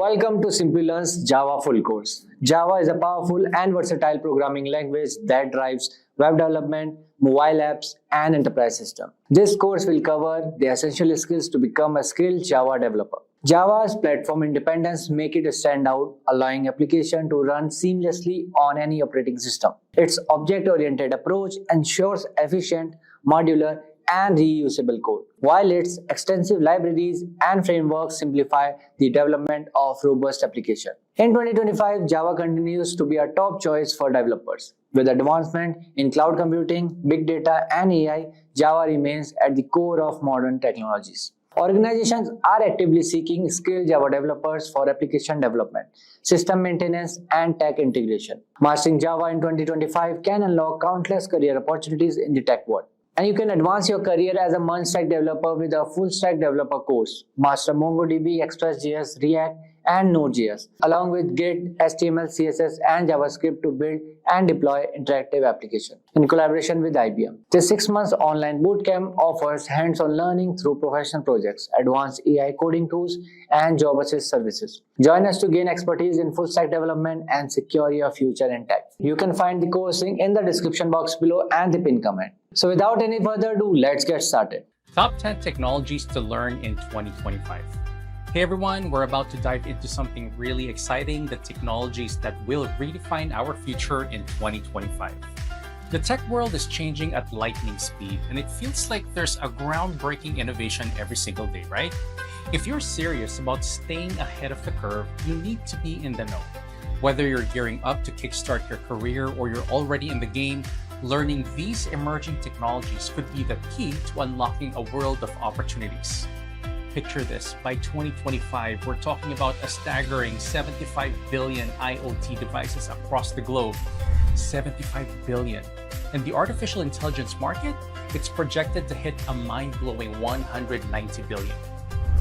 Welcome to Simplilearn's Java full course. Java is a powerful and versatile programming language that drives web development, mobile apps, and enterprise systems. This course will cover the essential skills to become a skilled Java developer. Java's platform independence makes it stand out, allowing applications to run seamlessly on any operating system. Its object-oriented approach ensures efficient, modular, and reusable code, while its extensive libraries and frameworks simplify the development of robust applications. In 2025, Java continues to be a top choice for developers. With advancement in cloud computing, big data, and AI, Java remains at the core of modern technologies. Organizations are actively seeking skilled Java developers for application development, system maintenance, and tech integration. Mastering Java in 2025 can unlock countless career opportunities in the tech world. And you can advance your career as a multi-stack developer with a full-stack developer course. Master MongoDB, Express.js, React, and Node.js, along with Git, HTML, CSS, and JavaScript to build and deploy interactive applications in collaboration with IBM. This 6-month online bootcamp offers hands-on learning through professional projects, advanced AI coding tools, and job assist services. Join us to gain expertise in full-stack development and secure your future in tech. You can find the course link in the description box below and the pinned comment. So without any further ado, let's get started. Top 10 technologies to learn in 2025. Hey everyone, we're about to dive into something really exciting, the technologies that will redefine our future in 2025. The tech world is changing at lightning speed, and it feels like there's a groundbreaking innovation every single day, right? If you're serious about staying ahead of the curve, you need to be in the know. Whether you're gearing up to kickstart your career or you're already in the game, learning these emerging technologies could be the key to unlocking a world of opportunities. Picture this, by 2025, we're talking about a staggering 75 billion IoT devices across the globe. 75 billion. And the artificial intelligence market, it's projected to hit a mind-blowing 190 billion.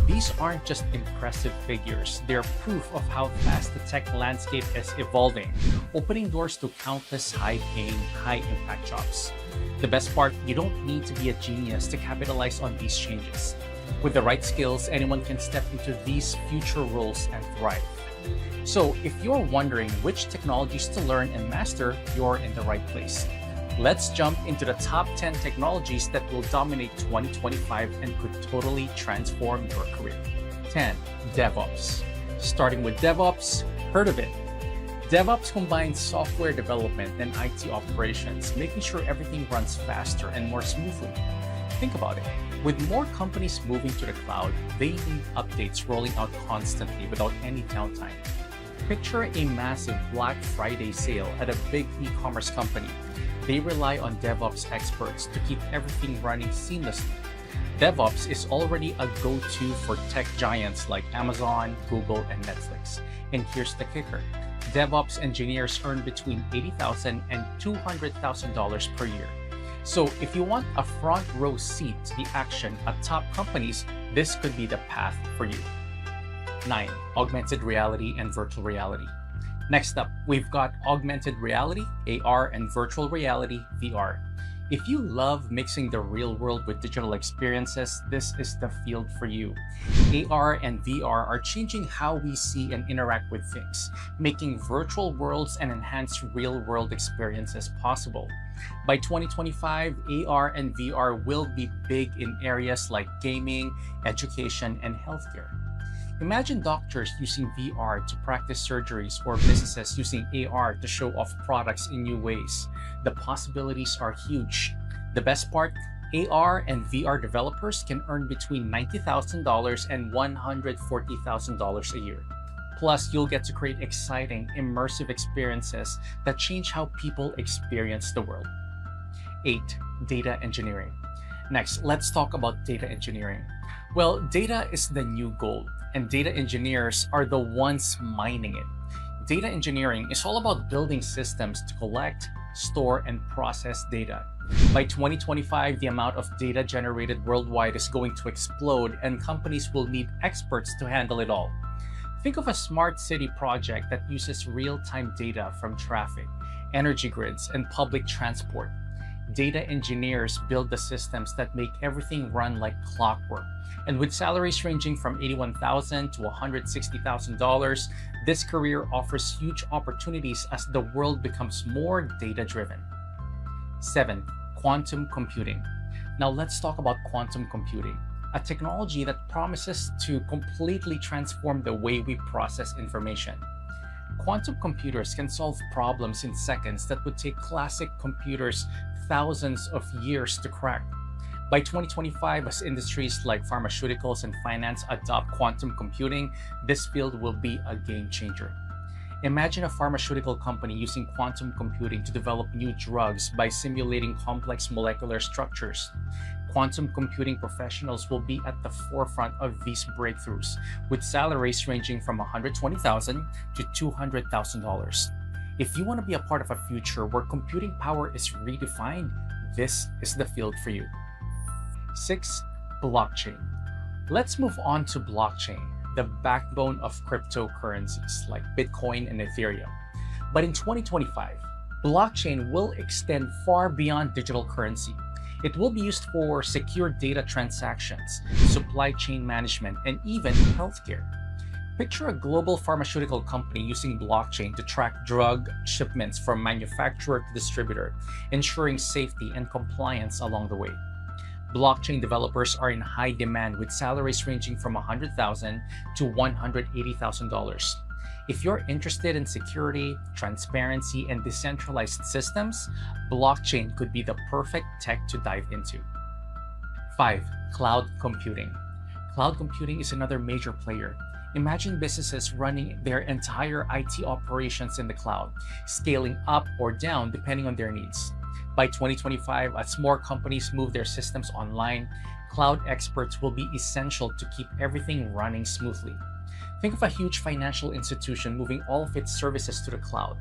These aren't just impressive figures, they're proof of how fast the tech landscape is evolving, opening doors to countless high-paying, high-impact jobs. The best part, you don't need to be a genius to capitalize on these changes. With the right skills, anyone can step into these future roles and thrive. So if you're wondering which technologies to learn and master, you're in the right place. Let's jump into the top 10 technologies that will dominate 2025 and could totally transform your career. 10. DevOps. Starting with DevOps, heard of it? DevOps combines software development and IT operations, making sure everything runs faster and more smoothly. Think about it. With more companies moving to the cloud, they need updates rolling out constantly without any downtime. Picture a massive Black Friday sale at a big e-commerce company. They rely on DevOps experts to keep everything running seamlessly. DevOps is already a go-to for tech giants like Amazon, Google, and Netflix. And here's the kicker. DevOps engineers earn between $80,000 and $200,000 per year. So if you want a front row seat to the action at top companies, this could be the path for you. 9. Augmented reality and virtual reality. Next up, we've got augmented reality, AR, and virtual reality, VR. If you love mixing the real world with digital experiences, this is the field for you. AR and VR are changing how we see and interact with things, making virtual worlds and enhanced real-world experiences possible. By 2025, AR and VR will be big in areas like gaming, education, and healthcare. Imagine doctors using VR to practice surgeries or businesses using AR to show off products in new ways. The possibilities are huge. The best part, AR and VR developers can earn between $90,000 and $140,000 a year. Plus, you'll get to create exciting, immersive experiences that change how people experience the world. 8. Data engineering. Next, let's talk about data engineering. Well, data is the new gold, and data engineers are the ones mining it. Data engineering is all about building systems to collect, store, and process data. By 2025, the amount of data generated worldwide is going to explode, and companies will need experts to handle it all. Think of a smart city project that uses real-time data from traffic, energy grids, and public transport. Data engineers build the systems that make everything run like clockwork. And with salaries ranging from $81,000 to $160,000, this career offers huge opportunities as the world becomes more data-driven. 7. Quantum computing. Now let's talk about quantum computing, a technology that promises to completely transform the way we process information. Quantum computers can solve problems in seconds that would take classic computers thousands of years to crack. By 2025, as industries like pharmaceuticals and finance adopt quantum computing, this field will be a game changer. Imagine a pharmaceutical company using quantum computing to develop new drugs by simulating complex molecular structures. Quantum computing professionals will be at the forefront of these breakthroughs, with salaries ranging from $120,000 to $200,000. If you want to be a part of a future where computing power is redefined, this is the field for you. 6. Blockchain. Let's move on to blockchain, the backbone of cryptocurrencies like Bitcoin and Ethereum. But in 2025, blockchain will extend far beyond digital currency. It will be used for secure data transactions, supply chain management, and even healthcare. Picture a global pharmaceutical company using blockchain to track drug shipments from manufacturer to distributor, ensuring safety and compliance along the way. Blockchain developers are in high demand with salaries ranging from $100,000 to $180,000. If you're interested in security, transparency, and decentralized systems, blockchain could be the perfect tech to dive into. 5. Cloud computing. Cloud computing is another major player. Imagine businesses running their entire IT operations in the cloud, scaling up or down depending on their needs. By 2025, as more companies move their systems online, cloud experts will be essential to keep everything running smoothly. Think of a huge financial institution moving all of its services to the cloud.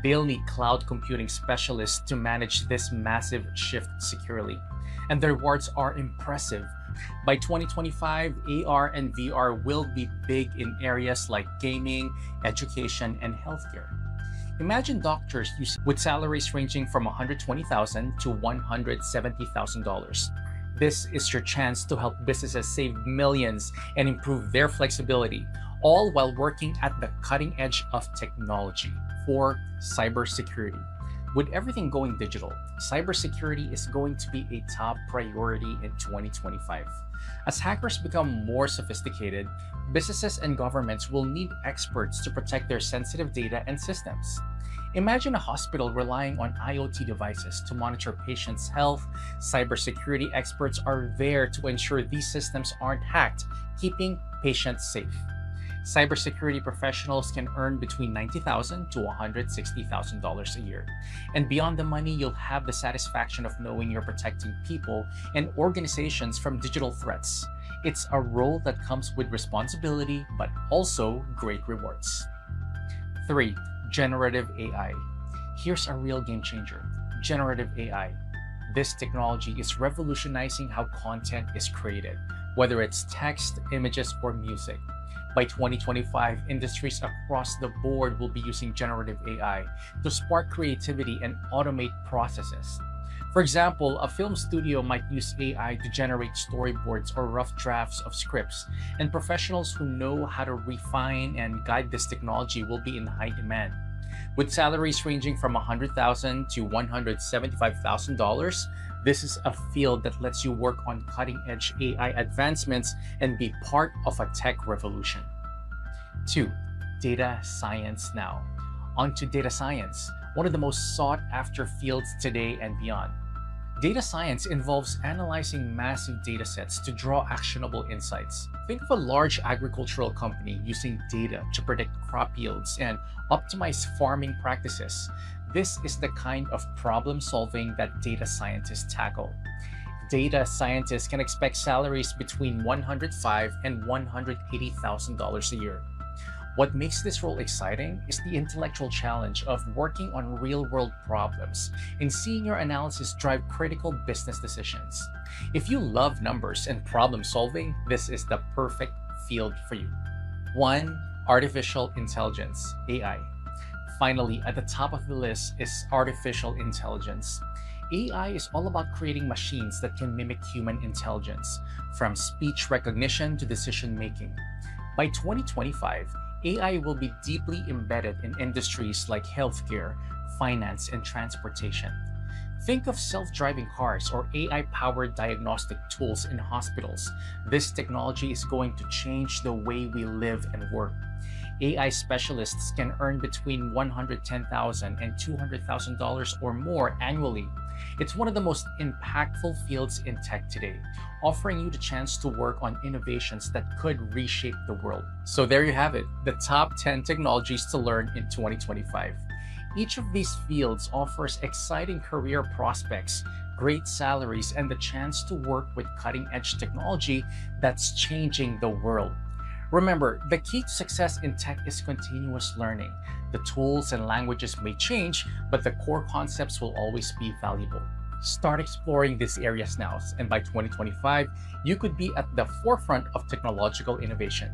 They'll need cloud computing specialists to manage this massive shift securely. And the rewards are impressive. By 2025, AR and VR will be big in areas like gaming, education, and healthcare. Imagine doctors with salaries ranging from $120,000 to $170,000. This is your chance to help businesses save millions and improve their flexibility, all while working at the cutting edge of technology. 4. Cybersecurity. With everything going digital, cybersecurity is going to be a top priority in 2025. As hackers become more sophisticated, businesses and governments will need experts to protect their sensitive data and systems. Imagine a hospital relying on IoT devices to monitor patients' health. Cybersecurity experts are there to ensure these systems aren't hacked, keeping patients safe. Cybersecurity professionals can earn between $90,000 to $160,000 a year. And beyond the money, you'll have the satisfaction of knowing you're protecting people and organizations from digital threats. It's a role that comes with responsibility, but also great rewards. 3. Generative AI. Here's a real game changer: generative AI. This technology is revolutionizing how content is created, whether it's text, images, or music. By 2025, industries across the board will be using generative AI to spark creativity and automate processes. For example, a film studio might use AI to generate storyboards or rough drafts of scripts, and professionals who know how to refine and guide this technology will be in high demand. With salaries ranging from $100,000 to $175,000, this is a field that lets you work on cutting-edge AI advancements and be part of a tech revolution. 2. Data science now. On to data science, one of the most sought-after fields today and beyond. Data science involves analyzing massive data sets to draw actionable insights. Think of a large agricultural company using data to predict crop yields and optimize farming practices. This is the kind of problem solving that data scientists tackle. Data scientists can expect salaries between $105,000 and $180,000 a year. What makes this role exciting is the intellectual challenge of working on real-world problems and seeing your analysis drive critical business decisions. If you love numbers and problem solving, this is the perfect field for you. 1. Artificial intelligence, AI. Finally, at the top of the list is artificial intelligence. AI is all about creating machines that can mimic human intelligence, from speech recognition to decision making. By 2025, AI will be deeply embedded in industries like healthcare, finance, and transportation. Think of self driving cars or AI powered diagnostic tools in hospitals. This technology is going to change the way we live and work. AI specialists can earn between $110,000 and $200,000 or more annually. It's one of the most impactful fields in tech today, offering you the chance to work on innovations that could reshape the world. So there you have it, the top 10 technologies to learn in 2025. Each of these fields offers exciting career prospects, great salaries, and the chance to work with cutting-edge technology that's changing the world. Remember, the key to success in tech is continuous learning. The tools and languages may change, but the core concepts will always be valuable. Start exploring these areas now, and by 2025, you could be at the forefront of technological innovation.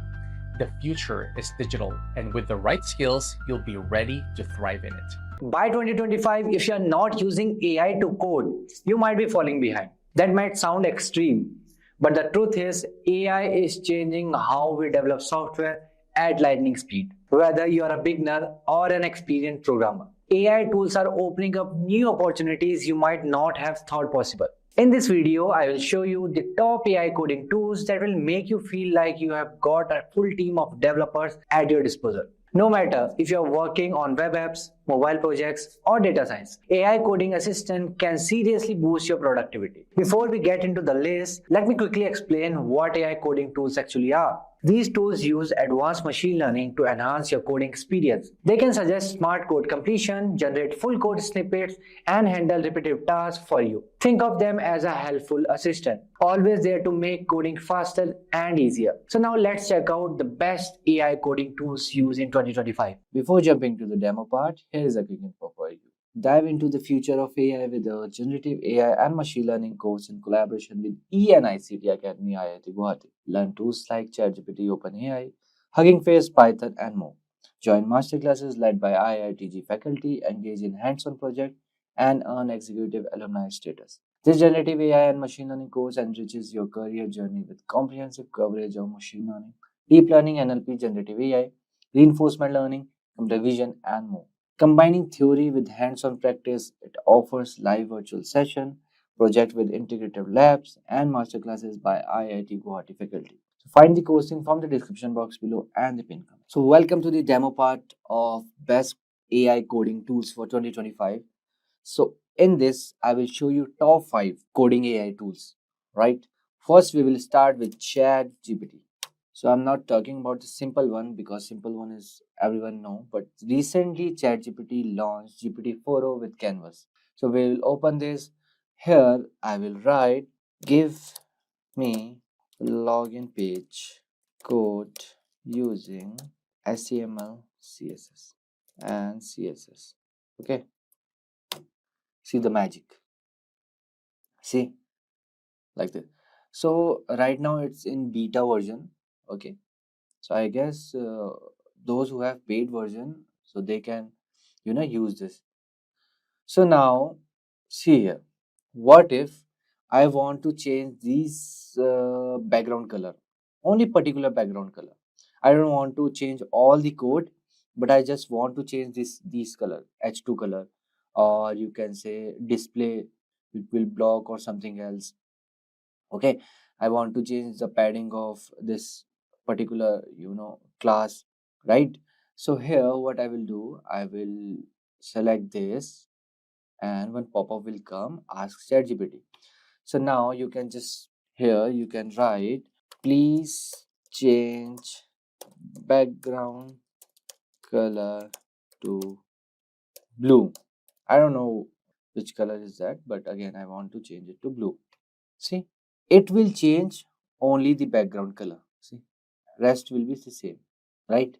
The future is digital, and with the right skills, you'll be ready to thrive in it. By 2025, if you're not using AI to code, you might be falling behind. That might sound extreme, but the truth is, AI is changing how we develop software at lightning speed. Whether you are a beginner or an experienced programmer, AI tools are opening up new opportunities you might not have thought possible. In this video, I will show you the top AI coding tools that will make you feel like you have got a full team of developers at your disposal. No matter if you're working on web apps, mobile projects, or data science, AI coding assistant can seriously boost your productivity. Before we get into the list, let me quickly explain what AI coding tools actually are. These tools use advanced machine learning to enhance your coding experience. They can suggest smart code completion, generate full code snippets, and handle repetitive tasks for you. Think of them as a helpful assistant, always there to make coding faster and easier. So now let's check out the best AI coding tools used in 2025. Before jumping to the demo part, here is a quick info for you. Dive into the future of AI with the generative AI and machine learning course in collaboration with ENICT Academy IIT Guwahati. Learn tools like ChatGPT, OpenAI, Hugging Face, Python, and more. Join masterclasses led by IITG faculty, engage in hands-on projects, and earn executive alumni status. This generative AI and machine learning course enriches your career journey with comprehensive coverage of machine learning, deep learning, NLP, generative AI, reinforcement learning, computer vision, and more. Combining theory with hands-on practice, it offers live virtual session, project with integrative labs, and masterclasses by IIT Guwahati faculty. So find the course link from the description box below and the pin comment. So welcome to the demo part of best AI coding tools for 2025. So in this, I will show you top 5 coding AI tools, right? First, we will start with ChatGPT. So I'm not talking about the simple one because simple one is everyone know, but recently ChatGPT launched GPT-4o with Canvas. So we will open this. Here I will write, give me login page code using HTML, CSS and CSS. Okay. See the magic. See, like this. So right now it's in beta version. Okay. So I guess those who have paid version, so they can, use this. So now, see here. What if I want to change these background color, only particular background color? I don't want to change all the code, but I just want to change these color, H2 color, or you can say display, it will block or something else. Okay, I want to change the padding of this particular class, right? So here what I will do, I will select this, and when pop-up will come, ask ChatGPT. So now you can just, here you can write, please change background color to blue. I don't know which color is that, but again I want to change it to blue. See, it will change only the background color. See, rest will be the same, right?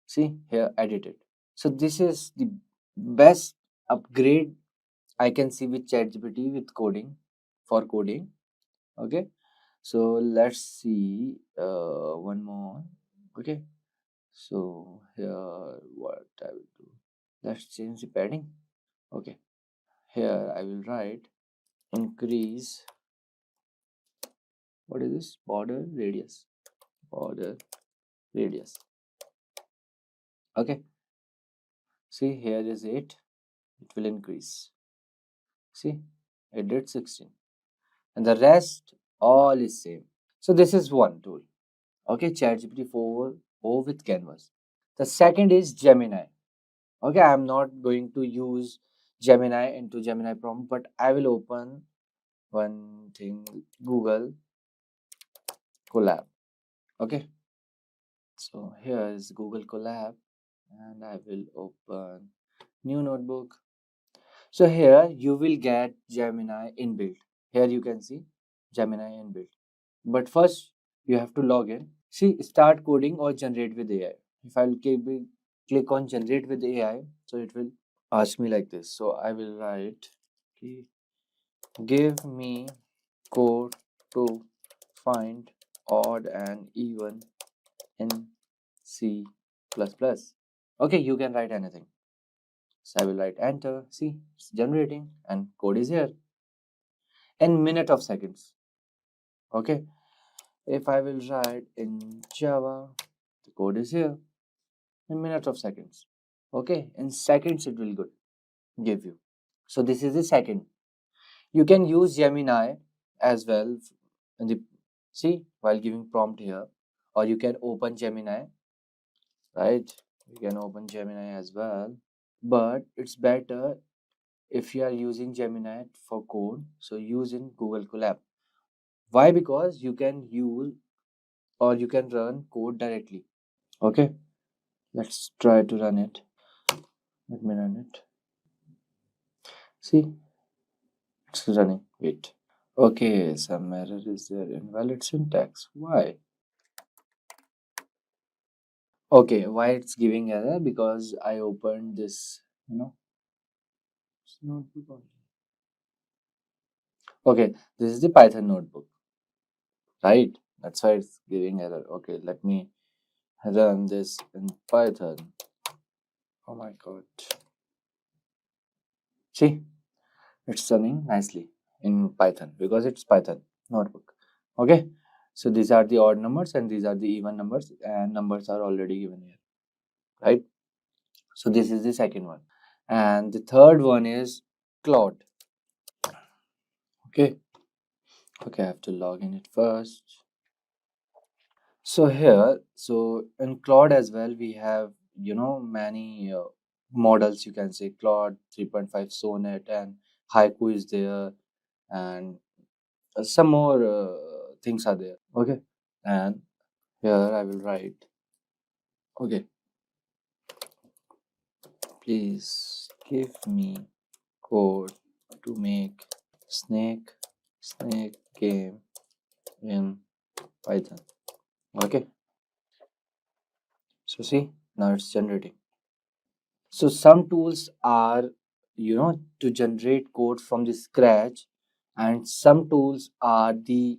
See here, edited. So this is the best upgrade I can see with ChatGPT with coding, for coding. Okay, so let's see one more. Okay, so here what I will do, let's change the padding. Okay, here I will write increase, what is this, border radius, okay. See, here is 8, it will increase. See, it did 16, and the rest all is same. So this is one tool. Okay, ChatGPT 4o with Canvas. The second is Gemini. Okay, I'm not going to use Gemini into Gemini prompt, but I will open one thing, Google Colab. Okay, so here is Google Colab, and I will open new notebook. So here you will get Gemini inbuilt. Here you can see Gemini inbuilt. But first you have to log in. See, start coding or generate with AI. If I'll click on generate with AI, so it will ask me like this. So I will write, okay, give me code to find odd and even in C++. Okay, you can write anything. So I will write enter. See, it's generating and code is here in minute of seconds. Okay, if I will write in Java, the code is here in minute of seconds. Okay, in seconds it will give you. So this is the second. You can use Gemini as well in the, see, while giving prompt here, or you can open Gemini, right? You can open Gemini as well, but it's better if you are using Gemini for code, so use in Google Colab. Why? Because you can use or you can run code directly. Okay, let's try to run it. Let me run it. See, it's running. Wait. Okay, some error is there. Invalid syntax. Why? Okay, why it's giving error? Because I opened this, notebook. Okay, this is the Python notebook, right? That's why it's giving error. Okay, let me run this in Python. Oh my god. See, it's running nicely in Python because it's Python notebook. Okay, so these are the odd numbers and these are the even numbers, and numbers are already given here, right? So this is the second one, and the third one is Claude. Okay, I have to log in it first. So here, so in Claude as well, we have many models. You can say Claude 3.5 Sonnet and Haiku is there, and some more things are there. Okay, and here I will write. Okay, please give me code to make snake game in Python. Okay, so see, now it's generating. So some tools are, to generate code from the scratch, and some tools are the,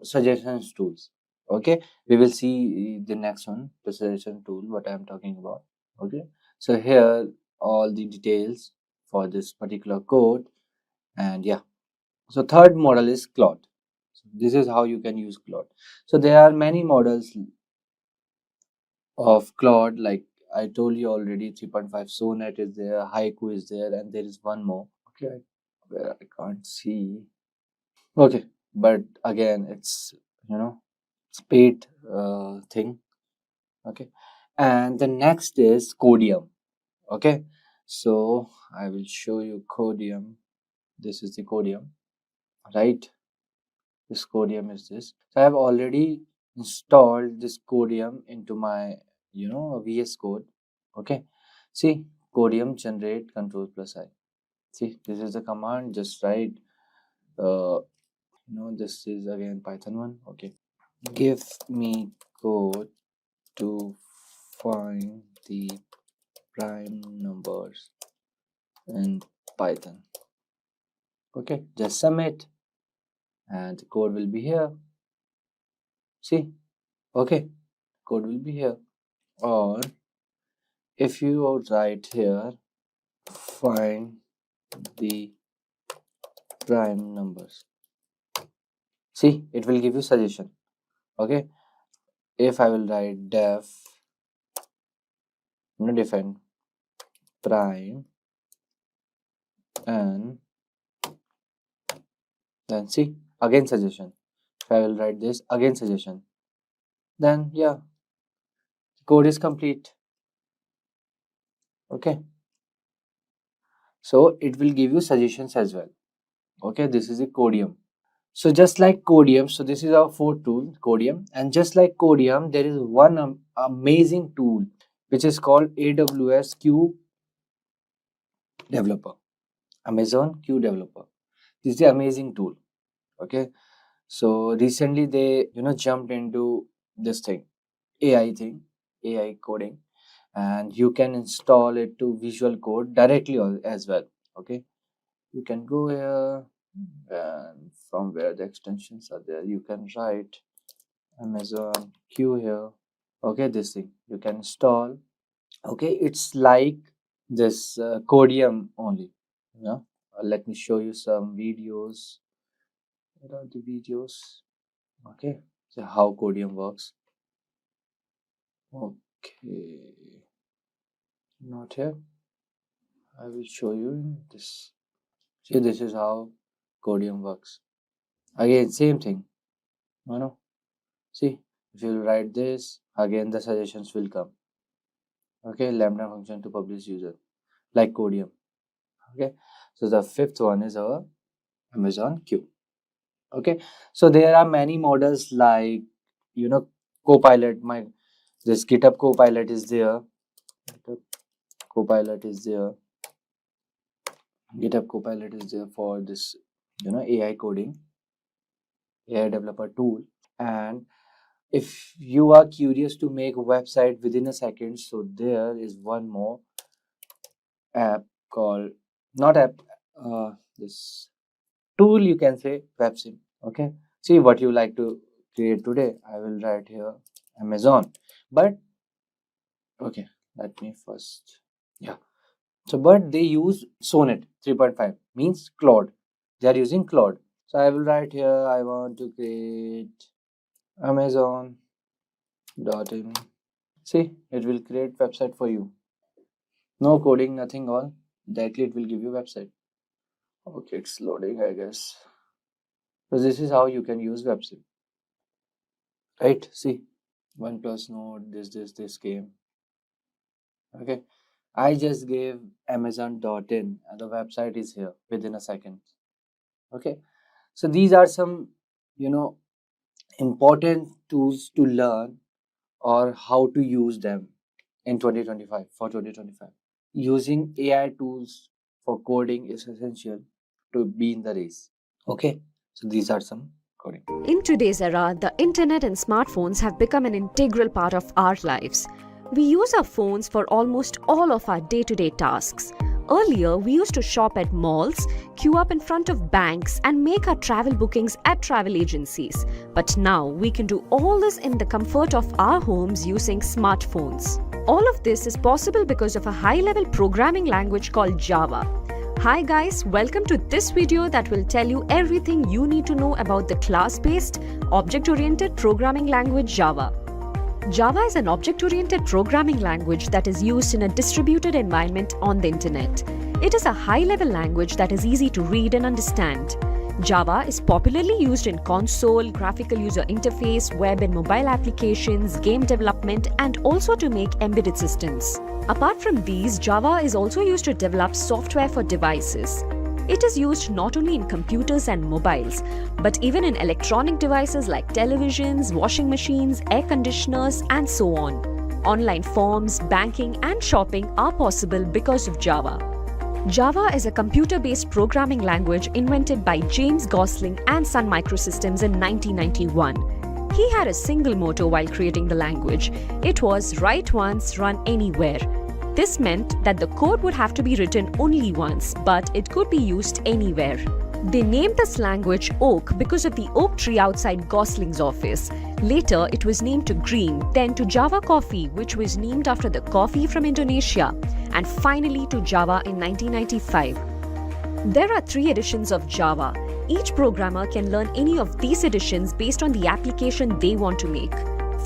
suggestions tools. Okay, we will see the next one, the suggestion tool, what I am talking about. Okay, so here all the details for this particular code, and yeah. So third model is Claude. So this is how you can use Claude. So there are many models of Claude, like I told you already, 3.5 Sonnet is there, Haiku is there, and there is one more. Okay, where I can't see. Okay, but again, it's it's paid thing. Okay, and the next is Codium. Okay, so I will show you Codium. This is the Codium, right? This Codium is this. So I have already installed this Codium into my VS Code. Okay, see, Codium generate control plus I. See, this is the command. Just write. This is again Python one. Okay, give me code to find the prime numbers in Python. Okay, just submit, and the code will be here. See, okay, code will be here. Or if you write here, find the prime numbers. See, it will give you suggestion. Okay, if I will write define prime, and then see, again suggestion. If I will write this, again suggestion, then yeah, the code is complete. Okay, so it will give you suggestions as well. Okay, this is a Codium. So just like Codium, so this is our fourth tool, Codium, and just like Codium, there is one amazing tool which is called AWS Q Developer, Amazon Q Developer. This is the amazing tool. Okay, so recently they jumped into this thing, AI coding, and you can install it to Visual Code directly as well. Okay, you can go here, and from where the extensions are there, you can write Amazon Q here. Okay, this thing you can install. Okay, it's like this Codium only. Let me show you some videos. What are the videos? Okay, so how Codium works. Okay, not here. I will show you in this. See, this is how Codium works. Again, same thing. See, if you write this, again the suggestions will come. Okay, lambda function to publish user, like Codium. Okay, so the fifth one is our Amazon Q. Okay, so there are many models like Copilot. This GitHub Copilot is there. Copilot is there. GitHub Copilot is there for this AI coding, AI developer tool. And if you are curious to make a website within a second, so there is one more app called, not app, this tool, you can say WebSim. Okay, see what you like to create today. I will write here Amazon, but okay, let me first, so but they use Sonnet 3.5, means Claude. They are using Claude. So I will write here, I want to create Amazon.in. See, it will create website for you. No coding, nothing, all directly it will give you website. Okay, it's loading, I guess. So this is how you can use WebSim. Right? See, OnePlus Node, this came. Okay, I just gave Amazon.in and the website is here within a second. Okay, so these are some important tools to learn or how to use them in 2025. For 2025, using AI tools for coding is essential to be in the race. Okay, so these are some coding. In today's era, the internet and smartphones have become an integral part of our lives. We use our phones for almost all of our day-to-day tasks. Earlier, we used to shop at malls, queue up in front of banks, and make our travel bookings at travel agencies. But now, we can do all this in the comfort of our homes using smartphones. All of this is possible because of a high-level programming language called Java. Hi guys, welcome to this video that will tell you everything you need to know about the class-based, object-oriented programming language Java. Java is an object-oriented programming language that is used in a distributed environment on the internet. It is a high-level language that is easy to read and understand. Java is popularly used in console, graphical user interface, web and mobile applications, game development, and also to make embedded systems. Apart from these, Java is also used to develop software for devices. It is used not only in computers and mobiles, but even in electronic devices like televisions, washing machines, air conditioners, and so on. Online forms, banking, and shopping are possible because of Java. Java is a computer-based programming language invented by James Gosling and Sun Microsystems in 1991. He had a single motto while creating the language. It was write once, run anywhere. This meant that the code would have to be written only once, but it could be used anywhere. They named this language Oak because of the oak tree outside Gosling's office. Later, it was named to Green, then to Java Coffee, which was named after the coffee from Indonesia, and finally to Java in 1995. There are 3 editions of Java. Each programmer can learn any of these editions based on the application they want to make.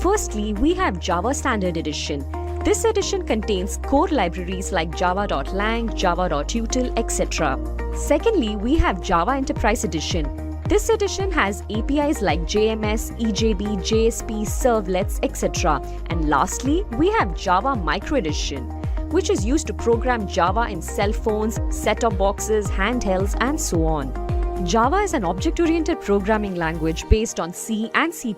Firstly, we have Java Standard Edition. This edition contains core libraries like java.lang, java.util, etc. Secondly, we have Java Enterprise Edition. This edition has APIs like JMS, EJB, JSP, servlets, etc. And lastly, we have Java Micro Edition, which is used to program Java in cell phones, set-top boxes, handhelds, and so on. Java is an object-oriented programming language based on C and C++.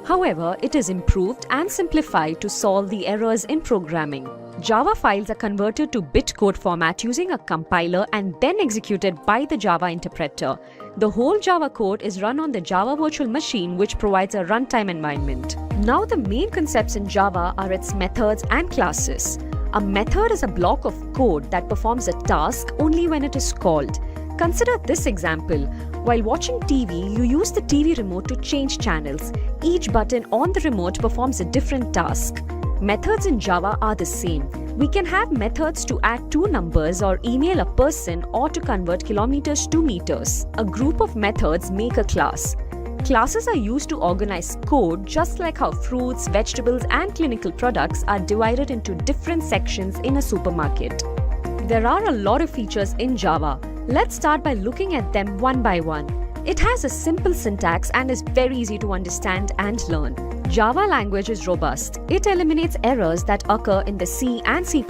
However, it is improved and simplified to solve the errors in programming. Java files are converted to bitcode format using a compiler and then executed by the Java interpreter. The whole Java code is run on the Java virtual machine, which provides a runtime environment. Now, the main concepts in Java are its methods and classes. A method is a block of code that performs a task only when it is called. Consider this example. While watching TV, you use the TV remote to change channels. Each button on the remote performs a different task. Methods in Java are the same. We can have methods to add 2 numbers or email a person or to convert kilometers to meters. A group of methods make a class. Classes are used to organize code, just like how fruits, vegetables, and clinical products are divided into different sections in a supermarket. There are a lot of features in Java. Let's start by looking at them one by one. It has a simple syntax and is very easy to understand and learn. Java language is robust. It eliminates errors that occur in the C and C++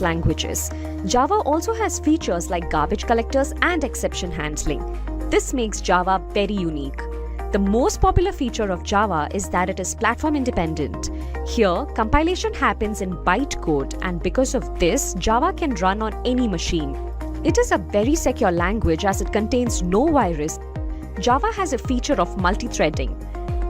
languages. Java also has features like garbage collectors and exception handling. This makes Java very unique. The most popular feature of Java is that it is platform independent. Here, compilation happens in bytecode, and because of this, Java can run on any machine. It is a very secure language as it contains no virus. Java has a feature of multi-threading.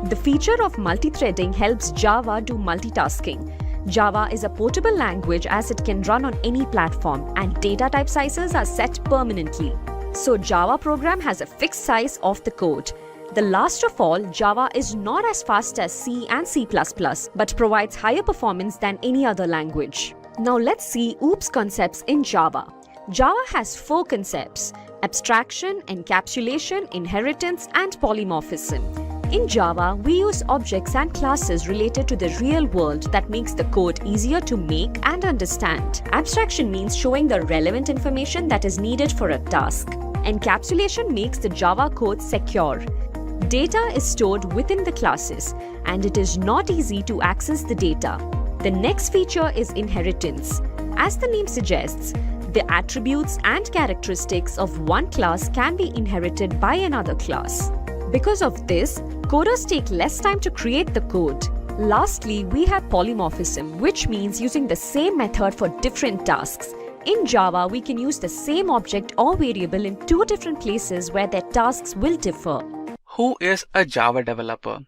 The feature of multi-threading helps Java do multitasking. Java is a portable language as it can run on any platform, and data type sizes are set permanently. So Java program has a fixed size of the code. The last of all, Java is not as fast as C and C++, but provides higher performance than any other language. Now let's see OOPS concepts in Java. Java has 4 concepts: abstraction, encapsulation, inheritance, and polymorphism. In Java, we use objects and classes related to the real world that makes the code easier to make and understand. Abstraction means showing the relevant information that is needed for a task. Encapsulation makes the Java code secure. Data is stored within the classes, and it is not easy to access the data. The next feature is inheritance. As the name suggests, the attributes and characteristics of one class can be inherited by another class. Because of this, coders take less time to create the code. Lastly, we have polymorphism, which means using the same method for different tasks. In Java, we can use the same object or variable in 2 different places where their tasks will differ. Who is a Java developer?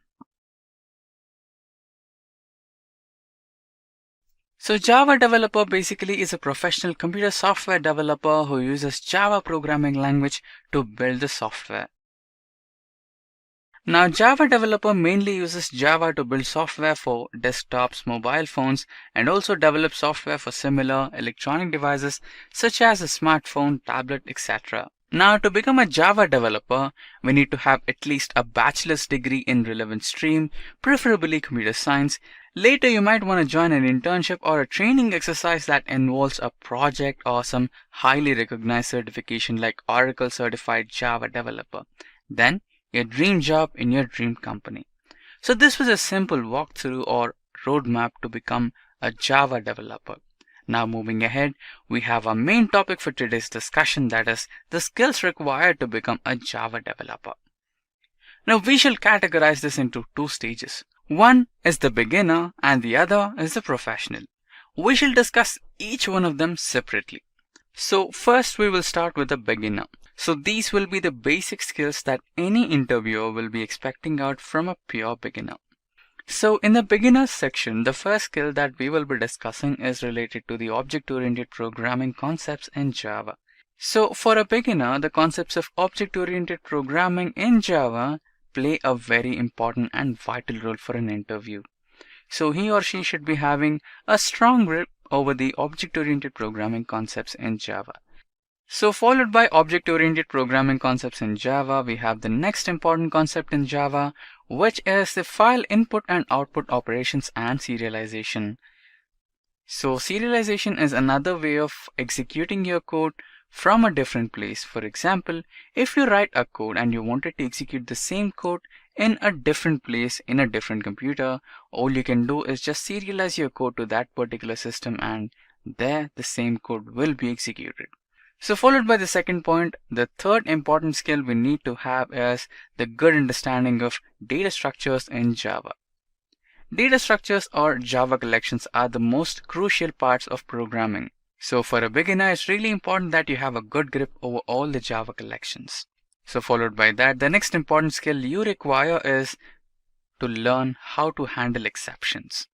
So Java developer basically is a professional computer software developer who uses Java programming language to build the software. Now Java developer mainly uses Java to build software for desktops, mobile phones, and also develop software for similar electronic devices such as a smartphone, tablet, etc. Now to become a Java developer, we need to have at least a bachelor's degree in relevant stream, preferably computer science. Later you might want to join an internship or a training exercise that involves a project or some highly recognized certification like Oracle Certified Java Developer. Then your dream job in your dream company. So this was a simple walkthrough or roadmap to become a Java developer. Now moving ahead, we have our main topic for today's discussion, that is the skills required to become a Java developer. Now we shall categorize this into 2 stages. One is the beginner and the other is the professional. We shall discuss each one of them separately. So first we will start with the beginner. So these will be the basic skills that any interviewer will be expecting out from a pure beginner. So in the beginners section, the first skill that we will be discussing is related to the object-oriented programming concepts in Java. So for a beginner, the concepts of object-oriented programming in Java play a very important and vital role for an interview. So he or she should be having a strong grip over the object-oriented programming concepts in Java. So followed by object-oriented programming concepts in Java, we have the next important concept in Java, which is the file input and output operations and serialization. So serialization is another way of executing your code from a different place. For example, if you write a code and you wanted to execute the same code in a different place in a different computer, all you can do is just serialize your code to that particular system, and there the same code will be executed. So followed by the second point, the third important skill we need to have is the good understanding of data structures in Java. Data structures or Java collections are the most crucial parts of programming. So for a beginner, it's really important that you have a good grip over all the Java collections. So followed by that, the next important skill you require is to learn how to handle exceptions.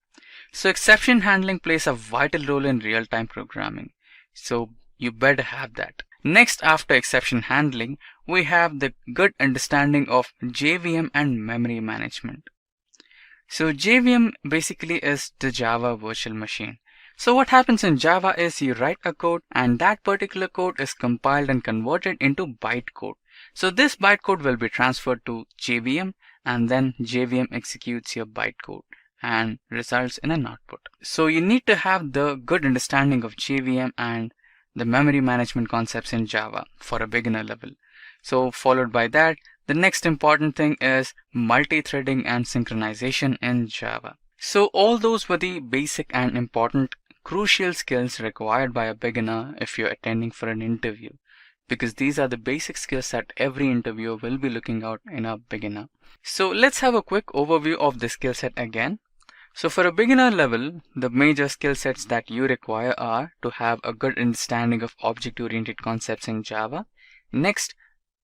So exception handling plays a vital role in real-time programming. So you better have that. Next, after exception handling, we have the good understanding of JVM and memory management. So JVM basically is the Java virtual machine. So what happens in Java is you write a code and that particular code is compiled and converted into bytecode. So this bytecode will be transferred to JVM, and then JVM executes your bytecode and results in an output. So you need to have the good understanding of JVM and the memory management concepts in Java for a beginner level. So followed by that, the next important thing is multi-threading and synchronization in Java. So all those were the basic and important crucial skills required by a beginner if you're attending for an interview, because these are the basic skills that every interviewer will be looking out in a beginner. So let's have a quick overview of the skill set again. So for a beginner level, the major skill sets that you require are to have a good understanding of object-oriented concepts in Java. Next,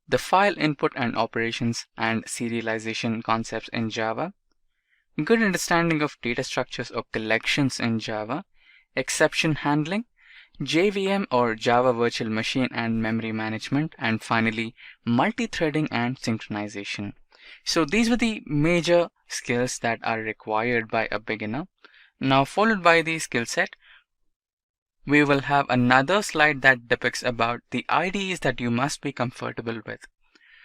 the file input and operations and serialization concepts in Java. Good understanding of data structures or collections in Java. Exception handling, JVM or Java Virtual Machine and memory management, and finally multi-threading and synchronization. So these were the major skills that are required by a beginner. Now followed by the skill set, we will have another slide that depicts about the IDEs that you must be comfortable with.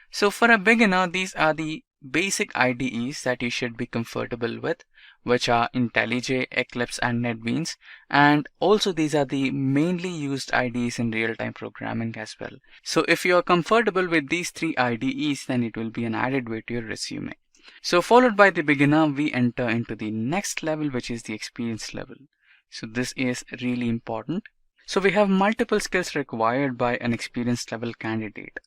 So for a beginner, these are the basic IDEs that you should be comfortable with, which are IntelliJ, Eclipse and NetBeans, and also these are the mainly used IDEs in real-time programming as well. So if you are comfortable with these three IDEs, then it will be an added weight to your resume. So followed by the beginner, we enter into the next level, which is the experience level. So this is really important. So we have multiple skills required by an experienced level candidate.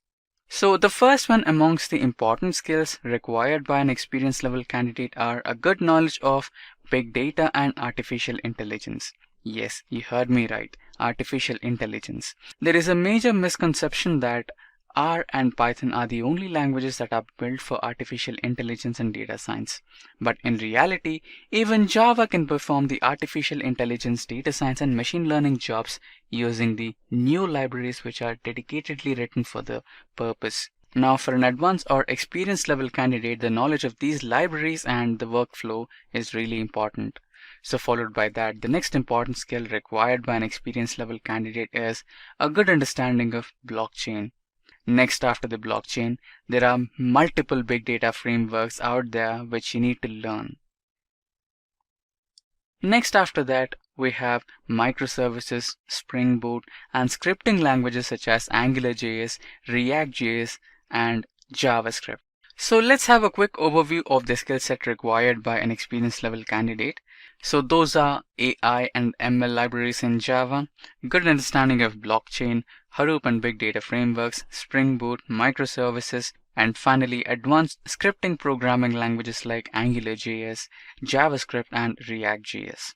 So the first one amongst the important skills required by an experienced level candidate are a good knowledge of big data and artificial intelligence. Yes, you heard me right, artificial intelligence. There is a major misconception that R and Python are the only languages that are built for artificial intelligence and data science. But in reality, even Java can perform the artificial intelligence, data science and machine learning jobs using the new libraries which are dedicatedly written for the purpose. Now for an advanced or experienced level candidate, the knowledge of these libraries and the workflow is really important. So followed by that, the next important skill required by an experienced level candidate is a good understanding of blockchain. Next, after the blockchain, there are multiple big data frameworks out there which you need to learn. Next, after that, we have microservices, Spring Boot, and scripting languages such as AngularJS, React.js, and JavaScript. So let's have a quick overview of the skill set required by an experienced level candidate. So those are AI and ML libraries in Java, good understanding of blockchain, Hadoop and big data frameworks, Spring Boot, microservices, and finally advanced scripting programming languages like AngularJS, JavaScript, and React.js.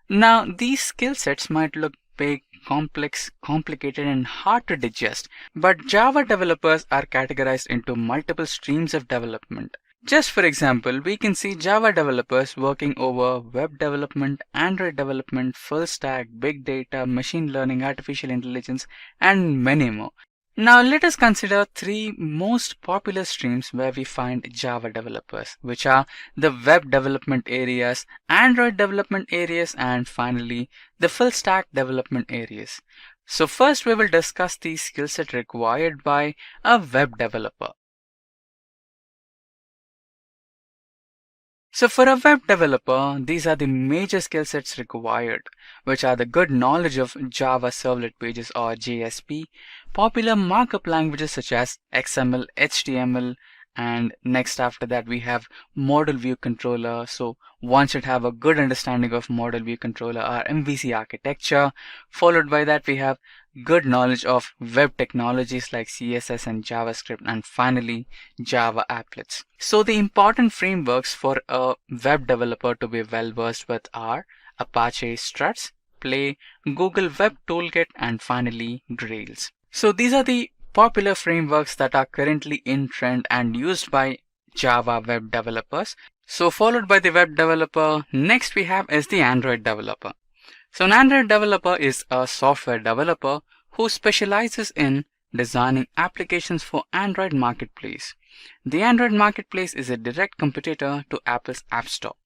Now these skill sets might look big, complex, complicated, and hard to digest, but Java developers are categorized into multiple streams of development. Just for example, we can see Java developers working over web development, Android development, full stack, big data, machine learning, artificial intelligence, and many more. Now let us consider three most popular streams where we find Java developers, which are the web development areas, Android development areas, and finally the full stack development areas. So first we will discuss the skill set required by a web developer. So for a web developer, these are the major skill sets required, which are the good knowledge of Java Servlet Pages or JSP, popular markup languages such as XML, HTML, and next after that we have model view controller. So one should have a good understanding of model view controller or MVC architecture. Followed by that we have good knowledge of web technologies like CSS and JavaScript, and finally Java applets. So the important frameworks for a web developer to be well versed with are Apache Struts, Play, Google Web Toolkit, and finally Grails. So these are the popular frameworks that are currently in trend and used by Java web developers. So followed by the web developer, next we have is the Android developer. So an Android developer is a software developer who specializes in designing applications for Android Marketplace. The Android Marketplace is a direct competitor to Apple's App Store.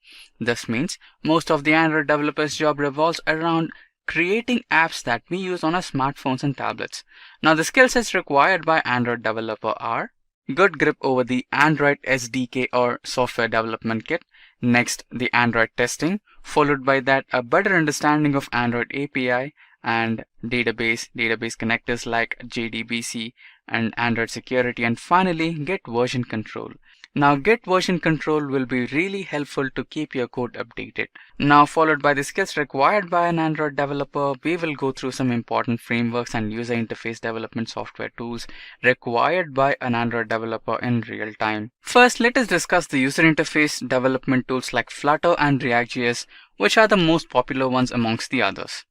This means most of the Android developers' job revolves around creating apps that we use on our smartphones and tablets. Now the skill sets required by Android developer are good grip over the Android SDK or software development kit, next the Android testing, followed by that a better understanding of Android API and database connectors like JDBC and Android security, and finally Git version control. Now Git version control will be really helpful to keep your code updated. Now followed by the skills required by an Android developer, we will go through some important frameworks and user interface development software tools required by an Android developer in real time. First, let us discuss the user interface development tools like Flutter and React.js, which are the most popular ones amongst the others.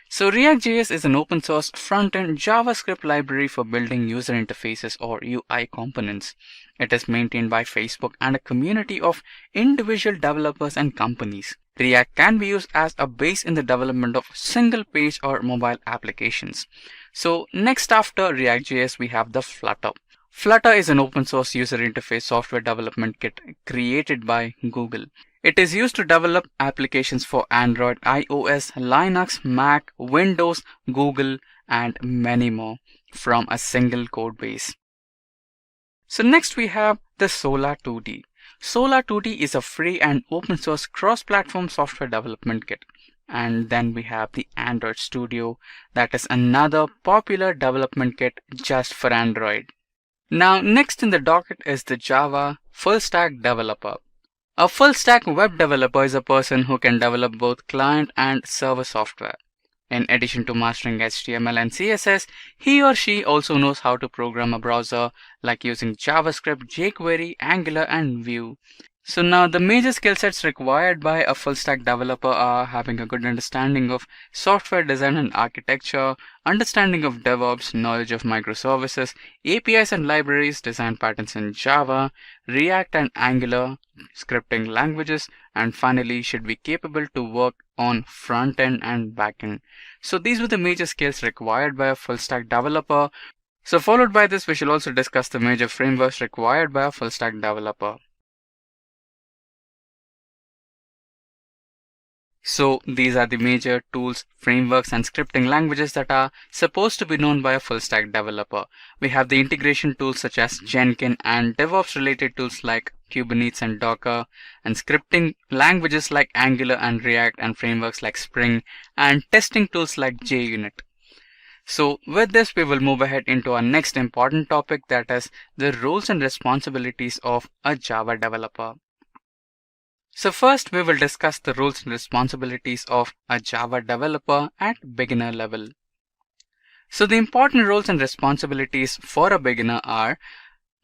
So React.js is an open source front-end JavaScript library for building user interfaces or UI components. It is maintained by Facebook and a community of individual developers and companies. React can be used as a base in the development of single page or mobile applications. So next after React.js we have the Flutter. Flutter is an open source user interface software development kit created by Google. It is used to develop applications for Android, iOS, Linux, Mac, Windows, Google, and many more from a single code base. So next we have the Solar 2D. Solar 2D is a free and open source cross-platform software development kit. And then we have the Android Studio, that is another popular development kit just for Android. Now next in the docket is the Java full stack developer. A full stack web developer is a person who can develop both client and server software. In addition to mastering HTML and CSS, he or she also knows how to program a browser like using JavaScript, jQuery, Angular, and Vue. So now the major skill sets required by a full stack developer are having a good understanding of software design and architecture, understanding of DevOps, knowledge of microservices, APIs and libraries, design patterns in Java, React and Angular, scripting languages, and finally should be capable to work on front end and back end. So these were the major skills required by a full stack developer. So followed by this, we shall also discuss the major frameworks required by a full stack developer. So these are the major tools, frameworks, and scripting languages that are supposed to be known by a full stack developer. We have the integration tools such as Jenkins and DevOps related tools like Kubernetes and Docker, and scripting languages like Angular and React, and frameworks like Spring, and testing tools like JUnit. So with this, we will move ahead into our next important topic, that is the roles and responsibilities of a Java developer. So first we will discuss the roles and responsibilities of a Java developer at beginner level. So the important roles and responsibilities for a beginner are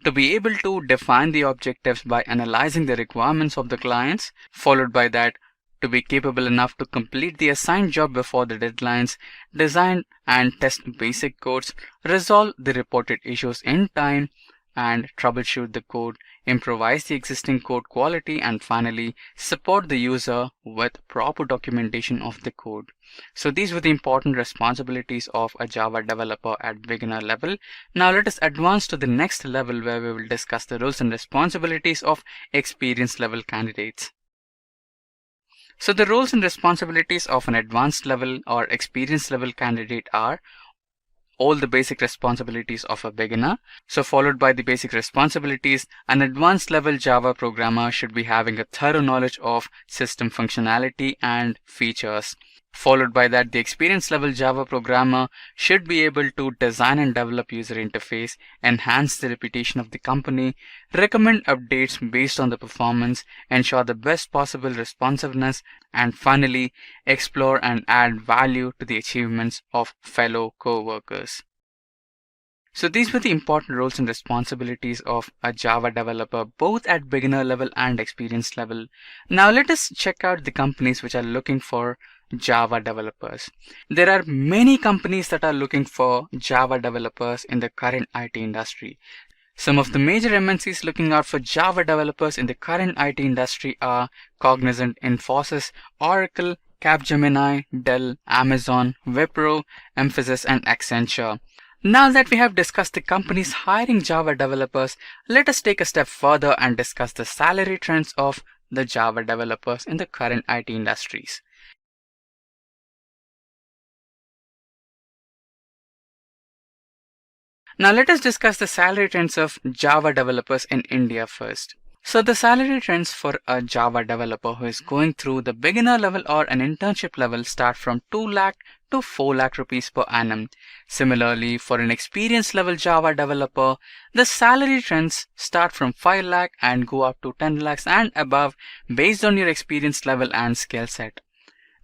to be able to define the objectives by analyzing the requirements of the clients, followed by that to be capable enough to complete the assigned job before the deadlines, design and test basic codes, resolve the reported issues in time, and troubleshoot the code, improvise the existing code quality, and finally support the user with proper documentation of the code. So these were the important responsibilities of a Java developer at beginner level. Now let us advance to the next level, where we will discuss the roles and responsibilities of experienced level candidates. So the roles and responsibilities of an advanced level or experienced level candidate are all the basic responsibilities of a beginner. So followed by the basic responsibilities, an advanced level Java programmer should be having a thorough knowledge of system functionality and features. Followed by that, the experienced level Java programmer should be able to design and develop user interface, enhance the reputation of the company, recommend updates based on the performance, ensure the best possible responsiveness, and finally, explore and add value to the achievements of fellow co-workers. So these were the important roles and responsibilities of a Java developer, both at beginner level and experienced level. Now let us check out the companies which are looking for Java developers. There are many companies that are looking for Java developers in the current IT industry. Some of the major MNCs looking out for Java developers in the current IT industry are Cognizant, Infosys, Oracle, Capgemini, Dell, Amazon, Wipro, Mphasis, and Accenture. Now that we have discussed the companies hiring Java developers, let us take a step further and discuss the salary trends of the Java developers in the current IT industries. Now let us discuss the salary trends of Java developers in India first. So the salary trends for a Java developer who is going through the beginner level or an internship level start from 2 lakh to 4 lakh rupees per annum. Similarly, for an experienced level Java developer, the salary trends start from 5 lakh and go up to 10 lakhs and above based on your experience level and skill set.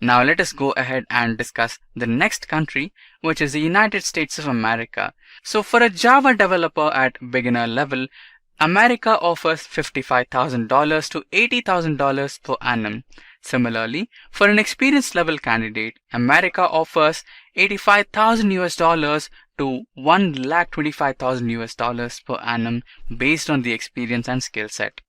Now let us go ahead and discuss the next country, which is the United States of America. So for a Java developer at beginner level, America offers $55,000 to $80,000 per annum. Similarly, for an experienced level candidate, America offers $85,000 to $1,25,000 per annum based on the experience and skill set.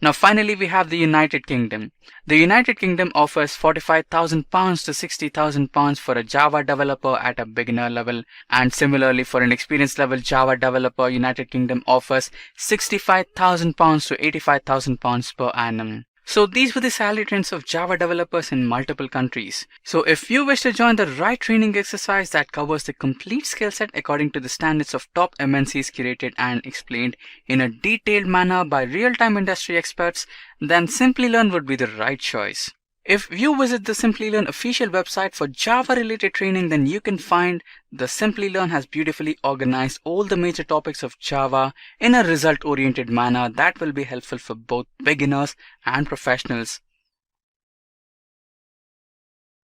Now finally, we have the United Kingdom. The United Kingdom offers £45,000 to £60,000 for a Java developer at a beginner level, and similarly for an experienced level Java developer, United Kingdom offers £65,000 to £85,000 per annum. So these were the salary trends of Java developers in multiple countries. So if you wish to join the right training exercise that covers the complete skill set according to the standards of top MNCs curated and explained in a detailed manner by real-time industry experts, then Simplilearn would be the right choice. If you visit the Simplilearn official website for Java related training, then you can find the Simplilearn has beautifully organized all the major topics of Java in a result oriented manner that will be helpful for both beginners and professionals.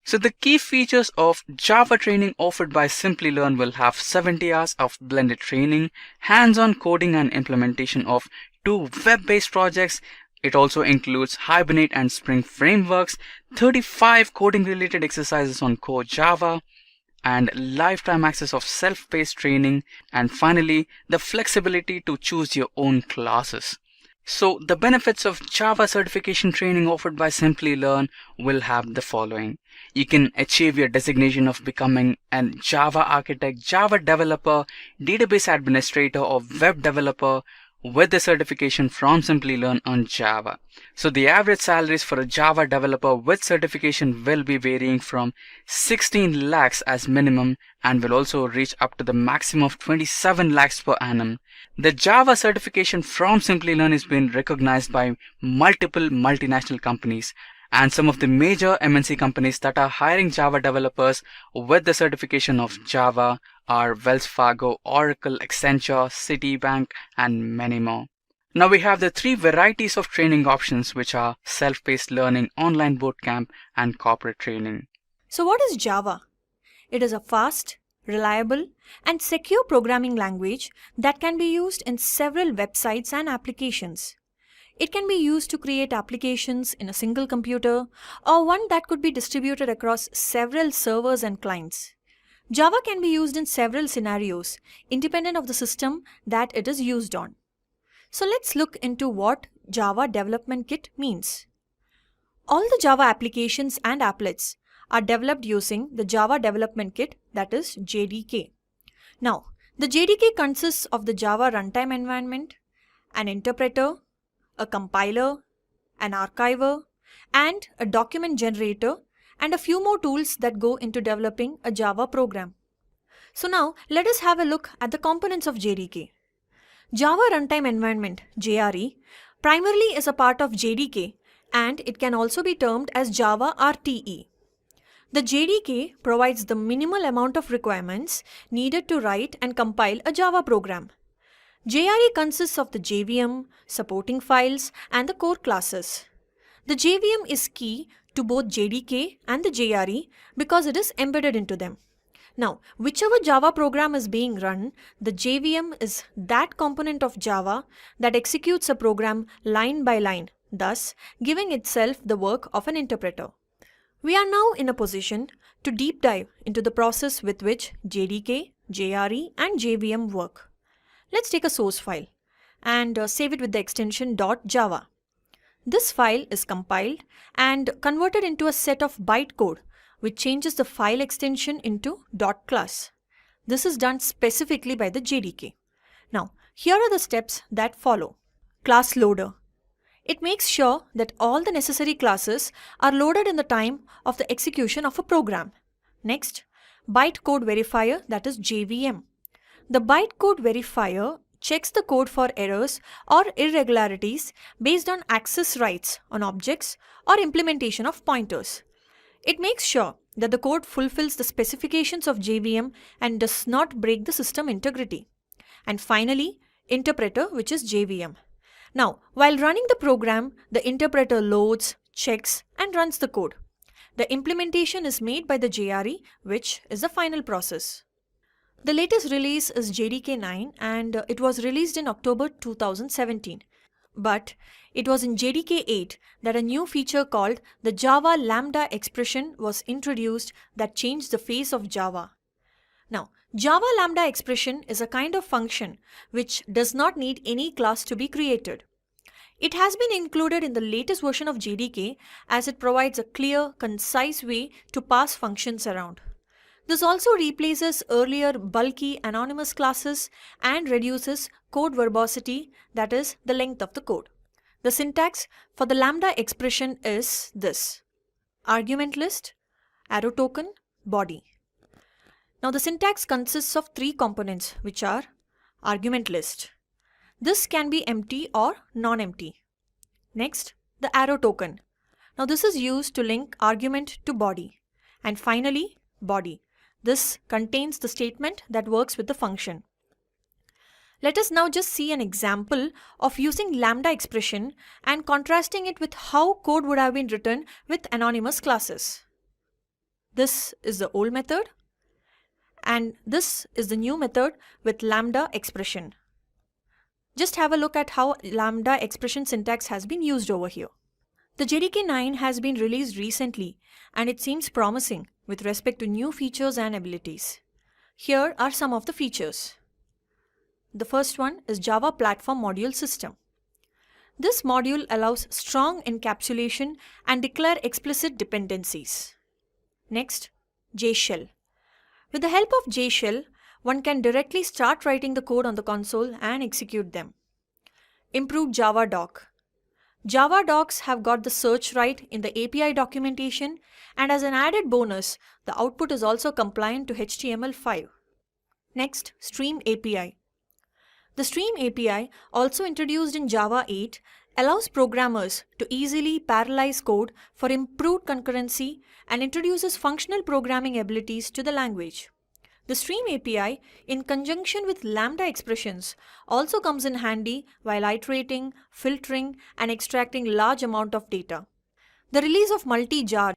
So the key features of Java training offered by Simplilearn will have 70 hours of blended training, hands-on coding and implementation of 2 web-based projects. It also includes Hibernate and Spring frameworks, 35 coding related exercises on core Java, and lifetime access of self-paced training, and finally the flexibility to choose your own classes. So the benefits of Java certification training offered by Simplilearn will have the following. You can achieve your designation of becoming a Java architect, Java developer, database administrator, or web developer with the certification from Simplilearn on Java. So the average salaries for a Java developer with certification will be varying from 16 lakhs as minimum and will also reach up to the maximum of 27 lakhs per annum. The Java certification from Simplilearn is being recognized by multiple multinational companies, and some of the major MNC companies that are hiring Java developers with the certification of Java are Wells Fargo, Oracle, Accenture, Citibank, and many more. Now we have the 3 varieties of training options, which are self-paced learning, online bootcamp, and corporate training. So what is Java? It is a fast, reliable, and secure programming language that can be used in several websites and applications. It can be used to create applications in a single computer or one that could be distributed across several servers and clients. Java can be used in several scenarios, independent of the system that it is used on. So let's look into what Java Development Kit means. All the Java applications and applets are developed using the Java Development Kit, that is JDK. Now, the JDK consists of the Java runtime environment, an interpreter, a compiler, an archiver, and a document generator, and a few more tools that go into developing a Java program. So now let us have a look at the components of JDK. Java Runtime Environment (JRE) primarily is a part of JDK, and it can also be termed as Java RTE. The JDK provides the minimal amount of requirements needed to write and compile a Java program. JRE consists of the JVM, supporting files, and the core classes. The JVM is key to both JDK and the JRE because it is embedded into them. Now, whichever Java program is being run, the JVM is that component of Java that executes a program line by line, thus giving itself the work of an interpreter. We are now in a position to deep dive into the process with which JDK, JRE, and JVM work. Let's take a source file and save it with the extension .java. This file is compiled and converted into a set of bytecode which changes the file extension into .class. This is done specifically by the JDK. Now, here are the steps that follow. Class loader. It makes sure that all the necessary classes are loaded in the time of the execution of a program. Next, bytecode verifier, that is JVM. The bytecode verifier checks the code for errors or irregularities based on access rights on objects or implementation of pointers. It makes sure that the code fulfills the specifications of JVM and does not break the system integrity. And finally, interpreter, which is JVM. Now, while running the program, the interpreter loads, checks, and runs the code. The implementation is made by the JRE, which is the final process. The latest release is JDK 9 and it was released in October 2017. But it was in JDK 8 that a new feature called the Java Lambda expression was introduced that changed the face of Java. Now, Java Lambda expression is a kind of function which does not need any class to be created. It has been included in the latest version of JDK as it provides a clear, concise way to pass functions around. This also replaces earlier bulky anonymous classes and reduces code verbosity, that is, the length of the code. The syntax for the Lambda expression is this: argument list, arrow token, body. Now the syntax consists of three components, which are argument list. This can be empty or non-empty. Next, the arrow token. Now this is used to link argument to body. And finally, body. This contains the statement that works with the function. Let us now just see an example of using Lambda expression and contrasting it with how code would have been written with anonymous classes. This is the old method and this is the new method with Lambda expression. Just have a look at how Lambda expression syntax has been used over here. The JDK 9 has been released recently and it seems promising with respect to new features and abilities. Here are some of the features. The first one is Java Platform Module System. This module allows strong encapsulation and declare explicit dependencies. Next, JShell. With the help of JShell, one can directly start writing the code on the console and execute them. Improved Java Doc. Java docs have got the search right in the API documentation, and as an added bonus, the output is also compliant to HTML5. Next, Stream API. The Stream API, also introduced in Java 8, allows programmers to easily parallelize code for improved concurrency and introduces functional programming abilities to the language. The Stream API, in conjunction with Lambda expressions, also comes in handy while iterating, filtering, and extracting large amount of data. The release of multi-jar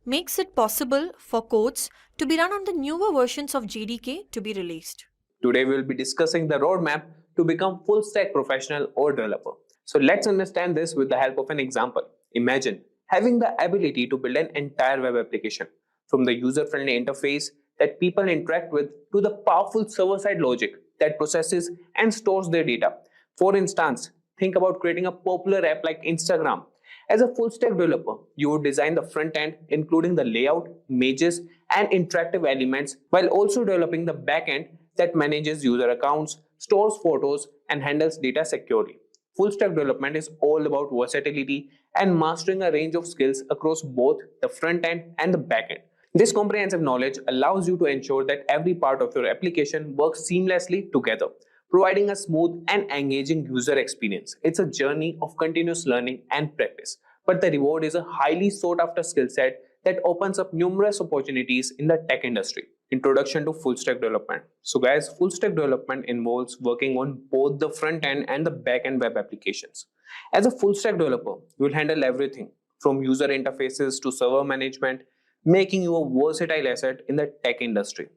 makes it possible for codes to be run on the newer versions of JDK to be released. Today we will be discussing the roadmap to become full stack professional or developer. So let's understand this with the help of an example. Imagine having the ability to build an entire web application from the user-friendly interface that people interact with to the powerful server-side logic that processes and stores their data. For instance, think about creating a popular app like Instagram. As a full-stack developer, you would design the front end, including the layout, images, and interactive elements, while also developing the back end that manages user accounts, stores photos, and handles data securely. Full-stack development is all about versatility and mastering a range of skills across both the front end and the back end. This comprehensive knowledge allows you to ensure that every part of your application works seamlessly together, providing a smooth and engaging user experience. It's a journey of continuous learning and practice, but the reward is a highly sought after skill set that opens up numerous opportunities in the tech industry. Introduction to full stack development. So guys, full stack development involves working on both the front end and the back end web applications. As a full stack developer, you will handle everything from user interfaces to server management, making you a versatile asset in the tech industry.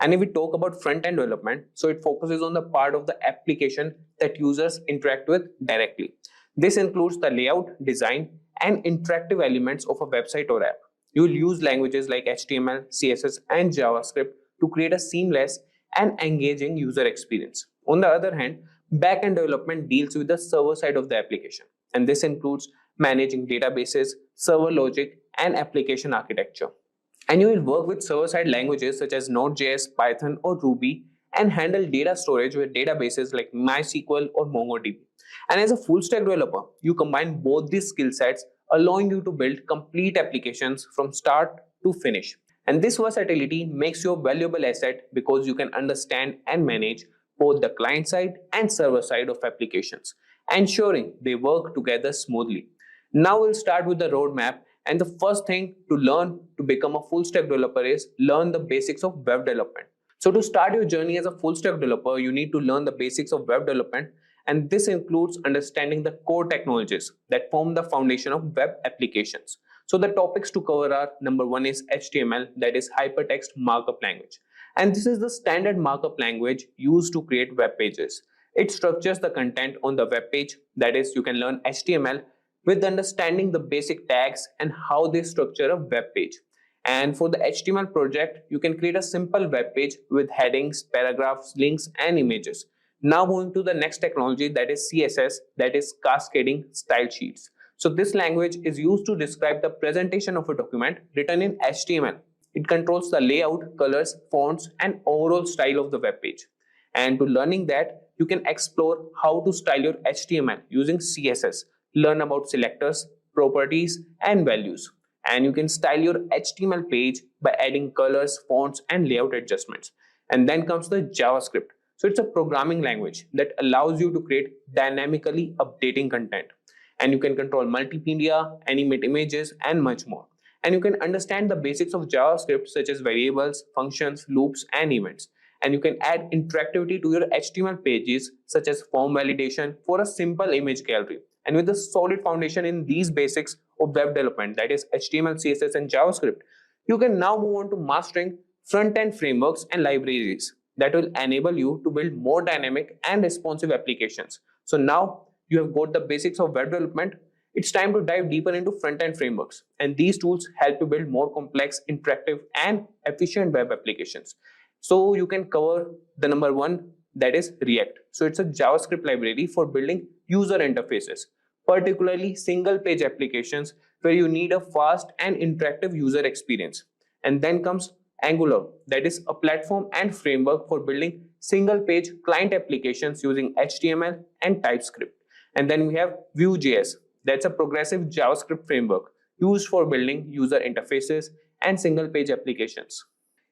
And if we talk about front end development, so it focuses on the part of the application that users interact with directly. This includes the layout, design, and interactive elements of a website or app. You will use languages like HTML, CSS, and JavaScript to create a seamless and engaging user experience. On the other hand, back-end development deals with the server side of the application, and this includes managing databases, server logic, and application architecture. And you will work with server-side languages such as Node.js, Python, or Ruby, and handle data storage with databases like MySQL or MongoDB. And as a full-stack developer, you combine both these skill sets, allowing you to build complete applications from start to finish. And this versatility makes you a valuable asset because you can understand and manage both the client side and server side of applications, ensuring they work together smoothly. Now we'll start with the roadmap, and the first thing to learn to become a full stack developer is learn the basics of web development. So to start your journey as a full stack developer, you need to learn the basics of web development, and this includes understanding the core technologies that form the foundation of web applications. So the topics to cover are: number one is HTML, that is hypertext markup language. And this is the standard markup language used to create web pages. It structures the content on the web page, that is, you can learn HTML with understanding the basic tags and how they structure a web page. And for the HTML project, you can create a simple web page with headings, paragraphs, links, and images. Now moving to the next technology, that is CSS, that is cascading style sheets. So this language is used to describe the presentation of a document written in HTML. It controls the layout, colors, fonts, and overall style of the web page. And to learning that, you can explore how to style your HTML using CSS. Learn about selectors, properties, and values. And you can style your HTML page by adding colors, fonts, and layout adjustments. And then comes the JavaScript. So it's a programming language that allows you to create dynamically updating content. And you can control multimedia, animate images, and much more. And you can understand the basics of JavaScript such as variables, functions, loops, and events. And you can add interactivity to your HTML pages such as form validation for a simple image gallery. And with a solid foundation in these basics of web development, that is HTML, CSS, and JavaScript, you can now move on to mastering front-end frameworks and libraries that will enable you to build more dynamic and responsive applications. So now you have got the basics of web development. It's time to dive deeper into front-end frameworks. And these tools help you build more complex, interactive, and efficient web applications. So you can cover the number one, that is React. So it's a JavaScript library for building user interfaces, particularly single page applications where you need a fast and interactive user experience. And then comes Angular, that is a platform and framework for building single page client applications using HTML and TypeScript. And then we have Vue.js, that's a progressive JavaScript framework used for building user interfaces and single page applications.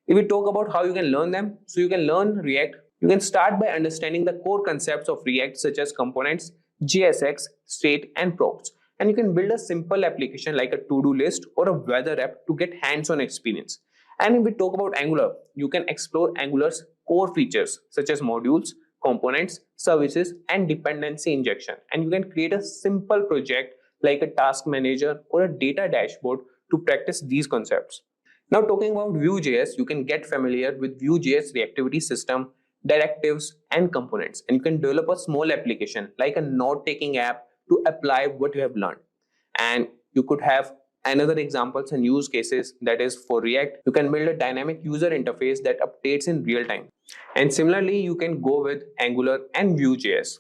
If we talk about how you can learn them, so you can learn React. You can start by understanding the core concepts of React such as components, JSX, state, and props. And you can build a simple application like a to-do list or a weather app to get hands-on experience. And if we talk about Angular, you can explore Angular's core features such as modules, components, services, and dependency injection. And you can create a simple project like a task manager or a data dashboard to practice these concepts. Now talking about Vue.js, you can get familiar with Vue.js reactivity system, directives, and components. And you can develop a small application like a note-taking app to apply what you have learned. And you could have another examples and use cases, that is for React, you can build a dynamic user interface that updates in real time. And similarly, you can go with Angular and Vue.js.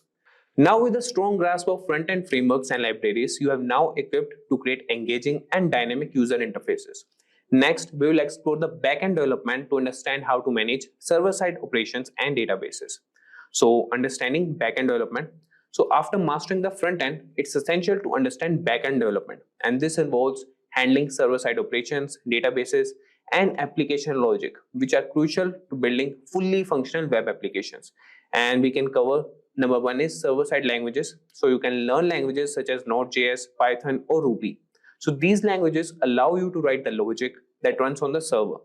Now with a strong grasp of front-end frameworks and libraries, you have now equipped to create engaging and dynamic user interfaces. Next, we will explore the back-end development to understand how to manage server-side operations and databases. So understanding back-end development. So after mastering the front end, it's essential to understand back-end development. And this involves handling server-side operations, databases, and application logic, which are crucial to building fully functional web applications. And we can cover number one is server-side languages. So you can learn languages such as Node.js, Python, or Ruby. So these languages allow you to write the logic that runs on the server.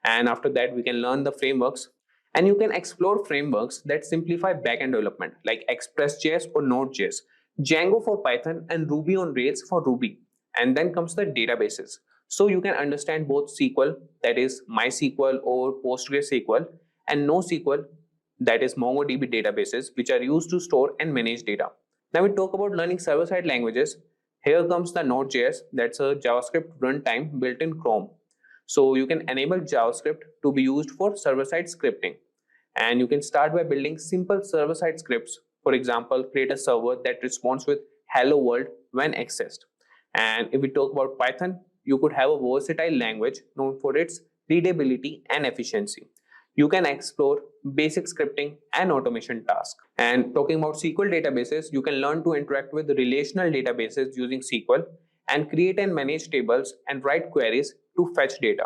And after that, we can learn the frameworks, and you can explore frameworks that simplify backend development like Express.js or Node.js, Django for Python, and Ruby on Rails for Ruby. And then comes the databases. So you can understand both SQL, that is MySQL or PostgreSQL, and NoSQL, that is MongoDB databases, which are used to store and manage data. Now we talk about learning server-side languages. Here comes the Node.js, that's a JavaScript runtime built in Chrome. So you can enable JavaScript to be used for server-side scripting. And you can start by building simple server-side scripts. For example, create a server that responds with hello world when accessed. And if we talk about Python, you could have a versatile language known for its readability and efficiency. You can explore basic scripting and automation tasks. And talking about SQL databases, you can learn to interact with relational databases using SQL and create and manage tables and write queries to fetch data.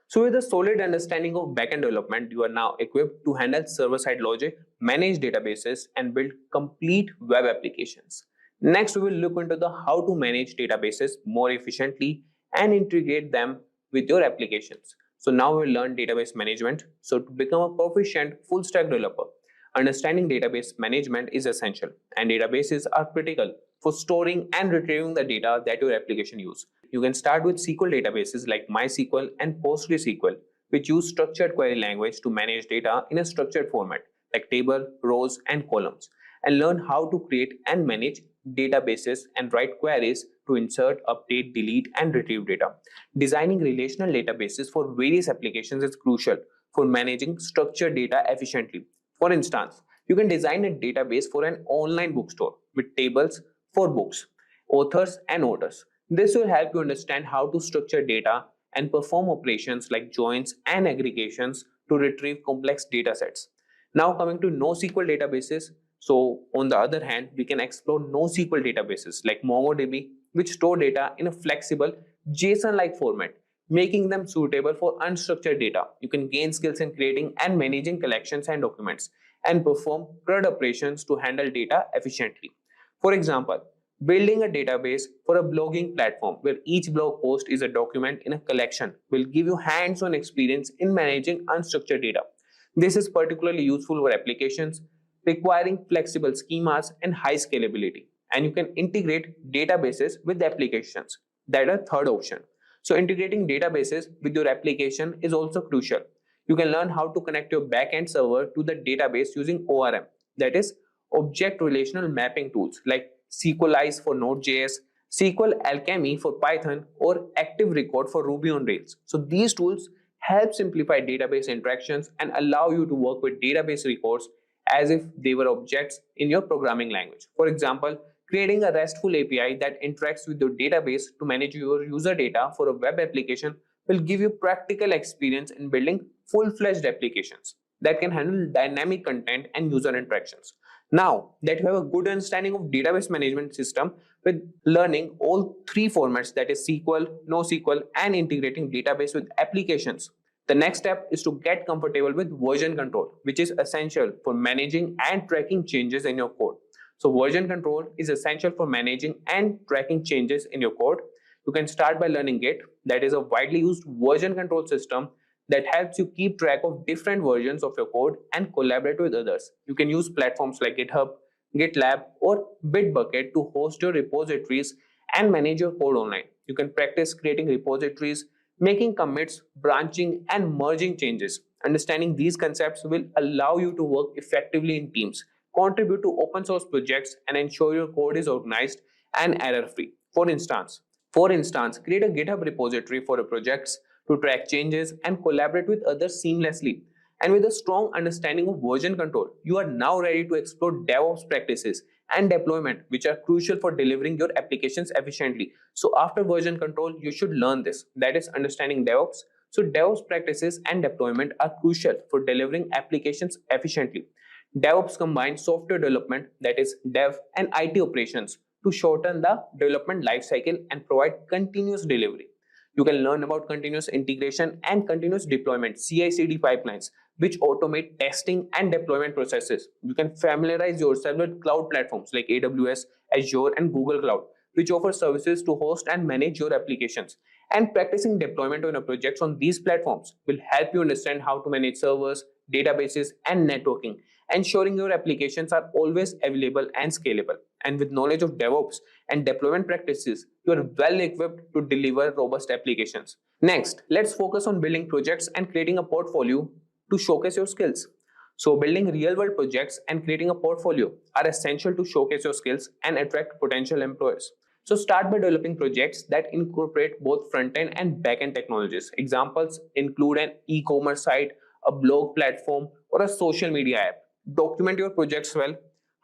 So with a solid understanding of backend development, you are now equipped to handle server-side logic, manage databases, and build complete web applications. Next, we will look into the how to manage databases more efficiently and integrate them with your applications. So now we'll learn database management. So to become a proficient full stack developer, understanding database management is essential, and databases are critical for storing and retrieving the data that your application uses. You can start with SQL databases like MySQL and PostgreSQL, which use structured query language to manage data in a structured format like table, rows, and columns, and learn how to create and manage databases and write queries to insert, update, delete, and retrieve data. Designing relational databases for various applications is crucial for managing structured data efficiently. For instance, you can design a database for an online bookstore with tables for books, authors, and orders. This will help you understand how to structure data and perform operations like joins and aggregations to retrieve complex data sets. Now coming to NoSQL databases. So on the other hand, we can explore NoSQL databases like MongoDB, which store data in a flexible JSON-like format, making them suitable for unstructured data. You can gain skills in creating and managing collections and documents, and perform CRUD operations to handle data efficiently. For example, building a database for a blogging platform where each blog post is a document in a collection will give you hands-on experience in managing unstructured data. This is particularly useful for applications requiring flexible schemas and high scalability. And you can integrate databases with applications. That is a third option. So integrating databases with your application is also crucial. You can learn how to connect your backend server to the database using ORM, that is Object Relational Mapping tools like SQLize for Node.js, SQL Alchemy for Python, or Active Record for Ruby on Rails. So these tools help simplify database interactions and allow you to work with database records as if they were objects in your programming language. For example, creating a RESTful API that interacts with your database to manage your user data for a web application will give you practical experience in building full-fledged applications that can handle dynamic content and user interactions. Now that you have a good understanding of database management system with learning all three formats, that is SQL, NoSQL, and integrating database with applications, the next step is to get comfortable with version control, which is essential for managing and tracking changes in your code. So version control is essential for managing and tracking changes in your code. You can start by learning Git, that is a widely used version control system that helps you keep track of different versions of your code and collaborate with others. You can use platforms like GitHub, GitLab, or Bitbucket to host your repositories and manage your code online. You can practice creating repositories, making commits, branching, and merging changes. Understanding these concepts will allow you to work effectively in teams, contribute to open source projects, and ensure your code is organized and error-free. For instance, create a GitHub repository for your projects to track changes and collaborate with others seamlessly. And with a strong understanding of version control, you are now ready to explore DevOps practices and deployment, which are crucial for delivering your applications efficiently. So after version control, you should learn this, that is understanding DevOps. So DevOps practices and deployment are crucial for delivering applications efficiently. DevOps combines software development, that is dev, and IT operations to shorten the development lifecycle and provide continuous delivery. You can learn about continuous integration and continuous deployment (CI/CD) pipelines, which automate testing and deployment processes. You can familiarize yourself with cloud platforms like AWS, Azure, and Google Cloud, which offer services to host and manage your applications. And practicing deployment on your projects on these platforms will help you understand how to manage servers, databases, and networking, ensuring your applications are always available and scalable. And with knowledge of DevOps and deployment practices, you are well equipped to deliver robust applications. Next, let's focus on building projects and creating a portfolio to showcase your skills. So, building real world projects and creating a portfolio are essential to showcase your skills and attract potential employers. So, start by developing projects that incorporate both front end and back end technologies. Examples include an e commerce site, a blog platform, or a social media app. Document your projects well,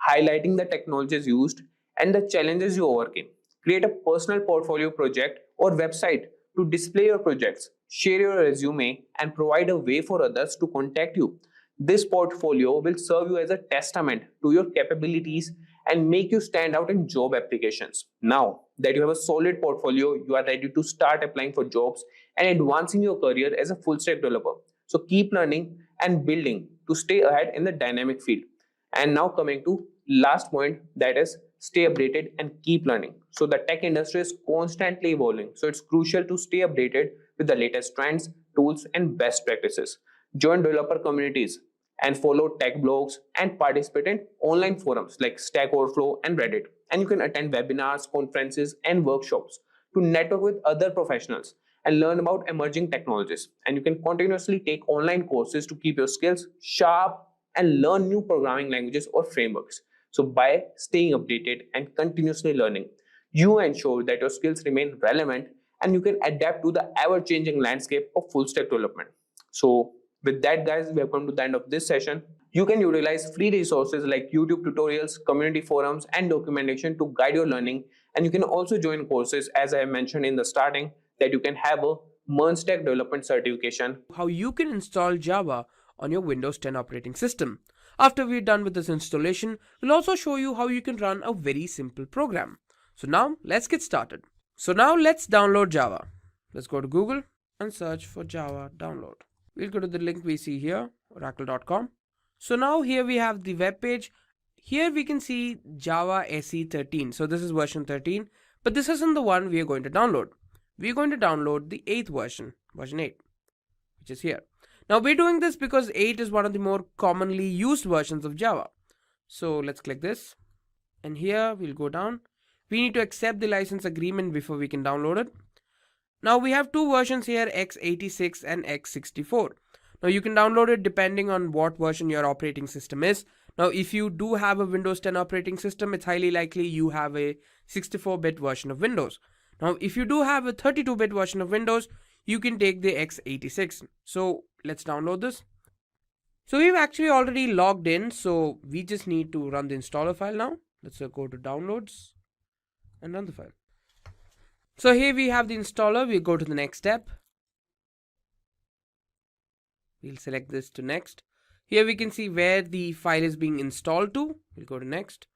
highlighting the technologies used and the challenges you overcame. Create a personal portfolio project or website to display your projects, share your resume, and provide a way for others to contact you. This portfolio will serve you as a testament to your capabilities and make you stand out in job applications. Now that you have a solid portfolio, you are ready to start applying for jobs and advancing your career as a full stack developer. So keep learning and building to stay ahead in the dynamic field. And now coming to last point, that is stay updated and keep learning. So the tech industry is constantly evolving. So it's crucial to stay updated with the latest trends, tools, and best practices. Join developer communities and follow tech blogs and participate in online forums like Stack Overflow and Reddit. And you can attend webinars, conferences, and workshops to network with other professionals and learn about emerging technologies. And you can continuously take online courses to keep your skills sharp and learn new programming languages or frameworks. So by staying updated and continuously learning, you ensure that your skills remain relevant and you can adapt to the ever-changing landscape of full stack development. So with that, guys, we have come to the end of this session. You can utilize free resources like YouTube tutorials, community forums, and documentation to guide your learning. And you can also join courses, as I mentioned in the starting, that you can have a MERN-Stack development certification. How you can install Java on your Windows 10 operating system. After we're done with this installation, we'll also show you how you can run a very simple program. So now let's get started. So now let's download Java. Let's go to Google and search for Java download. We'll go to the link we see here, oracle.com. So now here we have the web page. Here we can see Java SE 13. So this is version 13, but this isn't the one we are going to download. We're going to download the 8th version, version 8, which is here. Now we're doing this because 8 is one of the more commonly used versions of Java. So let's click this. And here we'll go down. We need to accept the license agreement before we can download it. Now we have two versions here, x86 and x64. Now you can download it depending on what version your operating system is. Now if you do have a Windows 10 operating system, it's highly likely you have a 64-bit version of Windows. Now if you do have a 32-bit version of Windows, you can take the x86. So let's download this. So we've actually already logged in, so we just need to run the installer file now. Let's go to downloads and run the file. So here we have the installer. We'll go to the next step. We'll select this to next. Here we can see where the file is being installed to. We'll go to next.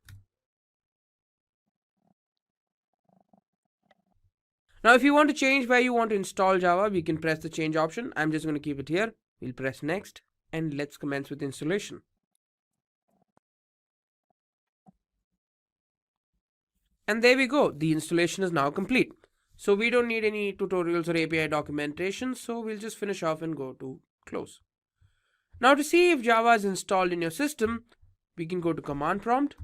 Now if you want to change where you want to install Java, we can press the change option. I'm just going to keep it here. We'll press next and let's commence with installation. And there we go. The installation is now complete. So we don't need any tutorials or API documentation. So we'll just finish off and go to close. Now to see if Java is installed in your system, we can go to command prompt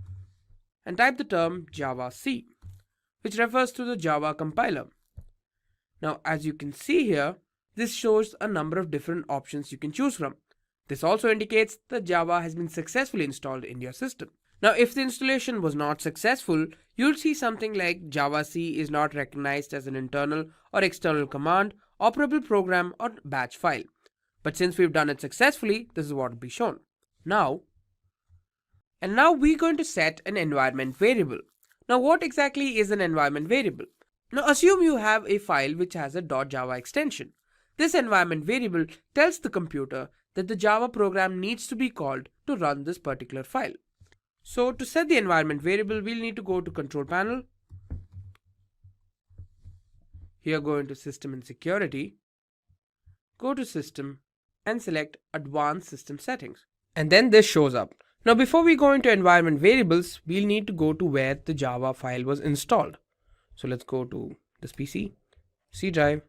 and type the term javac, which refers to the Java compiler. Now as you can see here, this shows a number of different options you can choose from. This also indicates that Java has been successfully installed in your system. Now if the installation was not successful, you'll see something like javac is not recognized as an internal or external command, operable program, or batch file. But since we've done it successfully, this is what will be shown. Now we're going to set an environment variable. Now what exactly is an environment variable? Now assume you have a file which has a .java extension. This environment variable tells the computer that the Java program needs to be called to run this particular file. So to set the environment variable, we'll need to go to control panel. Here go into System and Security. Go to System and select Advanced System Settings. And then this shows up. Now before we go into environment variables, we'll need to go to where the Java file was installed. So let's go to this PC, C drive,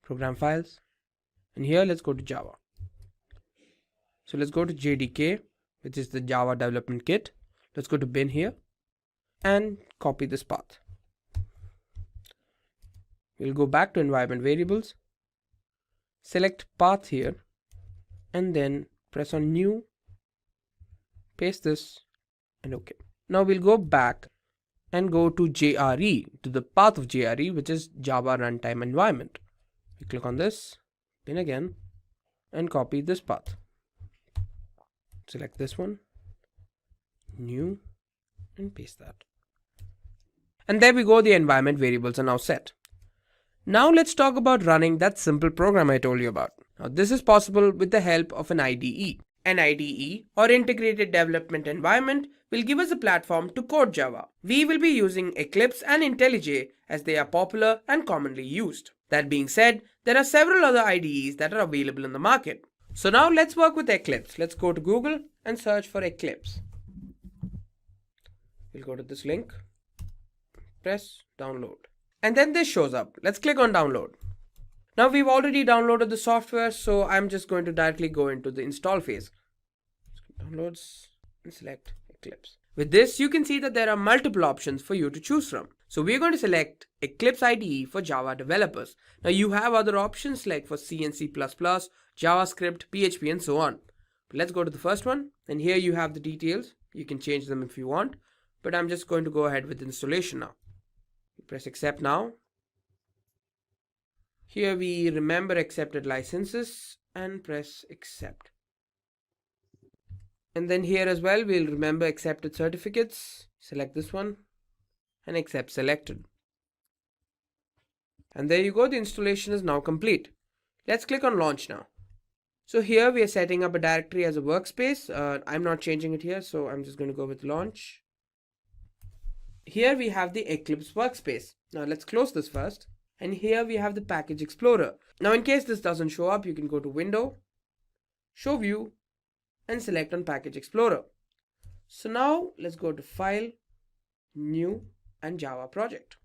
program files, and here let's go to Java. So let's go to JDK, which is the Java development kit. Let's go to bin here and copy this path. We'll go back to environment variables, select path here, and then press on new, paste this, and OK. Now we'll go back and go to JRE, to the path of JRE, which is Java Runtime Environment. We click on this, then again, and copy this path. Select this one, new, and paste that. And there we go, the environment variables are now set. Now let's talk about running that simple program I told you about. Now this is possible with the help of an IDE. An IDE or integrated development environment will give us a platform to code Java. We will be using Eclipse and IntelliJ as they are popular and commonly used. That being said, there are several other IDEs that are available in the market. So now let's work with Eclipse. Let's go to Google and search for Eclipse. We'll go to this link, press download. And then this shows up. Let's click on download. Now we've already downloaded the software, so I'm just going to directly go into the install phase. Downloads and select Eclipse. With this, you can see that there are multiple options for you to choose from. So we're going to select Eclipse IDE for Java developers. Now you have other options like for C and C++, JavaScript, PHP, and so on. But let's go to the first one. And here you have the details. You can change them if you want. But I'm just going to go ahead with installation now. Press accept now. Here we remember accepted licenses and press accept. And then here as well, we'll remember accepted certificates. Select this one and accept selected. And there you go, the installation is now complete. Let's click on launch now. So here we are setting up a directory as a workspace. I'm not changing it here, so I'm just going to go with launch. Here we have the Eclipse workspace. Now let's close this first. And here we have the package explorer. Now in case this doesn't show up, you can go to window, show view, and select on package explorer. So now let's go to file, new, and Java project.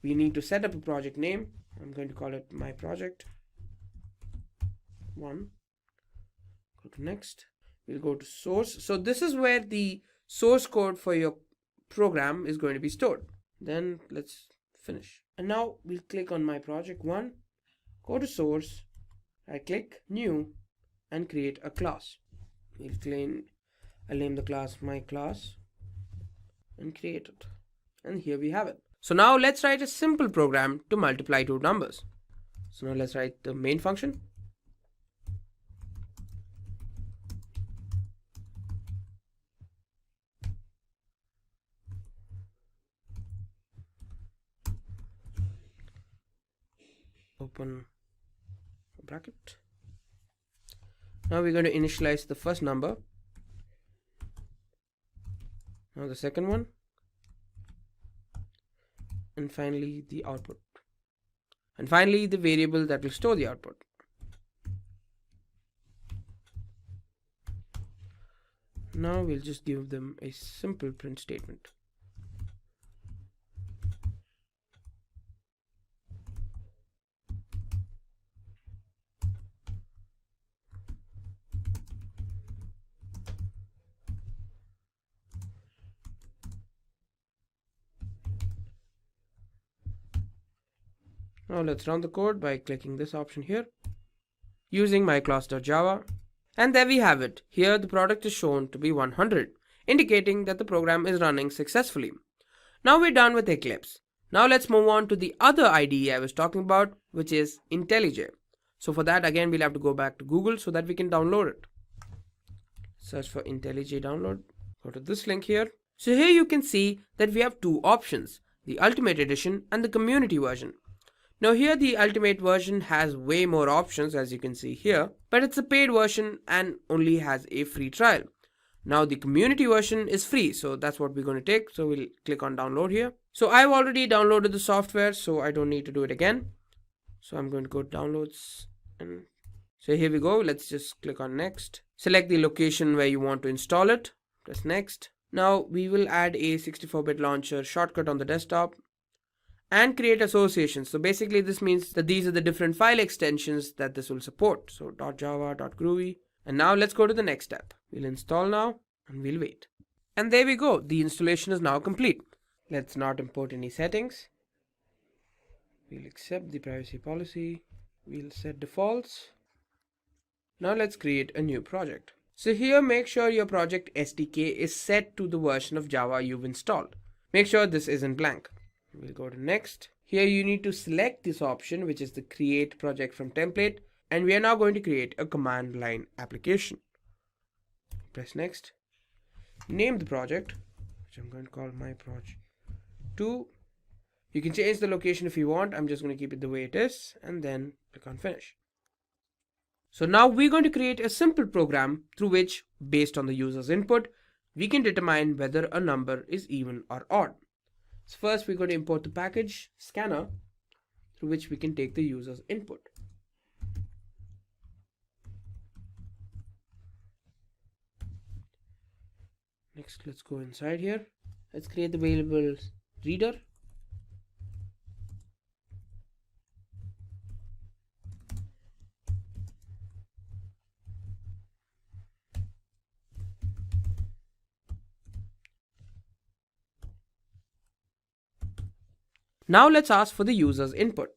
We need to set up a project name. I'm going to call it my project 1. Go to next. We'll go to source. So this is where the source code for your program is going to be stored. Then let's finish. And now we'll click on my project 1, go to source, right click, new, and create a class. I'll name the class my class and create it. And here we have it. So now let's write a simple program to multiply two numbers. So now let's write the main function. Open a bracket. Now we're going to initialize the first number. Now the second one. And finally the output. And finally the variable that will store the output. Now we'll just give them a simple print statement. Now let's run the code by clicking this option here using myclass.java, and there we have it. Here the product is shown to be 100, indicating that the program is running successfully. Now we're done with Eclipse. Now let's move on to the other IDE I was talking about, which is IntelliJ. So for that, again, we'll have to go back to Google so that we can download it. Search for IntelliJ download. Go to this link here. So here you can see that we have two options, the Ultimate Edition and the Community version. Now here the Ultimate version has way more options, as you can see here, but it's a paid version and only has a free trial. Now the Community version is free, so that's what we're going to take. So we'll click on download here. So I've already downloaded the software, so I don't need to do it again. So I'm going to go to downloads, and so here we go. Let's just click on next. Select the location where you want to install it. Press next. Now we will add a 64-bit launcher shortcut on the desktop and create associations. So basically this means that these are the different file extensions that this will support. So .java, .groovy. And now let's go to the next step. We'll install now and we'll wait. And there we go. The installation is now complete. Let's not import any settings. We'll accept the privacy policy. We'll set defaults. Now let's create a new project. So here make sure your project SDK is set to the version of Java you've installed. Make sure this isn't blank. We'll go to next. Here you need to select this option, which is the create project from template, and we are now going to create a command line application. Press next. Name the project, which I'm going to call my project 2. You can change the location if you want. I'm just going to keep it the way it is, and then click on finish. So now we're going to create a simple program through which, based on the user's input, we can determine whether a number is even or odd. So first we're going to import the package scanner through which we can take the user's input. Next, let's go inside here. Let's create the variable reader. Now let's ask for the user's input.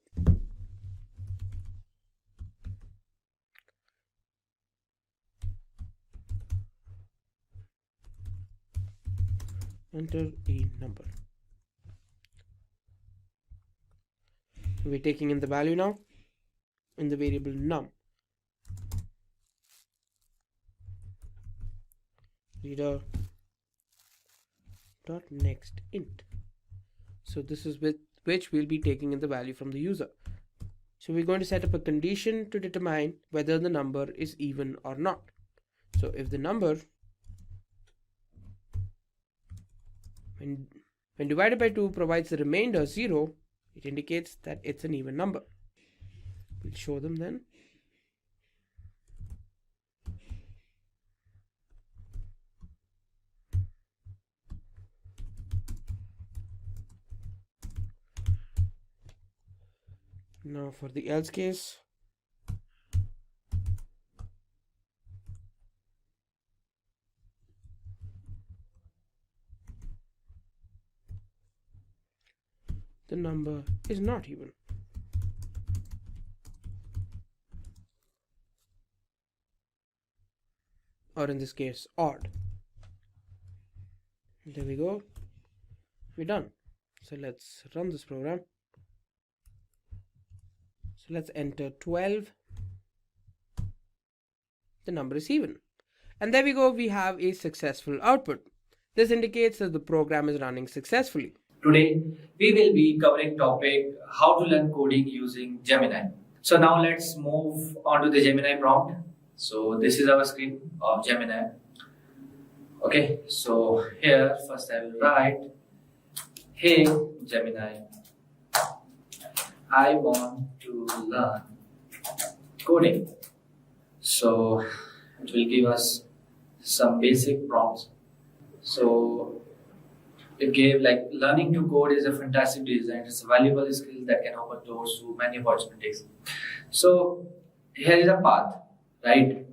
Enter a number. We're taking in the value now in the variable num. Reader dot next int. So this is with which we'll be taking in the value from the user. So we're going to set up a condition to determine whether the number is even or not. So if the number when divided by 2 provides the remainder 0, it indicates that it's an even number. We'll show them then. Now for the else case, the number is not even. Or in this case, odd. There we go. We're done. So let's run this program. So let's enter 12. The number is even. And there we go, we have a successful output. This indicates that the program is running successfully. Today, we will be covering topic how to learn coding using Gemini. So now let's move on to the Gemini prompt. So this is our screen of Gemini. Okay, so here first I will write, hey Gemini, I want to learn coding. So it will give us some basic prompts. So it gave like learning to code is a fantastic design. It's a valuable skill that can open doors to many opportunities. So here is a path, right?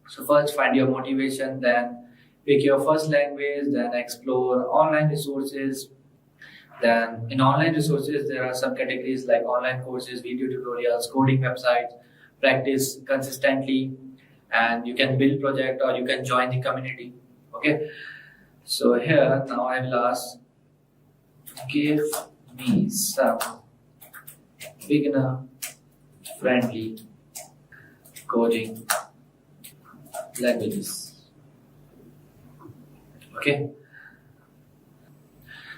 So first find your motivation, then pick your first language, then explore online resources. Then in online resources, there are some categories like online courses, video tutorials, coding websites, practice consistently, and you can build project or you can join the community. Okay. So here now I will ask, give me some beginner friendly coding languages. Okay.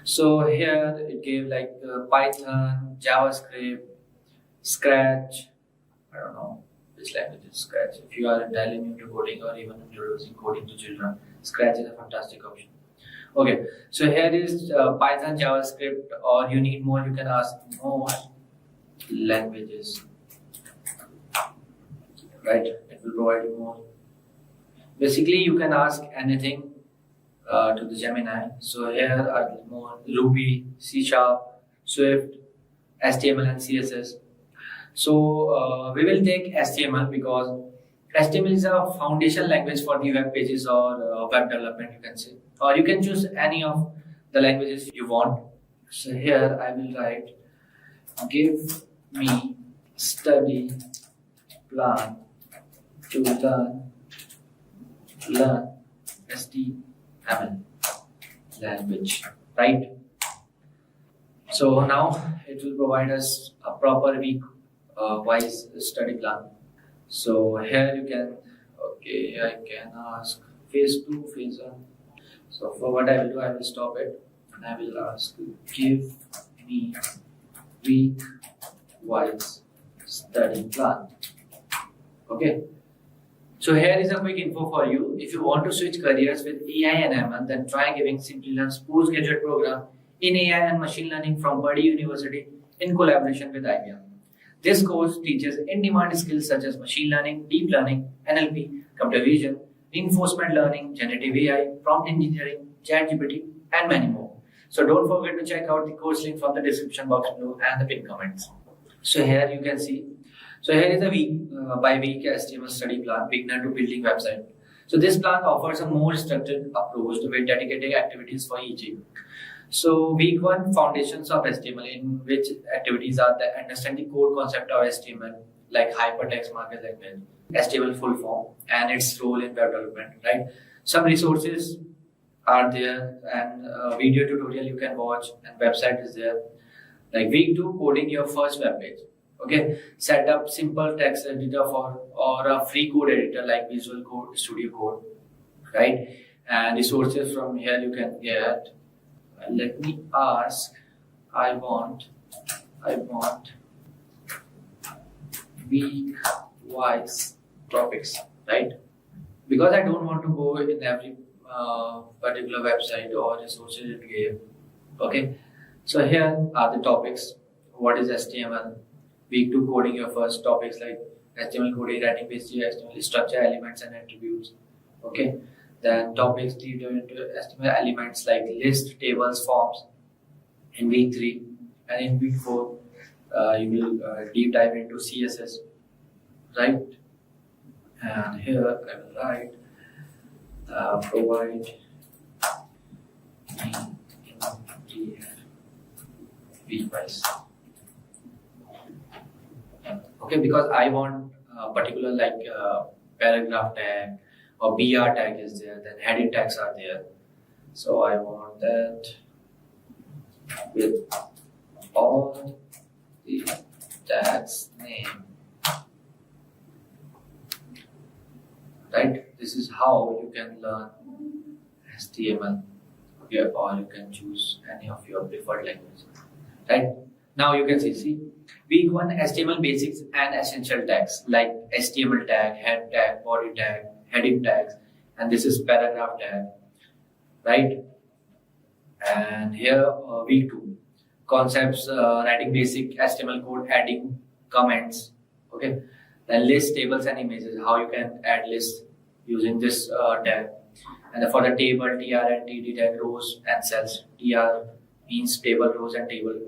So here it gave like Python, JavaScript, Scratch. I don't know which language is Scratch. If you are entirely new to coding or even introducing coding to children, Scratch is a fantastic option. Okay, so here is Python, JavaScript, or you need more, you can ask more languages, right? It will provide you more. Basically, you can ask anything to the Gemini. So here are more Ruby, C Sharp, Swift, HTML and CSS. So we will take HTML because HTML is a foundation language for the web pages or web development, you can say. Or you can choose any of the languages you want. So here I will write, give me study plan to learn HTML language, right? So now it will provide us a proper week wise study plan. So here you can, okay, I can ask phase 2, phase 1. So for what I will do, I will stop it and I will ask, give me week wise study plan. Okay. So here is a quick info for you. If you want to switch careers with AI and ML, then try giving Simplilearn's postgraduate program in AI and machine learning from Purdue University in collaboration with IBM. This course teaches in-demand skills such as machine learning, deep learning, NLP, computer vision, reinforcement learning, generative AI, prompt engineering, ChatGPT, and many more. So don't forget to check out the course link from the description box below and the pinned comments. So here you can see. So here is a week by week HTML study plan, beginner to building website. So this plan offers a more structured approach with dedicated activities for each week. So week 1, foundations of HTML, in which activities are the understand the core concept of HTML, like hypertext markup language, HTML full form, and its role in web development, right? Some resources are there and video tutorial you can watch and website is there. Like week 2, coding your first web page. Okay, set up simple text editor or a free code editor like Visual Code, Studio Code, right? And resources from here you can get. Let me ask, I want week wise topics, right? Because I don't want to go in every particular website or resources it gave. Okay, so here are the topics. What is HTML? Week 2, coding your first topics like HTML coding, writing basic HTML structure, elements and attributes. Okay. Then topics deep into HTML elements like list, tables, forms in week 3. And in week 4, you will deep dive into CSS, right? And here I will write, provide me week wise. Okay, because I want particular like paragraph tag, or BR tag is there, then heading tags are there. So I want that with all the tags name. Right? This is how you can learn HTML. Okay, or you can choose any of your preferred language. Right? Now you can see week 1 HTML basics and essential tags like HTML tag, head tag, body tag, heading tags, and this is paragraph tag, right? And here week 2 concepts, writing basic HTML code, adding comments. Okay, then list, tables and images, how you can add lists using this tag. And for the table, TR and TD tag, rows and cells. TR means table, rows and table.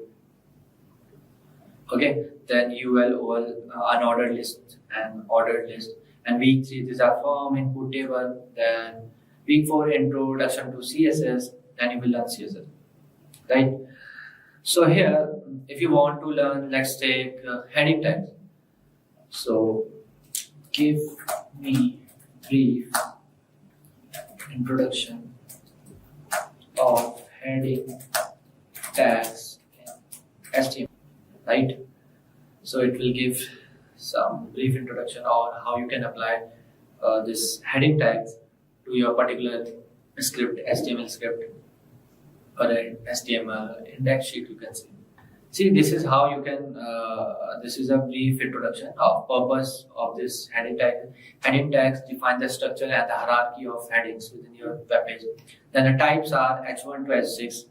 Okay, then UL, OL, unordered list and ordered list. And week 3, these are form, input table. Then week 4, introduction to CSS. Then you will learn CSS, right? So here, if you want to learn, let's take heading tags. So give me brief introduction of heading tags in HTML, right? So it will give some brief introduction on how you can apply this heading tags to your particular script, HTML script or an HTML index sheet, you can see. See, this is how you can, this is a brief introduction of purpose of of this heading tag. Heading tags define the structure and the hierarchy of headings within your web page. Then the types are H1 to H6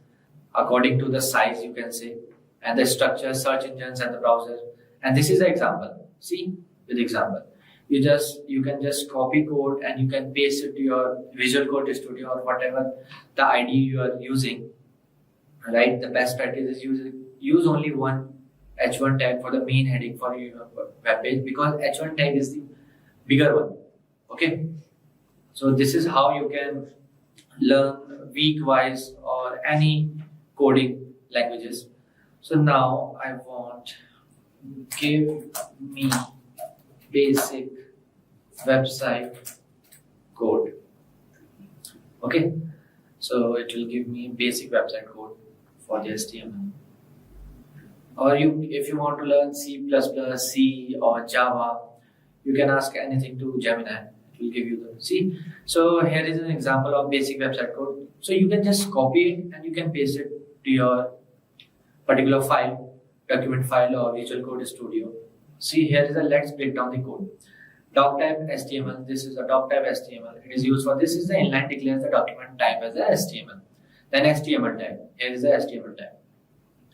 according to the size, you can say, and the structure, search engines, and the browser. And this is the example. See, with example, you can just copy code and you can paste it to your Visual Code Studio or whatever the IDE you are using. Right? The best practice is use only one H1 tag for the main heading for your web page, because H1 tag is the bigger one. Okay, so this is how you can learn week-wise or any coding languages. So now I want give me basic website code. Okay, so it will give me basic website code for the HTML. Or if you want to learn C++, C or Java, you can ask anything to Gemini. It will give you the see. So here is an example of basic website code. So you can just copy it and you can paste it to your particular file, document file or Visual Code Studio. See, here is a let's break down the code. Doc type HTML. This is a doc type HTML. It is used for this is the inline declares the document type as a HTML. Then HTML tag. Here is the HTML tag.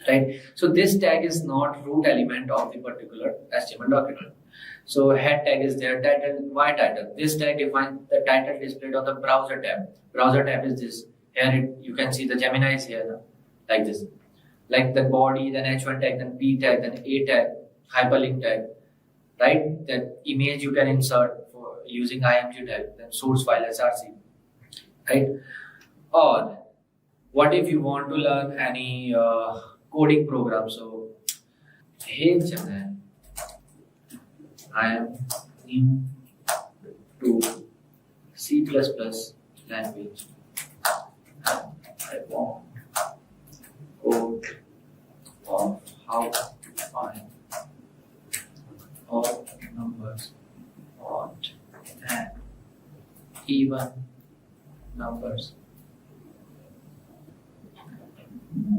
Right. So this tag is not root element of the particular HTML document. So head tag is there. Title. Why title? This tag defines the title displayed on the browser tab. Browser tab is this. Here you can see the Gemini is here like this. Like the body, then H1 tag, then P tag, then A tag, hyperlink tag. Right. That image you can insert for using IMG tag. Then source file src. Right. Or what if you want to learn any coding program? So, hey Gemini, I am new to C++ language and I want code of how to find all numbers, odd and even numbers.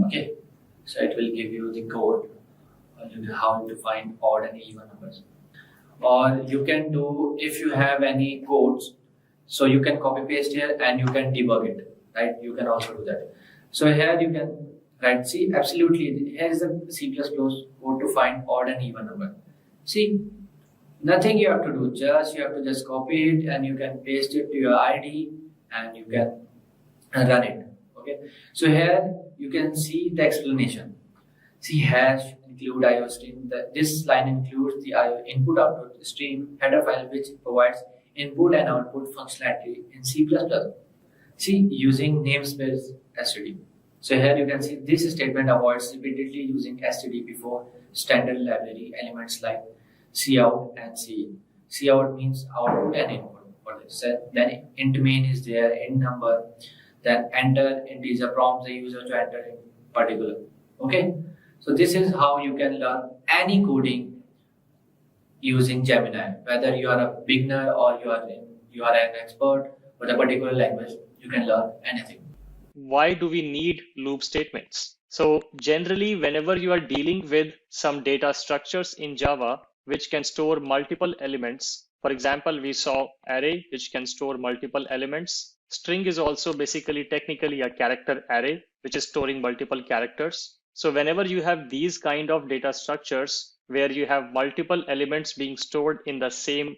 Okay, so it will give you the code how to find odd and even numbers. Or you can do, if you have any codes, so you can copy paste here and you can debug it, right? You can also do that. So here you can write, see, absolutely, here is the C++ code to find odd and even number. See, nothing you have to do, you have to just copy it and you can paste it to your IDE and you can run it. Okay, so here you can see the explanation. See, hash include IO stream. This line includes the IO input output stream header file which provides input and output functionality in C++. See, using namespace std. So here you can see this statement avoids repeatedly using std before standard library elements like cout and cin. Cout means output and input for this. Then int main is there, int number. Then enter integer prompts the user to enter in particular. Okay, so this is how you can learn any coding using Gemini. Whether you are a beginner or you are an expert with a particular language, you can learn anything. Why do we need loop statements? So generally, whenever you are dealing with some data structures in Java, which can store multiple elements, for example, we saw array, which can store multiple elements. String is also basically technically a character array, which is storing multiple characters. So whenever you have these kind of data structures where you have multiple elements being stored in the same,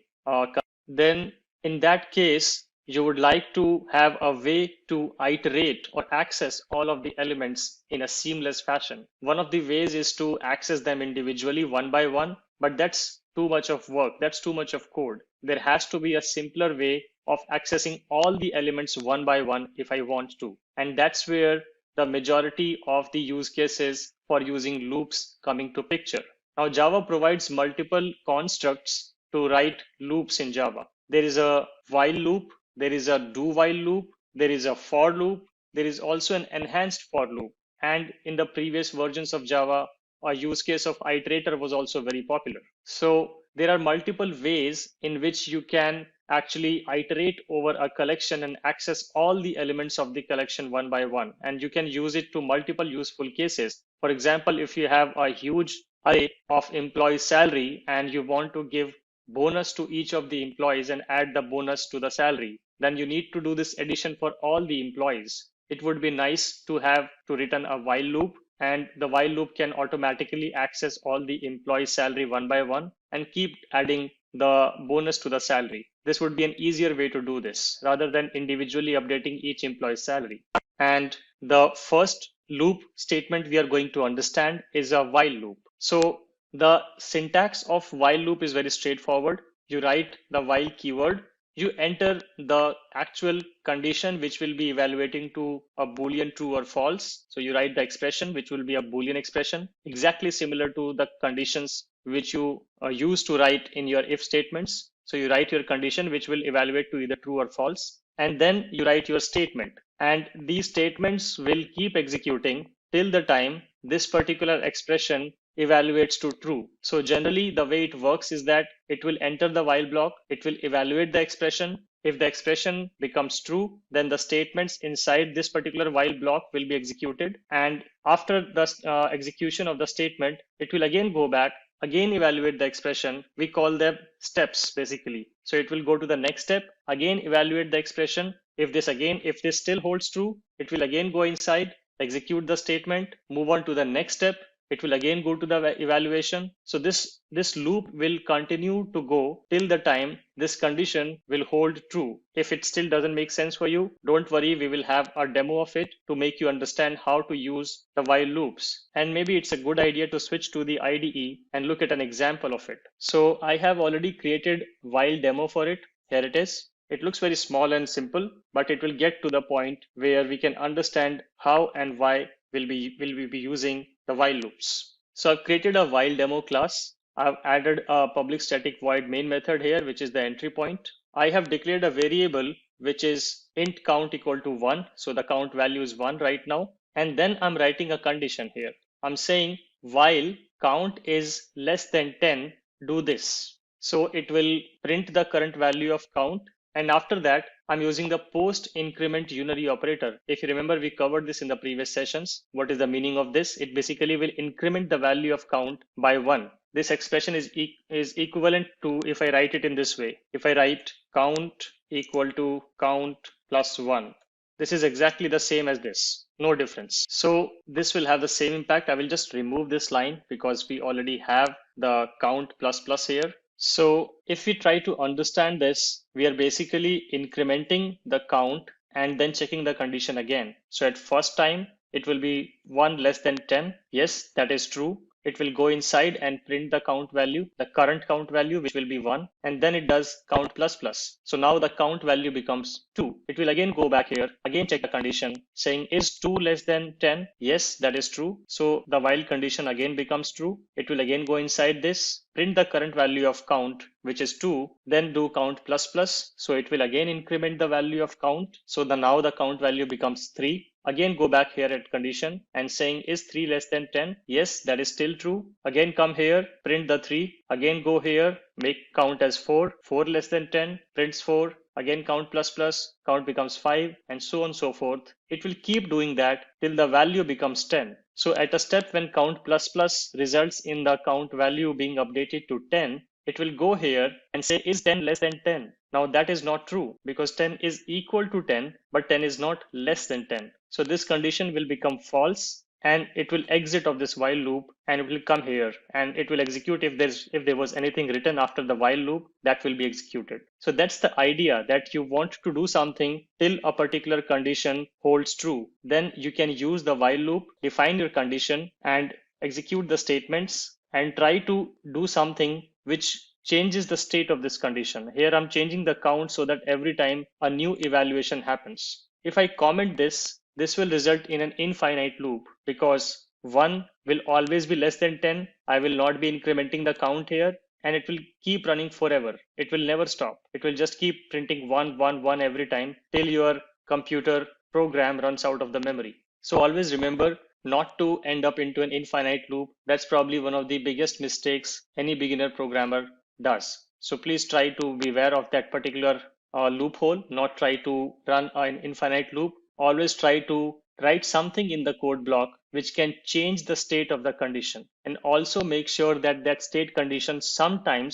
then in that case, you would like to have a way to iterate or access all of the elements in a seamless fashion. One of the ways is to access them individually one by one, but that's too much of work. That's too much of code. There has to be a simpler way of accessing all the elements one by one if I want to. And that's where the majority of the use cases for using loops coming to picture. Now, Java provides multiple constructs to write loops in Java. There is a while loop, there is a do while loop, there is a for loop, there is also an enhanced for loop. And in the previous versions of Java, a use case of iterator was also very popular. So there are multiple ways in which you can actually iterate over a collection and access all the elements of the collection one by one. And you can use it to multiple useful cases. For example, if you have a huge array of employee salary and you want to give bonus to each of the employees and add the bonus to the salary, then you need to do this addition for all the employees. It would be nice to have to return a while loop, and the while loop can automatically access all the employees' salary one by one and keep adding the bonus to the salary. This would be an easier way to do this rather than individually updating each employee's salary. And the first loop statement we are going to understand is a while loop. So the syntax of while loop is very straightforward. You write the while keyword, you enter the actual condition which will be evaluating to a Boolean true or false. So you write the expression which will be a Boolean expression, exactly similar to the conditions which you use to write in your if statements. So you write your condition which will evaluate to either true or false, and then you write your statement. And these statements will keep executing till the time this particular expression evaluates to true. So generally the way it works is that it will enter the while block, it will evaluate the expression. If the expression becomes true, then the statements inside this particular while block will be executed. And after the execution of the statement, it will again go back, again evaluate the expression. We call them steps basically. So it will go to the next step, again evaluate the expression. If this still holds true, it will again go inside, execute the statement, move on to the next step. It will again go to the evaluation. So this loop will continue to go till the time this condition will hold true. If it still doesn't make sense for you, don't worry, we will have a demo of it to make you understand how to use the while loops. And maybe it's a good idea to switch to the IDE and look at an example of it. So I have already created while demo for it. Here it is. It looks very small and simple, but it will get to the point where we can understand how and why will we be using the while loops. So I've created a while demo class. I've added a public static void main method here, which is the entry point. I have declared a variable which is int count equal to 1. So the count value is 1 right now. And then I'm writing a condition here. I'm saying while count is less than 10, do this. So it will print the current value of count. And after that, I'm using the post increment unary operator. If you remember, we covered this in the previous sessions. What is the meaning of this? It basically will increment the value of count by 1. This expression is equivalent to if I write it in this way. If I write count equal to count plus 1. This is exactly the same as this. No difference. So this will have the same impact. I will just remove this line because we already have the count plus plus here. So if we try to understand this, we are basically incrementing the count and then checking the condition again. So at first time, it will be 1 less than 10. Yes, that is true. It will go inside and print the count value, the current count value, which will be 1. And then it does count plus plus. So now the count value becomes 2. It will again go back here, again check the condition saying is 2 less than 10? Yes, that is true. So the while condition again becomes true. It will again go inside this, print the current value of count, which is 2, then do count plus plus. So it will again increment the value of count. So now the count value becomes 3. Again go back here at condition and saying is 3 less than 10? Yes, that is still true. Again come here, print the 3. Again go here, make count as 4. 4 less than 10, prints 4. Again count plus plus, count becomes 5, and so on and so forth. It will keep doing that till the value becomes 10. So at a step when count plus plus results in the count value being updated to 10, it will go here and say is 10 less than 10? Now that is not true because 10 is equal to 10, but 10 is not less than 10. So this condition will become false and it will exit of this while loop and it will come here and it will execute if there was anything written after the while loop that will be executed. So that's the idea, that you want to do something till a particular condition holds true. Then you can use the while loop, define your condition and execute the statements and try to do something which changes the state of this condition. Here I'm changing the count so that every time a new evaluation happens. If I comment this will result in an infinite loop because 1 will always be less than 10. I will not be incrementing the count here and it will keep running forever. It will never stop. It will just keep printing 1, 1, 1 every time till your computer program runs out of the memory. So always remember not to end up into an infinite loop. That's probably one of the biggest mistakes any beginner programmer does. So please try to be aware of that particular loophole, not try to run an infinite loop. Always try to write something in the code block which can change the state of the condition, and also make sure that that state condition sometime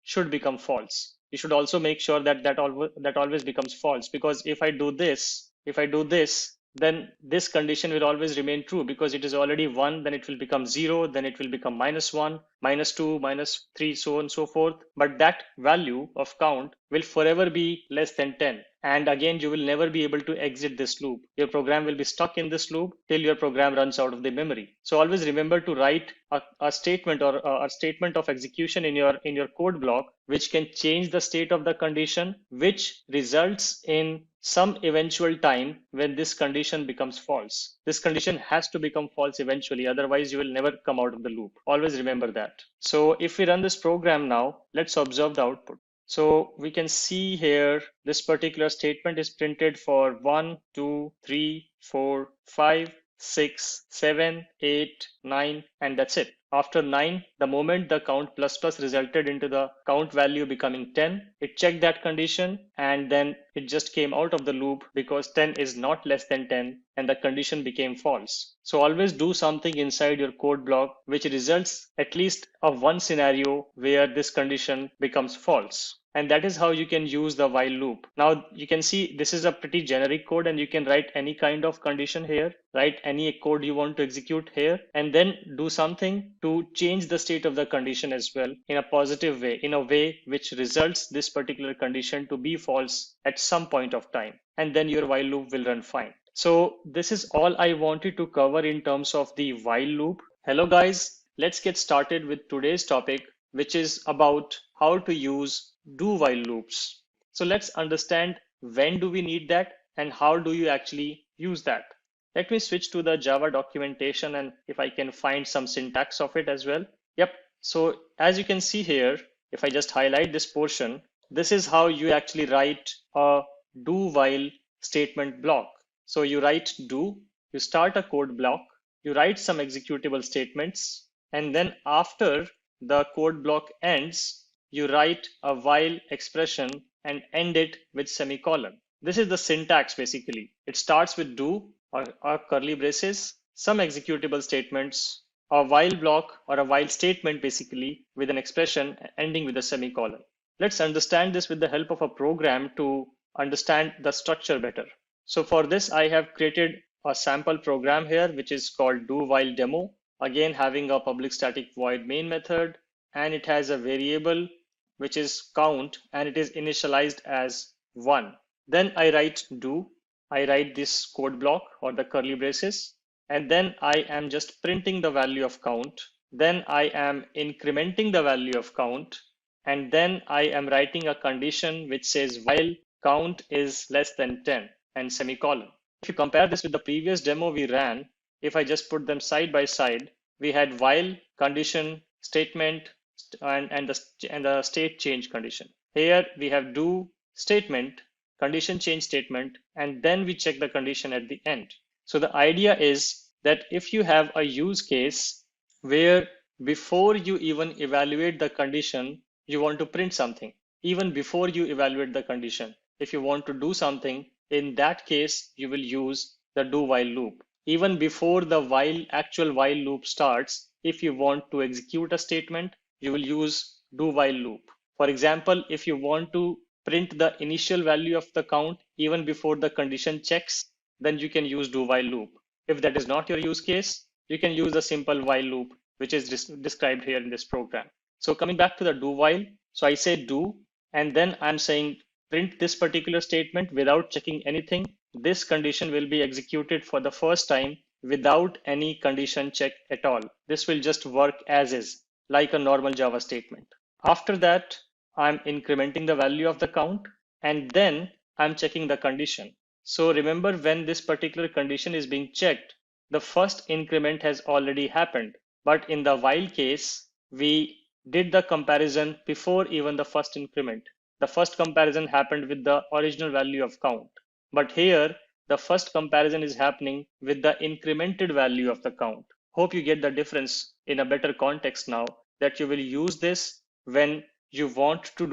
should become false. You should also make sure that that always becomes false, because if I do this, then this condition will always remain true, because it is already 1, then it will become 0, then it will become -1, -2, -3, so on and so forth. But that value of count will forever be less than 10. And again, you will never be able to exit this loop. Your program will be stuck in this loop till your program runs out of the memory. So always remember to write a statement or a statement of execution in your code block, which can change the state of the condition, which results in some eventual time when this condition becomes false. This condition has to become false eventually, otherwise you will never come out of the loop. Always remember that. So if we run this program now, let's observe the output. So we can see here this particular statement is printed for 1, 2, 3, 4, 5, 6, 7, 8, 9, and that's it. After 9, the moment the count plus plus resulted into the count value becoming 10, it checked that condition and then it just came out of the loop because 10 is not less than 10 and the condition became false. So always do something inside your code block which results at least of one scenario where this condition becomes false. And that is how you can use the while loop. Now you can see this is a pretty generic code and you can write any kind of condition here, write any code you want to execute here, and then do something to change the state of the condition as well in a positive way, in a way which results this particular condition to be false at some point of time. And then your while loop will run fine. So this is all I wanted to cover in terms of the while loop. Hello guys, let's get started with today's topic, which is about how to use do while loops. So let's understand when do we need that and how do you actually use that. Let me switch to the Java documentation and if I can find some syntax of it as well. Yep. So as you can see here, if I just highlight this portion, this is how you actually write a do while statement block. So you write do, you start a code block, you write some executable statements, and then after the code block ends, you write a while expression and end it with semicolon. This is the syntax basically. It starts with do or curly braces, some executable statements, a while block or a while statement basically with an expression ending with a semicolon. Let's understand this with the help of a program to understand the structure better. So for this, I have created a sample program here, which is called do while demo. Again, having a public static void main method, and it has a variable which is count and it is initialized as 1. Then I write do, I write this code block or the curly braces, and then I am just printing the value of count. Then I am incrementing the value of count, and then I am writing a condition which says while count is less than 10 and semicolon. If you compare this with the previous demo we ran, if I just put them side by side, we had while condition statement and the state change condition. Here we have do statement, condition change statement, and then we check the condition at the end. So the idea is that if you have a use case where before you even evaluate the condition, you want to print something, even before you evaluate the condition. If you want to do something, in that case, you will use the do while loop. Even before the actual while loop starts, if you want to execute a statement, you will use do while loop. For example, if you want to print the initial value of the count even before the condition checks, then you can use do while loop. If that is not your use case, you can use a simple while loop, which is described here in this program. So coming back to the do while, so I say do, and then I'm saying print this particular statement without checking anything. This condition will be executed for the first time without any condition check at all. This will just work as is, like a normal Java statement. After that, I'm incrementing the value of the count, and then I'm checking the condition. So remember, when this particular condition is being checked, the first increment has already happened. But in the while case, we did the comparison before even the first increment. The first comparison happened with the original value of count. But here, the first comparison is happening with the incremented value of the count. Hope you get the difference in a better context now, that you will use this when you want to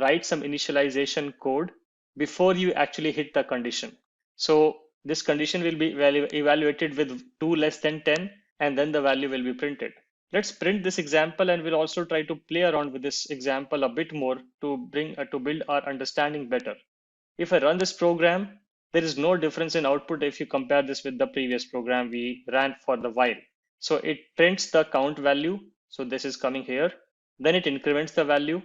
write some initialization code before you actually hit the condition. So this condition will be evaluated with 2 less than 10, and then the value will be printed. Let's print this example, and we'll also try to play around with this example a bit more to build our understanding better. If I run this program, there is no difference in output if you compare this with the previous program we ran for the while. So it prints the count value. So this is coming here. Then it increments the value.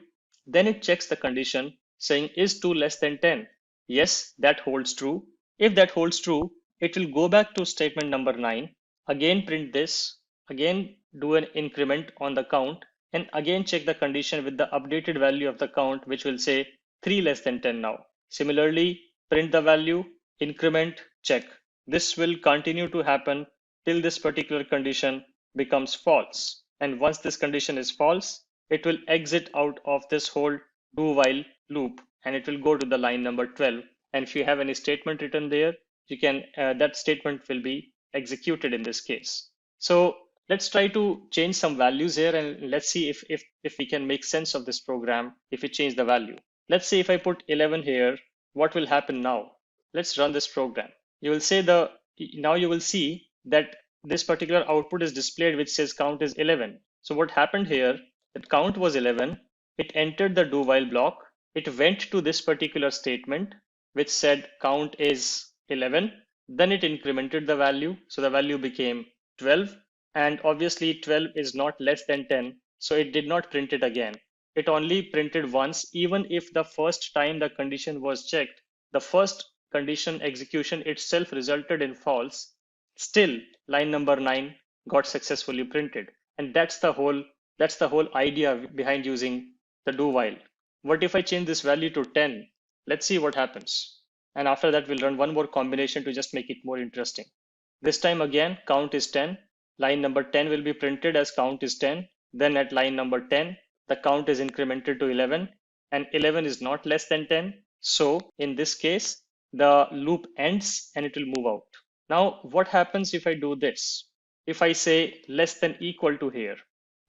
Then it checks the condition saying is 2 less than 10. Yes, that holds true. If that holds true, it will go back to statement number 9, again print this, again do an increment on the count, and again check the condition with the updated value of the count, which will say 3 less than 10 now. Similarly, print the value, increment, check. This will continue to happen till this particular condition becomes false. And once this condition is false, it will exit out of this whole do while loop, and it will go to the line number 12. And if you have any statement written there, you can that statement will be executed in this case. So let's try to change some values here, and let's see if we can make sense of this program if we change the value. Let's say if I put 11 here, what will happen now? Let's run this program. You will say now you will see that this particular output is displayed which says count is 11. So what happened here, that count was 11, it entered the do while block, it went to this particular statement which said count is 11, then it incremented the value, so the value became 12, and obviously 12 is not less than 10, so it did not print it again. It only printed once, even if the first time the condition was checked, the first condition execution itself resulted in false. Still, line number 9 got successfully printed, and that's the whole idea behind using the do while. What if I change this value to 10? Let's see what happens. And after that, we'll run one more combination to just make it more interesting. This time again, count is 10. Line number 10 will be printed as count is 10. Then at line number 10, the count is incremented to 11, and 11 is not less than 10. So in this case, the loop ends and it will move out. Now, what happens if I do this? If I say less than equal to here,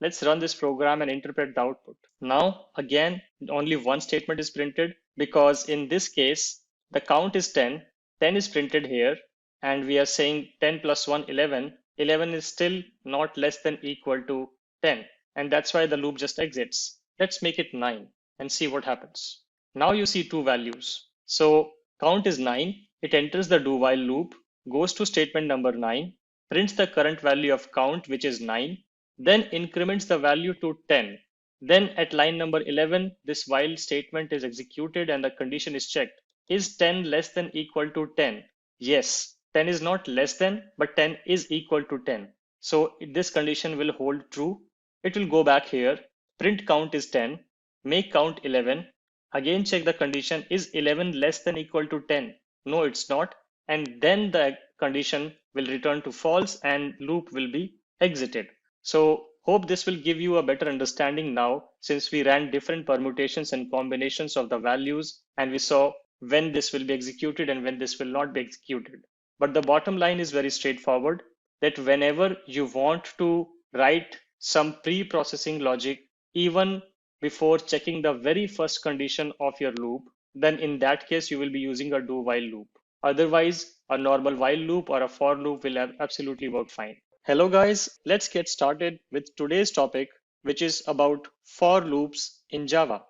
let's run this program and interpret the output. Now, again, only one statement is printed because in this case, the count is 10, 10 is printed here, and we are saying 10 plus 1, 11. 11 is still not less than equal to 10, and that's why the loop just exits. Let's make it 9 and see what happens. Now you see two values. So count is 9, it enters the do while loop, goes to statement number 9, prints the current value of count, which is 9, then increments the value to 10. Then at line number 11, this while statement is executed and the condition is checked. Is 10 less than equal to 10? Yes, 10 is not less than, but 10 is equal to 10. So this condition will hold true. It will go back here, print count is 10, make count 11, again check the condition, is 11 less than equal to 10? No, it's not. And then the condition will return to false and loop will be exited. So hope this will give you a better understanding now, since we ran different permutations and combinations of the values, and we saw when this will be executed and when this will not be executed. But the bottom line is very straightforward, that whenever you want to write some pre-processing logic, even before checking the very first condition of your loop, then in that case, you will be using a do while loop. Otherwise, a normal while loop or a for loop will absolutely work fine. Hello guys, let's get started with today's topic, which is about for loops in Java.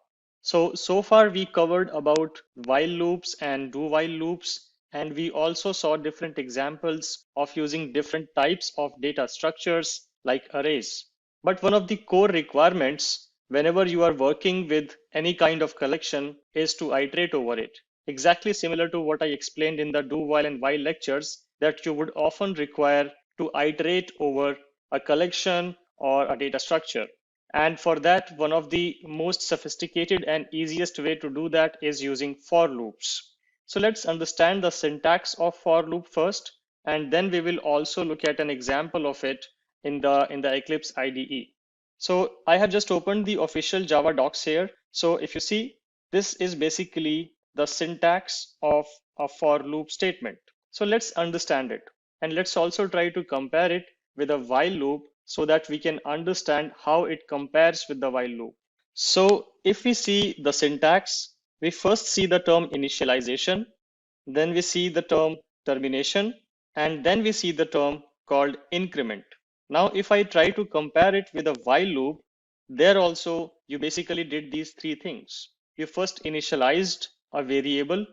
So far we covered about while loops and do while loops, and we also saw different examples of using different types of data structures like arrays. But one of the core requirements whenever you are working with any kind of collection is to iterate over it. Exactly similar to what I explained in the do while and while lectures, that you would often require to iterate over a collection or a data structure. And for that, one of the most sophisticated and easiest way to do that is using for loops. So let's understand the syntax of for loop first, and then we will also look at an example of it in the Eclipse IDE. So I have just opened the official Java docs here. So if you see, this is basically the syntax of a for loop statement. So let's understand it. And let's also try to compare it with a while loop so that we can understand how it compares with the while loop. So if we see the syntax, we first see the term initialization, then we see the term termination, and then we see the term called increment. Now, if I try to compare it with a while loop, there also you basically did these three things. You first initialized a variable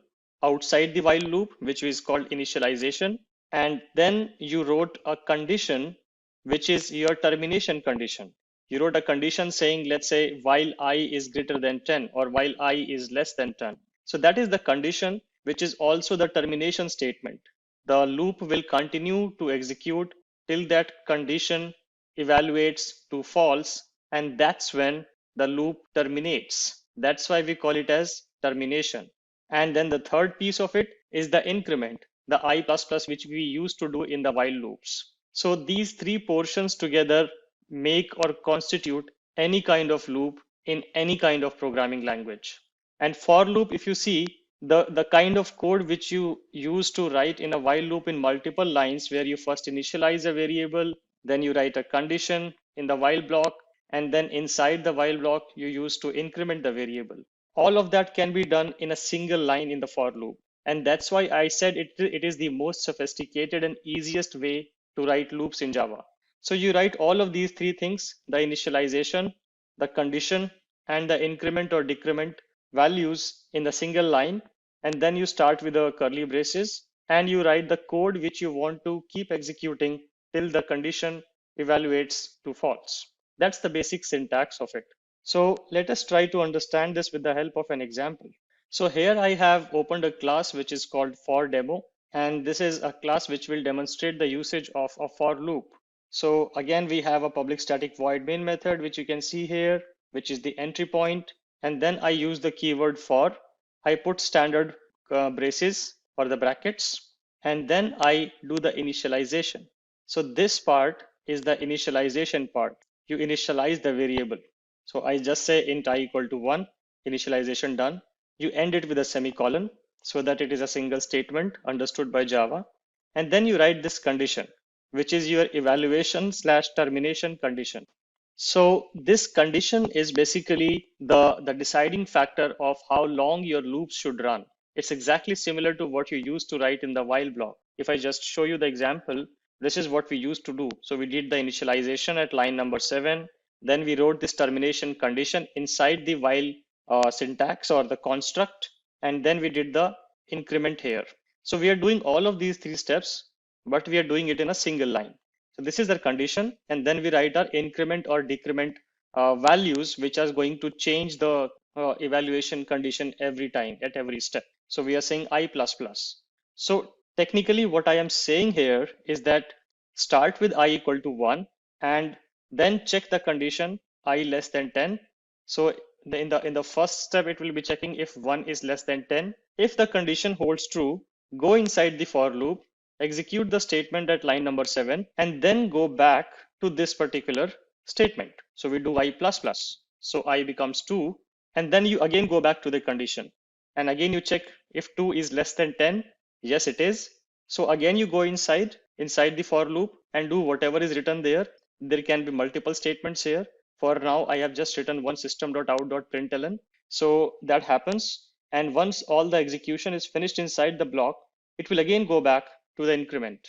outside the while loop, which is called initialization, and then you wrote a condition, which is your termination condition. You wrote a condition saying, let's say, while I is greater than 10 or while I is less than 10. So that is the condition, which is also the termination statement. The loop will continue to execute till that condition evaluates to false, and that's when the loop terminates. That's why we call it as termination. And then the third piece of it is the increment, the I++, which we used to do in the while loops. So these three portions together make or constitute any kind of loop in any kind of programming language. And for loop, if you see, the kind of code which you use to write in a while loop in multiple lines, where you first initialize a variable, then you write a condition in the while block, and then inside the while block, you use to increment the variable. All of that can be done in a single line in the for loop. And that's why I said it is the most sophisticated and easiest way to write loops in Java. So you write all of these three things, the initialization, the condition, and the increment or decrement values in the single line. And then you start with the curly braces and you write the code which you want to keep executing till the condition evaluates to false. That's the basic syntax of it. So let us try to understand this with the help of an example. So here I have opened a class which is called for demo. And this is a class which will demonstrate the usage of a for loop. So again, we have a public static void main method, which you can see here, which is the entry point. And then I use the keyword for. I put standard braces or the brackets, and then I do the initialization. So this part is the initialization part. You initialize the variable. So I just say int I equal to 1, initialization done. You end it with a semicolon so that it is a single statement understood by Java. And then you write this condition, which is your evaluation / termination condition. So this condition is basically the deciding factor of how long your loops should run. It's exactly similar to what you used to write in the while block. If I just show you the example, this is what we used to do. So we did the initialization at line number 7. Then we wrote this termination condition inside the while syntax or the construct. And then we did the increment here. So we are doing all of these three steps, but we are doing it in a single line. So this is the condition, and then we write our increment or decrement values, which are going to change the evaluation condition every time at every step. So we are saying I++. So technically what I am saying here is that start with I equal to 1 and then check the condition I less than 10. So in the first step, it will be checking if 1 is less than 10. If the condition holds true, go inside the for loop, execute the statement at line number 7, and then go back to this particular statement. So we do I++. So I becomes 2, and then you again go back to the condition. And again, you check if 2 is less than 10. Yes, it is. So again, you go inside the for loop and do whatever is written there. There can be multiple statements here. For now, I have just written one system.out.println. So that happens. And once all the execution is finished inside the block, it will again go back to the increment.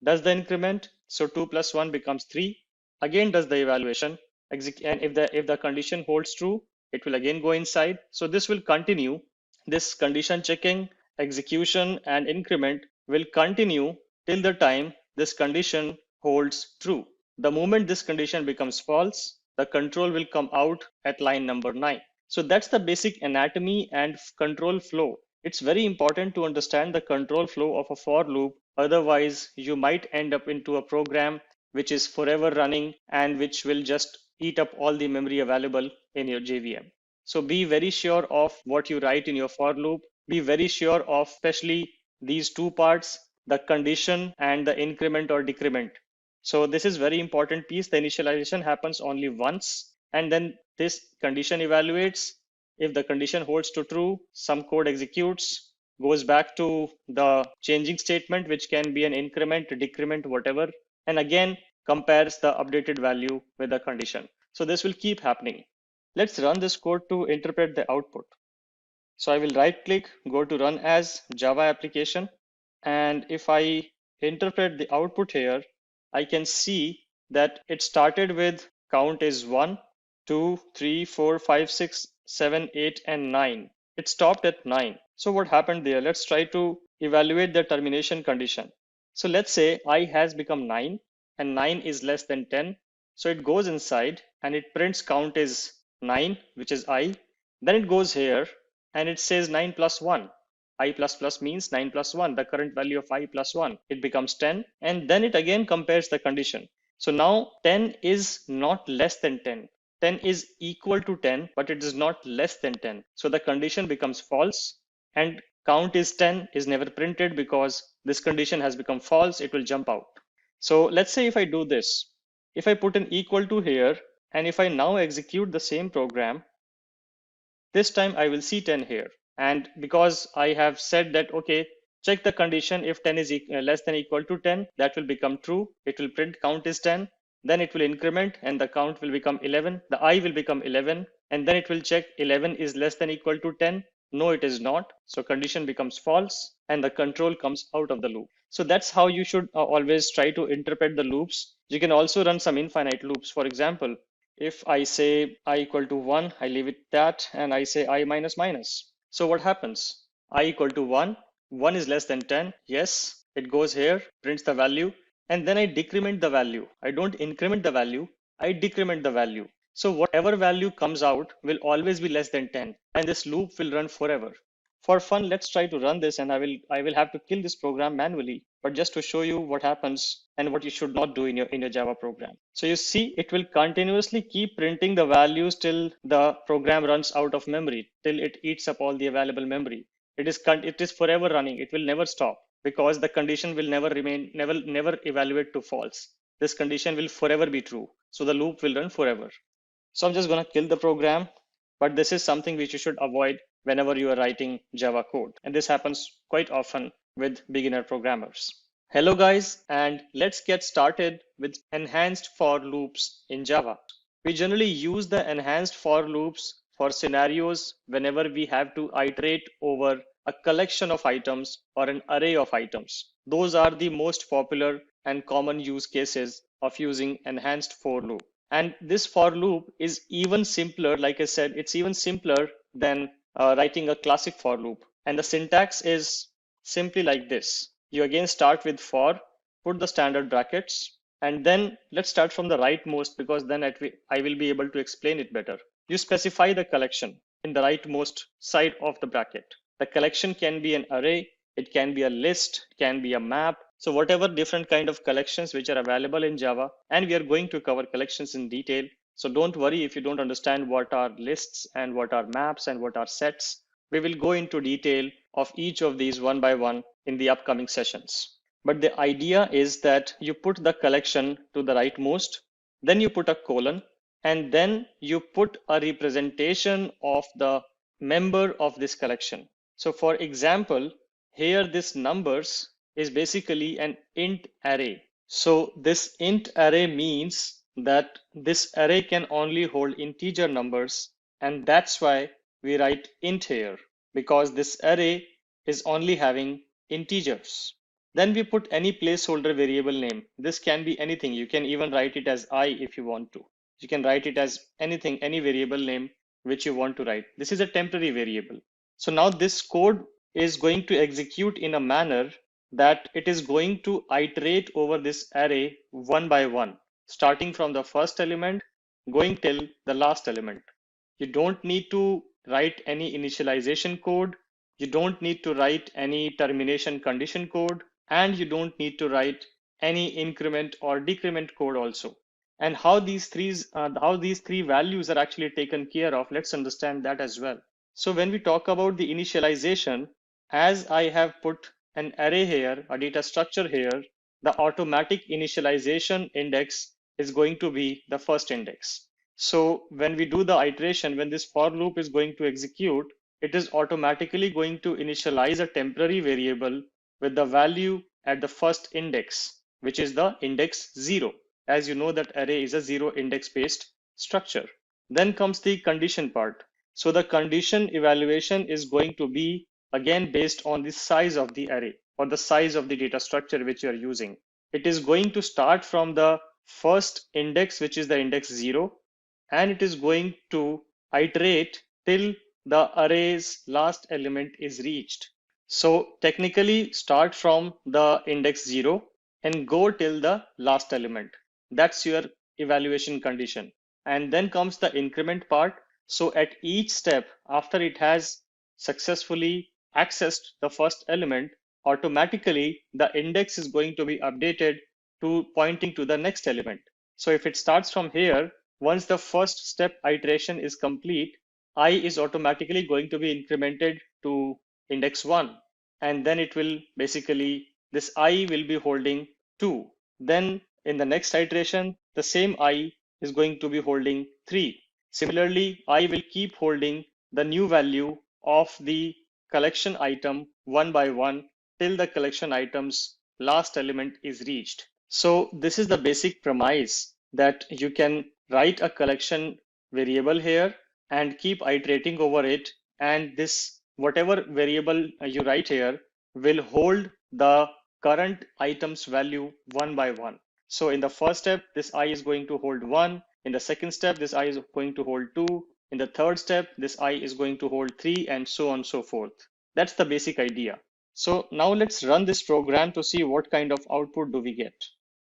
Does the increment, so 2 plus 1 becomes 3. Again does the evaluation. And if the condition holds true, it will again go inside. So this will continue. This condition checking, execution, and increment will continue till the time this condition holds true. The moment this condition becomes false, the control will come out at line number 9. So that's the basic anatomy and control flow. It's very important to understand the control flow of a for loop. Otherwise, you might end up into a program which is forever running and which will just eat up all the memory available in your JVM. So be very sure of what you write in your for loop. Be very sure of especially these two parts, the condition and the increment or decrement. So this is very important piece. The initialization happens only once, and then this condition evaluates. If the condition holds to true, some code executes, goes back to the changing statement, which can be an increment, decrement, whatever, and again compares the updated value with the condition. So this will keep happening. Let's run this code to interpret the output. So I will right click, go to run as Java application, And if I interpret the output here, I can see that it started with count is 1, 2, 3, 4, 5, 6, 7, 8, and 9. It stopped at 9. So what happened there? Let's try to evaluate the termination condition. So let's say I has become 9 and 9 is less than 10. So it goes inside and it prints count is 9, which is I. Then it goes here and it says 9 plus 1. I plus plus means 9 plus 1, the current value of I plus 1. It becomes 10, and then it again compares the condition. So now 10 is not less than 10. 10 is equal to 10, but it is not less than 10. So the condition becomes false, and count is 10 is never printed because this condition has become false. It will jump out. So let's say if I do this, if I put an equal to here, and if I now execute the same program, this time I will see 10 here. And because I have said that, okay, check the condition, if 10 is less than equal to 10, that will become true. It will print count is 10, then it will increment and the count will become 11. The I will become 11, and then it will check 11 is less than equal to 10. No, it is not. So condition becomes false and the control comes out of the loop. So that's how you should always try to interpret the loops. You can also run some infinite loops. For example, if I say I equal to 1, I leave it that, and I say I minus minus. So what happens? I equal to 1, 1 is less than 10. Yes, it goes here, prints the value, and then I decrement the value. I don't increment the value, I decrement the value. So whatever value comes out will always be less than 10, and this loop will run forever. For fun, let's try to run this, and I will have to kill this program manually, but just to show you what happens and what you should not do in your Java program. So you see, it will continuously keep printing the values till the program runs out of memory, till it eats up all the available memory. It is forever running. It will never stop because the condition will never evaluate to false. This condition will forever be true. So the loop will run forever. So I'm just going to kill the program, but this is something which you should avoid whenever you are writing Java code. And this happens quite often with beginner programmers. Hello guys, and let's get started with enhanced for loops in Java. We generally use the enhanced for loops for scenarios whenever we have to iterate over a collection of items or an array of items. Those are the most popular and common use cases of using enhanced for loop. And this for loop is even simpler. Like I said, it's even simpler than writing a classic for loop. And the syntax is simply like this. You again start with for, put the standard brackets, and then let's start from the rightmost because then I will be able to explain it better. You specify the collection in the rightmost side of the bracket. The collection can be an array, it can be a list, it can be a map. So whatever different kind of collections which are available in Java, and we are going to cover collections in detail. So don't worry if you don't understand what are lists and what are maps and what are sets. We will go into detail of each of these one by one in the upcoming sessions. But the idea is that you put the collection to the rightmost, then you put a colon, and then you put a representation of the member of this collection. So for example, here this numbers is basically an int array. So this int array means that this array can only hold integer numbers, and that's why we write int here, because this array is only having integers. Then we put any placeholder variable name. This can be anything. You can even write it as I if you want to. You can write it as anything, any variable name which you want to write. This is a temporary variable. So now this code is going to execute in a manner that it is going to iterate over this array one by one, starting from the first element, going till the last element. You don't need to write any initialization code. You don't need to write any termination condition code, and you don't need to write any increment or decrement code also. And how these three values are actually taken care of, let's understand that as well. So when we talk about the initialization, as I have put an array here, a data structure here, the automatic initialization index is going to be the first index. So when we do the iteration, when this for loop is going to execute, it is automatically going to initialize a temporary variable with the value at the first index, which is the index 0. As you know that array is a 0 index based structure. Then comes the condition part. So the condition evaluation is going to be again based on the size of the array. or the size of the data structure which you are using. It is going to start from the first index, which is the index 0, and it is going to iterate till the array's last element is reached. So technically start from the index 0 and go till the last element. That's your evaluation condition. And then comes the increment part. So at each step, after it has successfully accessed the first element, automatically the index is going to be updated to pointing to the next element. So if it starts from here, once the first step iteration is complete, I is automatically going to be incremented to index 1, and then it will basically, this I will be holding 2. Then in the next iteration, the same I is going to be holding 3. Similarly, I will keep holding the new value of the collection item one by one till the collection item's last element is reached. So this is the basic premise, that you can write a collection variable here and keep iterating over it, and this whatever variable you write here will hold the current item's value one by one. So in the first step, this I is going to hold 1. In the second step, this I is going to hold 2. In the third step, this I is going to hold 3, and so on and so forth. That's the basic idea. So now let's run this program to see what kind of output do we get.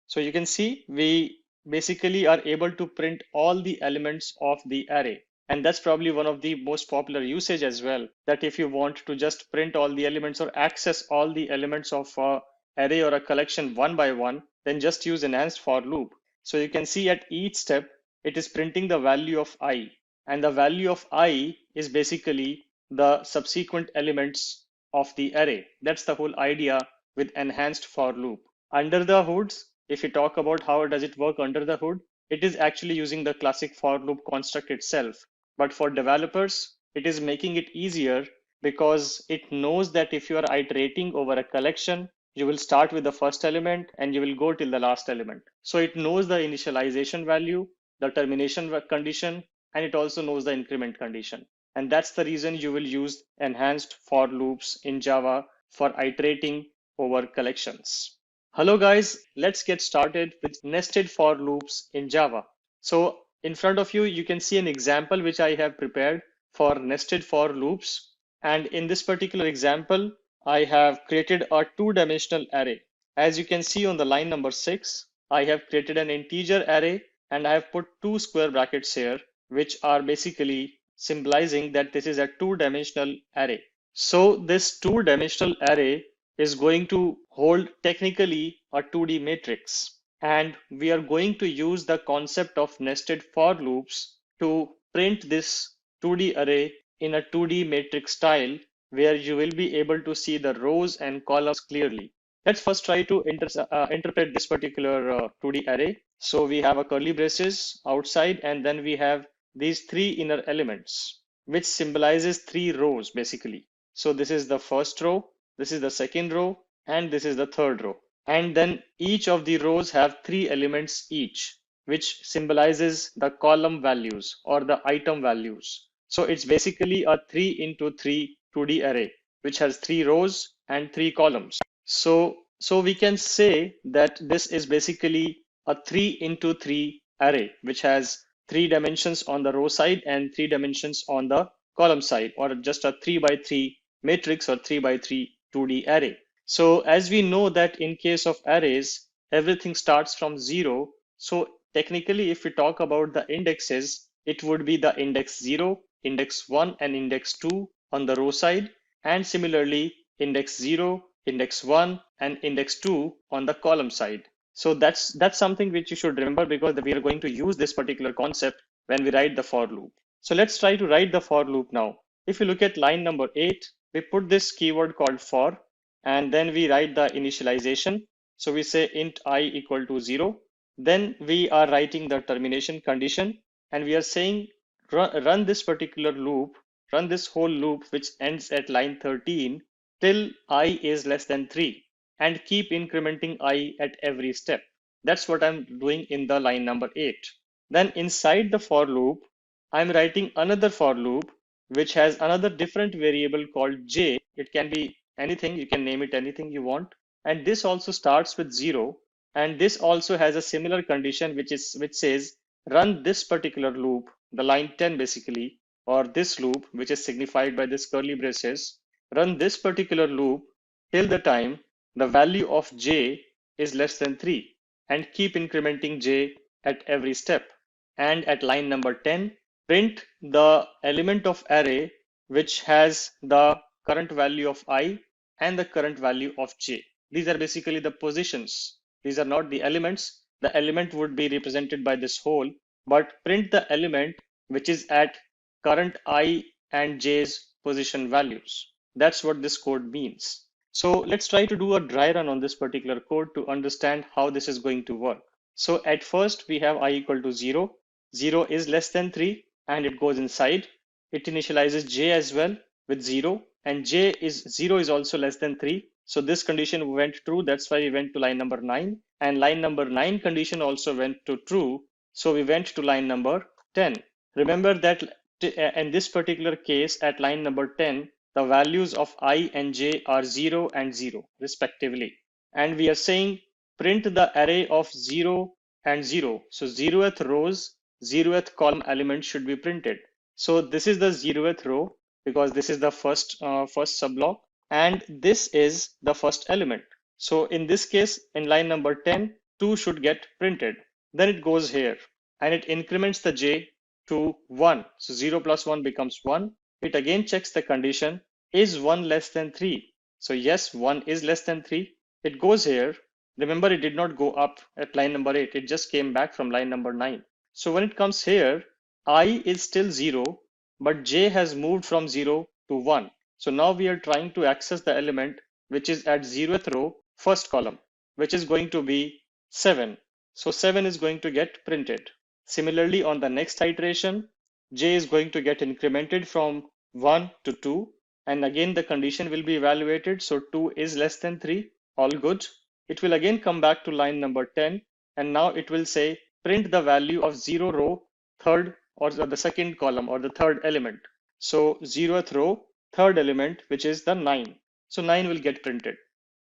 So you can see we basically are able to print all the elements of the array. And that's probably one of the most popular usage as well, that if you want to just print all the elements or access all the elements of a array or a collection one by one, then just use enhanced for loop. So you can see at each step, it is printing the value of I, and the value of I is basically the subsequent elements of the array. That's the whole idea with enhanced for loop. Under the hoods, if we talk about how does it work under the hood, it is actually using the classic for loop construct itself. But for developers, it is making it easier because it knows that if you are iterating over a collection, you will start with the first element and you will go till the last element. So it knows the initialization value, the termination condition, and it also knows the increment condition. And that's the reason you will use enhanced for loops in Java for iterating over collections. Hello guys, let's get started with nested for loops in Java. So in front of you, you can see an example which I have prepared for nested for loops. And in this particular example, I have created a two-dimensional array. As you can see on the line number 6, I have created an integer array and I have put two square brackets here, which are basically symbolizing that this is a two-dimensional array. So this two-dimensional array is going to hold technically a 2D matrix. And we are going to use the concept of nested for loops to print this 2D array in a 2D matrix style, where you will be able to see the rows and columns clearly. Let's first try to interpret this particular 2D array. So we have a curly braces outside, and then we have these three inner elements, which symbolizes three rows basically. So this is the first row, this is the second row, and this is the third row. And then each of the rows have three elements each, which symbolizes the column values or the item values. So it's basically a 3x3 2D array, which has three rows and three columns. So we can say that this is basically a 3x3 array, which has 3 dimensions on the row side and 3 dimensions on the column side, or just a 3x3 matrix or 3x3 2D array. So as we know that in case of arrays, everything starts from 0. So technically, if we talk about the indexes, it would be the index 0, index 1, and index 2 on the row side. And similarly, index 0, index 1, and index 2 on the column side. So that's something which you should remember, because we are going to use this particular concept when we write the for loop. So let's try to write the for loop now. If you look at line number 8, we put this keyword called for, and then we write the initialization. So we say int I equal to 0. Then we are writing the termination condition, and we are saying run this particular loop, run this whole loop which ends at line 13 till I is less than 3, and keep incrementing I at every step. That's what I'm doing in the line number 8. Then inside the for loop, I'm writing another for loop which has another different variable called j. It can be anything, you can name it anything you want. And this also starts with 0. And this also has a similar condition which says run this particular loop, the line 10 basically, or this loop, which is signified by this curly braces, run this particular loop till the time the value of j is less than 3, and keep incrementing j at every step. And at line number 10, print the element of array which has the current value of I and the current value of j. These are basically the positions. These are not the elements. The element would be represented by this hole, but print the element which is at current I and j's position values. That's what this code means. So let's try to do a dry run on this particular code to understand how this is going to work. So at first we have I equal to 0. 0 is less than 3 and it goes inside. It initializes j as well with 0, and 0 is also less than 3. So this condition went true. That's why we went to line number 9, and line number 9 condition also went to true. So we went to line number 10. Remember that in this particular case at line number 10, the values of I and j are 0 and 0 respectively. And we are saying print the array of 0 and 0. So 0th rows, 0th column element should be printed. So this is the 0th row because this is the first subblock, and this is the first element. So in this case, in line number 10, 2 should get printed. Then it goes here and it increments the j to 1. So 0 plus 1 becomes 1. It again checks the condition, is 1 less than 3? So yes, 1 is less than 3. It goes here. Remember, it did not go up at line number 8. It just came back from line number 9. So when it comes here, I is still 0, but j has moved from 0 to 1. So now we are trying to access the element which is at 0th row, first column, which is going to be 7. So 7 is going to get printed. Similarly, on the next iteration, j is going to get incremented from 1 to 2. And again, the condition will be evaluated. So 2 is less than 3. All good. It will again come back to line number 10. And now it will say print the value of 0 row, third or the second column or the third element. So 0th row, third element, which is the 9. So 9 will get printed.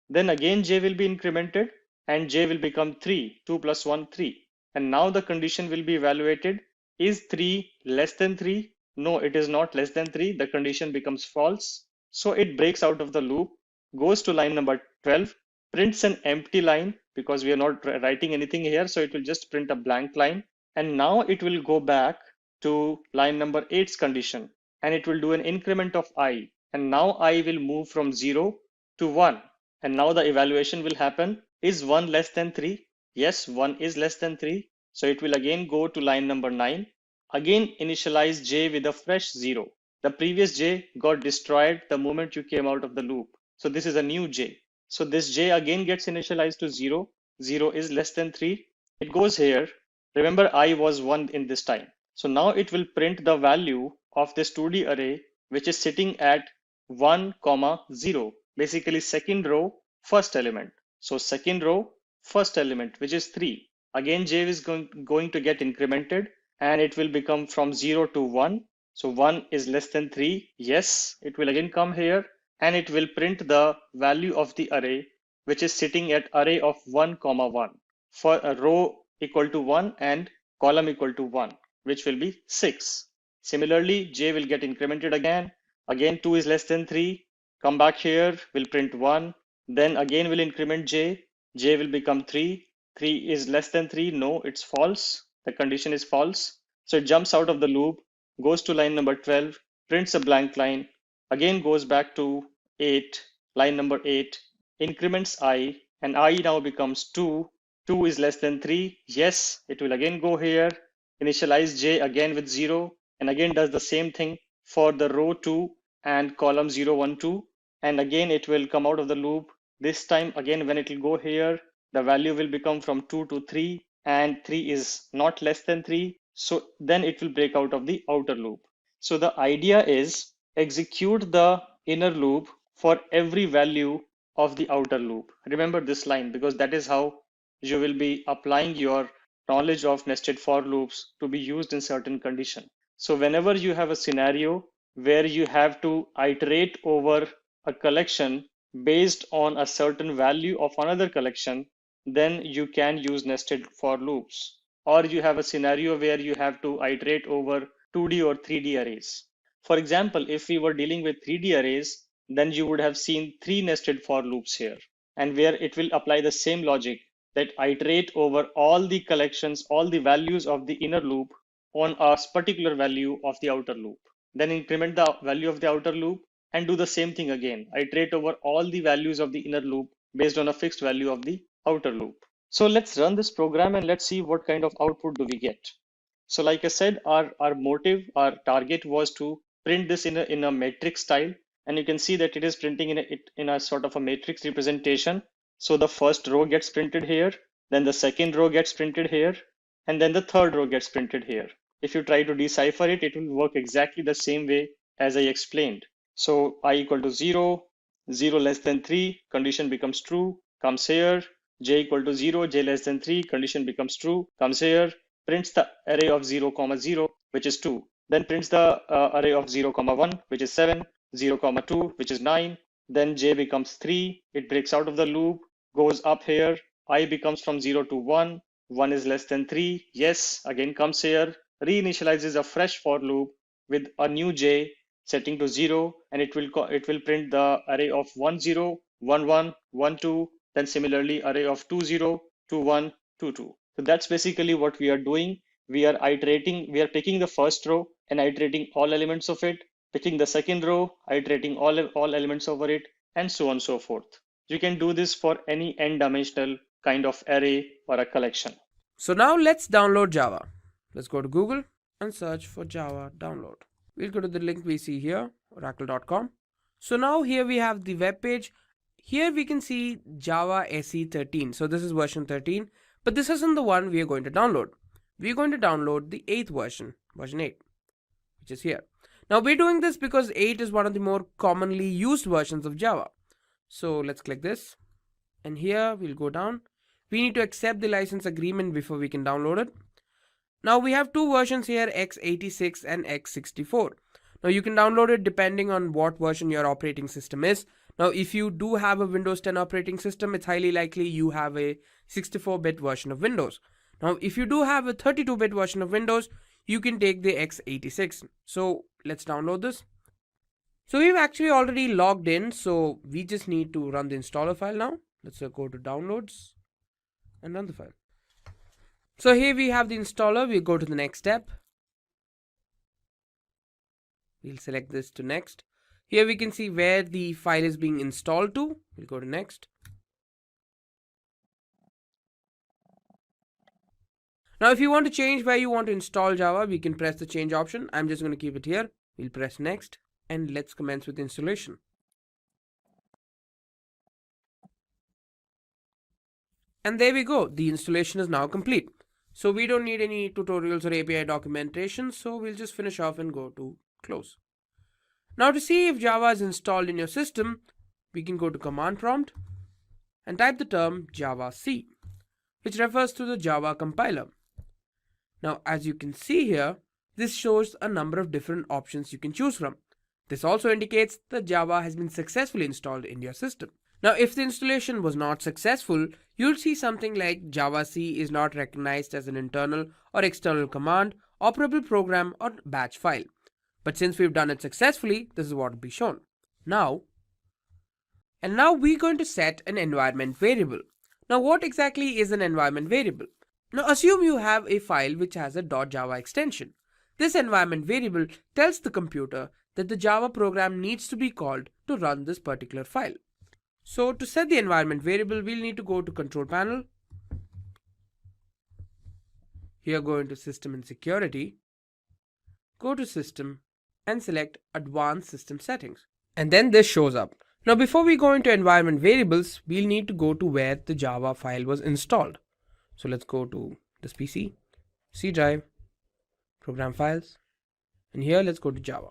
Then again, j will be incremented and j will become 3. 2 plus 1, 3. And now the condition will be evaluated. Is 3 less than 3? No, it is not less than 3. The condition becomes false. So it breaks out of the loop, goes to line number 12, prints an empty line because we are not writing anything here. So it will just print a blank line. And now it will go back to line number 8's condition and it will do an increment of I. And now I will move from 0 to 1. And now the evaluation will happen. Is 1 less than 3? Yes, 1 is less than 3. So it will again go to line number 9. Again, initialize j with a fresh 0. The previous j got destroyed the moment you came out of the loop. So this is a new j. So this j again gets initialized to 0. 0 is less than 3. It goes here. Remember, I was 1 in this time. So now it will print the value of this 2D array, which is sitting at 1, 0. Basically second row, first element. So second row, first element, which is 3. Again, j is going to get incremented and it will become from 0 to 1. So 1 is less than 3. Yes, it will again come here and it will print the value of the array, which is sitting at array of 1, 1 for a row equal to 1 and column equal to 1, which will be 6. Similarly, j will get incremented again. Again, 2 is less than 3. Come back here, will print 1. Then again will increment j. J will become 3. 3 is less than 3. No, it's false. The condition is false. So it jumps out of the loop, goes to line number 12, prints a blank line, again goes back to 8, line number 8, increments I, and I now becomes 2. 2 is less than 3. Yes, it will again go here, initialize j again with 0, and again does the same thing for the row 2 and column 0, 1, 2. And again, it will come out of the loop. This time, again, when it will go here, the value will become from 2 to 3, and 3 is not less than 3. So then it will break out of the outer loop. So the idea is execute the inner loop for every value of the outer loop. Remember this line because that is how you will be applying your knowledge of nested for loops to be used in certain condition. So whenever you have a scenario where you have to iterate over a collection based on a certain value of another collection, then you can use nested for loops. Or you have a scenario where you have to iterate over 2D or 3D arrays. For example, if we were dealing with 3D arrays, then you would have seen 3 nested for loops here, and where it will apply the same logic that iterate over all the collections, all the values of the inner loop on a particular value of the outer loop. Then increment the value of the outer loop and do the same thing again. Iterate over all the values of the inner loop based on a fixed value of the outer loop. So let's run this program and let's see what kind of output do we get. So like I said, our motive, our target was to print this in a matrix style. And you can see that it is printing in a sort of a matrix representation. So the first row gets printed here, then the second row gets printed here, and then the third row gets printed here. If you try to decipher it, it will work exactly the same way as I explained. So I equal to 0, 0 less than 3, condition becomes true, comes here. J equal to 0, j less than 3, condition becomes true, comes here, prints the array of 0, 0, which is 2. Then prints the array of 0, 1, which is 7, 0, 2, which is 9. Then j becomes 3, it breaks out of the loop, goes up here, I becomes from 0 to 1, 1 is less than 3, yes, again comes here, reinitializes a fresh for loop with a new j setting to 0, and it will print the array of 1, 0, 1, 1, 1, 2, then similarly array of 2, 0, 2, 1, 2, 2. So that's basically what we are doing. We are picking the first row and iterating all elements of it, picking the second row, iterating all elements over it, and so on and so forth. You can do this for any n-dimensional kind of array or a collection. So now let's download Java. Let's go to Google and search for Java download. We'll go to the link we see here, oracle.com. So now here we have the web page. Here we can see Java SE 13. So this is version 13, but this isn't the one we are going to download. We are going to download the 8th version, version 8, which is here. Now we're doing this because 8 is one of the more commonly used versions of Java. So let's click this, and here we'll go down. We need to accept the license agreement before we can download it. Now we have two versions here, x86 and x64. Now you can download it depending on what version your operating system is. Now if you do have a Windows 10 operating system, it's highly likely you have a 64-bit version of Windows. Now if you do have a 32-bit version of Windows, you can take the x86. So let's download this. So we've actually already logged in, so we just need to run the installer file now. Let's go to downloads and run the file. So here we have the installer. We'll go to the next step. We'll select this to next. Here we can see where the file is being installed to. We'll go to next. Now if you want to change where you want to install Java, we can press the change option. I'm just going to keep it here. We'll press next and let's commence with the installation. And there we go. The installation is now complete. So we don't need any tutorials or API documentation. So we'll just finish off and go to close. Now to see if Java is installed in your system, we can go to command prompt and type the term javac, which refers to the Java compiler. Now as you can see here, this shows a number of different options you can choose from. This also indicates that Java has been successfully installed in your system. Now if the installation was not successful, you'll see something like javac is not recognized as an internal or external command, operable program or batch file. But since we've done it successfully, this is what will be shown. Now we're going to set an environment variable. Now what exactly is an environment variable? Now assume you have a file which has a .java extension. This environment variable tells the computer that the Java program needs to be called to run this particular file. So to set the environment variable, we'll need to go to control panel. Here go into system and security. Go to system and select advanced system settings. And then this shows up. Now before we go into environment variables, we'll need to go to where the Java file was installed. So let's go to this PC, C drive, program files, and here let's go to Java.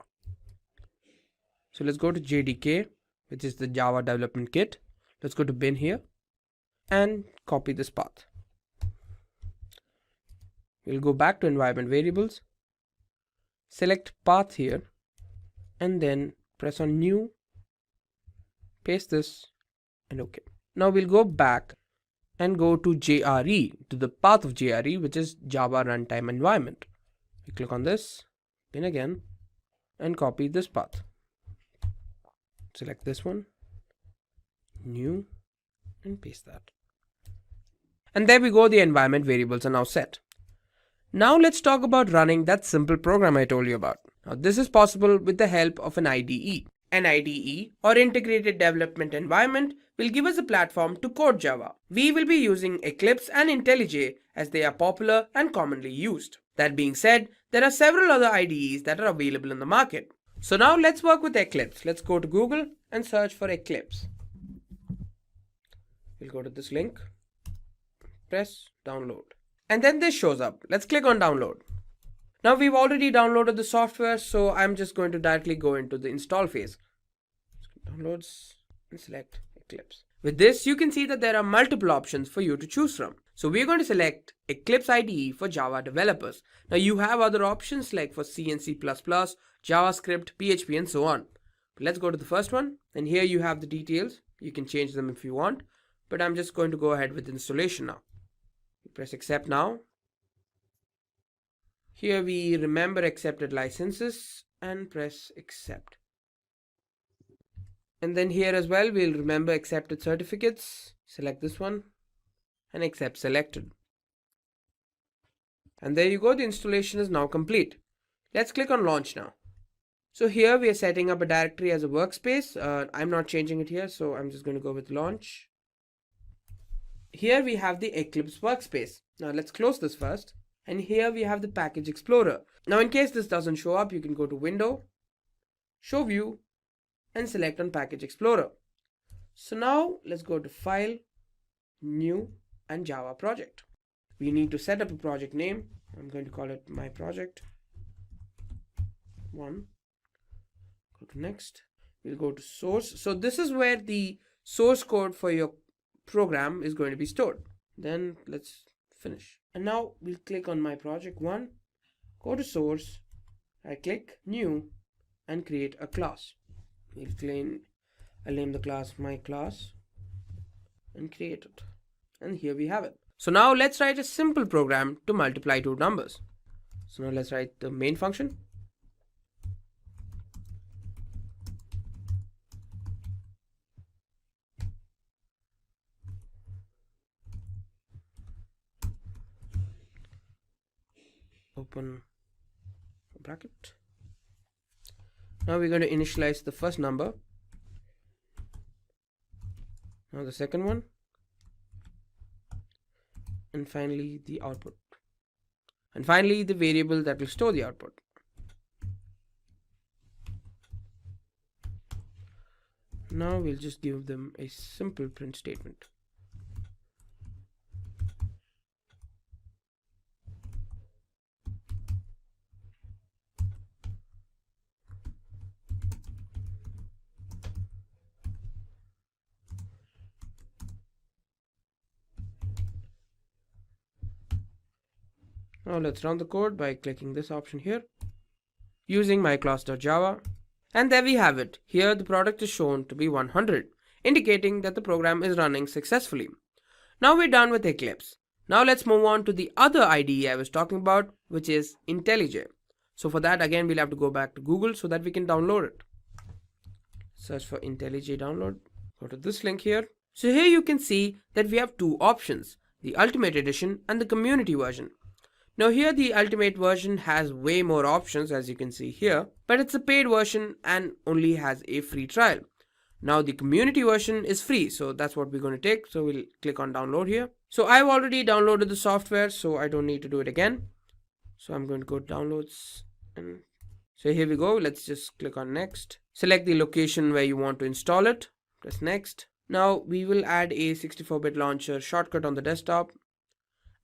So let's go to JDK, which is the Java development kit. Let's go to bin here and copy this path. We'll go back to environment variables, select path here, and then press on new, paste this and OK. Now we'll go back and go to JRE, to the path of JRE, which is Java Runtime Environment. We click on this, pin again, and copy this path. Select this one, new, and paste that. And there we go, the environment variables are now set. Now let's talk about running that simple program I told you about. Now this is possible with the help of an IDE. An IDE, or Integrated Development Environment, will give us a platform to code Java. We will be using Eclipse and IntelliJ as they are popular and commonly used. That being said, there are several other IDEs that are available in the market. So now let's work with Eclipse. Let's go to Google and search for Eclipse. We'll go to this link, press download. And then this shows up. Let's click on download. Now we've already downloaded the software, so I'm just going to directly go into the install phase. Downloads and select Eclipse. With this, you can see that there are multiple options for you to choose from. So we're going to select Eclipse IDE for Java developers. Now you have other options like for C and C++, JavaScript, PHP and so on. But let's go to the first one, and here you have the details. You can change them if you want, but I'm just going to go ahead with installation now. Press accept now. Here we remember accepted licenses and press accept. And then here as well we'll remember accepted certificates. Select this one and accept selected. And there you go, the installation is now complete. Let's click on launch now. So here we are setting up a directory as a workspace. I'm not changing it here, so I'm just going to go with launch. Here we have the Eclipse workspace. Now let's close this first. And here we have the package explorer. Now in case this doesn't show up, you can go to window, show view, and select on package explorer. So now let's go to file, new, and Java project. We need to set up a project name. I'm going to call it my project 1. Go to next. We'll go to source. So this is where the source code for your program is going to be stored. Then let's finish. And now we'll click on my project 1, go to source, right click, new, and create a class. I'll name the class my class and create it. And here we have it. So now let's write a simple program to multiply two numbers. So now let's write the main function. Open a bracket. Now we're going to initialize the first number. Now the second one. And finally the output. And finally the variable that will store the output. Now we'll just give them a simple print statement. Now let's run the code by clicking this option here using myclass.java, and there we have it. Here the product is shown to be 100, indicating that the program is running successfully. Now we're done with Eclipse. Now let's move on to the other IDE I was talking about, which is IntelliJ. So for that again we'll have to go back to Google so that we can download it. Search for IntelliJ download. Go to this link here. So here you can see that we have two options, the Ultimate Edition and the Community version. Now here the Ultimate version has way more options, as you can see here, but it's a paid version and only has a free trial. Now the Community version is free, so that's what we're going to take. So we'll click on download here. So I've already downloaded the software, so I don't need to do it again. So I'm going to go to downloads, and so here we go. Let's just click on next. Select the location where you want to install it. Press next. Now we will add a 64-bit launcher shortcut on the desktop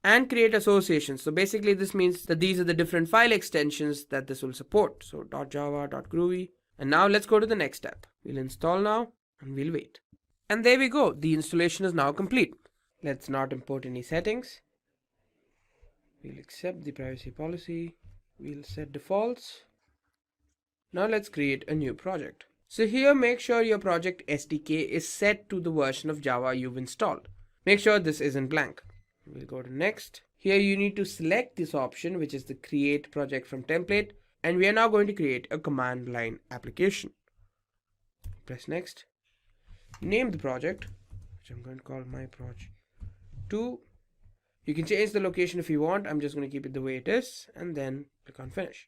and create associations. So basically this means that these are the different file extensions that this will support. So .java, .groovy. And now let's go to the next step. We'll install now and we'll wait. And there we go. The installation is now complete. Let's not import any settings. We'll accept the privacy policy. We'll set defaults. Now let's create a new project. So here make sure your project SDK is set to the version of Java you've installed. Make sure this isn't blank. We'll go to next. Here you need to select this option, which is the create project from template, and we are now going to create a command line application. Press next. Name the project, which I'm going to call my project 2. You can change the location if you want. I'm just going to keep it the way it is, and then click on finish.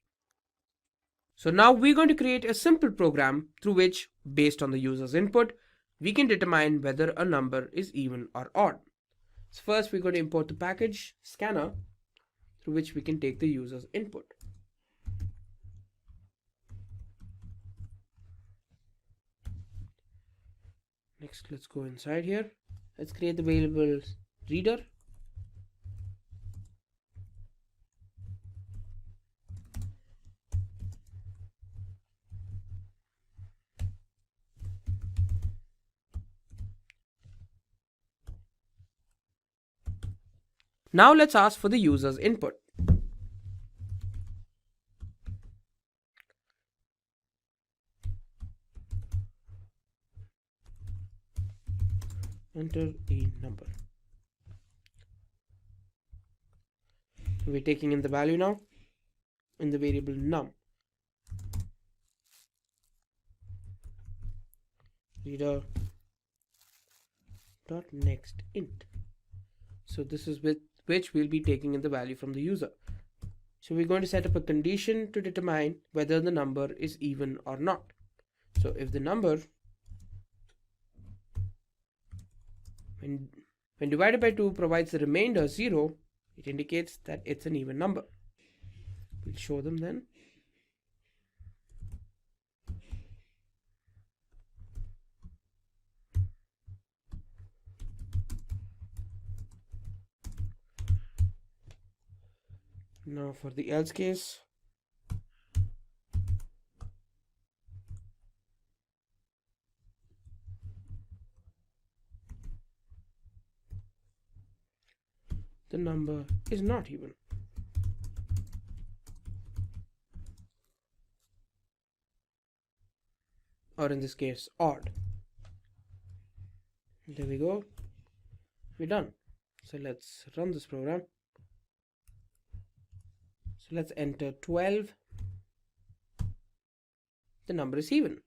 So now we're going to create a simple program through which, based on the user's input, we can determine whether a number is even or odd. So first we're going to import the package scanner through which we can take the user's input. Next, let's go inside here. Let's create the variable reader. Now let's ask for the user's input. Enter a number. We're taking in the value now in the variable num. Reader dot next int. So this is with which we'll be taking in the value from the user. So we're going to set up a condition to determine whether the number is even or not. So if the number when divided by 2 provides the remainder 0, it indicates that it's an even number. We'll show them then. Now for the else case, the number is not even. Or in this case, odd. There we go. We're done. So let's run this program. So let's enter 12. The number is even.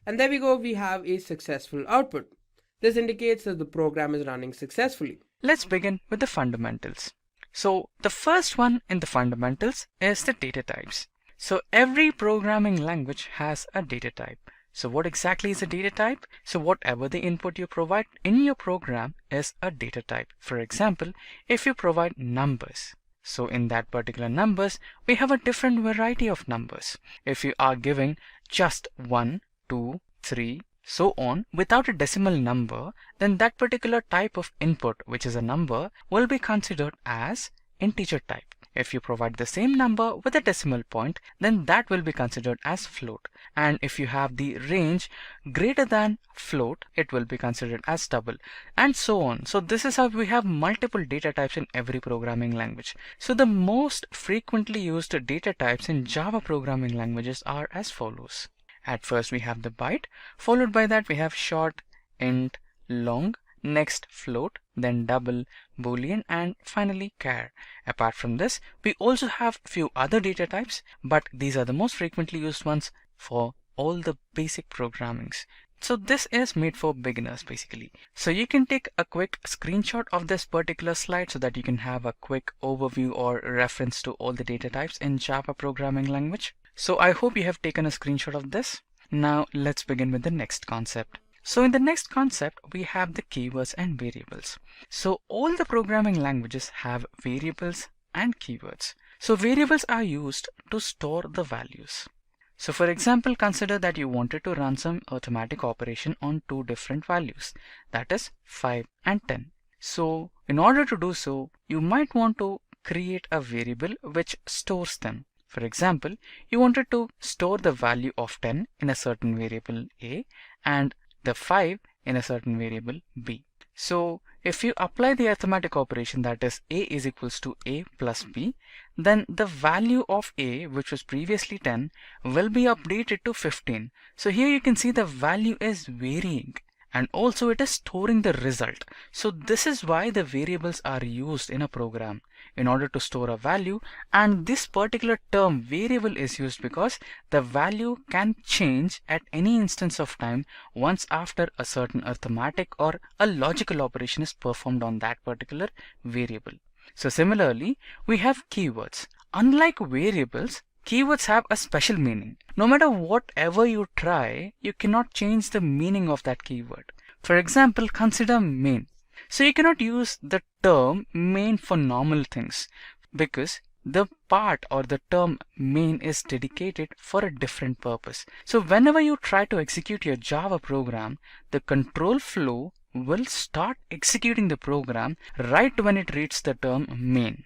And there we go, we have a successful output. This indicates that the program is running successfully. Let's begin with the fundamentals. So the first one in the fundamentals is the data types. So every programming language has a data type. So what exactly is a data type? So whatever the input you provide in your program is a data type. For example, if you provide numbers, so in that particular numbers, we have a different variety of numbers. If you are giving just 1, 2, 3, so on without a decimal number, then that particular type of input, which is a number, will be considered as integer type. If you provide the same number with a decimal point, then that will be considered as float. And if you have the range greater than float, it will be considered as double, and so on. So this is how we have multiple data types in every programming language. So the most frequently used data types in Java programming languages are as follows. At first we have the byte, followed by that we have short, int, long, next float, then double, boolean, and finally char. Apart from this, we also have few other data types, but these are the most frequently used ones for all the basic programmings. So this is made for beginners basically. So you can take a quick screenshot of this particular slide so that you can have a quick overview or reference to all the data types in Java programming language. So I hope you have taken a screenshot of this. Now let's begin with the next concept. So in the next concept, we have the keywords and variables. So all the programming languages have variables and keywords. So variables are used to store the values. So for example, consider that you wanted to run some arithmetic operation on two different values, that is 5 and 10. So in order to do so, you might want to create a variable which stores them. For example, you wanted to store the value of 10 in a certain variable A and the 5 in a certain variable B. So if you apply the arithmetic operation, that is a is equals to a plus b, then the value of a, which was previously 10, will be updated to 15. So here you can see the value is varying, and also it is storing the result. So this is why the variables are used in a program, in order to store a value, and this particular term variable is used because the value can change at any instance of time once after a certain arithmetic or a logical operation is performed on that particular variable. So similarly, we have keywords. Unlike variables, keywords have a special meaning. No matter whatever you try, you cannot change the meaning of that keyword. For example, consider main. So you cannot use the term main for normal things, because the part or the term main is dedicated for a different purpose. So whenever you try to execute your Java program, the control flow will start executing the program right when it reads the term main.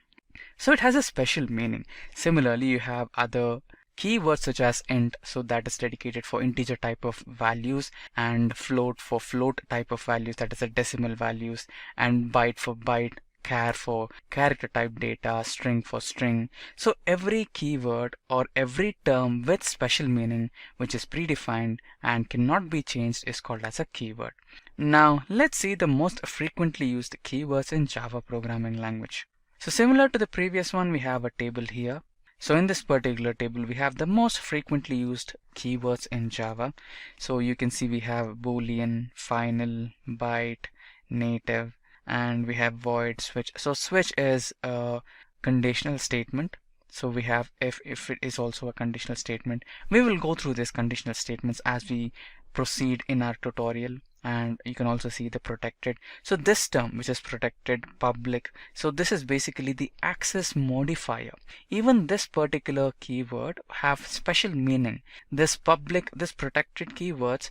So it has a special meaning. Similarly, you have other keywords such as int, so that is dedicated for integer type of values, and float for float type of values, that is the decimal values, and byte for byte, char for character type data, string for string. So every keyword or every term with special meaning which is predefined and cannot be changed is called as a keyword. Now let's see the most frequently used keywords in Java programming language. So similar to the previous one, we have a table here. So in this particular table, we have the most frequently used keywords in Java. So you can see we have boolean, final, byte, native, and we have void, switch. So switch is a conditional statement. So we have if it is also a conditional statement. We will go through these conditional statements as we proceed in our tutorial. And you can also see the protected. So this term, which is protected public, so this is basically the access modifier. Even this particular keyword have special meaning. This public, this protected keywords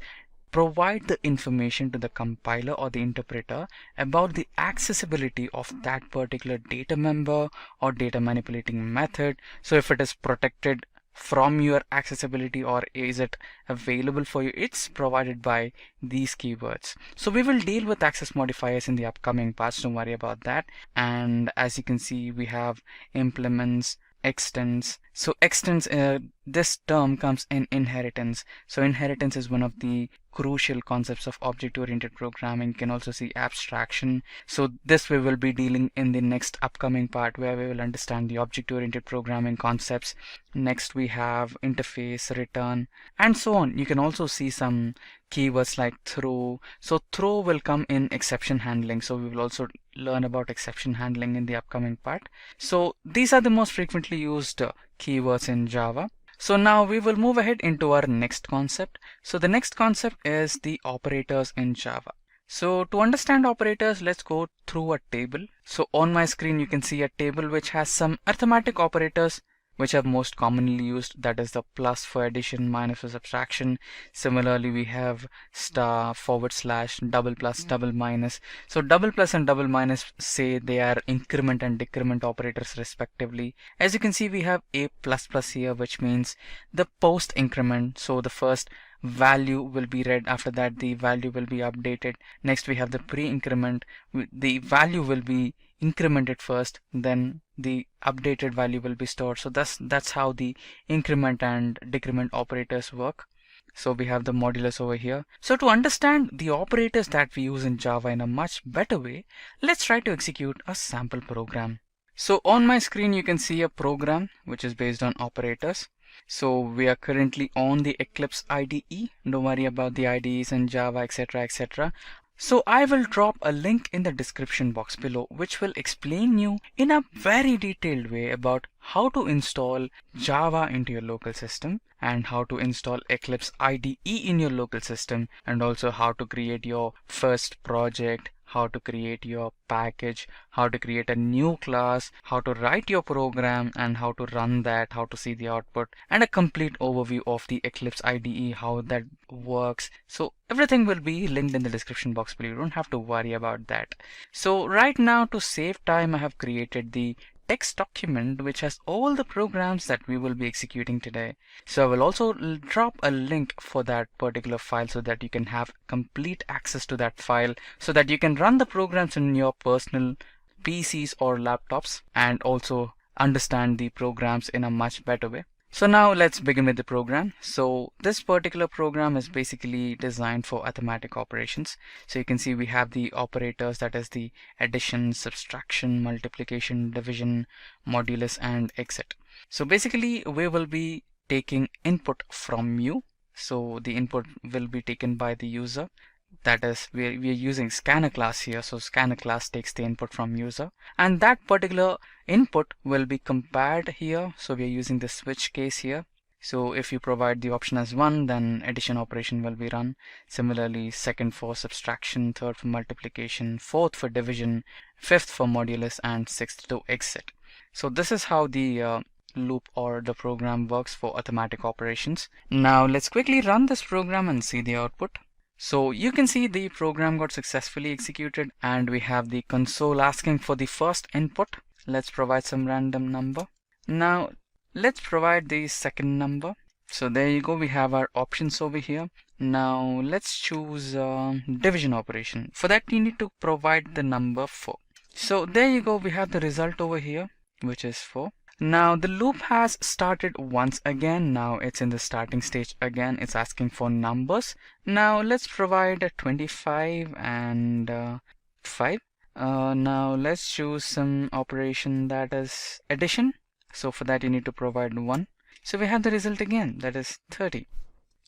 provide the information to the compiler or the interpreter about the accessibility of that particular data member or data manipulating method. So if it is protected from your accessibility or is it available for you, it's provided by these keywords. So we will deal with access modifiers in the upcoming parts, don't worry about that. And as you can see, we have implements, extends. So extends, this term comes in inheritance. So inheritance is one of the crucial concepts of object-oriented programming. You can also see abstraction. So this we will be dealing in the next upcoming part, where we will understand the object-oriented programming concepts. Next we have interface, return, and so on. You can also see some keywords like throw. So throw will come in exception handling. So we will also learn about exception handling in the upcoming part. So these are the most frequently used keywords in Java. So now we will move ahead into our next concept. So the next concept is the operators in Java. So to understand operators, let's go through a table. So on my screen, you can see a table which has some arithmetic operators which are most commonly used. That is the plus for addition, minus for subtraction. Similarly, we have star, forward slash, double plus, double minus. So double plus and double minus, say they are increment and decrement operators respectively. As you can see, we have a plus plus here, which means the post increment. So the first value will be read, after that the value will be updated. Next we have the pre-increment, the value will be incremented first, then the updated value will be stored. So that's how the increment and decrement operators work. So we have the modulus over here. So to understand the operators that we use in Java in a much better way, let's try to execute a sample program. So on my screen you can see a program which is based on operators. So we are currently on the Eclipse IDE. Don't worry about the IDEs in Java, etc, etc. So I will drop a link in the description box below, which will explain you in a very detailed way about how to install Java into your local system, and how to install Eclipse IDE in your local system, and also how to create your first project, how to create your package, how to create a new class, how to write your program and how to run that, how to see the output, and a complete overview of the Eclipse IDE, how that works. So everything will be linked in the description box below. You don't have to worry about that. So right now, to save time, I have created the text document which has all the programs that we will be executing today. So I will also drop a link for that particular file so that you can have complete access to that file so that you can run the programs in your personal PCs or laptops and also understand the programs in a much better way. So now let's begin with the program. So this particular program is basically designed for arithmetic operations. So you can see we have the operators, that is the addition, subtraction, multiplication, division, modulus, and exit. So basically we will be taking input from you. So the input will be taken by the user. That is, we're using scanner class here. So scanner class takes the input from user, and that particular input will be compared here. So we are using the switch case here. So if you provide the option as 1, then addition operation will be run. Similarly, second for subtraction, third for multiplication, fourth for division, fifth for modulus, and sixth to exit. So this is how the loop or the program works for arithmetic operations. Now let's quickly run this program and see the output. So you can see the program got successfully executed and we have the console asking for the first input. Let's provide some random number. Now let's provide the second number. So there you go, we have our options over here. Now let's choose division operation. For that you need to provide the number 4. So there you go, we have the result over here, which is 4. Now the loop has started once again. Now it's in the starting stage again. It's asking for numbers. Now let's provide 25 and 5. Now let's choose some operation, that is addition. So for that you need to provide 1. So we have the result again, that is 30.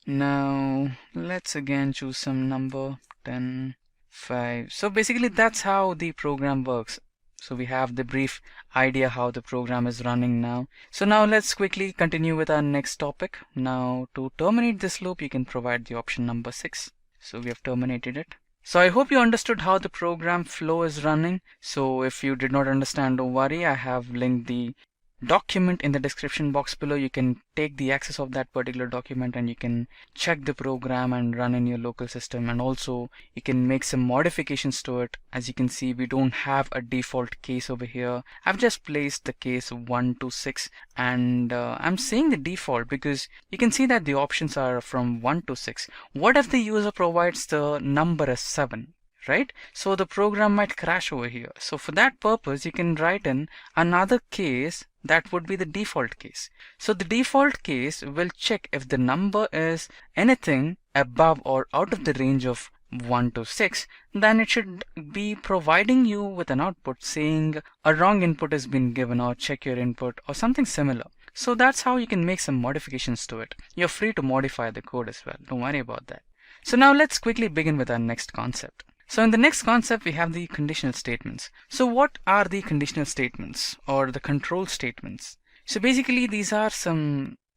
Now let's again choose some number, 10, 5. So basically that's how the program works. So we have the brief idea how the program is running now. So now let's quickly continue with our next topic. Now to terminate this loop, you can provide the option number 6. So we have terminated it. So I hope you understood how the program flow is running. So if you did not understand, don't worry. I have linked the document in the description box below. You can take the access of that particular document and you can check the program and run in your local system, and also you can make some modifications to it. As you can see, we don't have a default case over here. I've just placed the case 1 to 6 and I'm saying the default because you can see that the options are from 1 to 6. What if the user provides the number as 7? Right? So the program might crash over here. So for that purpose, you can write in another case that would be the default case. So the default case will check if the number is anything above or out of the range of 1 to 6, then it should be providing you with an output saying a wrong input has been given or check your input or something similar. So that's how you can make some modifications to it. You're free to modify the code as well. Don't worry about that. So now let's quickly begin with our next concept. So in the next concept, we have the conditional statements. So what are the conditional statements or the control statements? So basically these are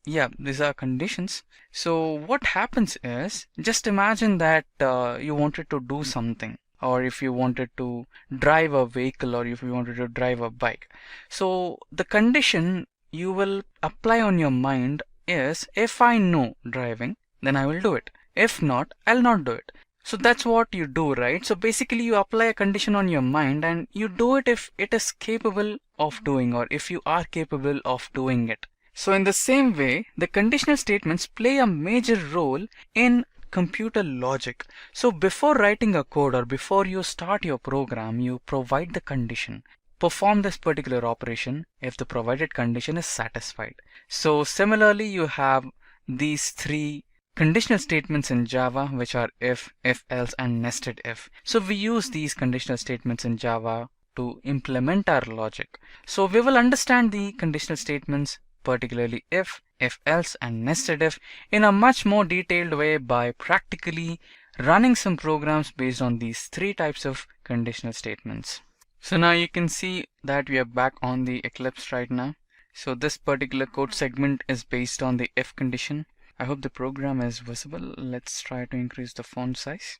these are conditions. So what happens is, just imagine that you wanted to do something, or if you wanted to drive a vehicle, or if you wanted to drive a bike. So the condition you will apply on your mind is, if I know driving, then I will do it. If not, I'll not do it. So that's what you do, right? So basically you apply a condition on your mind and you do it if it is capable of doing, or if you are capable of doing it. So in the same way, the conditional statements play a major role in computer logic. So before writing a code or before you start your program, you provide the condition. Perform this particular operation if the provided condition is satisfied. So similarly, you have these 3 conditional statements in Java, which are if else, and nested if. So we use these conditional statements in Java to implement our logic. So we will understand the conditional statements, particularly if else, and nested if, in a much more detailed way by practically running some programs based on these 3 types of conditional statements. So now you can see that we are back on the Eclipse right now. So this particular code segment is based on the if condition. I hope the program is visible. Let's try to increase the font size.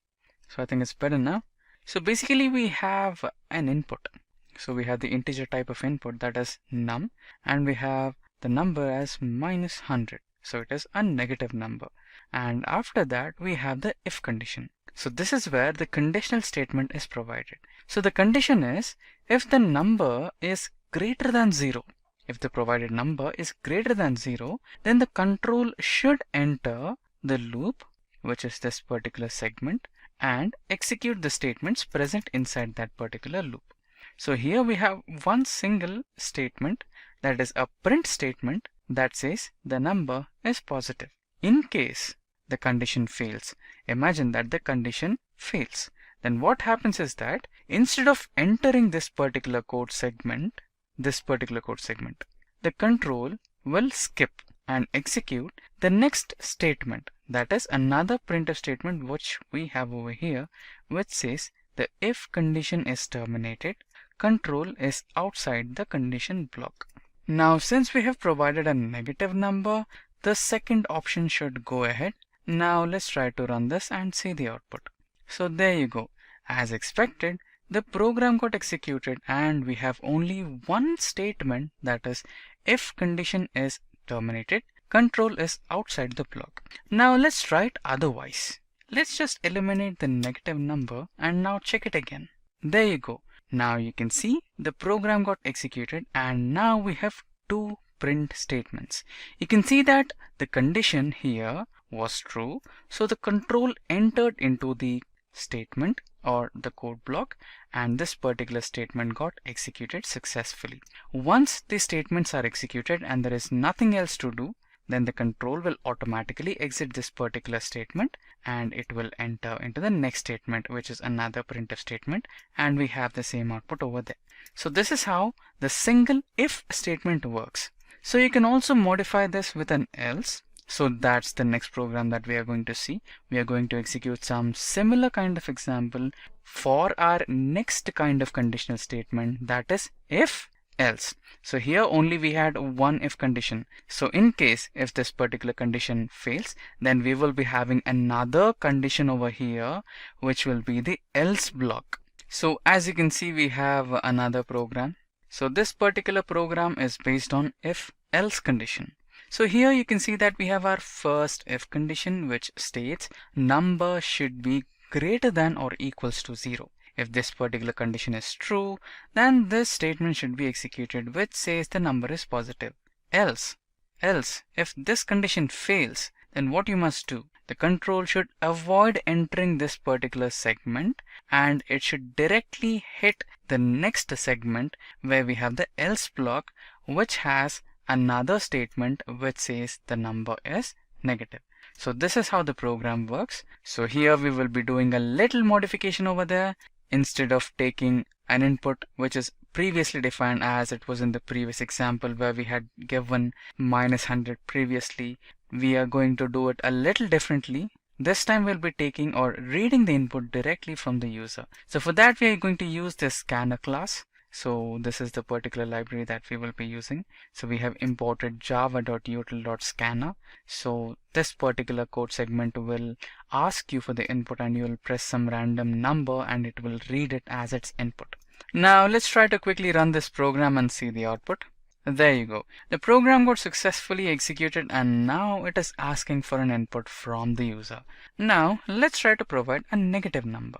So I think it's better now. So basically we have an input. So we have the integer type of input, that is num, and we have the number as -100. So it is a negative number. And after that we have the if condition. So this is where the conditional statement is provided. So the condition is, if the number is greater than 0. If the provided number is greater than 0, then the control should enter the loop, which is this particular segment, and execute the statements present inside that particular loop. So here we have one single statement, that is a print statement that says the number is positive. In case the condition fails, imagine that the condition fails, then what happens is that instead of entering this particular code segment, the control will skip and execute the next statement, that is another printf statement which we have over here, which says the if condition is terminated, control is outside the condition block. Now since we have provided a negative number, the second option should go ahead. Now let's try to run this and see the output. So there you go. As expected, the program got executed and we have only one statement, that is if condition is terminated, control is outside the block. Now let's try it otherwise. Let's just eliminate the negative number and now check it again. There you go. Now you can see the program got executed and now we have two print statements. You can see that the condition here was true, so the control entered into the statement or the code block and this particular statement got executed successfully. Once the statements are executed and there is nothing else to do, then the control will automatically exit this particular statement and it will enter into the next statement, which is another printf statement, and we have the same output over there. So this is how the single if statement works. So you can also modify this with an else. So that's the next program that we are going to see. We are going to execute some similar kind of example for our next kind of conditional statement, that is if else. So here only we had one if condition. So in case if this particular condition fails, then we will be having another condition over here, which will be the else block. So as you can see, we have another program. So this particular program is based on if else condition. So here you can see that we have our first if condition, which states number should be greater than or equals to 0. If this particular condition is true, then this statement should be executed, which says the number is positive. Else, if this condition fails, then what you must do? The control should avoid entering this particular segment and it should directly hit the next segment where we have the else block, which has another statement which says the number is negative. So this is how the program works. So here we will be doing a little modification over there. Instead of taking an input which is previously defined as it was in the previous example where we had given -100 previously, we are going to do it a little differently. This time we'll be taking or reading the input directly from the user. So for that we are going to use this scanner class. So this is the particular library that we will be using. So we have imported java.util.scanner. So this particular code segment will ask you for the input and you will press some random number and it will read it as its input. Now let's try to quickly run this program and see the output. There you go. The program got successfully executed and now it is asking for an input from the user. Now let's try to provide a negative number.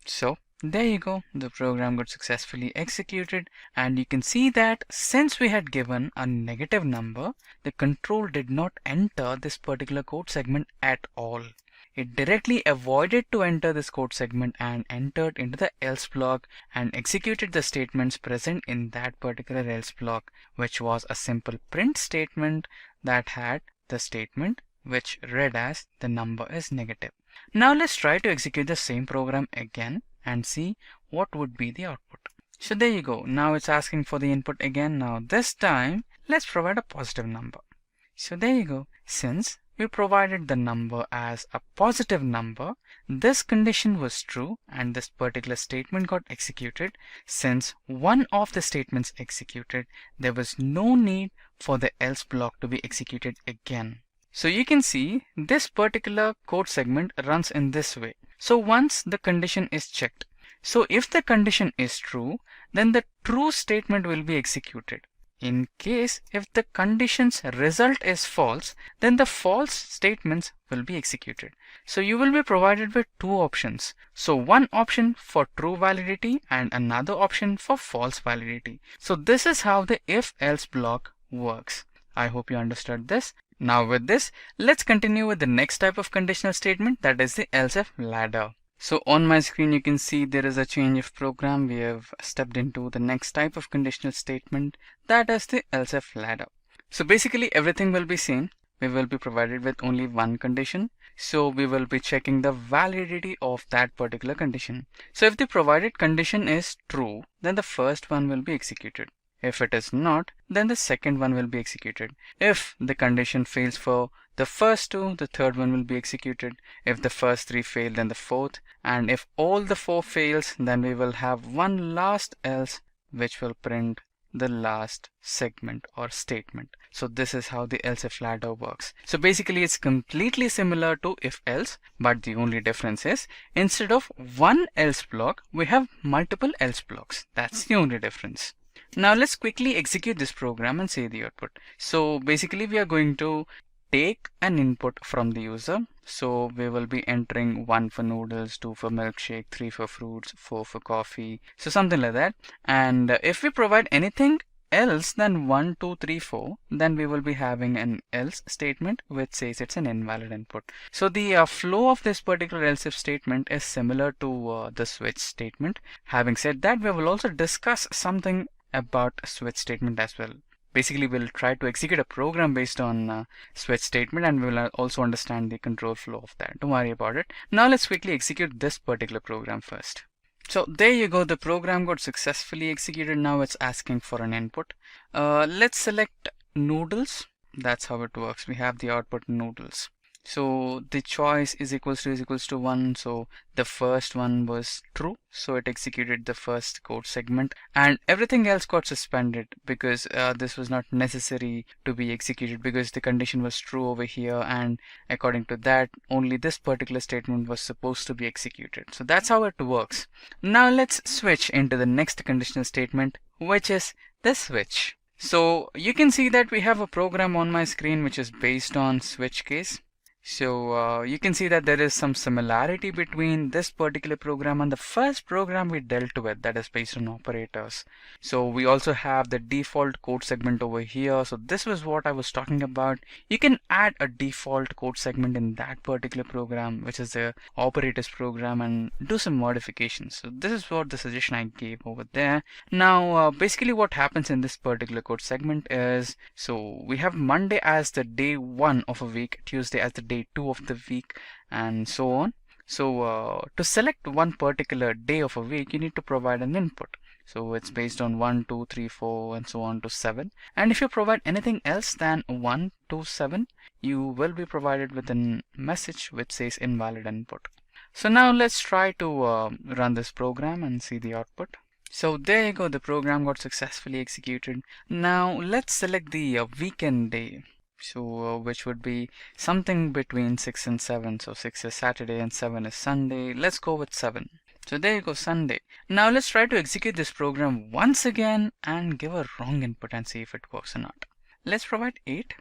So there you go, the program got successfully executed and you can see that since we had given a negative number, the control did not enter this particular code segment at all. It directly avoided to enter this code segment and entered into the else block and executed the statements present in that particular else block, which was a simple print statement that had the statement which read as the number is negative. Now let's try to execute the same program again and see what would be the output. So there you go. Now it's asking for the input again. Now this time let's provide a positive number. So there you go. Since we provided the number as a positive number, this condition was true and this particular statement got executed. Since one of the statements executed, there was no need for the else block to be executed again. So you can see this particular code segment runs in this way. So once the condition is checked, so if the condition is true, then the true statement will be executed. In case if the condition's result is false, then the false statements will be executed. So you will be provided with two options. So one option for true validity and another option for false validity. So this is how the if-else block works. I hope you understood this. Now with this, let's continue with the next type of conditional statement, that is the else-if ladder. So on my screen you can see there is a change of program. We have stepped into the next type of conditional statement, that is the else-if ladder. So basically everything will be same. We will be provided with only one condition. So we will be checking the validity of that particular condition. So if the provided condition is true, then the first one will be executed. If it is not, then the second one will be executed. If the condition fails for the first two, the third one will be executed. If the first three fail, then the fourth. And if all the four fails, then we will have one last else which will print the last segment or statement. So this is how the else if ladder works. So basically it's completely similar to if else, but the only difference is instead of one else block, we have multiple else blocks. That's the only difference. Now let's quickly execute this program and see the output. So basically we are going to take an input from the user. So we will be entering 1 for noodles, 2 for milkshake, 3 for fruits, 4 for coffee. So something like that. And if we provide anything else than 1, 2, 3, 4, then we will be having an else statement which says it's an invalid input. So the flow of this particular else if statement is similar to the switch statement. Having said that, we will also discuss something about switch statement as well. Basically we'll try to execute a program based on switch statement, and we will also understand the control flow of that. Don't worry about it. Now let's quickly execute this particular program first. So there you go, the program got successfully executed. Now it's asking for an input. Let's select noodles. That's how it works. We have the output noodles. So the choice is equals to 1. So the first one was true. So it executed the first code segment, and everything else got suspended because this was not necessary to be executed because the condition was true over here, and according to that only this particular statement was supposed to be executed. So that's how it works. Now let's switch into the next conditional statement, which is the switch. So you can see that we have a program on my screen which is based on switch case. So you can see that there is some similarity between this particular program and the first program we dealt with, that is based on operators. So we also have the default code segment over here. So this was what I was talking about. You can add a default code segment in that particular program, which is the operators program, and do some modifications. So this is what the suggestion I gave over there. Now basically what happens in this particular code segment is, so we have Monday as the day 1 of a week, Tuesday as the day 2 of the week, and so on. So to select one particular day of a week, you need to provide an input. So it's based on 1, 2, 3, 4 and so on to 7. And if you provide anything else than 1 to 7, you will be provided with a message which says invalid input. So now let's try to run this program and see the output. So there you go, the program got successfully executed. Now let's select the weekend day. So which would be something between 6 and 7. So 6 is Saturday and 7 is Sunday. Let's go with 7. So there you go, Sunday. Now let's try to execute this program once again and give a wrong input and see if it works or not. Let's provide 8.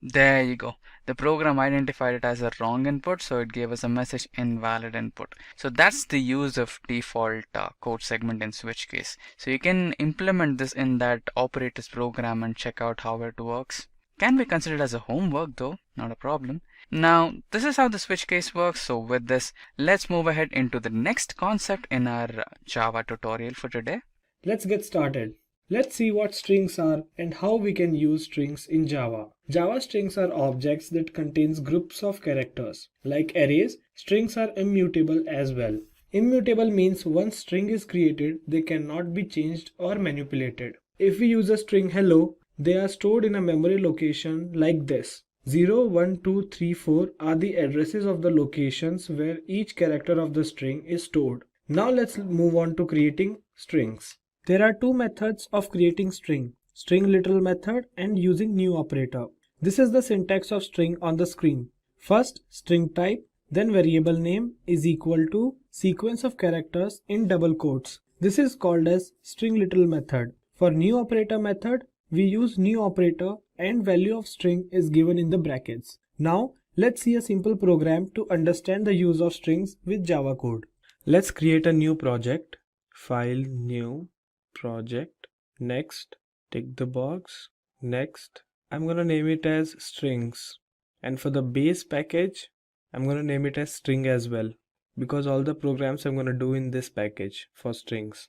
There you go. The program identified it as a wrong input, so it gave us a message invalid input. So that's the use of default code segment in switch case. So you can implement this in that operators program and check out how it works. Can be considered as a homework though, not a problem. Now this is how the switch case works. So with this, let's move ahead into the next concept in our Java tutorial for today. Let's get started. Let's see what strings are and how we can use strings in Java. Java strings are objects that contains groups of characters. Like arrays, strings are immutable as well. Immutable means once string is created, they cannot be changed or manipulated. If we use a string hello, they are stored in a memory location like this. 0, 1, 2, 3, 4 are the addresses of the locations where each character of the string is stored. Now let's move on to creating strings. There are two methods of creating string literal method and using new operator. This is the syntax of string on the screen. First, string type, then variable name is equal to sequence of characters in double quotes. This is called as string literal method. For new operator method, we use new operator and value of string is given in the brackets. Now let's see a simple program to understand the use of strings with Java code. Let's create a new project. File, new, project, next, tick the box, next. I'm gonna name it as strings, and for the base package I'm gonna name it as string as well, because all the programs I'm gonna do in this package for strings.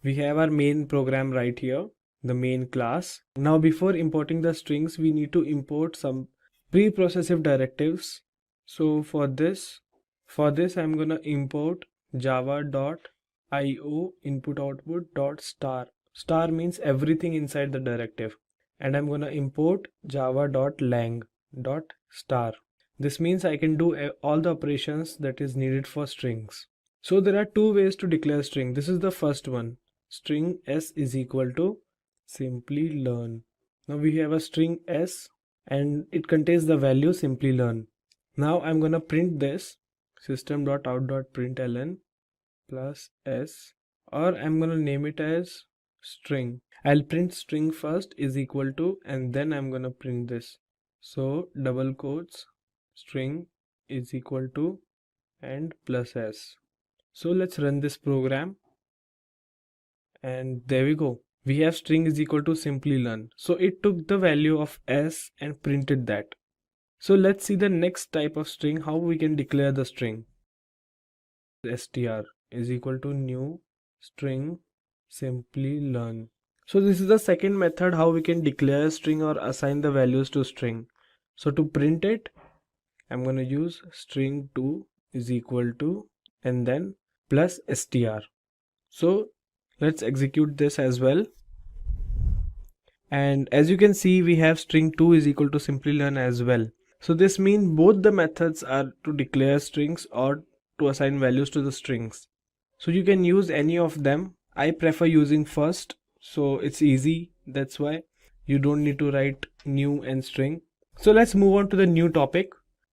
We have our main program right here, the main class. Now before importing the strings, we need to import some pre-processive directives. So for this I'm gonna import java.io input output dot star. Star means everything inside the directive. And I'm gonna import java.lang dot star. This means I can do all the operations that is needed for strings. So there are two ways to declare string. This is the first one. String s is equal to Simplilearn. Now we have a string s and it contains the value Simplilearn. Now I'm gonna print this system.out.println plus s, or I'm gonna name it as string. I'll print string first is equal to, and then I'm gonna print this. So double quotes string is equal to and plus s. So let's run this program, and there we go. We have string is equal to Simplilearn. So it took the value of s and printed that. So let's see the next type of string, how we can declare the string. Str is equal to new string Simplilearn. So this is the second method how we can declare a string or assign the values to string. So to print it, I'm going to use string2 is equal to and then plus str. So let's execute this as well. And as you can see, we have string2 is equal to Simplilearn as well. So this means both the methods are to declare strings or to assign values to the strings. So you can use any of them. I prefer using first, so it's easy. That's why you don't need to write new and string. So let's move on to the new topic,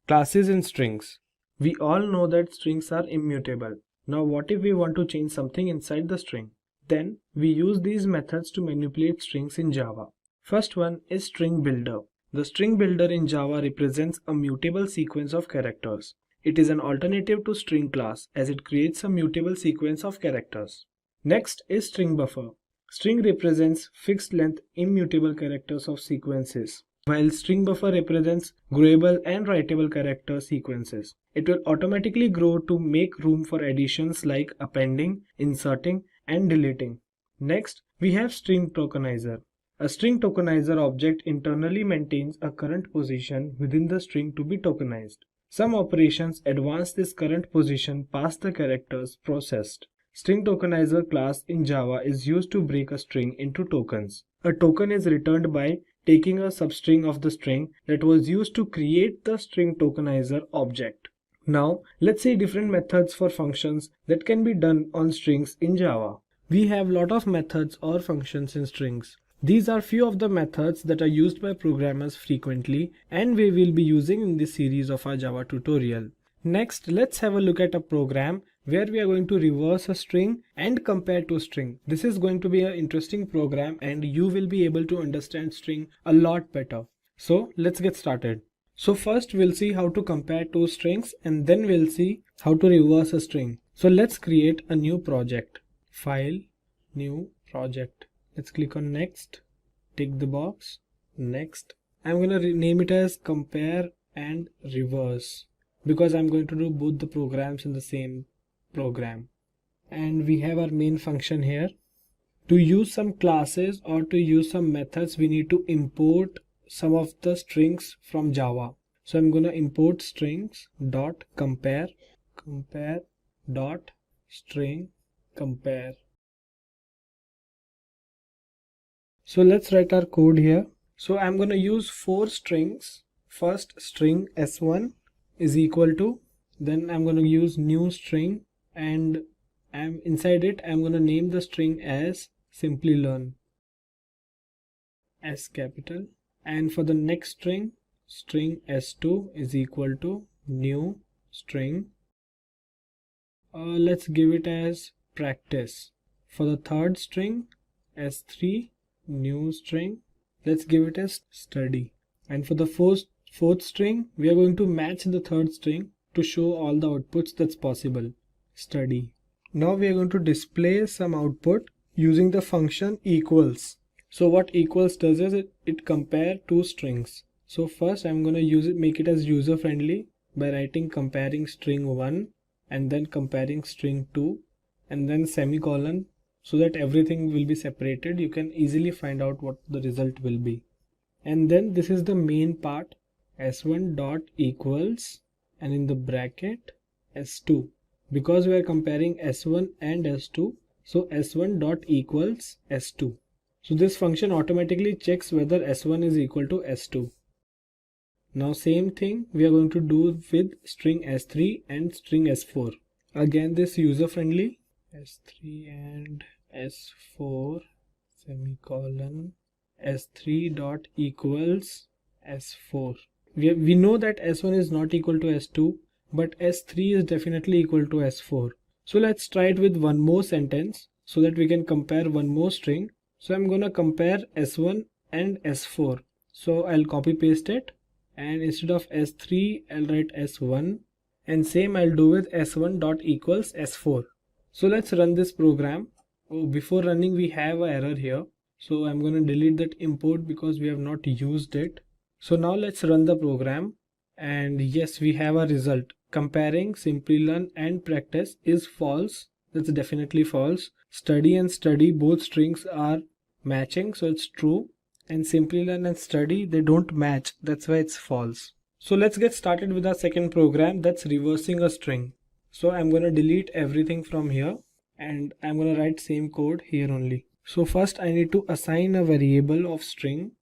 classes and strings. We all know that strings are immutable. Now what if we want to change something inside the string? Then we use these methods to manipulate strings in Java. First one is string builder. The string builder in Java represents a mutable sequence of characters. It is an alternative to string class as it creates a mutable sequence of characters. Next is string buffer. String represents fixed length immutable characters of sequences, while string buffer represents growable and writable character sequences. It will automatically grow to make room for additions like appending, inserting, and deleting. Next, we have string tokenizer. A string tokenizer object internally maintains a current position within the string to be tokenized. Some operations advance this current position past the characters processed. String tokenizer class in Java is used to break a string into tokens. A token is returned by taking a substring of the string that was used to create the string tokenizer object. Now, let's see different methods for functions that can be done on strings in Java. We have a lot of methods or functions in strings. These are few of the methods that are used by programmers frequently and we will be using in this series of our Java tutorial. Next, let's have a look at a program where we are going to reverse a string and compare to a string. This is going to be an interesting program and you will be able to understand string a lot better. So let's get started. So first we'll see how to compare two strings and then we'll see how to reverse a string. So let's create a new project. File, new project. Let's click on next, tick the box, next. I'm going to name it as compare and reverse because I'm going to do both the programs in the same program. And we have our main function here. To use some classes or to use some methods, we need to import some of the strings from Java. So I'm going to import strings dot compare dot string compare. So let's write our code here. So I'm going to use 4 strings. First string s1 is equal to, then I'm going to use new string and inside it I'm going to name the string as Simplilearn, S capital. And for the next string, string s2 is equal to new string. Let's give it as practice. For the third string s3, new string. Let's give it as study. And for the fourth string, we are going to match the third string to show all the outputs that's possible. Study. Now we are going to display some output using the function equals. So what equals does is it compare two strings. So first I'm going to make it as user friendly by writing comparing string 1 and then comparing string 2 and then semicolon, so that everything will be separated. You can easily find out what the result will be. And then this is the main part, s1 dot equals and in the bracket s2. Because we are comparing s1 and s2, so s1 dot equals s2. So this function automatically checks whether s1 is equal to s2. Now same thing we are going to do with string s3 and string s4. Again this user friendly, s3 and s4 semicolon s3 dot equals s4. We know that s1 is not equal to s2, but s3 is definitely equal to s4. So let's try it with one more sentence so that we can compare one more string. So I'm gonna compare s1 and s4. So I'll copy paste it, and instead of s3 I'll write s1, and same I'll do with s1 dot equals s4. So let's run this program. Oh, before running we have an error here, so I'm going to delete that import because we have not used it. So now let's run the program, and yes, we have a result. Comparing Simplilearn and practice is false. That's definitely false. Study and study, both strings are matching, so it's true. And Simplilearn and study, they don't match, that's why it's false. So let's get started with our second program, that's reversing a string. So I'm going to delete everything from here and I'm going to write same code here only. So first I need to assign a variable of string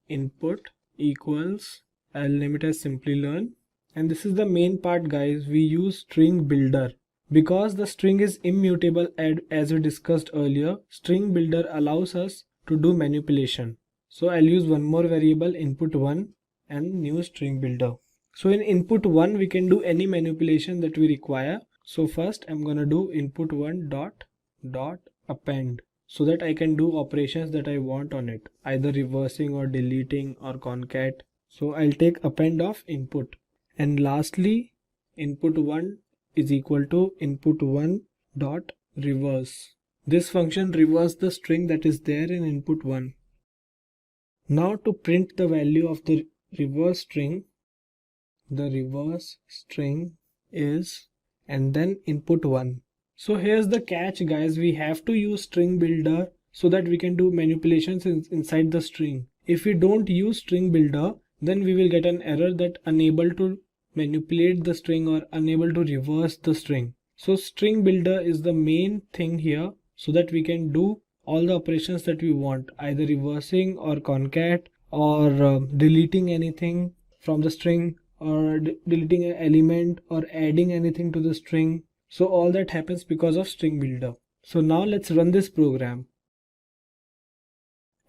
input equals, I'll name it as Simplilearn. And this is the main part, guys. We use string builder. Because the string is immutable, as we discussed earlier, string builder allows us to do manipulation. So I'll use one more variable, input1, and new string builder. So in input1 we can do any manipulation that we require. So first I'm gonna do input1 dot append, so that I can do operations that I want on it, either reversing or deleting or concat. So I'll take append of input. And lastly, input1 is equal to input1 dot reverse. This function reverses the string that is there in input1. Now to print the value of the reverse string is, and then input1. So here's the catch, guys. We have to use string builder so that we can do manipulations inside the string. If we don't use string builder, then we will get an error that unable to manipulate the string or unable to reverse the string. So string builder is the main thing here, so that we can do all the operations that we want, either reversing or concat or deleting anything from the string, or deleting an element or adding anything to the string. So all that happens because of string builder. So now let's run this program.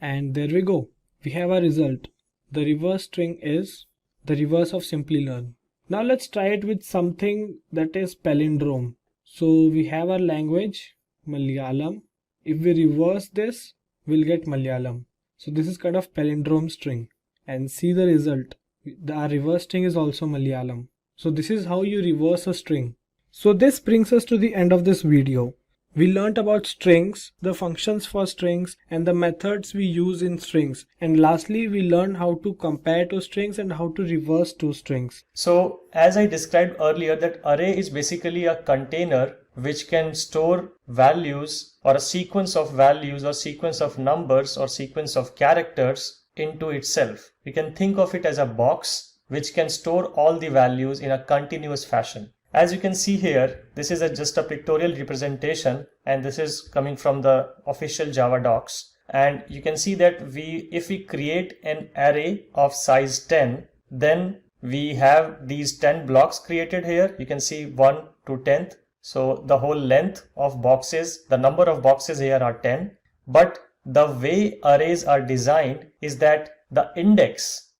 And there we go. We have a result. The reverse string is the reverse of Simplilearn. Now let's try it with something that is palindrome. So we have our language, Malayalam. If we reverse this, we'll get Malayalam. So this is kind of palindrome string. And see the result. Our reverse string is also Malayalam. So this is how you reverse a string. So this brings us to the end of this video. We learnt about strings, the functions for strings, and the methods we use in strings. And lastly, we learned how to compare two strings and how to reverse two strings. So as I described earlier, that array is basically a container which can store values or a sequence of values or sequence of numbers or sequence of characters into itself. You can think of it as a box which can store all the values in a continuous fashion. As you can see here, this is just a pictorial representation, and this is coming from the official Java docs. And you can see that if we create an array of size 10, then we have these 10 blocks created here. You can see 1 to 10th. So the whole length of boxes, the number of boxes here are 10. But the way arrays are designed is that the index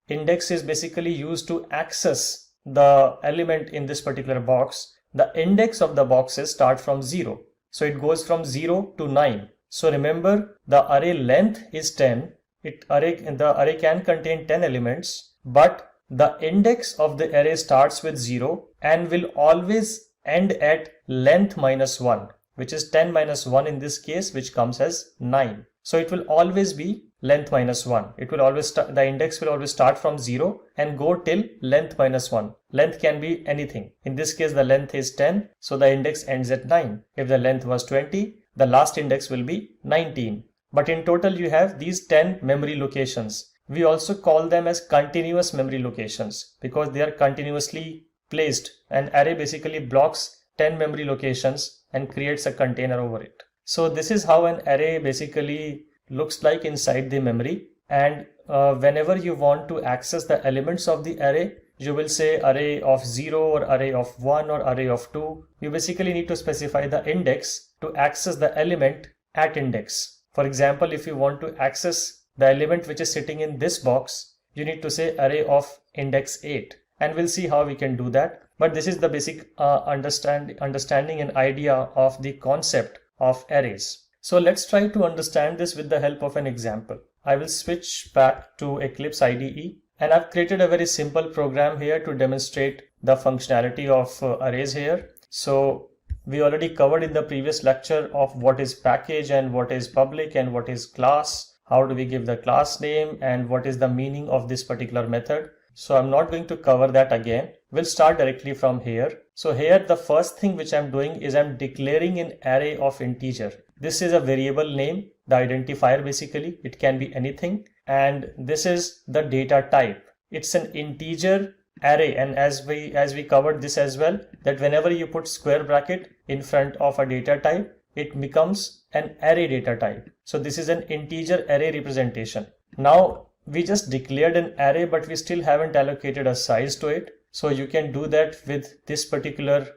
is basically used to access the element in this particular box. The index of the boxes start from 0. So it goes from 0 to 9. So remember, the array length is 10. The array can contain 10 elements, but the index of the array starts with 0 and will always end at length minus 1, which is 10 minus 1 in this case, which comes as 9. So it will always be length minus 1. It will always the index will always start from 0 and go till length minus 1. Length can be anything. In this case, the length is 10, so the index ends at 9. If the length was 20, the last index will be 19. But in total, you have these 10 memory locations. We also call them as continuous memory locations because they are continuously placed. An array basically blocks 10 memory locations and creates a container over it. So this is how an array basically looks like inside the memory. And whenever you want to access the elements of the array, you will say array of 0 or array of 1 or array of 2. You basically need to specify the index to access the element at index. For example, if you want to access the element which is sitting in this box, you need to say array of index 8. And we'll see how we can do that. But this is the basic understanding and idea of the concept of arrays. So let's try to understand this with the help of an example. I will switch back to Eclipse IDE, and I've created a very simple program here to demonstrate the functionality of arrays here. So we already covered in the previous lecture of what is package and what is public and what is class. How do we give the class name and what is the meaning of this particular method. So I'm not going to cover that again. We'll start directly from here. So here the first thing which I'm doing is I'm declaring an array of integer. This is a variable name, the identifier basically. It can be anything. And this is the data type. It's an integer array, and as we covered this as well, that whenever you put square bracket in front of a data type, it becomes an array data type. So this is an integer array representation. Now we just declared an array, but we still haven't allocated a size to it. So you can do that with this particular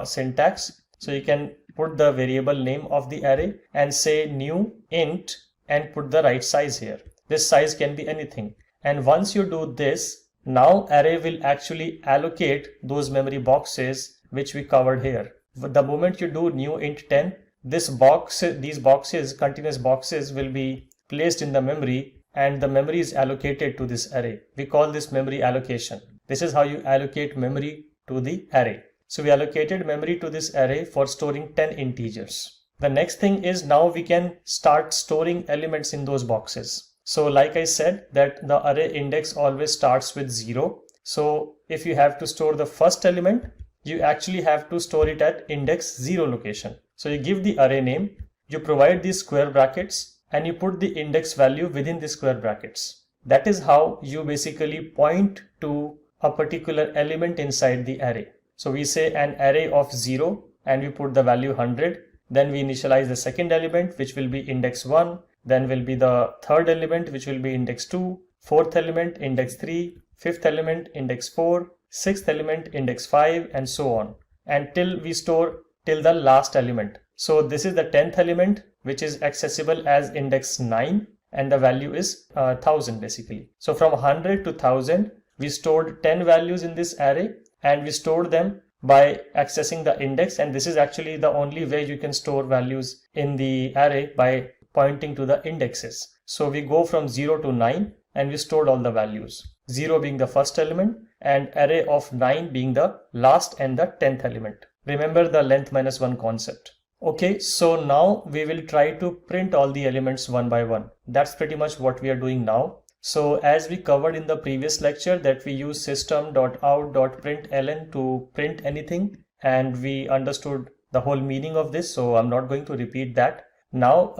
syntax. So you can put the variable name of the array and say new int and put the right size here. This size can be anything. And once you do this, now array will actually allocate those memory boxes which we covered here. The moment you do new int 10, these boxes, continuous boxes, will be placed in the memory, and the memory is allocated to this array. We call this memory allocation. This is how you allocate memory to the array. So we allocated memory to this array for storing 10 integers. The next thing is now we can start storing elements in those boxes. So like I said, that the array index always starts with 0. So if you have to store the first element, you actually have to store it at index 0 location. So you give the array name, you provide these square brackets, and you put the index value within the square brackets. That is how you basically point to a particular element inside the array. So we say an array of 0 and we put the value 100. Then we initialize the second element, which will be index 1. Then will be the third element, which will be index 2. Fourth element, index 3. Fifth element, index 4. Sixth element, index 5, and so on. Until we store till the last element. So this is the 10th element, which is accessible as index 9, and the value is 1000 basically. So from 100 to 1000, we stored 10 values in this array, and we stored them by accessing the index. And this is actually the only way you can store values in the array, by pointing to the indexes. So we go from 0 to 9 and we stored all the values, 0 being the first element and array of 9 being the last and the 10th element. Remember the length minus 1 concept. Okay, so now we will try to print all the elements one by one. That's pretty much what we are doing now. So as we covered in the previous lecture, that we use system.out.println to print anything, and we understood the whole meaning of this, so I'm not going to repeat that. Now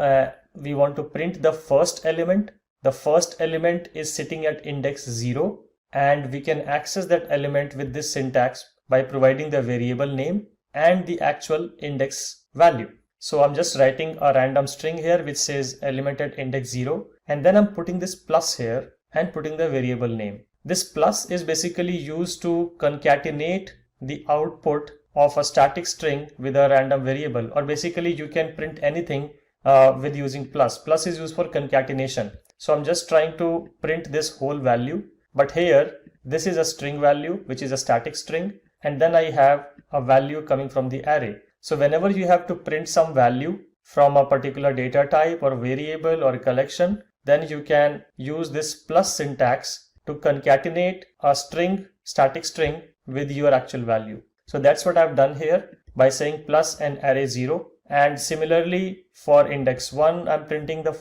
we want to print the first element. The first element is sitting at index 0, and we can access that element with this syntax by providing the variable name and the actual index value. So I'm just writing a random string here which says element at index 0, and then I'm putting this plus here and putting the variable name. This plus is basically used to concatenate the output of a static string with a random variable, or basically you can print anything with using plus. Plus is used for concatenation. So I'm just trying to print this whole value, but here this is a string value which is a static string, and then I have a value coming from the array. So whenever you have to print some value from a particular data type or variable or collection, then you can use this plus syntax to concatenate a string, static string, with your actual value. So that's what I've done here by saying plus an array 0. And similarly for index 1, I'm printing the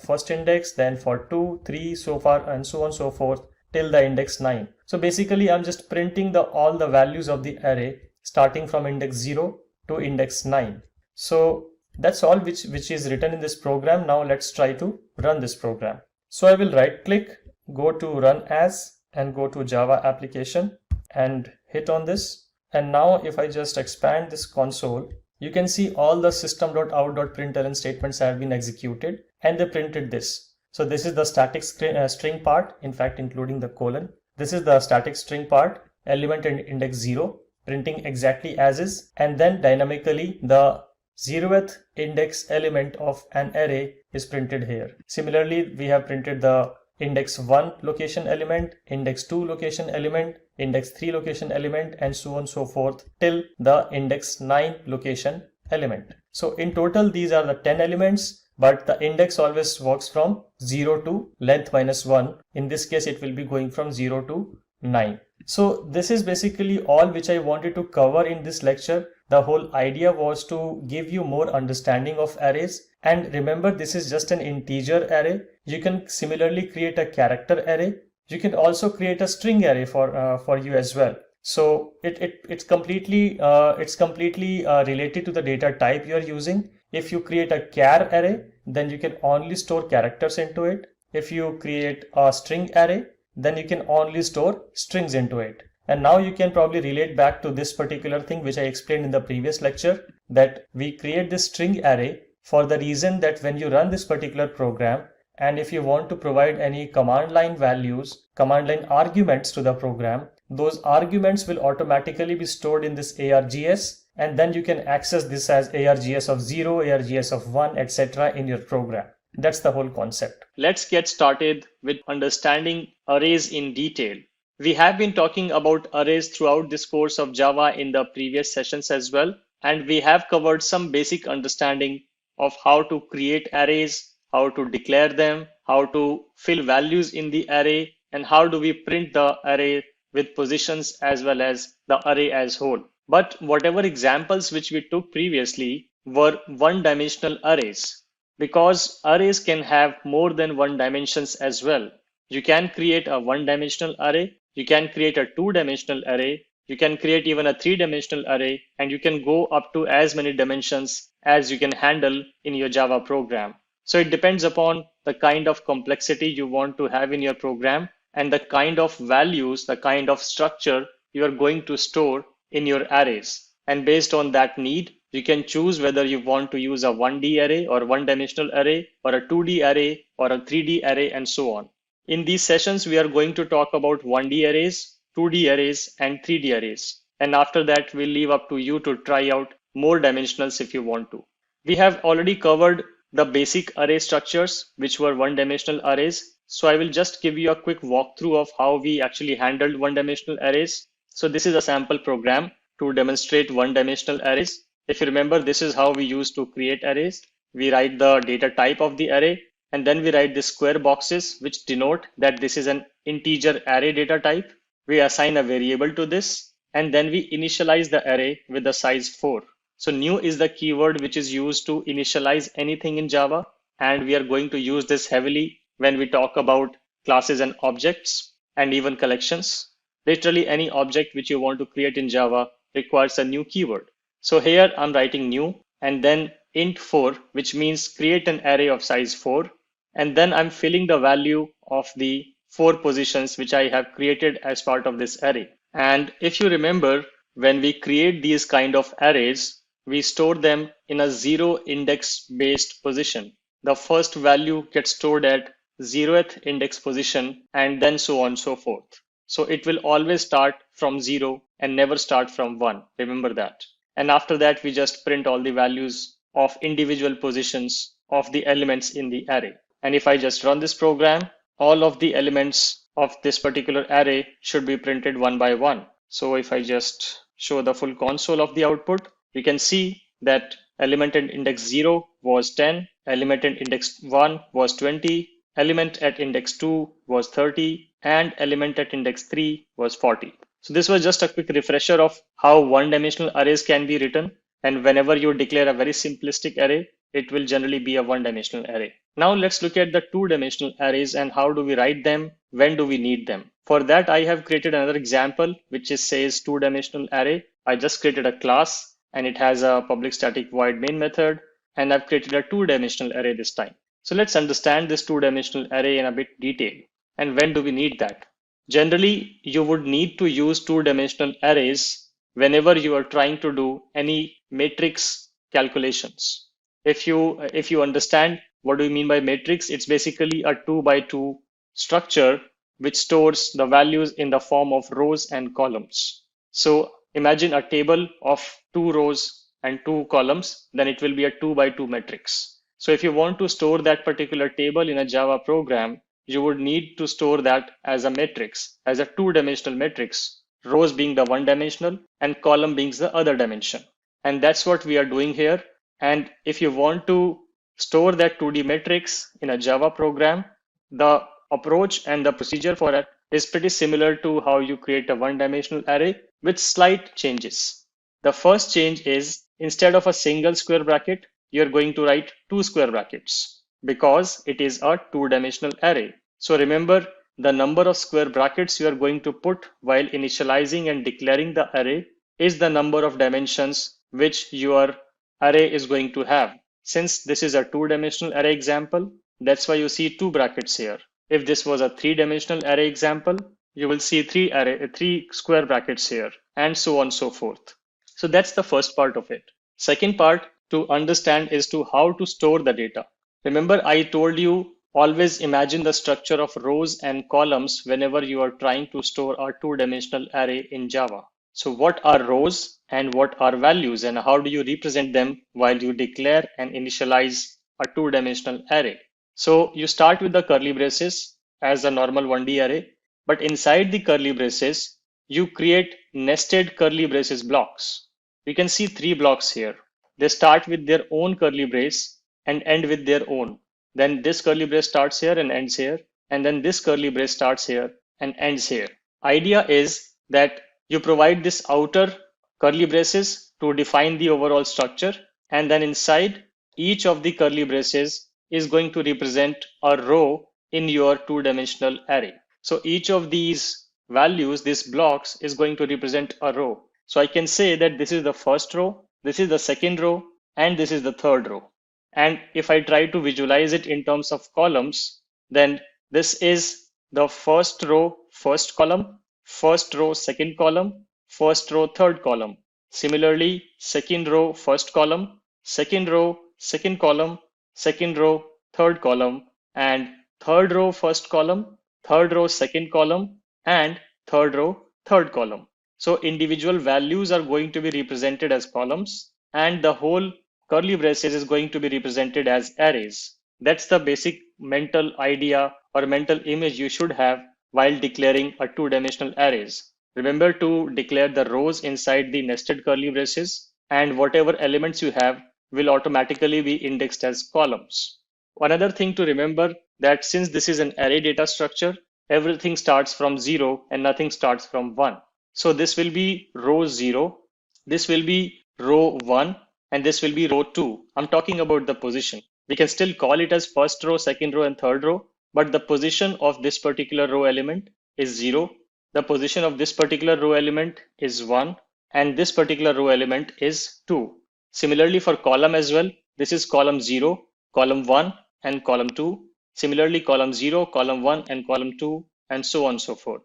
first index, then for 2, 3, so far and so on so forth till the index 9. So basically I'm just printing all the values of the array starting from index 0 to index 9. So that's all which is written in this program. Now let's try to run this program. So I will right click, go to run as, and go to Java application and hit on this. And now if I just expand this console, you can see all the system.out.println statements have been executed and they printed this. So this is the static string part, in fact including the colon. This is the static string part, element and index 0, printing exactly as is, and then dynamically the 0th index element of an array is printed here. Similarly, we have printed the index 1 location element, index 2 location element, index 3 location element, and so on so forth till the index 9 location element. So in total these are the 10 elements, but the index always works from 0 to length minus 1. In this case it will be going from 0 to 9. So this is basically all which I wanted to cover in this lecture. The whole idea was to give you more understanding of arrays. And remember, this is just an integer array. You can similarly create a character array. You can also create a string array for you as well. So it's completely related to the data type you are using. If you create a char array, then you can only store characters into it. If you create a string array, then you can only store strings into it. And now you can probably relate back to this particular thing which I explained in the previous lecture, that we create this string array for the reason that when you run this particular program, and if you want to provide any command line values, command line arguments to the program, those arguments will automatically be stored in this args, and then you can access this as args of 0, args of 1, etc. in your program. That's the whole concept. Let's get started with understanding arrays in detail. We have been talking about arrays throughout this course of Java in the previous sessions as well, and we have covered some basic understanding of how to create arrays, how to declare them, how to fill values in the array, and how do we print the array with positions as well as the array as whole. But whatever examples which we took previously were one-dimensional arrays, because arrays can have more than one dimensions as well. You can create a one-dimensional array, you can create a two-dimensional array, you can create even a three-dimensional array, and you can go up to as many dimensions as you can handle in your Java program. So it depends upon the kind of complexity you want to have in your program and the kind of values, the kind of structure you are going to store in your arrays. And based on that need, you can choose whether you want to use a 1D array or one-dimensional array or a 2D array or a 3D array and so on. In these sessions, we are going to talk about 1D arrays, 2D arrays, and 3D arrays. And after that, we'll leave up to you to try out more dimensionals if you want to. We have already covered the basic array structures, which were one-dimensional arrays. So I will just give you a quick walkthrough of how we actually handled one-dimensional arrays. So this is a sample program to demonstrate one-dimensional arrays. If you remember, this is how we used to create arrays. We write the data type of the array, and then we write the square boxes, which denote that this is an integer array data type. We assign a variable to this, and then we initialize the array with the size 4. So new is the keyword which is used to initialize anything in Java, and we are going to use this heavily when we talk about classes and objects and even collections. Literally any object which you want to create in Java requires a new keyword. So here I'm writing new and then int 4, which means create an array of size 4. And then I'm filling the value of the 4 positions which I have created as part of this array. And if you remember, when we create these kind of arrays, we store them in a 0 index based position. The first value gets stored at 0th index position and then so on and so forth. So it will always start from 0 and never start from 1. Remember that. And after that, we just print all the values of individual positions of the elements in the array. And if I just run this program, all of the elements of this particular array should be printed one by one. So if I just show the full console of the output, you can see that element at index 0 was 10, element at index 1 was 20, element at index 2 was 30, and element at index 3 was 40. So this was just a quick refresher of how one-dimensional arrays can be written. And whenever you declare a very simplistic array, it will generally be a one-dimensional array. Now let's look at the two-dimensional arrays and how do we write them, when do we need them. For that, I have created another example, which says two-dimensional array. I just created a class and it has a public static void main method, and I've created a two-dimensional array this time. So let's understand this two-dimensional array in a bit detail. And when do we need that? Generally, you would need to use two-dimensional arrays whenever you are trying to do any matrix calculations. If you understand what do you mean by matrix, it's basically a 2x2 structure which stores the values in the form of rows and columns. So imagine a table of 2 rows and 2 columns, then it will be a 2x2 matrix. So if you want to store that particular table in a Java program, you would need to store that as a matrix, as a two-dimensional matrix, rows being the one-dimensional and column being the other dimension. And that's what we are doing here. And if you want to store that 2D matrix in a Java program, the approach and the procedure for it is pretty similar to how you create a one-dimensional array with slight changes. The first change is instead of a single square bracket, you're going to write 2 square brackets because it is a two-dimensional array. So remember, the number of square brackets you are going to put while initializing and declaring the array is the number of dimensions which your array is going to have. Since this is a two-dimensional array example, that's why you see 2 brackets here. If this was a 3-dimensional array example, you will see 3 square brackets here, and so on and so forth. So that's the first part of it. Second part to understand is to how to store the data. Remember, I told you always imagine the structure of rows and columns whenever you are trying to store a two-dimensional array in Java. So what are rows and what are values, and how do you represent them while you declare and initialize a two-dimensional array? So you start with the curly braces as a normal 1D array, but inside the curly braces, you create nested curly braces blocks. You can see 3 blocks here. They start with their own curly brace and end with their own. Then this curly brace starts here and ends here. And then this curly brace starts here and ends here. Idea is that you provide this outer curly braces to define the overall structure. And then inside each of the curly braces is going to represent a row in your two-dimensional array. So each of these values, these blocks, is going to represent a row. So I can say that this is the first row, this is the second row, and this is the third row. And if I try to visualize it in terms of columns, then this is the first row, first column, first row, second column, first row, third column. Similarly, second row, first column, second row, second column, second row, third column, and third row, first column, third row, second column, and third row, third column. So individual values are going to be represented as columns, and the whole curly braces is going to be represented as arrays. That's the basic mental idea or mental image you should have while declaring a two-dimensional arrays. Remember to declare the rows inside the nested curly braces, and whatever elements you have will automatically be indexed as columns. Another thing to remember that since this is an array data structure, everything starts from 0 and nothing starts from 1. So this will be row 0, this will be row 1, and this will be row 2. I'm talking about the position. We can still call it as first row, second row, and third row, but the position of this particular row element is 0. The position of this particular row element is 1, and this particular row element is 2. Similarly for column as well, this is column 0, column 1, and column 2. Similarly, column 0, column 1, and column 2, and so on and so forth.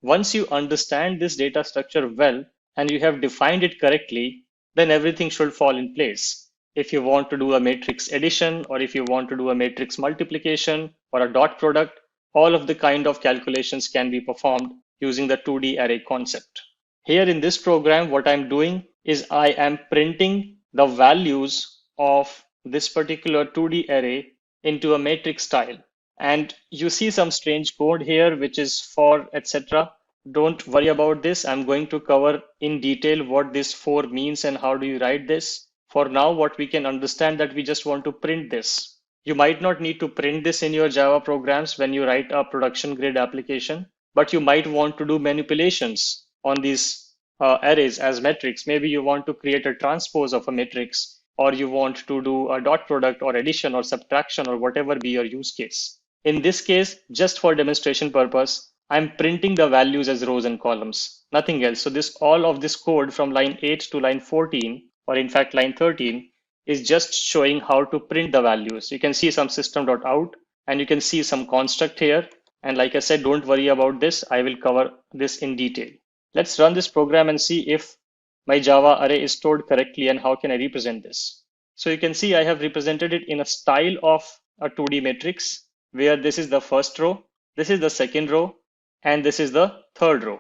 Once you understand this data structure well, and you have defined it correctly, then everything should fall in place. If you want to do a matrix addition, or if you want to do a matrix multiplication or a dot product, all of the kind of calculations can be performed using the 2D array concept. Here in this program, what I'm doing is I am printing the values of this particular 2D array into a matrix style. And you see some strange code here, which is for etc. Don't worry about this. I'm going to cover in detail what this for means and how do you write this. for now, what we can understand that we just want to print this. You might not need to print this in your Java programs when you write a production grade application, but you might want to do manipulations on these arrays as metrics. Maybe you want to create a transpose of a matrix, or you want to do a dot product or addition or subtraction or whatever be your use case. In this case, just for demonstration purpose, I'm printing the values as rows and columns, nothing else. So this all of this code from line 8 to line 14, or in fact line 13, is just showing how to print the values. You can see some system.out and you can see some construct here. And like I said, don't worry about this. I will cover this in detail. Let's run this program and see if my Java array is stored correctly and how can I represent this. So you can see I have represented it in a style of a 2D matrix where this is the first row, this is the second row, and this is the third row.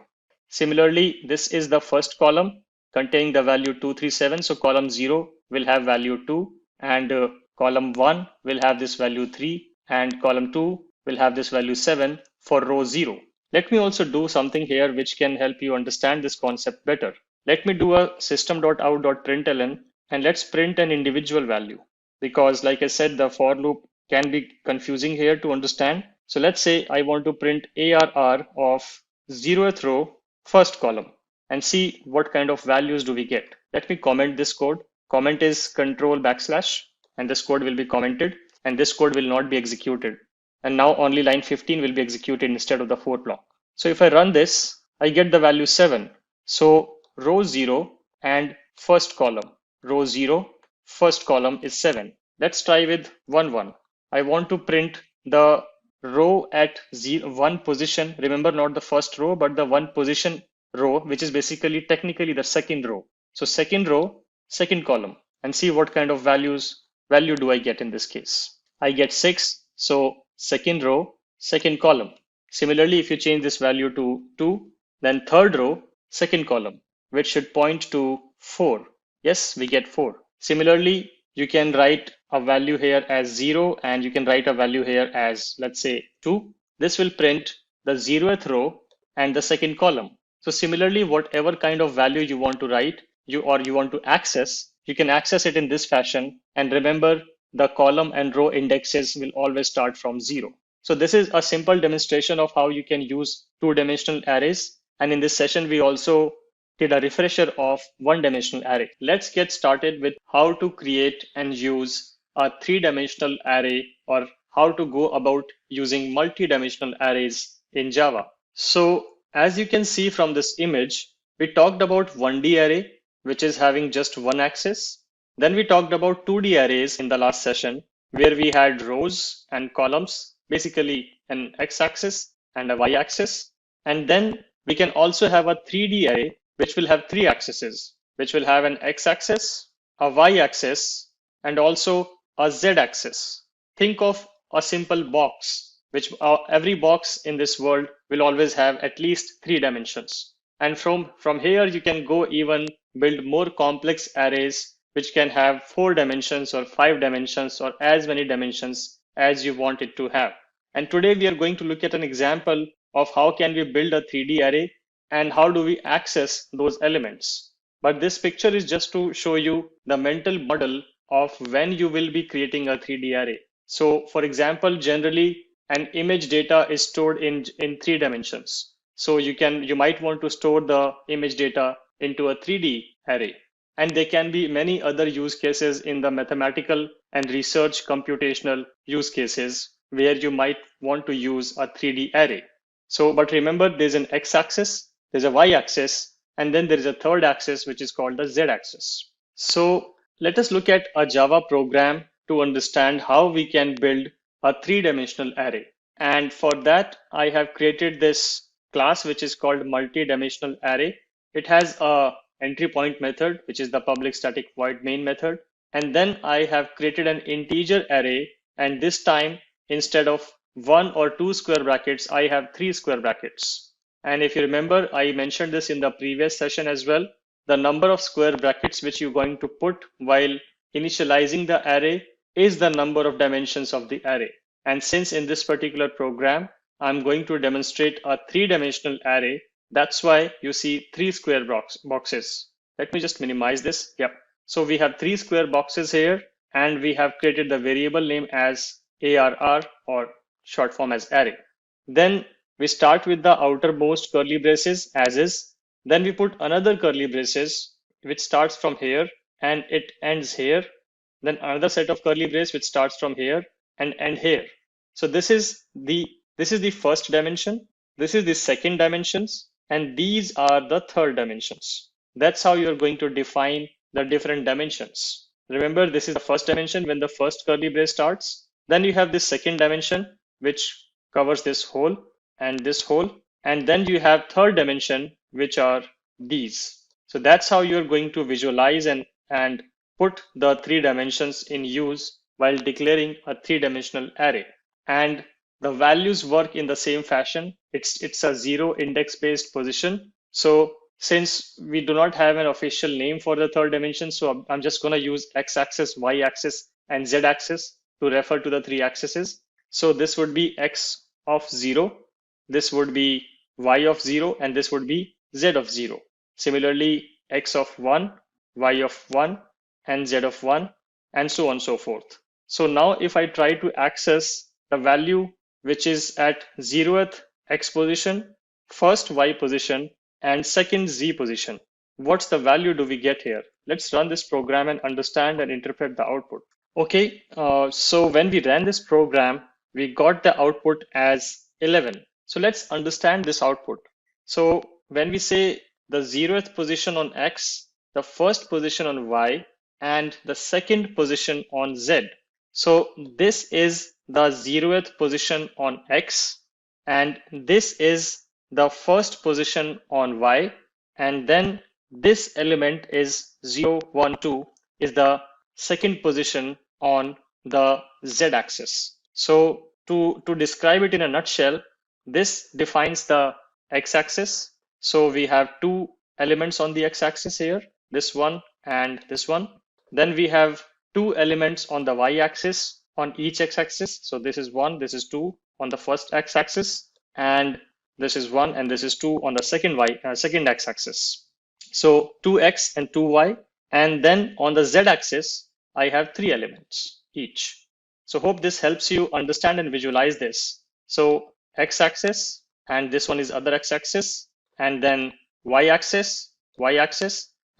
Similarly, this is the first column containing the value 237. So column 0 will have value 2, and column 1 will have this value 3, and column 2 will have this value 7 for row 0. Let me also do something here which can help you understand this concept better. Let me do a system.out.println and let's print an individual value, because like I said, the for loop can be confusing here to understand. So let's say I want to print ARR of 0th row, first column, and see what kind of values do we get. Let me comment this code. Comment is control backslash, and this code will be commented, and this code will not be executed. And now only line 15 will be executed instead of the 4 block. So if I run this, I get the value 7. So row 0 and first column. Row 0, first column is 7. Let's try with 1, 1. I want to print the row at 1 position. Remember, not the first row, but the 1 position row, which is basically technically the second row. So second row, second column, and see what kind of value do I get in this case. I get 6. So second row, second column. Similarly, if you change this value to 2, then third row, second column, which should point to 4. Yes, we get 4. Similarly, you can write a value here as 0, and you can write a value here as, let's say, 2. This will print the 0th row and the second column. So similarly, whatever kind of value you want to write, you want to access, you can access it in this fashion. And remember, the column and row indexes will always start from 0. So this is a simple demonstration of how you can use 2-dimensional arrays. And in this session, we also did a refresher of 1-dimensional array. Let's get started with how to create and use a 3-dimensional array, or how to go about using multi-dimensional arrays in Java. So as you can see from this image, we talked about 1D array, which is having just one axis. Then we talked about 2D arrays in the last session, where we had rows and columns, basically an x-axis and a y-axis. And then we can also have a 3D array, which will have 3 axes, which will have an x-axis, a y-axis, and also a z-axis. Think of a simple box, which every box in this world will always have at least 3 dimensions. And from here, you can go even build more complex arrays, which can have 4 dimensions or 5 dimensions or as many dimensions as you want it to have. And today we are going to look at an example of how can we build a 3D array and how do we access those elements. But this picture is just to show you the mental model of when you will be creating a 3D array. So for example, generally an image data is stored in 3 dimensions. So you might want to store the image data into a 3D array. And there can be many other use cases in the mathematical and research computational use cases where you might want to use a 3D array. So, but remember, there's an x-axis, there's a y-axis, and then there is a third axis, which is called the z-axis. So let us look at a Java program to understand how we can build a 3-dimensional array. And for that, I have created this class, which is called multi-dimensional array. It has a entry point method, which is the public static void main method. And then I have created an integer array. And this time, instead of 1 or 2 square brackets, I have 3 square brackets. And if you remember, I mentioned this in the previous session as well. The number of square brackets which you're going to put while initializing the array is the number of dimensions of the array. And since in this particular program, I'm going to demonstrate a 3-dimensional array, that's why you see 3 square boxes. Let me just minimize this. Yep. So we have 3 square boxes here, and we have created the variable name as ARR, or short form as array. Then we start with the outermost curly braces as is. Then we put another curly braces which starts from here and it ends here. Then another set of curly braces which starts from here and end here. So this is the first dimension. This is the second dimensions, and these are the third dimensions. That's how you're going to define the different dimensions. Remember, this is the first dimension when the first curly brace starts. Then you have this second dimension which covers this hole and this hole, and then you have third dimension which are these. So that's how you're going to visualize and put the 3 dimensions in use while declaring a 3-dimensional array. And the values work in the same fashion. It's a 0 index based position. So since we do not have an official name for the third dimension, so I'm just going to use x-axis, y-axis, and z-axis to refer to the 3 axes. So this would be x of 0, this would be y of 0, and this would be z of 0. Similarly, x of 1, y of 1, and z of 1, and so on and so forth. So now if I try to access the value which is at 0th x position, first y position, and second z position, what's the value do we get here? Let's run this program and understand and interpret the output. Okay, so when we ran this program, we got the output as 11. So let's understand this output. So when we say the 0th position on x, the first position on y, and the second position on z. So this is the 0th position on x, and this is the first position on y, and then this element is 0, 1, 2 is the second position on the z-axis. So to describe it in a nutshell, this defines the x-axis. So we have 2 elements on the x-axis here, this one and this one. Then we have 2 elements on the y-axis on each x-axis. So this is 1, this is 2 on the first x-axis, and this is 1 and this is 2 on the second x-axis. So 2x and 2y, and then on the z-axis I have 3 elements each. So hope this helps you understand and visualize this. So x-axis, and this one is other x-axis, and then y-axis,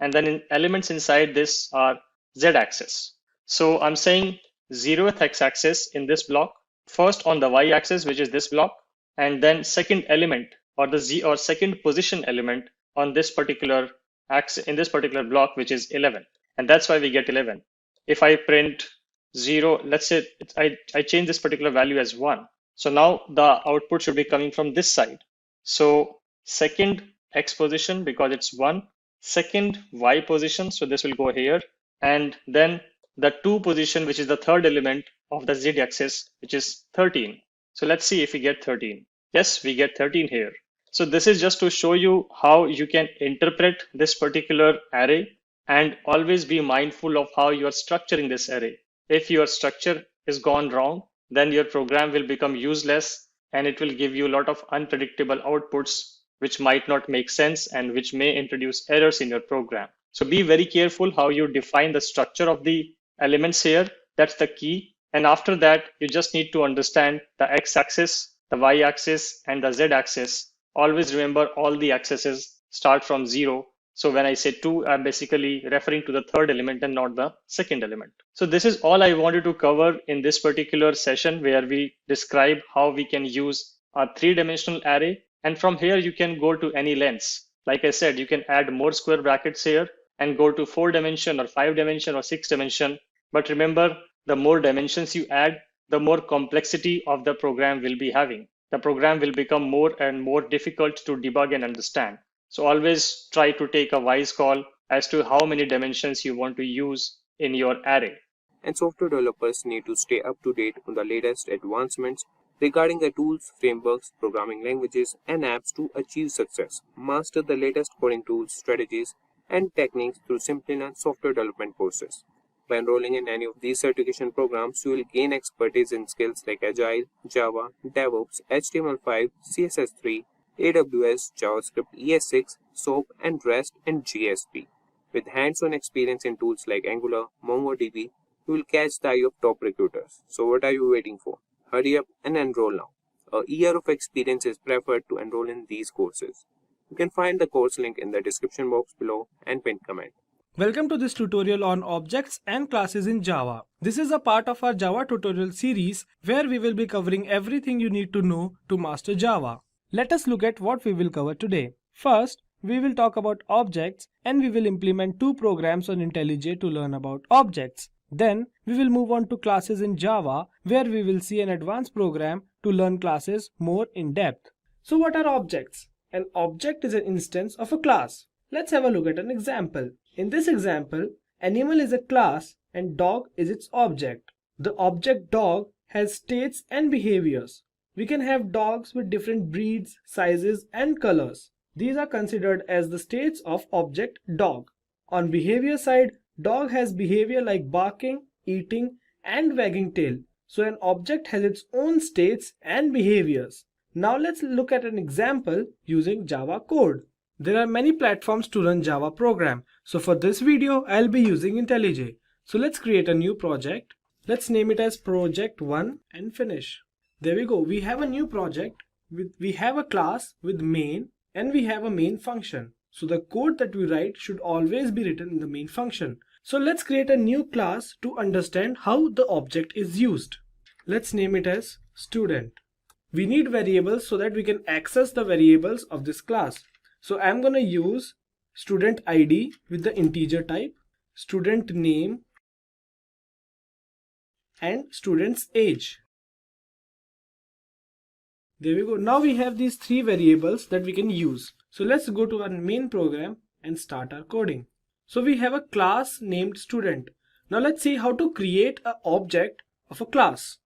and then elements inside this are z-axis. So I'm saying 0th x-axis in this block, first on the y-axis, which is this block, and then second element or the z or second position element on this particular axis in this particular block, which is 11, and that's why we get 11. If I print 0, let's say I change this particular value as 1. So now the output should be coming from this side. So second x position, because it's 1, second y position, so this will go here, and then the 2 position, which is the third element of the z-axis, which is 13. So let's see if we get 13. Yes, we get 13 here. So this is just to show you how you can interpret this particular array, and always be mindful of how you are structuring this array. If your structure is gone wrong, then your program will become useless, and it will give you a lot of unpredictable outputs which might not make sense and which may introduce errors in your program. So be very careful how you define the structure of the elements here. That's the key. And after that, you just need to understand the x-axis, the y-axis, and the z-axis. Always remember all the axes start from 0. So when I say 2, I'm basically referring to the third element and not the second element. So this is all I wanted to cover in this particular session, where we describe how we can use a 3-dimensional array. And from here, you can go to any lengths. Like I said, you can add more square brackets here and go to 4-dimension or 5-dimension or 6-dimension. But remember, the more dimensions you add, the more complexity of the program will be having. The program will become more and more difficult to debug and understand. So always try to take a wise call as to how many dimensions you want to use in your array. And software developers need to stay up to date on the latest advancements regarding the tools, frameworks, programming languages, and apps to achieve success. Master the latest coding tools, strategies, and techniques through Simplilearn software development courses. By enrolling in any of these certification programs, you will gain expertise in skills like Agile, Java, DevOps, HTML5, CSS3, AWS, JavaScript, ES6, SOAP, and REST and GSP. With hands-on experience in tools like Angular, MongoDB, you will catch the eye of top recruiters. So what are you waiting for? Hurry up and enroll now. A year of experience is preferred to enroll in these courses. You can find the course link in the description box below and pinned comment. Welcome to this tutorial on objects and classes in Java. This is a part of our Java tutorial series where we will be covering everything you need to know to master Java. Let us look at what we will cover today. First, we will talk about objects and we will implement 2 programs on IntelliJ to learn about objects. Then, we will move on to classes in Java where we will see an advanced program to learn classes more in depth. So what are objects? An object is an instance of a class. Let's have a look at an example. In this example, animal is a class and dog is its object. The object dog has states and behaviors. We can have dogs with different breeds, sizes and colors. These are considered as the states of object dog. On behavior side, dog has behavior like barking, eating and wagging tail. So an object has its own states and behaviors. Now let's look at an example using Java code. There are many platforms to run Java program. So for this video, I'll be using IntelliJ. So let's create a new project. Let's name it as project 1 and finish. There we go. We have a new project. We have a class with main and we have a main function. So the code that we write should always be written in the main function. So let's create a new class to understand how the object is used. Let's name it as student. We need variables so that we can access the variables of this class. So I'm going to use student ID with the integer type, student name and student's age. There we go. Now we have these 3 variables that we can use. So let's go to our main program and start our coding. So we have a class named student. Now let's see how to create an object of a class.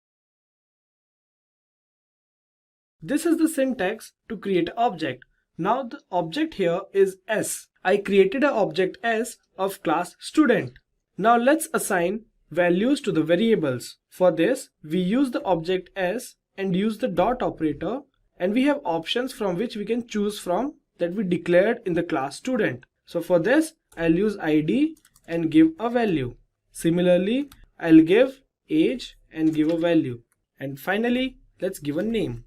This is the syntax to create an object. Now the object here is S. I created an object S of class student. Now let's assign values to the variables. For this, we use the object S and use the dot operator, and we have options from which we can choose from that we declared in the class student. So for this, I'll use ID and give a value. Similarly, I'll give age and give a value. And finally, let's give a name.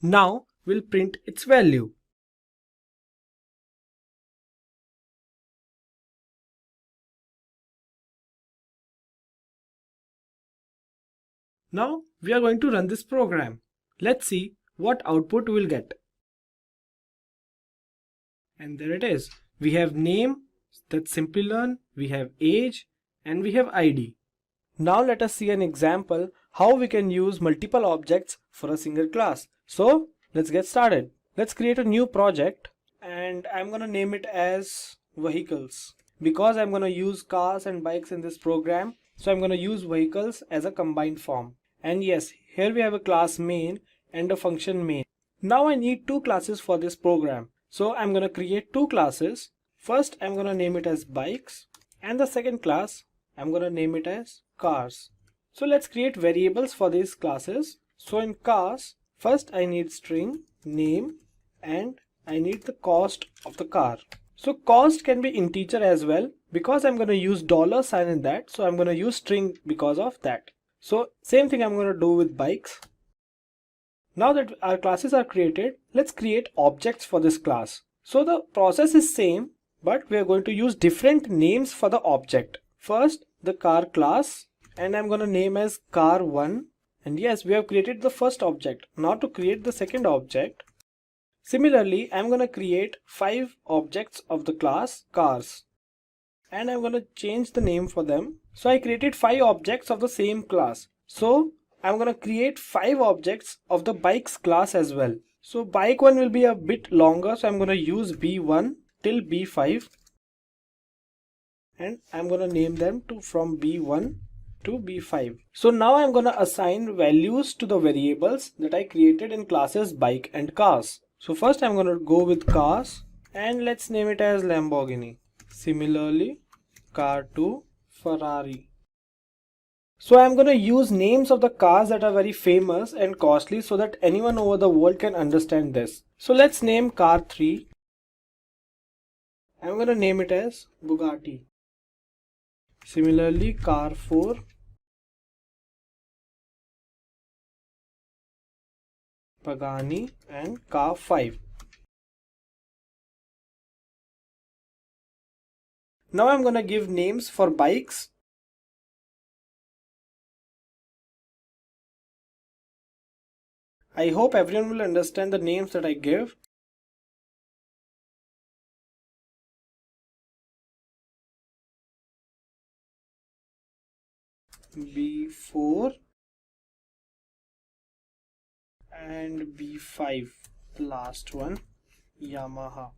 Now we'll print its value. Now we are going to run this program. Let's see what output we'll get. And there it is. We have name, that's Simplilearn, we have age and we have ID. Now let us see an example how we can use multiple objects for a single class. So let's get started. Let's create a new project and I'm going to name it as vehicles because I'm going to use cars and bikes in this program. So I'm going to use vehicles as a combined form. And yes, here we have a class main and a function main. Now I need 2 classes for this program. So I'm going to create 2 classes. First I'm going to name it as bikes and the second class I'm going to name it as cars. So let's create variables for these classes. So in cars, first I need string, name and I need the cost of the car. So cost can be integer as well because I'm going to use $sign in that. So I'm going to use string because of that. So same thing I'm going to do with bikes. Now that our classes are created, let's create objects for this class. So the process is same, but we are going to use different names for the object. First, the car class and I'm going to name as car1. And yes, we have created the first object. Now to create the second object, similarly, I'm going to create 5 objects of the class cars. And I'm going to change the name for them. So I created 5 objects of the same class. So I'm going to create 5 objects of the bikes class as well. So bike one will be a bit longer. So I'm going to use B1 till B5. And I'm going to name them from B1 to B5. So now I'm going to assign values to the variables that I created in classes bike and cars. So first I'm going to go with cars and let's name it as Lamborghini. Similarly, car 2 Ferrari. So I'm going to use names of the cars that are very famous and costly so that anyone over the world can understand this. So let's name car 3. I'm going to name it as Bugatti. Similarly, car 4. Pagani, and car 5. Now I'm going to give names for bikes. I hope everyone will understand the names that I give. B4 and B5, the last one, Yamaha.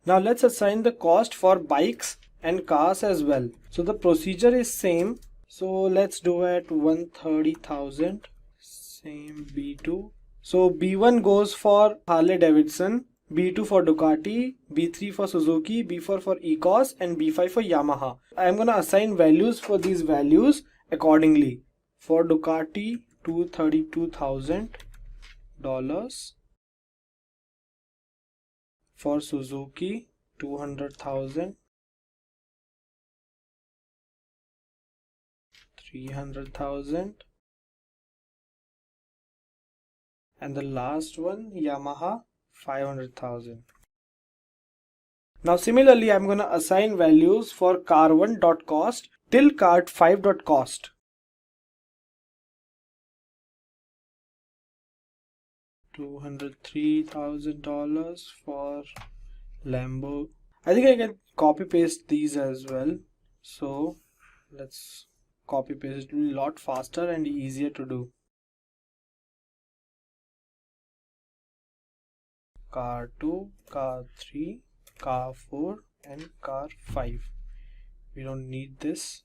Now let's assign the cost for bikes and cars as well. So the procedure is same. So let's do it 130,000. Same B2. So B1 goes for Harley Davidson, B2 for Ducati, B3 for Suzuki, B4 for Ecos, and B5 for Yamaha. I am going to assign values for these values accordingly. For Ducati, $232,000. For Suzuki, 200,000. 300,000. And the last one, Yamaha, 500,000. Now similarly, I'm going to assign values for car1.cost till car5.cost. $203,000 for Lambo. I think I can copy paste these as well. So let's copy paste. It will be a lot faster and easier to do. Car 2, car 3, car 4 and car 5. We don't need this.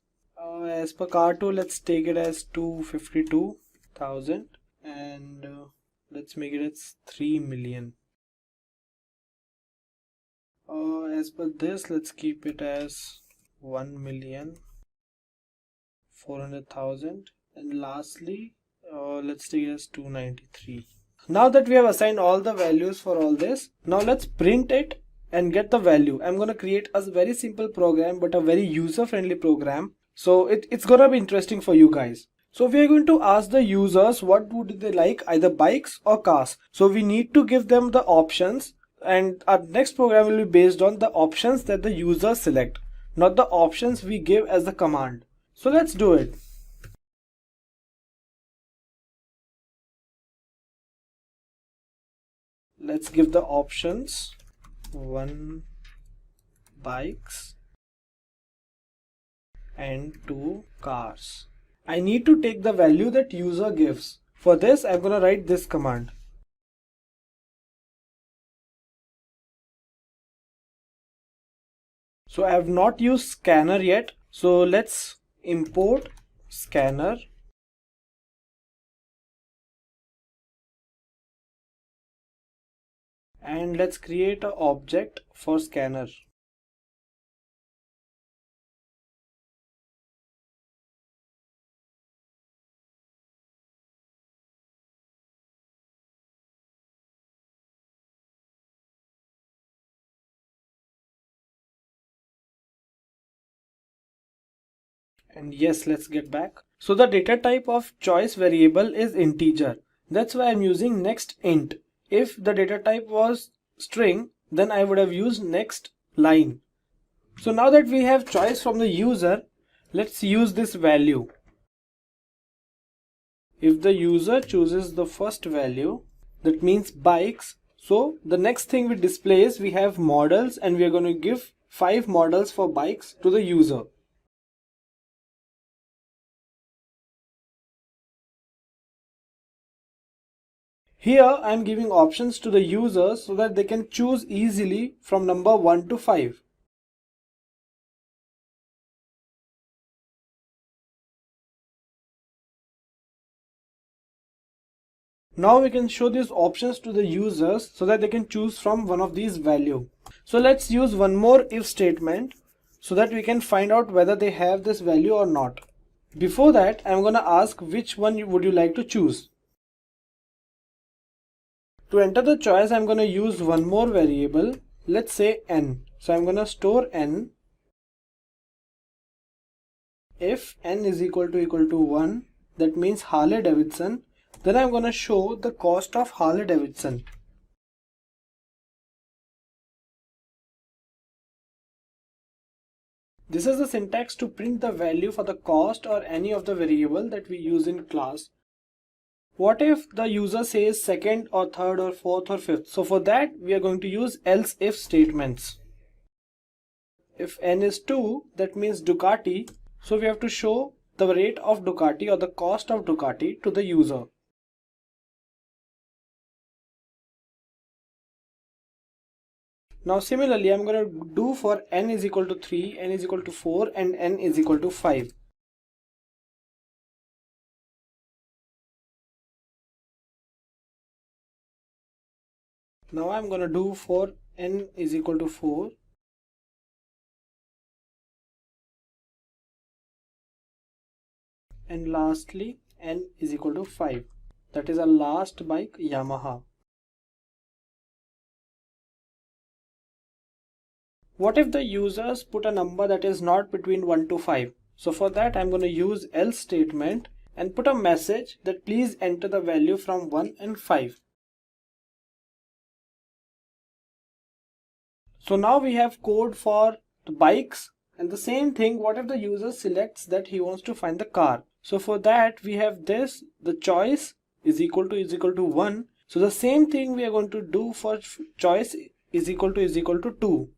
As per car 2, let's take it as 252,000 and let's make it as 3 million. As per this, let's keep it as 1,400,000 and lastly let's take it as 293. Now that we have assigned all the values for all this, now let's print it and get the value. I'm going to create a very simple program but a very user-friendly program. So it's going to be interesting for you guys. So we are going to ask the users what would they like, either bikes or cars. So we need to give them the options, and our next program will be based on the options that the users select, not the options we give as the command. So let's do it. Let's give the options 1 bikes and 2 cars. I need to take the value that user gives. For this, I'm going to write this command. So I have not used scanner yet. So let's import scanner. And let's create an object for scanner. And yes, let's get back. So the data type of choice variable is integer. That's why I'm using next int. If the data type was string, then I would have used next line. So now that we have choice from the user, let's use this value. If the user chooses the first value, that means bikes. So the next thing we display is we have models, and we are going to give 5 models for bikes to the user. Here I am giving options to the users so that they can choose easily from number 1 to 5. Now we can show these options to the users so that they can choose from one of these values. So let's use one more if statement. so that we can find out whether they have this value or not. Before that, I'm going to ask which one would you like to choose. To enter the choice, I'm going to use one more variable. Let's say n. So I'm going to store n. If n is equal to 1, that means Harley Davidson, then I'm going to show the cost of Harley Davidson. This is the syntax to print the value for the cost or any of the variable that we use in class. What if the user says second or third or fourth or fifth? So for that, we are going to use else if statements. If n is 2, that means Ducati. So we have to show the rate of Ducati or the cost of Ducati to the user. Now similarly, I'm going to do for n is equal to 3, n is equal to 4 and n is equal to 5. Now I'm going to do for n is equal to 4. And lastly, n is equal to 5. That is our last bike, Yamaha. What if the users put a number that is not between 1 to 5? So for that, I'm going to use else statement and put a message that please enter the value from 1 and 5. So now we have code for the bikes, and the same thing, what if the user selects that he wants to find the car? So for that, we have this, the choice is equal to 1. So the same thing we are going to do for choice is equal to 2.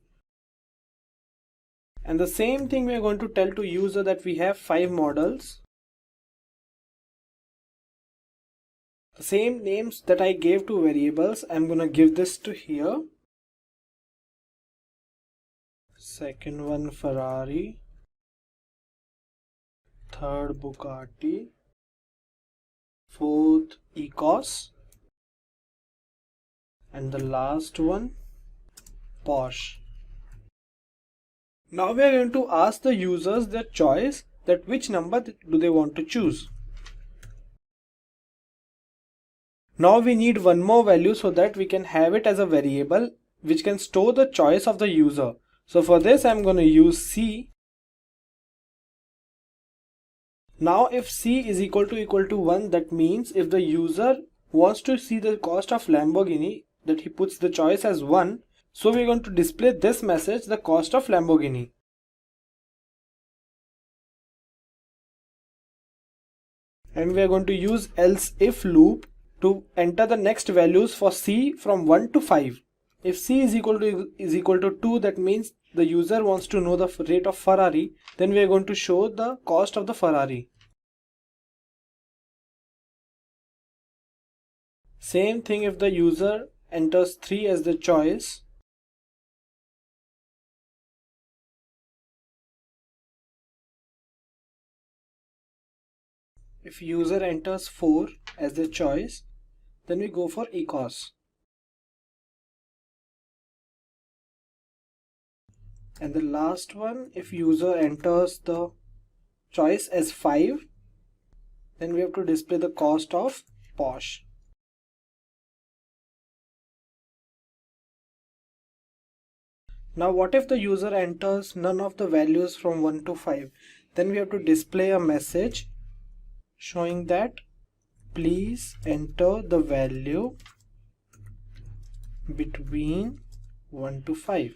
And the same thing we are going to tell to user that we have 5 models. The same names that I gave to variables, I'm going to give this to here. Second one Ferrari, third Bugatti, fourth Ecos, and the last one Porsche. Now we are going to ask the users their choice, that which number do they want to choose. Now we need one more value so that we can have it as a variable which can store the choice of the user. So for this, I'm going to use C. Now if C is equal to 1, that means if the user wants to see the cost of Lamborghini, that he puts the choice as 1. So we're going to display this message, the cost of Lamborghini. And we are going to use else if loop to enter the next values for C from 1 to 5. If C is equal to 2, that means the user wants to know the rate of Ferrari, then we are going to show the cost of the Ferrari. Same thing if the user enters 3 as the choice. If user enters 4 as the choice, then we go for Ecos. And the last one, if user enters the choice as 5, then we have to display the cost of Porsche. Now what if the user enters none of the values from 1 to 5? Then we have to display a message showing that please enter the value between 1 to 5.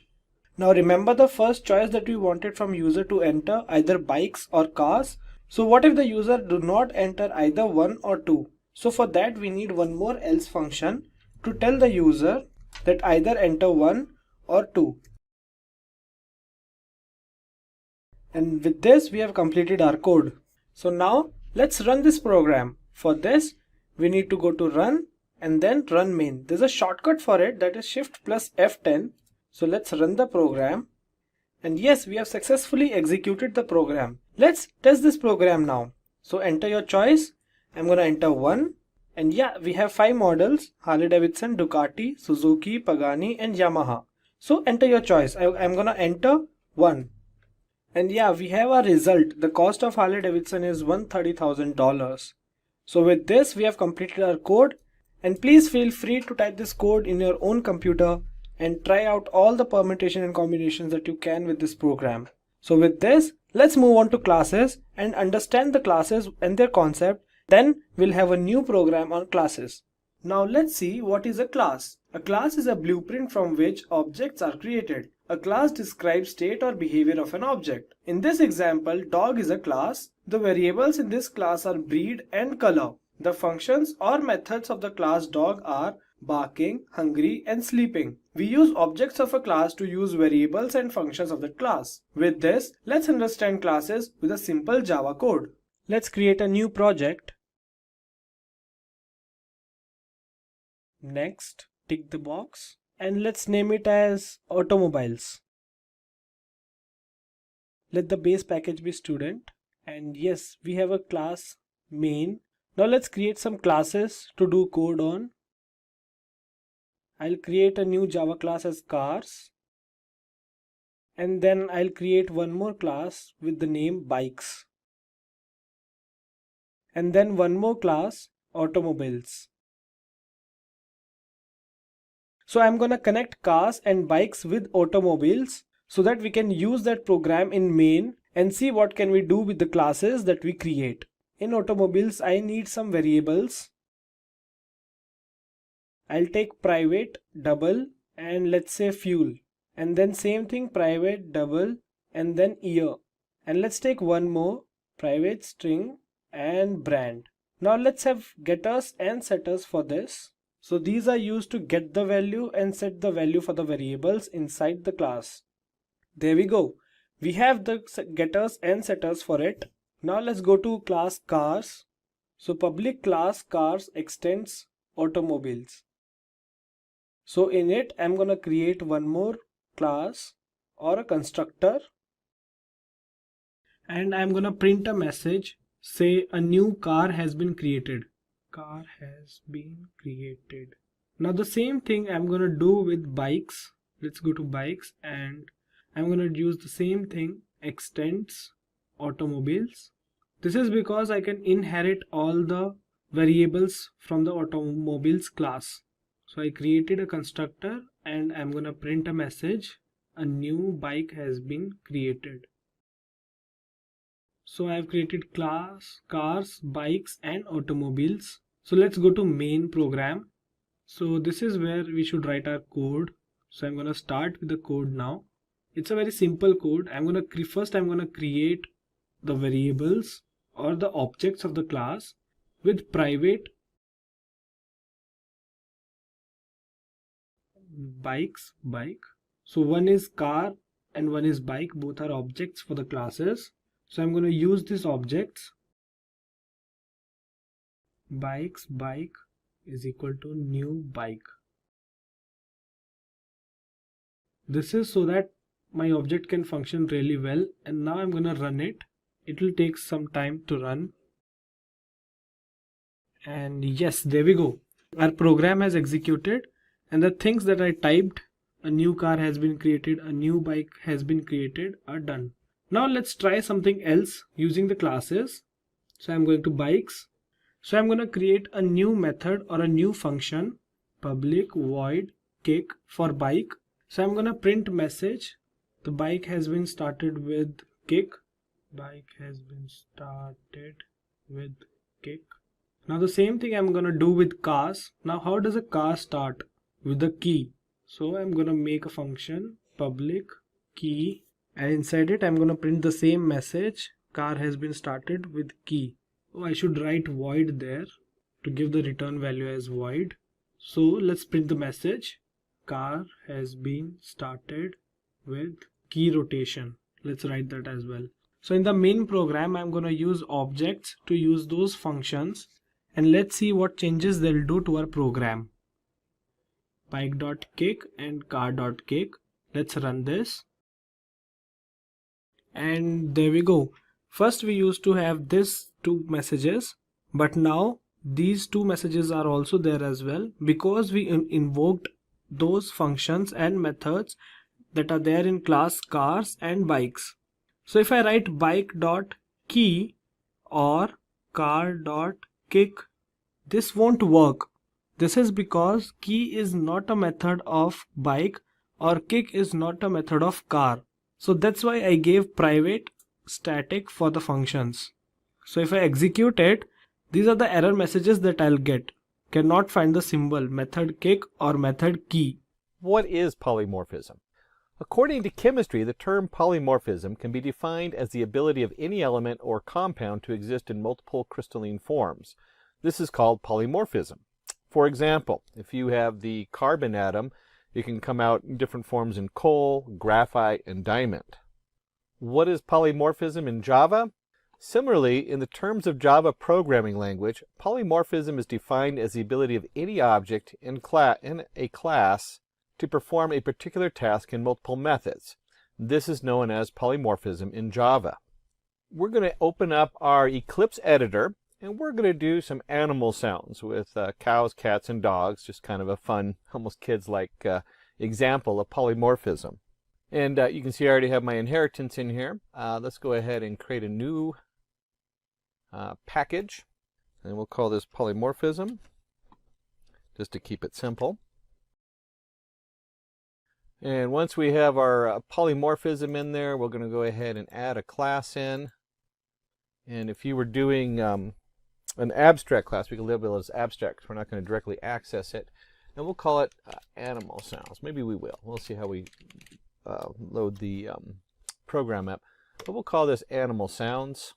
Now remember the first choice that we wanted from user to enter either bikes or cars. So what if the user do not enter either 1 or 2? So for that we need one more else function to tell the user that either enter 1 or 2. And with this we have completed our code. So now let's run this program. For this, we need to go to run and then run main. There's a shortcut for it, that is Shift plus F10. So let's run the program. And yes, we have successfully executed the program. Let's test this program now. So enter your choice. I'm going to enter 1. And yeah, we have 5 models: Harley Davidson, Ducati, Suzuki, Pagani and Yamaha. So enter your choice. I'm going to enter 1. And yeah, we have our result. The cost of Harley Davidson is $130,000. So with this, we have completed our code. And please feel free to type this code in your own computer and try out all the permutation and combinations that you can with this program. So with this, let's move on to classes and understand the classes and their concept. Then we'll have a new program on classes. Now let's see what is a class. A class is a blueprint from which objects are created. A class describes state or behavior of an object. In this example, dog is a class. The variables in this class are breed and color. The functions or methods of the class dog are barking, hungry, and sleeping. We use objects of a class to use variables and functions of the class. With this, let's understand classes with a simple Java code. Let's create a new project. Next, tick the box and let's name it as automobiles. Let the base package be student, and yes, we have a class main. Now let's create some classes to do code on. I'll create a new Java class as cars, and then I'll create one more class with the name bikes, and then one more class automobiles. So I'm gonna connect cars and bikes with automobiles so that we can use that program in main and see what can we do with the classes that we create. In automobiles, I need some variables. I'll take private, double, and let's say fuel. And then same thing, private, double, and then year. And let's take one more, private, string, and brand. Now let's have getters and setters for this. So these are used to get the value and set the value for the variables inside the class. There we go. We have the getters and setters for it. Now let's go to class cars. So public class cars extends automobiles. So in it, I'm gonna create one more class or a constructor. And I'm gonna print a message. Say a new car has been created. Car has been created. Now the same thing I'm gonna do with bikes. Let's go to bikes and I'm gonna use the same thing, extends automobiles. This is because I can inherit all the variables from the automobiles class. So I created a constructor and I'm gonna print a message. A new bike has been created. So I have created class, cars, bikes, and automobiles. So let's go to main program. So this is where we should write our code. So I'm going to start with the code now. It's a very simple code. First I'm going to create the variables or the objects of the class with private bikes, bike. So one is car and one is bike. Both are objects for the classes. So I'm going to use these objects. Bikes, bike is equal to new bike. This is so that my object can function really well, and now I'm going to run it. It will take some time to run. And yes, there we go. Our program has executed, and the things that I typed, a new car has been created, a new bike has been created, are done. Now let's try something else using the classes. So I'm going to bikes. So I'm going to create a new method or a new function, public void kick for bike. So I'm going to print message. The bike has been started with kick. Bike has been started with kick. Now the same thing I'm going to do with cars. Now how does a car start? With a key. So I'm going to make a function, public key, and inside it I'm going to print the same message. Car has been started with key. Oh, I should write void there to give the return value as void. So let's print the message. Car has been started with key rotation. Let's write that as well. So in the main program, I'm going to use objects to use those functions, and let's see what changes they'll do to our program. Bike.kick and car.kick. Let's run this. And there we go. First we used to have this two messages, but now these two messages are also there as well because we invoked those functions and methods that are there in class cars and bikes. So if I write bike.key or car.kick, this won't work. This is because key is not a method of bike or kick is not a method of car. So that's why I gave private static for the functions. So if I execute it, these are the error messages that I'll get. Cannot find the symbol method kick or method key. What is polymorphism? According to chemistry, the term polymorphism can be defined as the ability of any element or compound to exist in multiple crystalline forms. This is called polymorphism. For example, if you have the carbon atom, it can come out in different forms in coal, graphite, and diamond. What is polymorphism in Java? Similarly, in the terms of Java programming language, polymorphism is defined as the ability of any object in a class to perform a particular task in multiple methods. This is known as polymorphism in Java. We're going to open up our Eclipse editor, and we're going to do some animal sounds with cows, cats, and dogs. Just kind of a fun, almost kids-like example of polymorphism. And you can see I already have my inheritance in here. Let's go ahead and create a new package, and we'll call this polymorphism, just to keep it simple. And once we have our polymorphism in there, we're going to go ahead and add a class in. And if you were doing an abstract class, we can label it as abstract because we're not going to directly access it. And we'll call it animal sounds. Maybe we will. We'll see how we load the program up. But we'll call this animal sounds.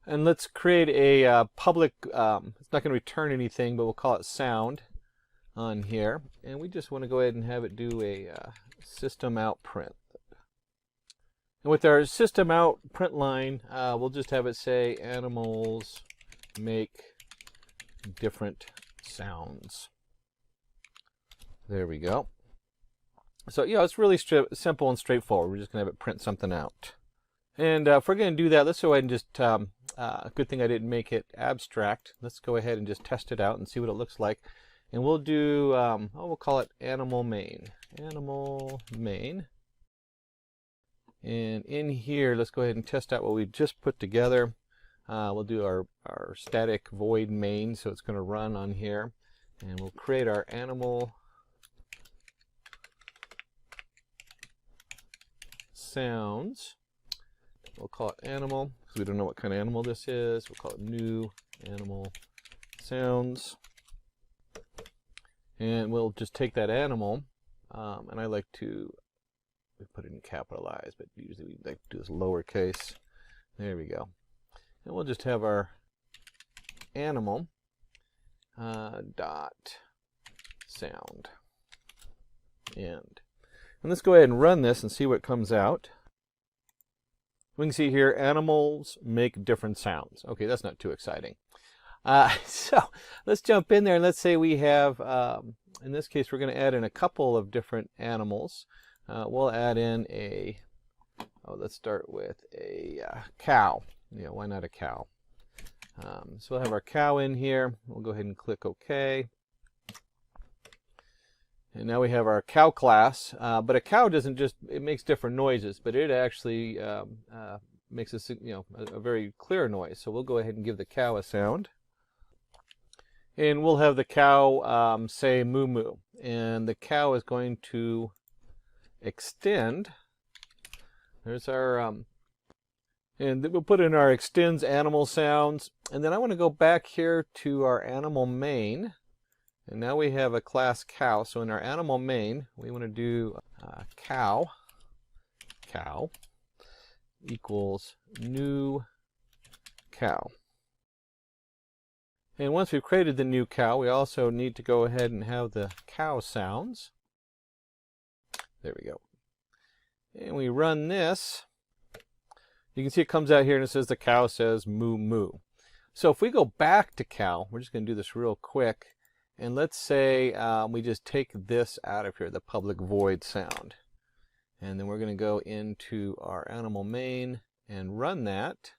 And let's create a public, it's not going to return anything, but we'll call it sound on here. And we just want to go ahead and have it do a system out print. And with our system out print line, we'll just have it say animals make different sounds. There we go. So yeah, it's really simple and straightforward. We're just going to have it print something out. And if we're going to do that, let's go ahead and just, good thing I didn't make it abstract. Let's go ahead and just test it out and see what it looks like. And we'll do, we'll call it animal main. Animal main. And in here, let's go ahead and test out what we just put together. We'll do our static void main, so it's going to run on here. And we'll create our animal sounds. We'll call it animal, because we don't know what kind of animal this is. We'll call it new animal sounds. And we'll just take that animal, and I like to put it in capitalized, but usually we like to do this lowercase. There we go. And we'll just have our animal dot sound end. And let's go ahead and run this and see what comes out. We can see here animals make different sounds. Okay, that's not too exciting. So let's jump in there and let's say we have, in this case, we're going to add in a couple of different animals. We'll add in a, let's start with a cow. Yeah, why not a cow? So we'll have our cow in here. We'll go ahead and click OK. And now we have our cow class, but a cow doesn't just, it makes different noises, but it actually makes a very clear noise. So we'll go ahead and give the cow a sound. And we'll have the cow say moo moo. And the cow is going to extend. There's our, and we'll put in our extends animal sounds. And then I want to go back here to our animal main. And now we have a class cow. So in our animal main, we want to do cow equals new cow. And once we've created the new cow, we also need to go ahead and have the cow sounds. There we go. And we run this. You can see it comes out here and it says the cow says moo moo. So if we go back to cow, we're just going to do this real quick. And let's say we just take this out of here, the public void sound. And then we're going to go into our animal main and run that.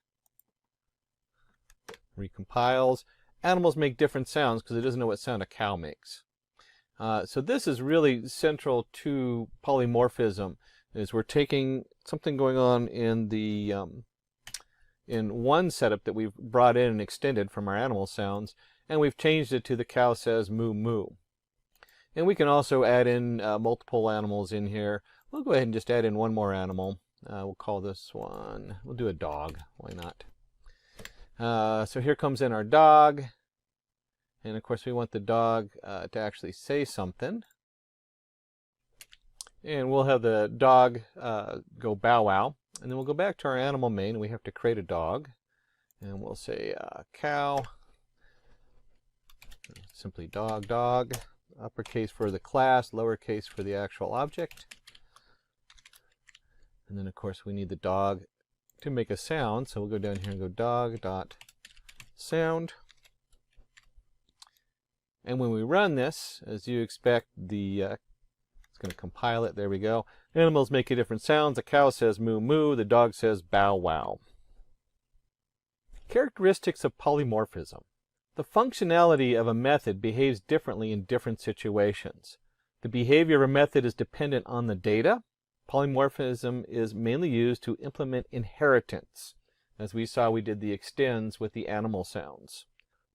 Recompiles. Animals make different sounds because it doesn't know what sound a cow makes. So this is really central to polymorphism. is we're taking something going on in the in one setup that we've brought in and extended from our animal sounds, and we've changed it to the cow says moo moo. And we can also add in multiple animals in here. We'll go ahead and just add in one more animal. We'll call this one, we'll do a dog, why not? So here comes in our dog, and of course we want the dog to actually say something. And we'll have the dog go bow wow, and then we'll go back to our animal main, and we have to create a dog. And we'll say cow, simply dog, dog, uppercase for the class, lowercase for the actual object. And then of course we need the dog to make a sound, so we'll go down here and go dog dot sound. And when we run this, as you expect, it's going to compile it. There we go. Animals make different sounds. The cow says moo moo. The dog says bow wow. Characteristics of polymorphism. The functionality of a method behaves differently in different situations. The behavior of a method is dependent on the data. Polymorphism is mainly used to implement inheritance. As we saw, we did the extends with the animal sounds.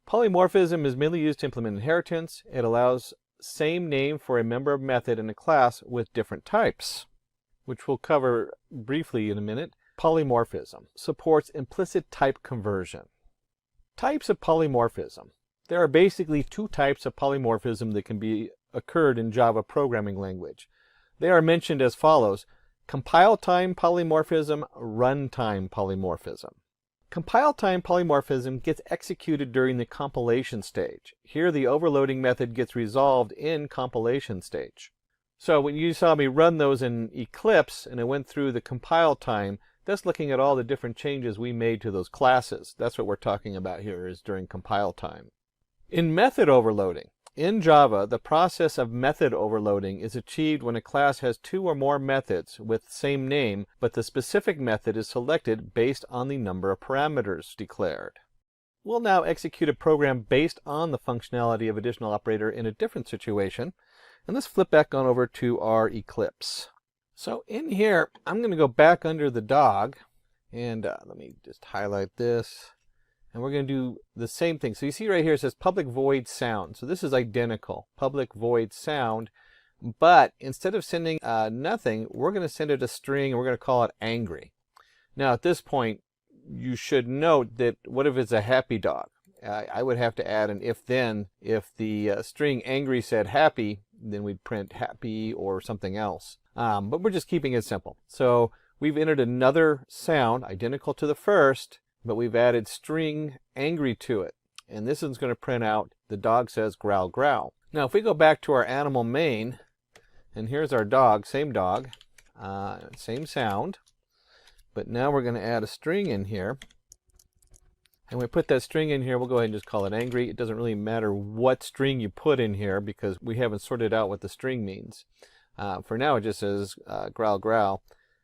Polymorphism is mainly used to implement inheritance. It allows same name for a member of method in a class with different types, which we'll cover briefly in a minute. Polymorphism supports implicit type conversion. Types of polymorphism. There are basically two types of polymorphism that can be occurred in Java programming language. They are mentioned as follows: compile time polymorphism, runtime polymorphism. Compile time polymorphism gets executed during the compilation stage. Here the overloading method gets resolved in compilation stage. So when you saw me run those in Eclipse and it went through the compile time, that's looking at all the different changes we made to those classes. That's what we're talking about here, is during compile time. In method overloading, in Java, the process of method overloading is achieved when a class has two or more methods with same name, but the specific method is selected based on the number of parameters declared. We'll now execute a program based on the functionality of additional operator in a different situation. And let's flip back on over to our Eclipse. So in here, I'm going to go back under the dog, and let me just highlight this. And we're going to do the same thing. So you see right here it says public void sound. So this is identical, public void sound. But instead of sending nothing, we're going to send it a string, and we're going to call it angry. Now at this point, you should note that what if it's a happy dog? I would have to add an if-then. If the string angry said happy, then we'd print happy or something else. But we're just keeping it simple. So we've entered another sound identical to the first, but we've added string angry to it. And this is going to print out the dog says growl growl. Now if we go back to our animal main, and here's our dog, same sound, but now we're going to add a string in here. And we put that string in here, we'll go ahead and just call it angry. It doesn't really matter what string you put in here because we haven't sorted out what the string means. For now it just says growl growl.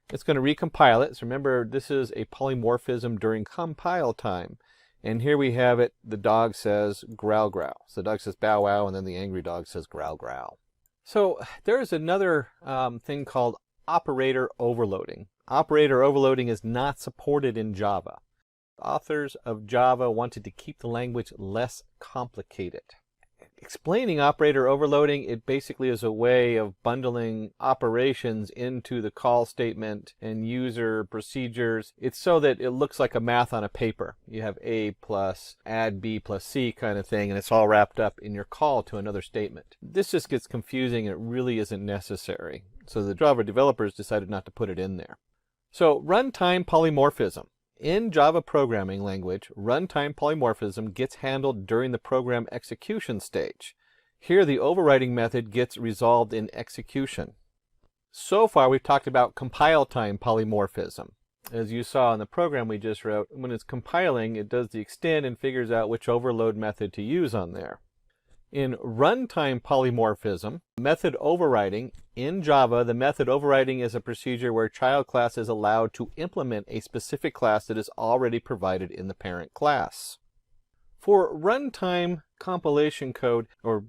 It's going to recompile it. So remember, this is a polymorphism during compile time. And here we have it, the dog says growl growl. So the dog says bow wow, and then the angry dog says growl growl. So there's another thing called operator overloading. Operator overloading is not supported in Java. The authors of Java wanted to keep the language less complicated. Explaining operator overloading, it basically is a way of bundling operations into the call statement and user procedures. It's so that it looks like a math on a paper. You have A plus add B plus C kind of thing, and it's all wrapped up in your call to another statement. This just gets confusing, and it really isn't necessary. So the Java developers decided not to put it in there. So runtime polymorphism. In Java programming language, runtime polymorphism gets handled during the program execution stage. Here the overriding method gets resolved in execution. So far we've talked about compile time polymorphism. As you saw in the program we just wrote, when it's compiling, it does the extend and figures out which overload method to use on there. In runtime polymorphism, method overriding, in Java, the method overriding is a procedure where a child class is allowed to implement a specific class that is already provided in the parent class. For runtime compilation code or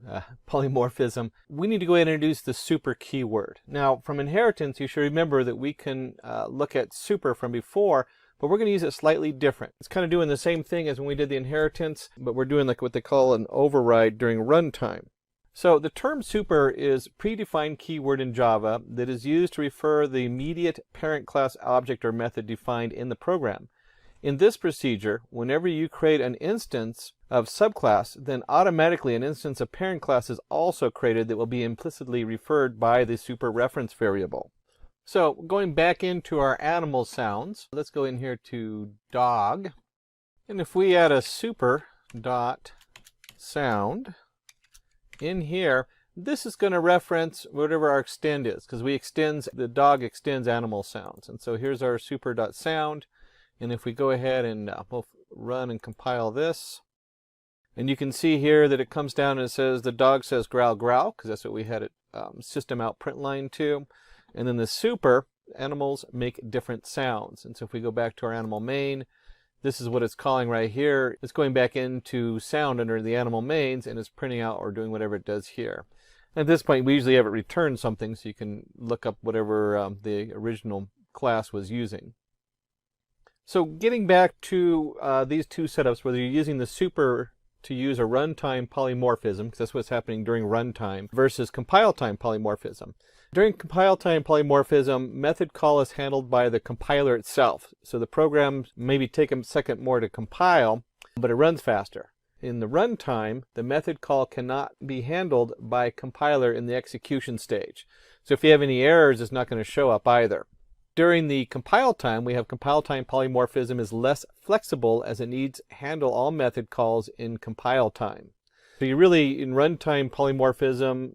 polymorphism, we need to go ahead and introduce the super keyword. Now, from inheritance, you should remember that we can look at super from before, but we're going to use it slightly different. It's kind of doing the same thing as when we did the inheritance, but we're doing like what they call an override during runtime. So the term super is predefined keyword in Java that is used to refer the immediate parent class object or method defined in the program. In this procedure, whenever you create an instance of subclass, then automatically an instance of parent class is also created that will be implicitly referred by the super reference variable. So going back into our animal sounds, let's go in here to dog. And if we add a super dot sound in here, this is going to reference whatever our extend is, because the dog extends animal sounds. And so here's our super dot sound. And if we go ahead and we'll run and compile this, and you can see here that it comes down and it says the dog says growl growl, because that's what we had it system out print line to. And then the super, animals make different sounds. And so if we go back to our animal main, this is what it's calling right here. It's going back into sound under the animal mains and it's printing out or doing whatever it does here. At this point, we usually have it return something so you can look up whatever the original class was using. So getting back to these two setups, whether you're using the super to use a runtime polymorphism, because that's what's happening during runtime, versus compile time polymorphism. During compile time polymorphism, method call is handled by the compiler itself. So the program maybe take a second more to compile, but it runs faster. In the runtime, the method call cannot be handled by compiler in the execution stage. So if you have any errors, it's not going to show up either. During the compile time, we have compile time polymorphism is less flexible as it needs to handle all method calls in compile time. So you really, in runtime polymorphism,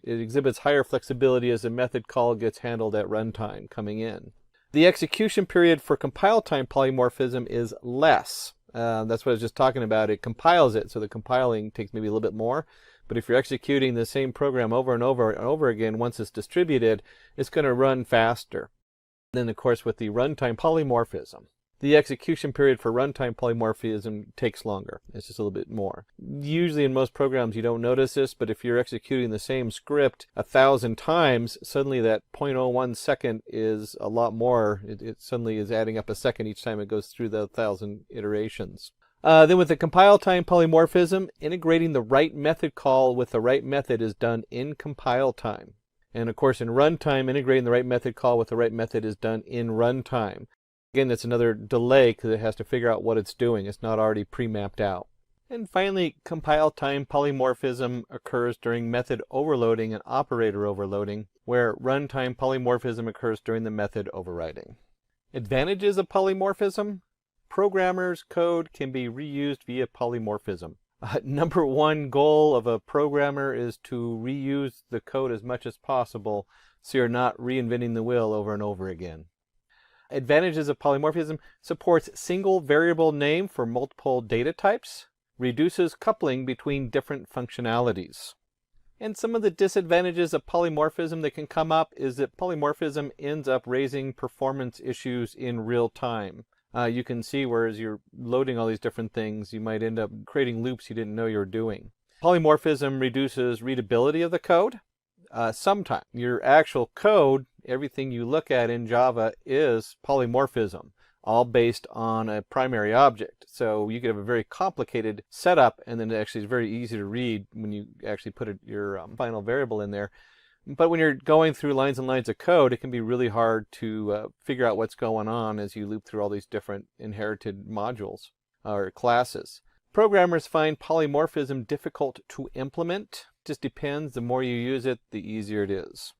it exhibits higher flexibility as the method call gets handled at runtime coming in. The execution period for compile time polymorphism is less. That's what I was just talking about. It compiles it, so the compiling takes maybe a little bit more. But if you're executing the same program over and over and over again, once it's distributed, it's going to run faster. Then, of course, with the runtime polymorphism, the execution period for runtime polymorphism takes longer. It's just a little bit more. Usually in most programs you don't notice this, but if you're executing the same script 1,000 times, suddenly that 0.01 second is a lot more. It suddenly is adding up a second each time it goes through the 1,000 iterations. Then with the compile time polymorphism, integrating the right method call with the right method is done in compile time. And of course in runtime, integrating the right method call with the right method is done in runtime. Again, that's another delay because it has to figure out what it's doing. It's not already pre-mapped out. And finally, compile time polymorphism occurs during method overloading and operator overloading, where runtime polymorphism occurs during the method overriding. Advantages of polymorphism: programmers' code can be reused via polymorphism. Number one goal of a programmer is to reuse the code as much as possible so you're not reinventing the wheel over and over again. Advantages of polymorphism: supports single variable name for multiple data types, reduces coupling between different functionalities. And some of the disadvantages of polymorphism that can come up is that polymorphism ends up raising performance issues in real time. You can see where as you're loading all these different things, you might end up creating loops you didn't know you were doing. Polymorphism reduces readability of the code. Sometimes your actual code, everything you look at in Java is polymorphism, all based on a primary object. So you could have a very complicated setup, and then it actually is very easy to read when you actually put your final variable in there. But when you're going through lines and lines of code, it can be really hard to figure out what's going on as you loop through all these different inherited modules or classes. Programmers find polymorphism difficult to implement. Just depends. The more you use it, the easier it is.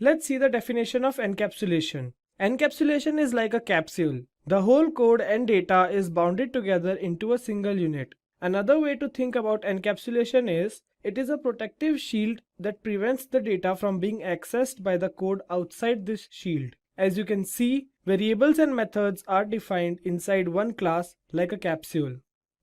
Let's see the definition of encapsulation. Encapsulation is like a capsule. The whole code and data is bounded together into a single unit. Another way to think about encapsulation is it is a protective shield that prevents the data from being accessed by the code outside this shield. As you can see, variables and methods are defined inside one class like a capsule.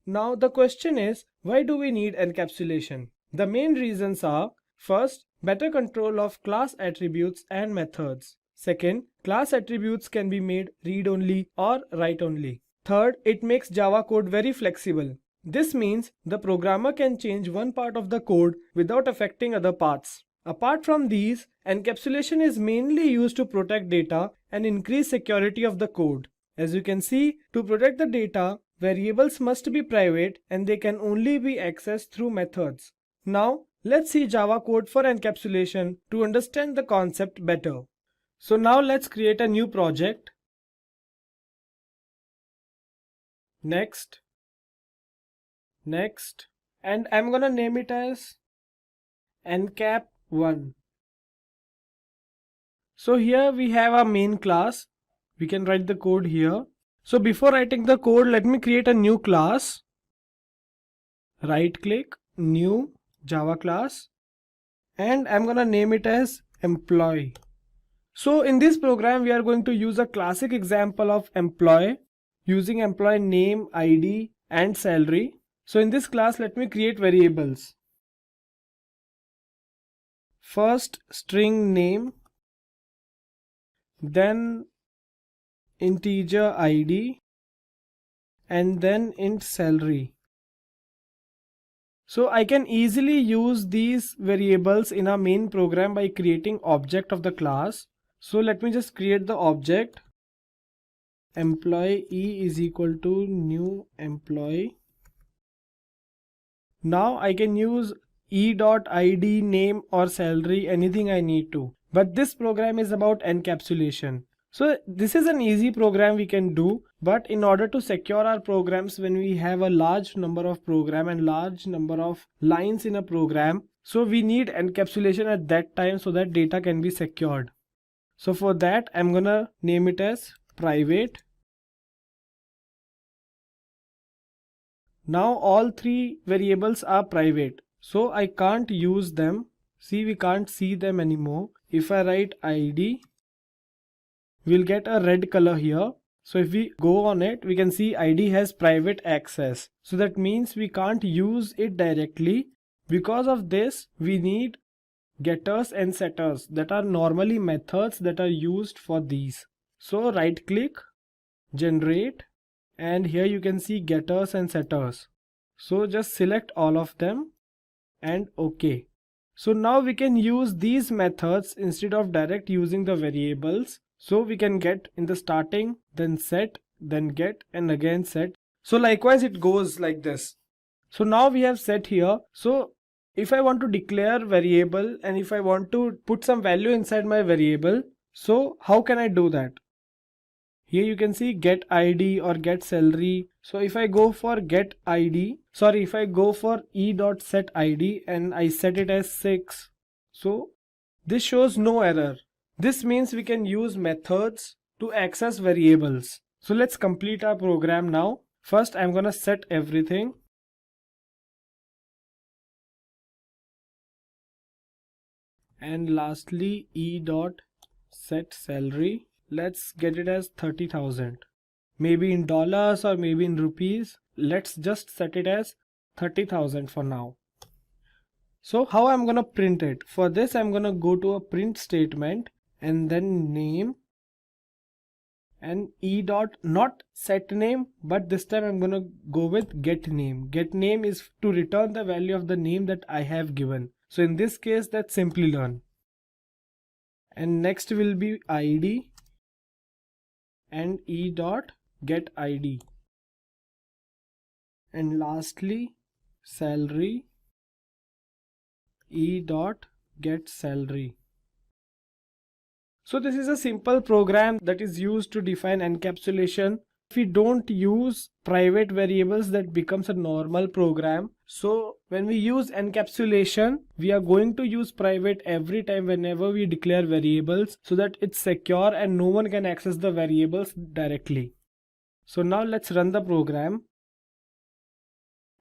Now the question is, why do we need encapsulation? The main reasons are: first, better control of class attributes and methods. Second, class attributes can be made read-only or write-only. Third, it makes Java code very flexible. This means the programmer can change one part of the code without affecting other parts. Apart from these, encapsulation is mainly used to protect data and increase security of the code. As you can see, to protect the data, variables must be private and they can only be accessed through methods. Now, let's see Java code for encapsulation to understand the concept better. So now let's create a new project. Next, and I'm gonna name it as encap1. So here we have our main class. We can write the code here. So before writing the code, let me create a new class. Right click, new Java class, and I'm gonna name it as employee. So in this program, we are going to use a classic example of employee using employee name, ID, and salary. So in this class, let me create variables. First string name, then integer ID, and then int salary. So I can easily use these variables in our main program by creating object of the class. So let me just create the object. Employee is equal to new employee. Now I can use e.id, name or salary, anything I need to. But this program is about encapsulation. So this is an easy program we can do, but in order to secure our programs when we have a large number of program and large number of lines in a program, so we need encapsulation at that time so that data can be secured. So for that, I'm gonna name it as private. Now all three variables are private, so I can't use them. See, we can't see them anymore. If I write ID, we'll get a red color here. So if we go on it, we can see ID has private access. So that means we can't use it directly. Because of this, we need getters and setters that are normally methods that are used for these. So right click, generate, and here you can see getters and setters. So just select all of them and OK. So now we can use these methods instead of direct using the variables. So we can get in the starting, then set, then get, and again set. So likewise it goes like this. So now we have set here. So if I want to declare variable and if I want to put some value inside my variable, so how can I do that? Here you can see get ID or get salary. So if I go for get ID, if I go for e.setID and I set it as 6, so this shows no error. This means we can use methods to access variables. So let's complete our program now. First, I'm gonna set everything. And lastly, e.setSalary. Let's get it as 30,000. Maybe in dollars or maybe in rupees. Let's just set it as 30,000 for now. So how I'm gonna print it? For this, I'm gonna go to a print statement and then name and not set name, but this time I'm gonna go with get name. Get name is to return the value of the name that I have given. So in this case, that's Simplilearn. And next will be ID and e.getID. And lastly, salary, e.getSalary. So this is a simple program that is used to define encapsulation. If we don't use private variables, that becomes a normal program. So when we use encapsulation, we are going to use private every time whenever we declare variables so that it's secure and no one can access the variables directly. So now let's run the program.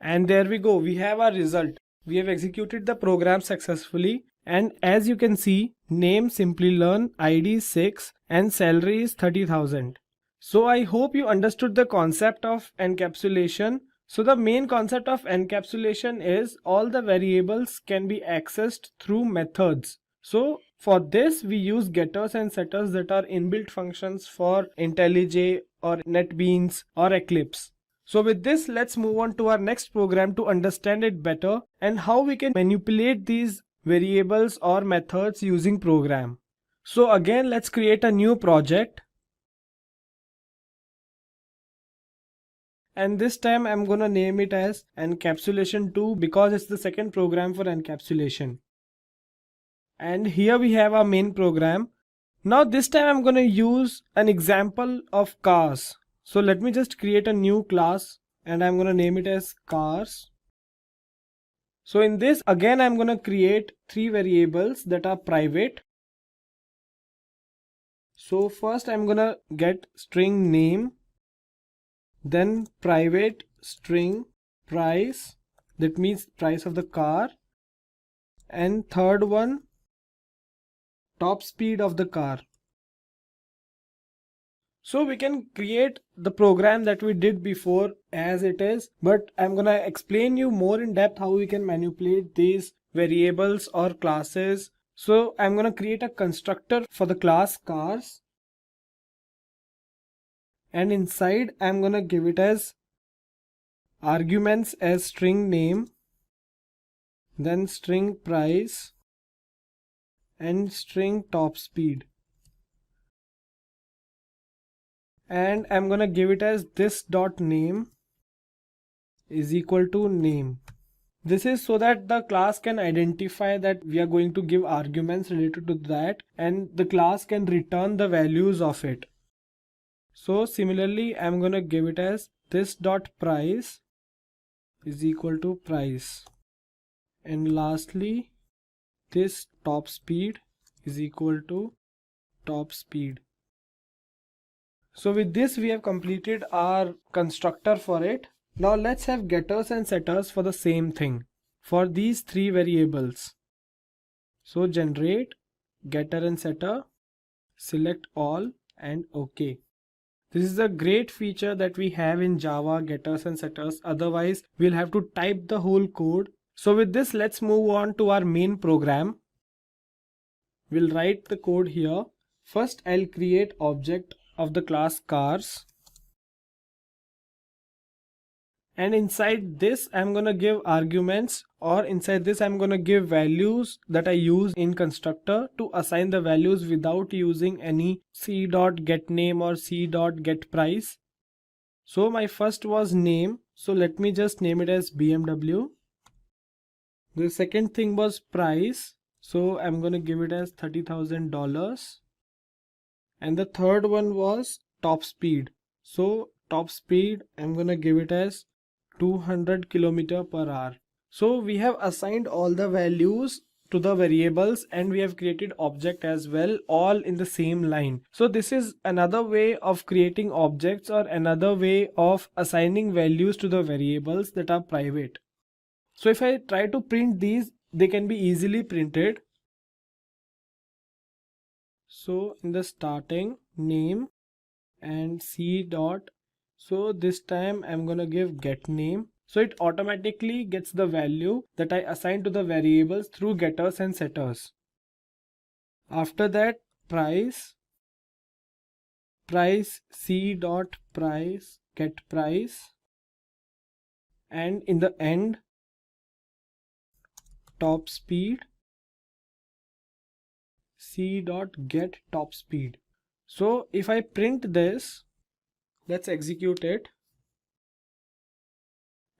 And there we go. We have our result. We have executed the program successfully. And as you can see, name Simplilearn, ID 6 and salary is 30,000. So I hope you understood the concept of encapsulation. So the main concept of encapsulation is all the variables can be accessed through methods. So for this we use getters and setters that are inbuilt functions for IntelliJ or NetBeans or Eclipse. So with this, let's move on to our next program to understand it better and how we can manipulate these variables or methods using program. So again, let's create a new project. And this time I'm gonna name it as encapsulation 2 because it's the second program for encapsulation. And here we have our main program. Now this time I'm gonna use an example of cars. So let me just create a new class and I'm gonna name it as cars. So in this again I'm gonna create 3 variables that are private. So first I'm gonna get string name, then private string price, that means price of the car, and third one top speed of the car. So we can create the program that we did before as it is, but I'm gonna explain you more in depth how we can manipulate these variables or classes. So I'm gonna create a constructor for the class cars, and inside I'm gonna give it as arguments as string name, then string price and string top speed. And I'm gonna give it as this dot name is equal to name. This is so that the class can identify that we are going to give arguments related to that, and the class can return the values of it. So similarly, I'm gonna give it as this dot price is equal to price, and lastly this top speed is equal to top speed. So with this we have completed our constructor for it. Now let's have getters and setters for the same thing for these 3 variables. So generate getter and setter, select all, and OK. This is a great feature that we have in Java, getters and setters. Otherwise we'll have to type the whole code. So with this, let's move on to our main program. We'll write the code here. First I'll create object of the class cars, and inside this I'm gonna give arguments, or inside this I'm gonna give values that I use in constructor to assign the values without using any c.getName or c.getPrice. So my first was name, so let me just name it as BMW. The second thing was price, so I'm gonna give it as $30,000. And the third one was top speed. So top speed I'm gonna give it as 200 km/h. So we have assigned all the values to the variables and we have created object as well, all in the same line. So this is another way of creating objects, or another way of assigning values to the variables that are private. So if I try to print these, they can be easily printed. So in the starting name and c dot, so this time I'm gonna give get name, so it automatically gets the value that I assigned to the variables through getters and setters. After that price c dot price get price, and in the end top speed c dot get top speed. So if I print this, let's execute it,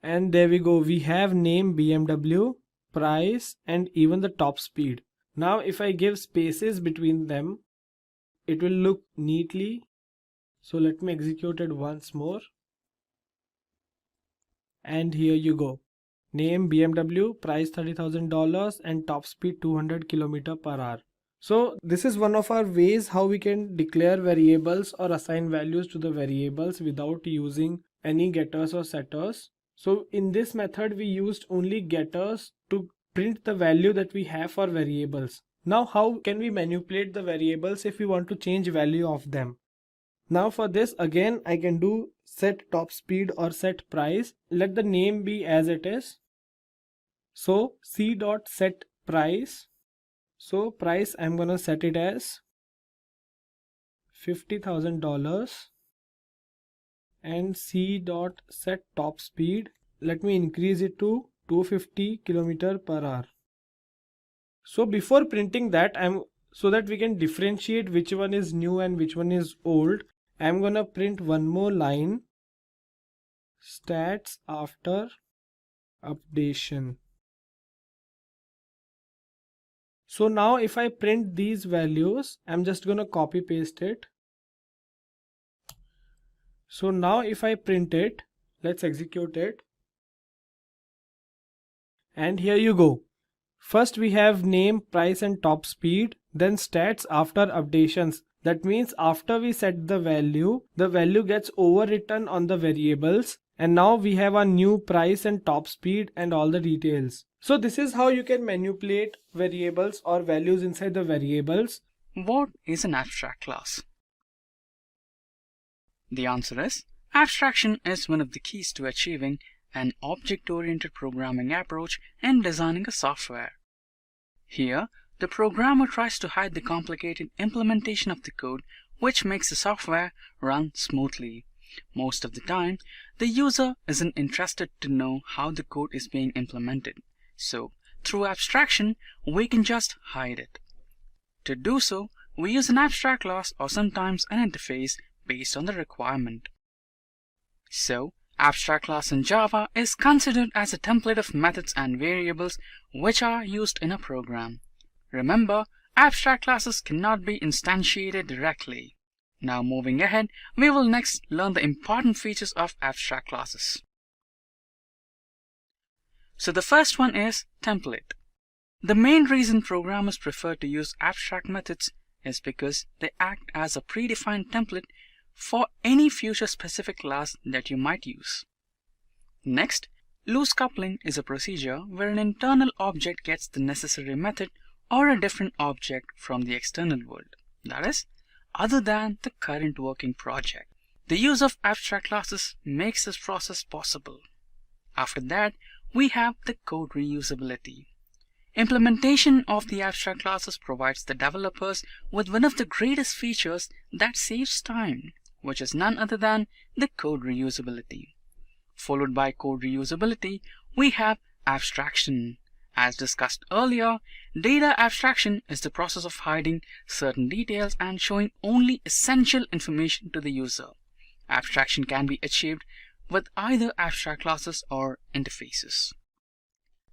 and there we go, we have name BMW, price, and even the top speed. Now if I give spaces between them, it will look neatly. So let me execute it once more, and here you go, name BMW, price $30,000, and top speed 200 km/h. So this is one of our ways how we can declare variables or assign values to the variables without using any getters or setters. So in this method we used only getters to print the value that we have for variables. Now how can we manipulate the variables if we want to change value of them? Now for this again I can do set top speed or set price. Let the name be as it is. So c dot set price. So price I'm gonna set it as $50,000, and c.setTopSpeed. Let me increase it to 250 km/h. So before printing that, so that we can differentiate which one is new and which one is old, I'm gonna print one more line, stats after updation. So now if I print these values, I'm just gonna copy paste it. So now if I print it, let's execute it. And here you go. First we have name, price and top speed, then stats after updations. That means after we set the value gets overwritten on the variables, and now we have a new price and top speed and all the details. So this is how you can manipulate variables or values inside the variables. What is an abstract class? The answer is, abstraction is one of the keys to achieving an object-oriented programming approach in designing a software. Here, the programmer tries to hide the complicated implementation of the code which makes the software run smoothly. Most of the time, the user isn't interested to know how the code is being implemented. So, through abstraction, we can just hide it. To do so, we use an abstract class or sometimes an interface based on the requirement. So, abstract class in Java is considered as a template of methods and variables which are used in a program. Remember, abstract classes cannot be instantiated directly. Now moving ahead, we will next learn the important features of abstract classes. So the first one is template. The main reason programmers prefer to use abstract methods is because they act as a predefined template for any future specific class that you might use. Next, loose coupling is a procedure where an internal object gets the necessary method or a different object from the external world, that is, other than the current working project. The use of abstract classes makes this process possible. After that, we have the code reusability. Implementation of the abstract classes provides the developers with one of the greatest features that saves time, which is none other than the code reusability. Followed by code reusability, we have abstraction. As discussed earlier, data abstraction is the process of hiding certain details and showing only essential information to the user. Abstraction can be achieved with either abstract classes or interfaces.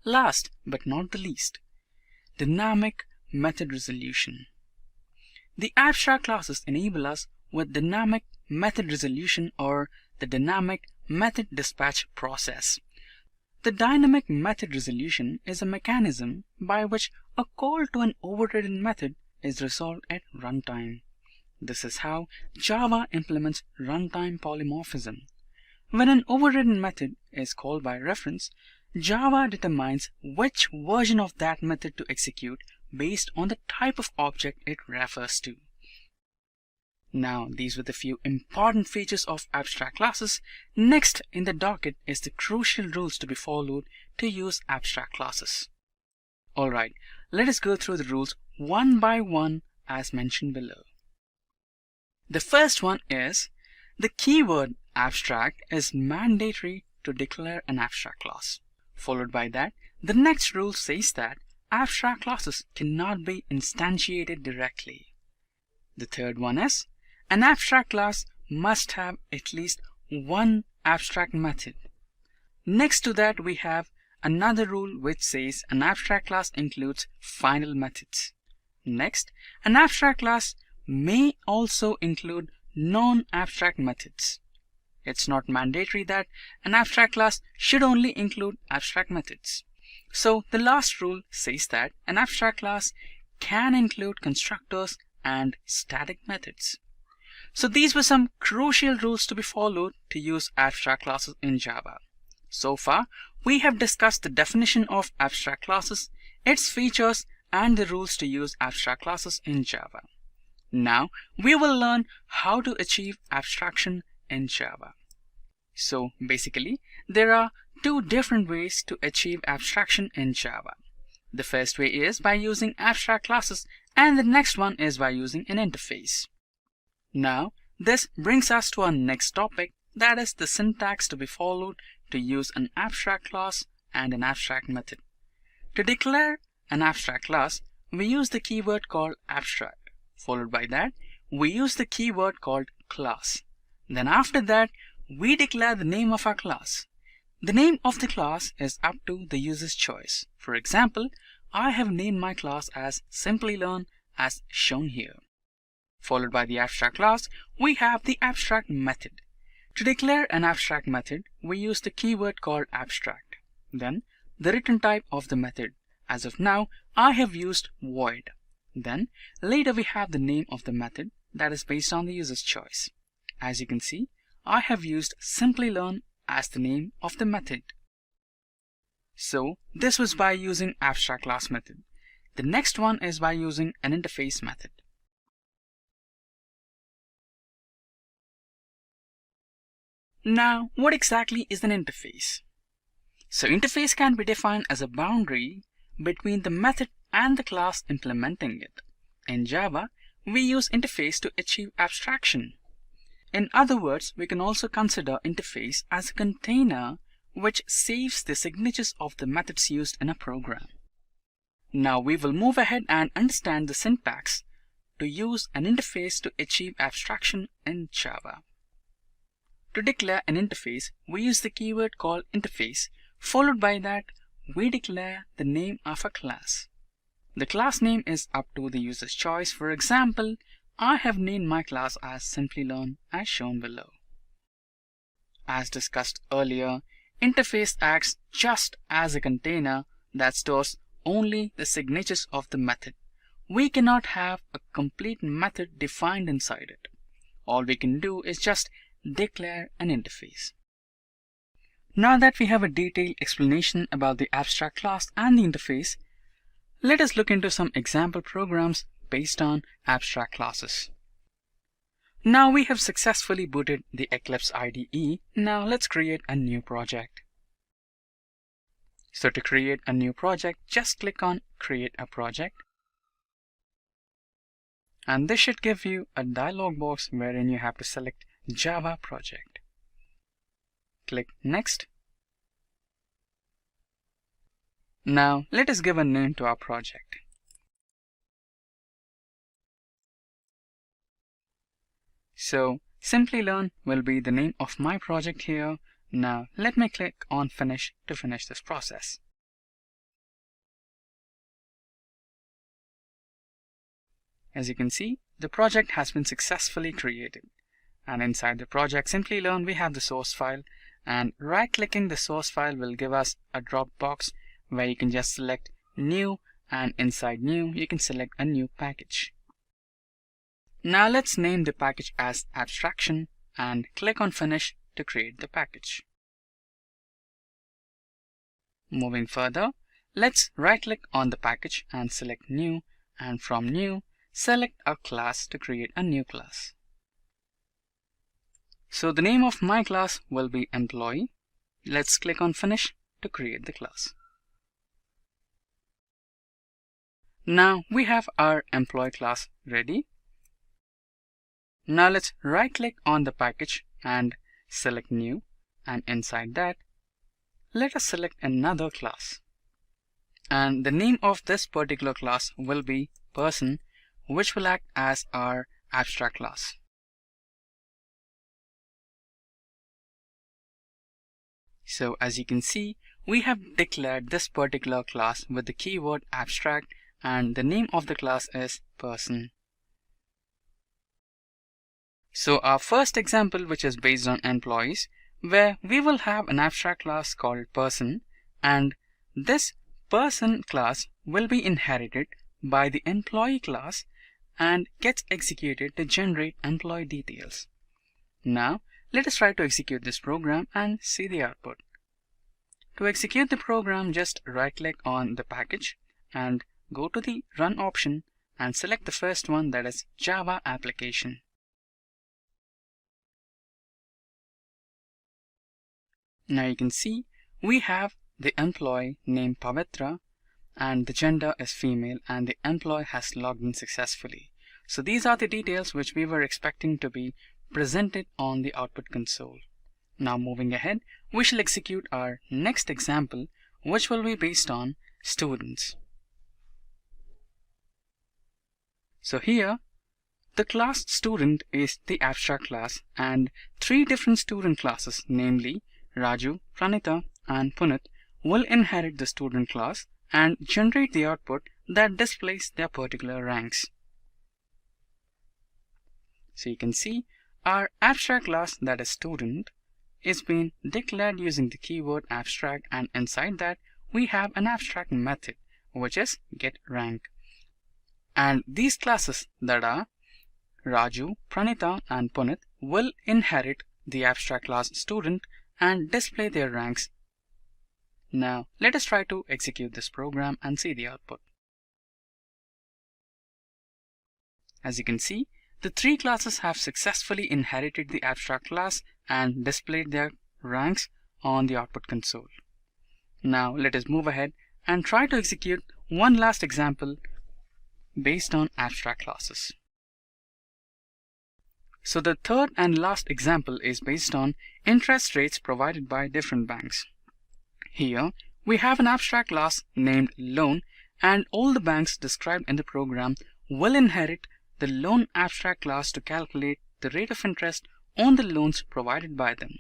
Last but not the least, dynamic method resolution. The abstract classes enable us with dynamic method resolution or the dynamic method dispatch process. The dynamic method resolution is a mechanism by which a call to an overridden method is resolved at runtime. This is how Java implements runtime polymorphism. When an overridden method is called by reference, Java determines which version of that method to execute based on the type of object it refers to. Now, these were the few important features of abstract classes. Next in the docket is the crucial rules to be followed to use abstract classes. Alright, let us go through the rules one by one as mentioned below. The first one is, the keyword abstract is mandatory to declare an abstract class. Followed by that, the next rule says that abstract classes cannot be instantiated directly. The third one is, an abstract class must have at least one abstract method. Next to that, we have another rule which says an abstract class includes final methods. Next, an abstract class may also include non-abstract methods. It's not mandatory that an abstract class should only include abstract methods. So the last rule says that an abstract class can include constructors and static methods. So these were some crucial rules to be followed to use abstract classes in Java. So far, we have discussed the definition of abstract classes, its features, and the rules to use abstract classes in Java. Now, we will learn how to achieve abstraction in Java. So basically, there are two different ways to achieve abstraction in Java. The first way is by using abstract classes, and the next one is by using an interface. Now, this brings us to our next topic, that is the syntax to be followed to use an abstract class and an abstract method. To declare an abstract class, we use the keyword called abstract. Followed by that, we use the keyword called class. Then after that, we declare the name of our class. The name of the class is up to the user's choice. For example, I have named my class as Simplilearn as shown here. Followed by the abstract class, we have the abstract method. To declare an abstract method, we use the keyword called abstract. Then the return type of the method. As of now, I have used void. Then later we have the name of the method that is based on the user's choice. As you can see, I have used Simplilearn as the name of the method. So this was by using abstract class method. The next one is by using an interface method. Now, what exactly is an interface? So interface can be defined as a boundary between the method and the class implementing it. In Java, we use interface to achieve abstraction. In other words, we can also consider interface as a container which saves the signatures of the methods used in a program. Now we will move ahead and understand the syntax to use an interface to achieve abstraction in Java. To declare an interface, we use the keyword called interface. Followed by that, we declare the name of a class. The class name is up to the user's choice. For example, I have named my class as Simplilearn as shown below. As discussed earlier, interface acts just as a container that stores only the signatures of the method. We cannot have a complete method defined inside it. All we can do is just declare an interface. Now that we have a detailed explanation about the abstract class and the interface, let us look into some example programs based on abstract classes. Now we have successfully booted the Eclipse IDE. Now let's create a new project. So to create a new project, just click on Create a Project. And this should give you a dialog box wherein you have to select Java Project. Click Next. Now let us give a name to our project. So Simplilearn will be the name of my project here. Now let me click on Finish to finish this process. As you can see, the project has been successfully created. And inside the project Simplilearn, we have the source file, and right-clicking the source file will give us a drop box where you can just select New, and inside New you can select a new package. Now let's name the package as Abstraction and click on Finish to create the package. Moving further, let's right-click on the package and select New, and from New select a class to create a new class. So the name of my class will be Employee. Let's click on Finish to create the class. Now we have our Employee class ready. Now let's right-click on the package and select New, and inside that, let us select another class. And the name of this particular class will be Person, which will act as our abstract class. So as you can see, we have declared this particular class with the keyword abstract, and the name of the class is Person. So our first example, which is based on employees, where we will have an abstract class called Person, and this Person class will be inherited by the employee class and gets executed to generate employee details. Now let us try to execute this program and see the output. To execute the program, just right-click on the package and go to the Run option and select the first one, that is Java Application. Now you can see we have the employee named Pavitra and the gender is female, and the employee has logged in successfully. So these are the details which we were expecting to be presented on the output console. Now moving ahead, we shall execute our next example, which will be based on students. So here, the class student is the abstract class, and three different student classes, namely Raju, Pranita, and Punit, will inherit the student class and generate the output that displays their particular ranks. So you can see our abstract class, that is student, is being declared using the keyword abstract, and inside that we have an abstract method which is getRank. And these classes, that are Raju, Pranita, and Punit, will inherit the abstract class student and display their ranks. Now let us try to execute this program and see the output. As you can see, the three classes have successfully inherited the abstract class and displayed their ranks on the output console. Now let us move ahead and try to execute one last example based on abstract classes. So the third and last example is based on interest rates provided by different banks. Here we have an abstract class named loan, and all the banks described in the program will inherit the loan abstract class to calculate the rate of interest on the loans provided by them.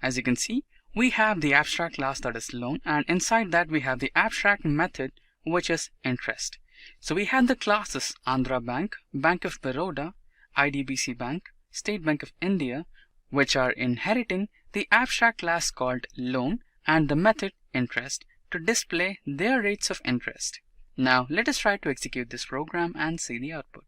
As you can see, we have the abstract class, that is loan, and inside that we have the abstract method, which is interest. So we have the classes Andhra Bank, Bank of Baroda, IDBC Bank, State Bank of India, which are inheriting the abstract class called loan and the method interest to display their rates of interest. Now let us try to execute this program and see the output.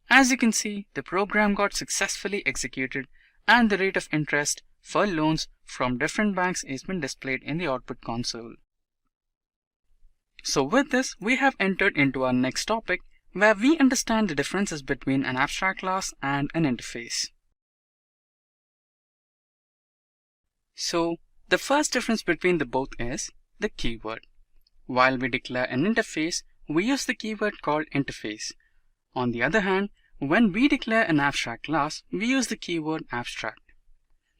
As you can see, the program got successfully executed and the rate of interest for loans from different banks is been displayed in the output console. So with this, we have entered into our next topic, where we understand the differences between an abstract class and an interface. So the first difference between the both is the keyword. While we declare an interface, we use the keyword called interface. On the other hand, when we declare an abstract class, we use the keyword abstract.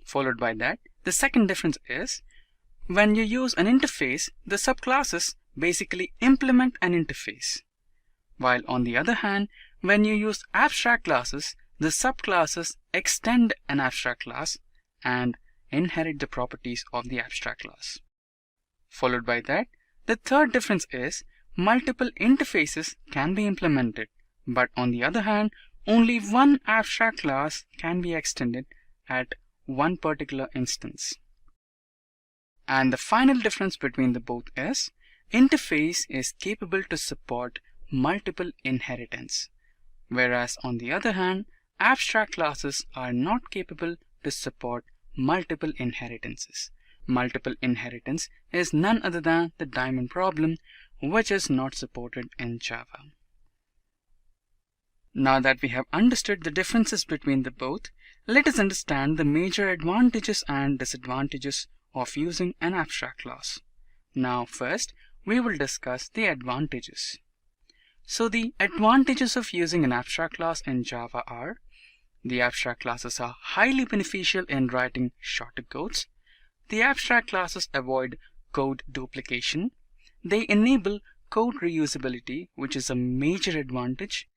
Followed by that, the second difference is when you use an interface, the subclasses basically implement an interface. While on the other hand, when you use abstract classes, the subclasses extend an abstract class and inherit the properties of the abstract class. Followed by that, the third difference is multiple interfaces can be implemented, but on the other hand, only one abstract class can be extended at one particular instance. And the final difference between the both is interface is capable to support multiple inheritance, whereas on the other hand, abstract classes are not capable to support multiple inheritances. Multiple inheritance is none other than the diamond problem, which is not supported in Java. Now that we have understood the differences between the both, let us understand the major advantages and disadvantages of using an abstract class. Now first, we will discuss the advantages. So the advantages of using an abstract class in Java are: the abstract classes are highly beneficial in writing shorter codes. The abstract classes avoid code duplication. They enable code reusability, which is a major advantage.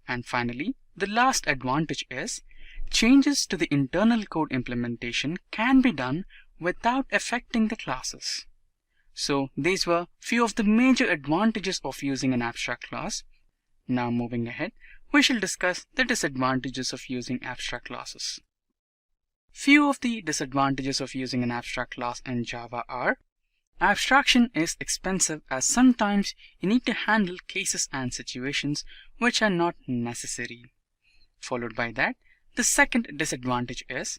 And finally, the last advantage is changes to the internal code implementation can be done without affecting the classes. So these were few of the major advantages of using an abstract class. Now moving ahead, we shall discuss the disadvantages of using abstract classes. Few of the disadvantages of using an abstract class in Java are: abstraction is expensive, as sometimes you need to handle cases and situations which are not necessary. Followed by that, the second disadvantage is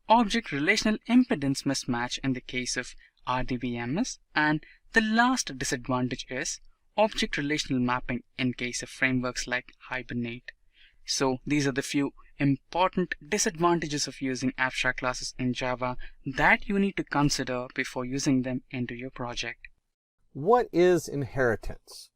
object relational impedance mismatch in the case of RDBMS, and the last disadvantage is object relational mapping in case of frameworks like Hibernate. So these are the few important disadvantages of using abstract classes in Java that you need to consider before using them into your project. What is inheritance?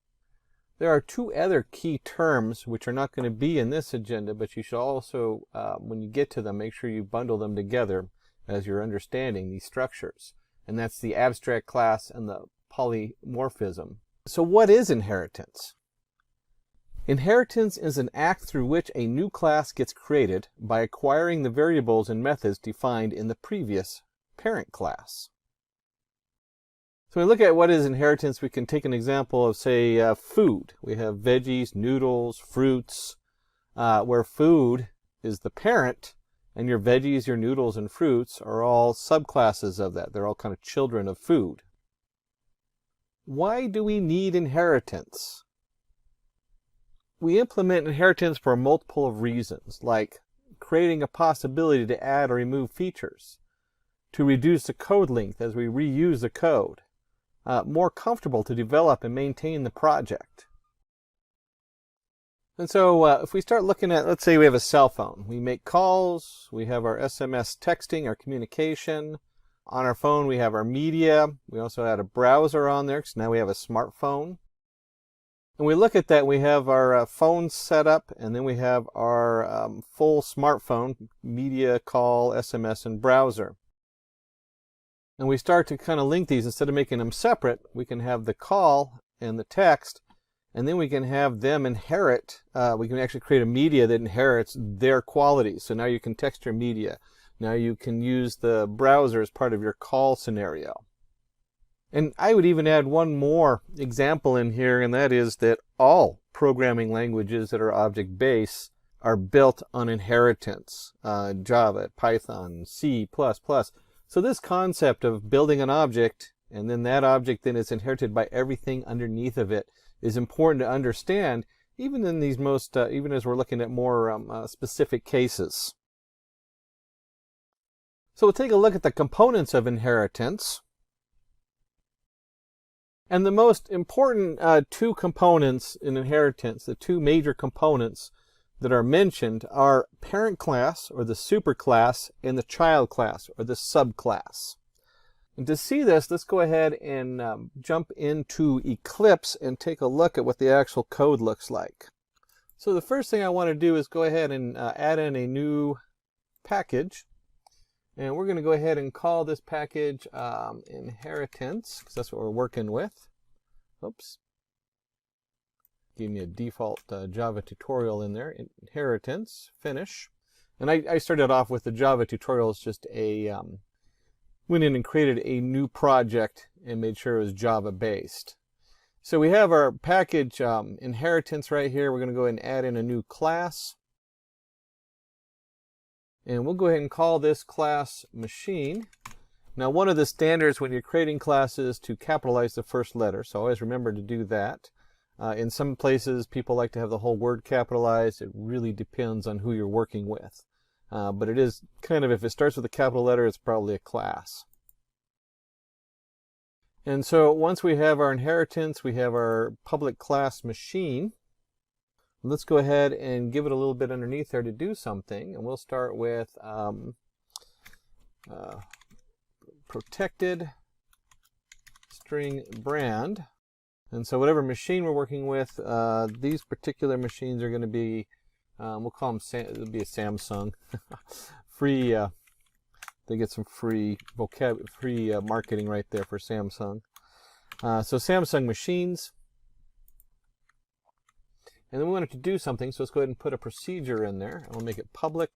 There are two other key terms which are not going to be in this agenda, but you should also, when you get to them, make sure you bundle them together as you're understanding these structures. And that's the abstract class and the polymorphism. So what is inheritance? Inheritance is an act through which a new class gets created by acquiring the variables and methods defined in the previous parent class. So when we look at what is inheritance, we can take an example of, say, food. We have veggies, noodles, fruits, where food is the parent, and your veggies, your noodles, and fruits are all subclasses of that. They're all kind of children of food. Why do we need inheritance? We implement inheritance for a multiple of reasons, like creating a possibility to add or remove features, to reduce the code length as we reuse the code, more comfortable to develop and maintain the project. And so if we start looking at, let's say we have a cell phone. We make calls, we have our SMS texting, our communication. On our phone we have our media. We also had a browser on there because now we have a smartphone. And we look at that, we have our phone set up, and then we have our full smartphone, media, call, SMS, and browser. And we start to kind of link these. Instead of making them separate, we can have the call and the text, and then we can have them inherit. We can actually create a media that inherits their qualities. So now you can text your media. Now you can use the browser as part of your call scenario. And I would even add one more example in here, and that is that all programming languages that are object-based are built on inheritance. Java, Python, C++. So this concept of building an object, and then that object then is inherited by everything underneath of it, is important to understand, even in these even as we're looking at more specific cases. So we'll take a look at the components of inheritance. And the most important two components in inheritance, the two major components that are mentioned, are parent class, or the superclass, and the child class, or the subclass. And to see this, let's go ahead and jump into Eclipse and take a look at what the actual code looks like. So the first thing I want to do is go ahead and add in a new package. And we're going to go ahead and call this package inheritance, because that's what we're working with. Oops. Give me a default Java tutorial in there. Inheritance, finish. And I started off with the Java tutorial as just a, went in and created a new project and made sure it was Java based. So we have our package inheritance right here. We're going to go ahead and add in a new class. And we'll go ahead and call this class machine. Now, one of the standards when you're creating classes is to capitalize the first letter, so always remember to do that. In some places, people like to have the whole word capitalized. It really depends on who you're working with. But it is kind of, if it starts with a capital letter, it's probably a class. And so once we have our inheritance, we have our public class machine. Let's go ahead and give it a little bit underneath there to do something. And we'll start with protected string brand. And so whatever machine we're working with, these particular machines are going to be, we'll call them, it'll be a Samsung. Free, they get some free marketing right there for Samsung. So Samsung machines. And then we want it to do something, so let's go ahead and put a procedure in there. And we'll make it public,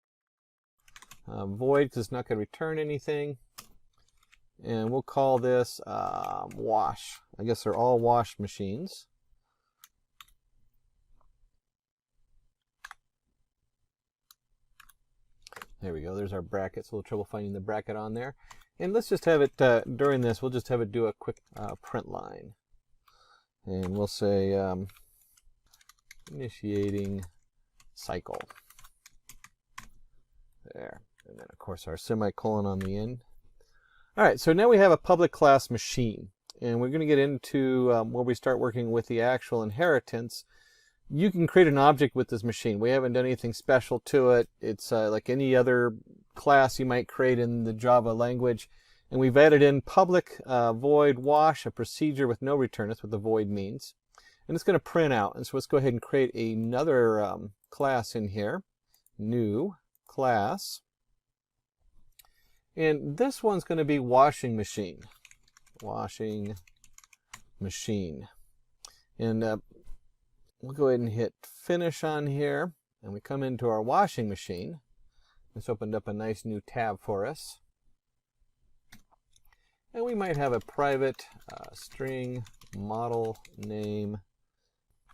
void, because it's not going to return anything. And we'll call this wash. I guess they're all wash machines. There we go. There's our brackets. A little trouble finding the bracket on there. And let's just have it, during this, we'll just have it do a quick print line. And we'll say initiating cycle. There. And then, of course, our semicolon on the end. All right, so now we have a public class machine. And we're going to get into where we start working with the actual inheritance. You can create an object with this machine. We haven't done anything special to it. It's like any other class you might create in the Java language. And we've added in public void wash, a procedure with no return. That's what the void means. and it's going to print out. And so let's go ahead and create another class in here. New class. And this one's going to be washing machine. Washing machine. And we'll go ahead and hit finish on here. And we come into our washing machine. It's opened up a nice new tab for us. And we might have a private string model name.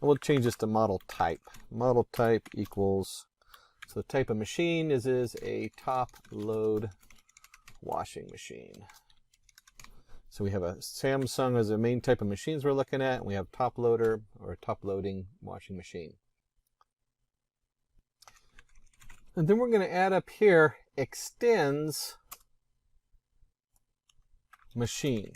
And we'll change this to model type. Model type equals, so the type of machine is a top load washing machine. So we have a Samsung as the main type of machines we're looking at, and we have top loader or top loading washing machine. And then we're going to add up here extends machine.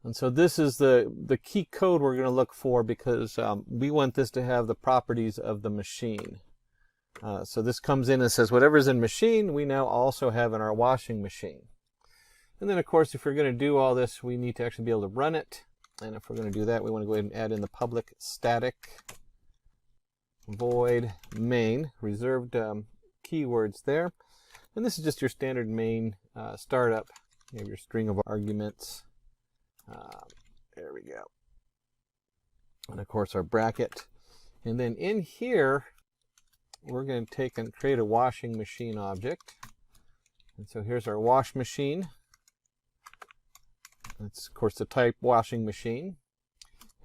And so this is the key code we're going to look for, because we want this to have the properties of the machine. So this comes in and says whatever's in machine, we now also have in our washing machine. And then, of course, if we're going to do all this, we need to actually be able to run it. And if we're going to do that, we want to go ahead and add in the public static void main, reserved keywords there. And this is just your standard main startup. You have your string of arguments. There we go. And, of course, our bracket. And then in here, we're going to take and create a washing machine object. And so here's our wash machine. That's, of course, the type washing machine.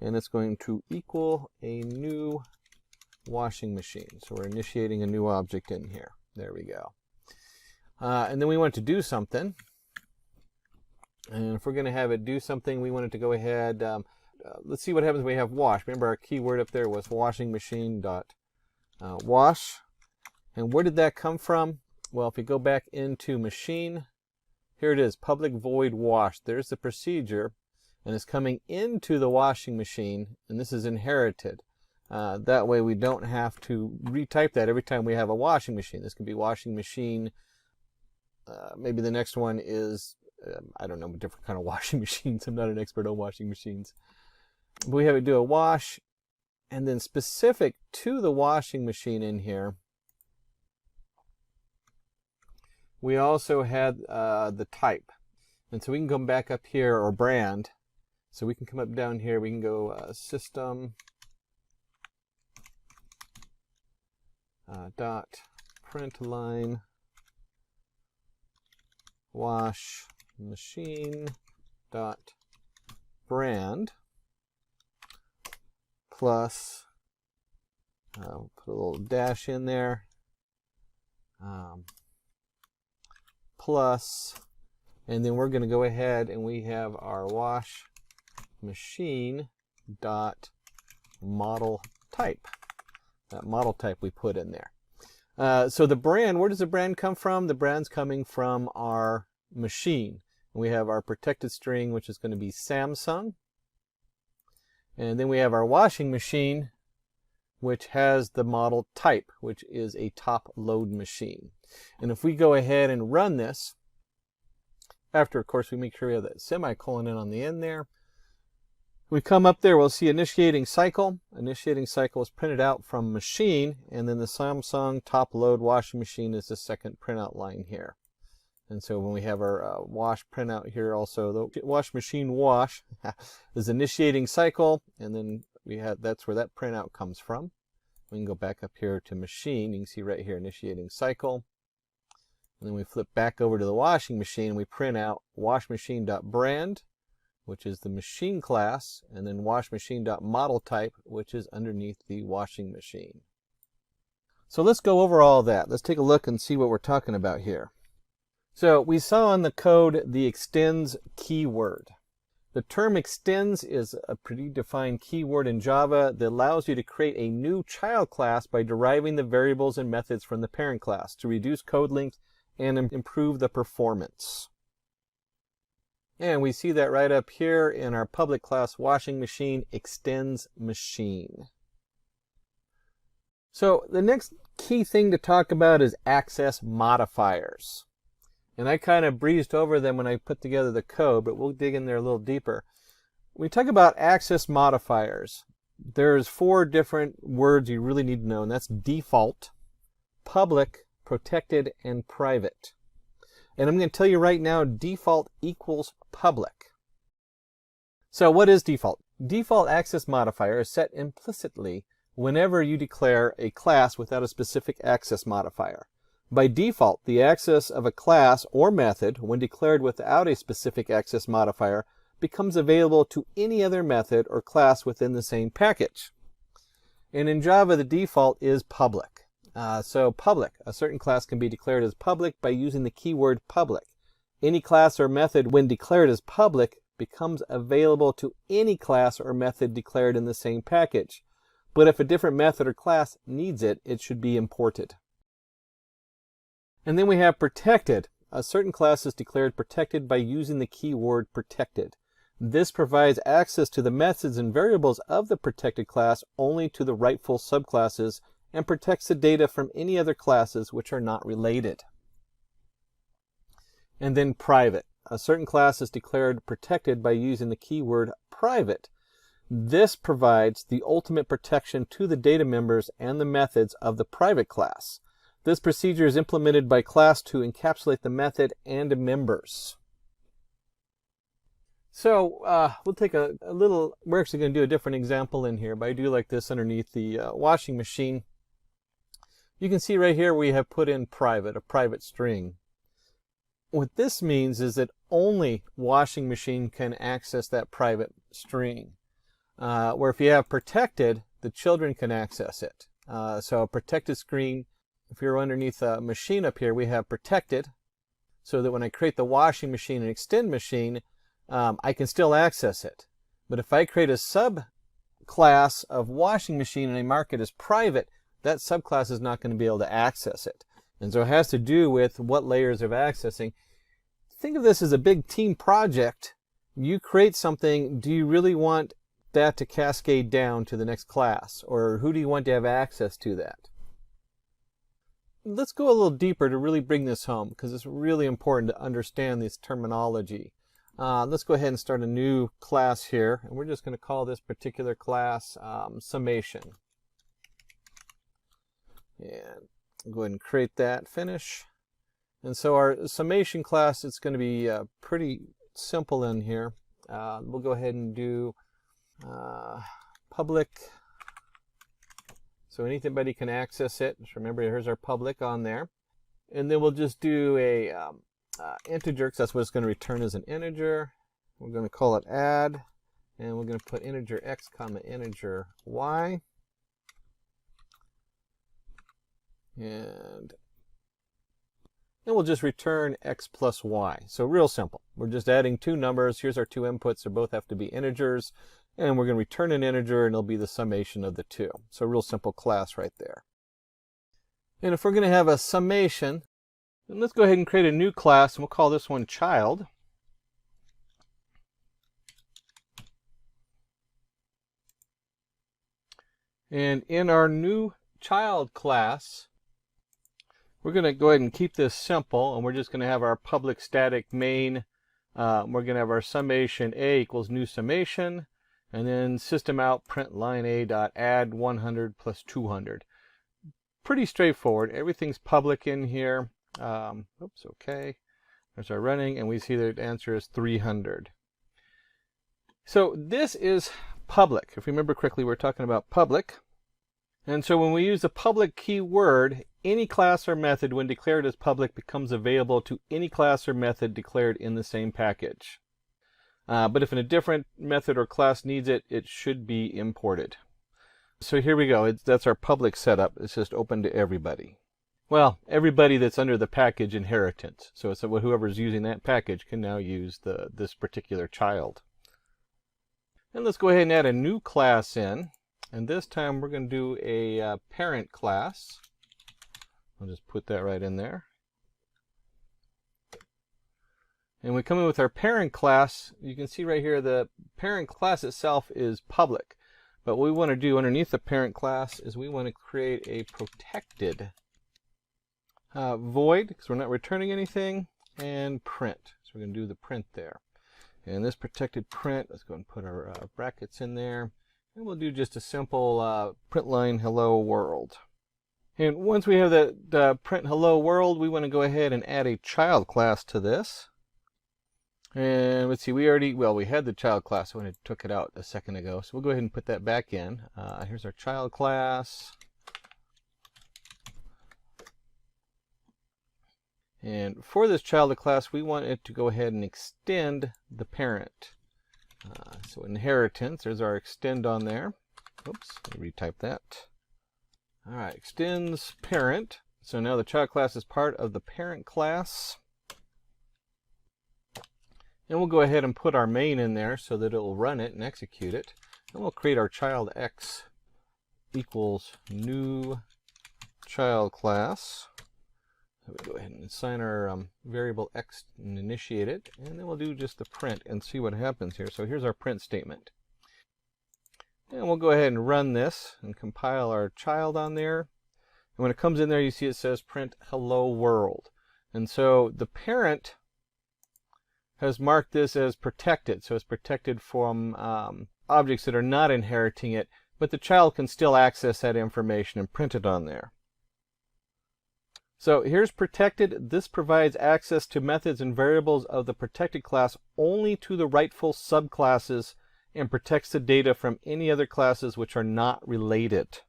And it's going to equal a new washing machine. So we're initiating a new object in here. There we go. And then we want to do something. And if we're going to have it do something, we want it to go ahead. Let's see what happens when we have wash. Remember, our keyword up there was washing machine dot wash. And where did that come from? Well, if we go back into machine, here it is, public void wash. There's the procedure, and it's coming into the washing machine, and this is inherited. That way we don't have to retype that every time we have a washing machine. This could be washing machine. Maybe the next one is, I don't know, a different kind of washing machines. I'm not an expert on washing machines. But we have it do a wash, and then specific to the washing machine in here, we also had the type. And so we can come back up here, or brand. So we can come up down here, we can go system dot println wash machine dot brand plus put a little dash in there, plus, and then we're going to go ahead and we have our wash machine dot model type. That model type we put in there. So the brand, where does the brand come from? The brand's coming from our machine. And we have our protected string, which is going to be Samsung. And then we have our washing machine, which has the model type, which is a top load machine. And if we go ahead and run this, after, of course, we make sure we have that semicolon in on the end there. We come up there, we'll see initiating cycle. Initiating cycle is printed out from machine, and then the Samsung top load washing machine is the second printout line here. And so when we have our wash printout here also, the wash machine wash is initiating cycle, and then we have, that's where that printout comes from. We can go back up here to machine. You can see right here initiating cycle. And then we flip back over to the washing machine, and we print out washmachine.brand, which is the machine class, and then washmachine.modelType, which is underneath the washing machine. So let's go over all that. Let's take a look and see what we're talking about here. So we saw in the code the extends keyword. The term extends is a predefined keyword in Java that allows you to create a new child class by deriving the variables and methods from the parent class to reduce code length and improve the performance. And we see that right up here in our public class washing machine extends machine. So the next key thing to talk about is access modifiers. And I kind of breezed over them when I put together the code, but we'll dig in there a little deeper. When we talk about access modifiers, there's 4 different words you really need to know, and that's default, public, protected, and private. And I'm going to tell you right now, default equals public. So what is default? Default access modifier is set implicitly whenever you declare a class without a specific access modifier. By default, the access of a class or method, when declared without a specific access modifier, becomes available to any other method or class within the same package. And in Java, the default is public. So public, a certain class can be declared as public by using the keyword public. Any class or method, when declared as public, becomes available to any class or method declared in the same package. But if a different method or class needs it, it should be imported. And then we have protected. A certain class is declared protected by using the keyword protected. This provides access to the methods and variables of the protected class only to the rightful subclasses and protects the data from any other classes which are not related. And then private. A certain class is declared protected by using the keyword private. This provides the ultimate protection to the data members and the methods of the private class. This procedure is implemented by class to encapsulate the method and members. So we'll take a little, we're actually going to do a different example in here, but I do like this underneath the washing machine. You can see right here we have put in private, a private string. What this means is that only washing machine can access that private string. Where if you have protected, the children can access it. So a protected screen, if you're underneath a machine up here, we have protected, so that when I create the washing machine and extend machine, I can still access it. But if I create a subclass of washing machine and I mark it as private, that subclass is not going to be able to access it. And so it has to do with what layers of accessing. Think of this as a big team project. You create something, do you really want that to cascade down to the next class? Or who do you want to have access to that? Let's go a little deeper to really bring this home, because it's really important to understand this terminology. Let's go ahead and start a new class here, and we're just going to call this particular class summation. And go ahead and create that, finish. And so our summation class, it's going to be pretty simple in here. We'll go ahead and do public. So anybody can access it. Just remember, here's our public on there. And then we'll just do a integer, because that's what it's going to return as an integer. We're going to call it add, and we're going to put integer x comma integer y. And we'll just return x plus y. So real simple. We're just adding 2 numbers. Here's our 2 inputs. They both have to be integers. And we're going to return an integer, and it'll be the summation of the 2. So real simple class right there. And if we're going to have a summation, then let's go ahead and create a new class, and we'll call this one child. And in our new child class, we're going to go ahead and keep this simple, and we're just going to have our public static main. We're going to have our summation a equals new summation, and then system out print line a dot add 100 plus 200. Pretty straightforward. Everything's public in here. Oops, okay. There's our running, and we see the answer is 300. So this is public. If you remember correctly, we're talking about public. And so when we use the public keyword, any class or method, when declared as public, becomes available to any class or method declared in the same package. But if a different method or class needs it, it should be imported. So here we go. That's our public setup. It's just open to everybody. Well, everybody that's under the package inheritance. So it's whoever's using that package can now use this particular child. And let's go ahead and add a new class in. And this time we're going to do a parent class. I'll just put that right in there. And we come in with our parent class. You can see right here the parent class itself is public. But what we want to do underneath the parent class is we want to create a protected void, because we're not returning anything, and print. So we're going to do the print there. And this protected print, let's go and put our brackets in there. And we'll do just a simple print line hello world. And once we have that print hello world, we want to go ahead and add a child class to this. And let's see, we had the child class when I took it out a second ago. So we'll go ahead and put that back in. Here's our child class. And for this child class, we want it to go ahead and extend the parent. So inheritance, there's our extend on there. Oops, let me retype that. All right, extends parent. So now the child class is part of the parent class. And we'll go ahead and put our main in there so that it will run it and execute it. And we'll create our child x equals new child class. So we'll go ahead and assign our variable x and initiate it. And then we'll do just the print and see what happens here. So here's our print statement. And we'll go ahead and run this and compile our child on there. And when it comes in there, you see it says print hello world. And so the parent has marked this as protected. So it's protected from objects that are not inheriting it, but the child can still access that information and print it on there. So here's protected. This provides access to methods and variables of the protected class only to the rightful subclasses and protects the data from any other classes which are not related.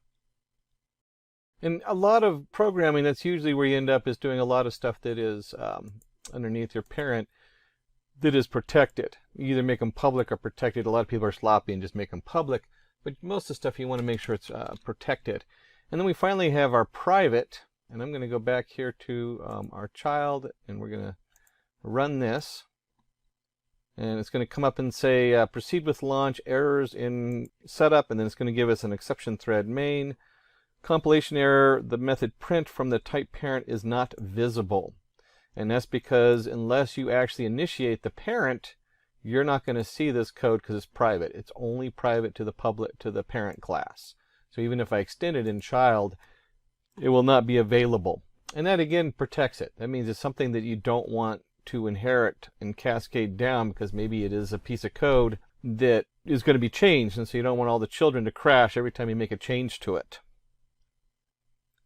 In a lot of programming, that's usually where you end up, is doing a lot of stuff that is underneath your parent that is protected. You either make them public or protected. A lot of people are sloppy and just make them public, but most of the stuff you want to make sure it's protected. And then we finally have our private, and I'm going to go back here to our child, and we're going to run this. And it's going to come up and say proceed with launch, errors in setup, and then it's going to give us an exception thread main. Compilation error, the method print from the type parent is not visible. And that's because unless you actually initiate the parent, you're not going to see this code because it's private. It's only private to the public, to the parent class. So even if I extend it in child, it will not be available. And that again protects it. That means it's something that you don't want to inherit and cascade down because maybe it is a piece of code that is going to be changed, and so you don't want all the children to crash every time you make a change to it.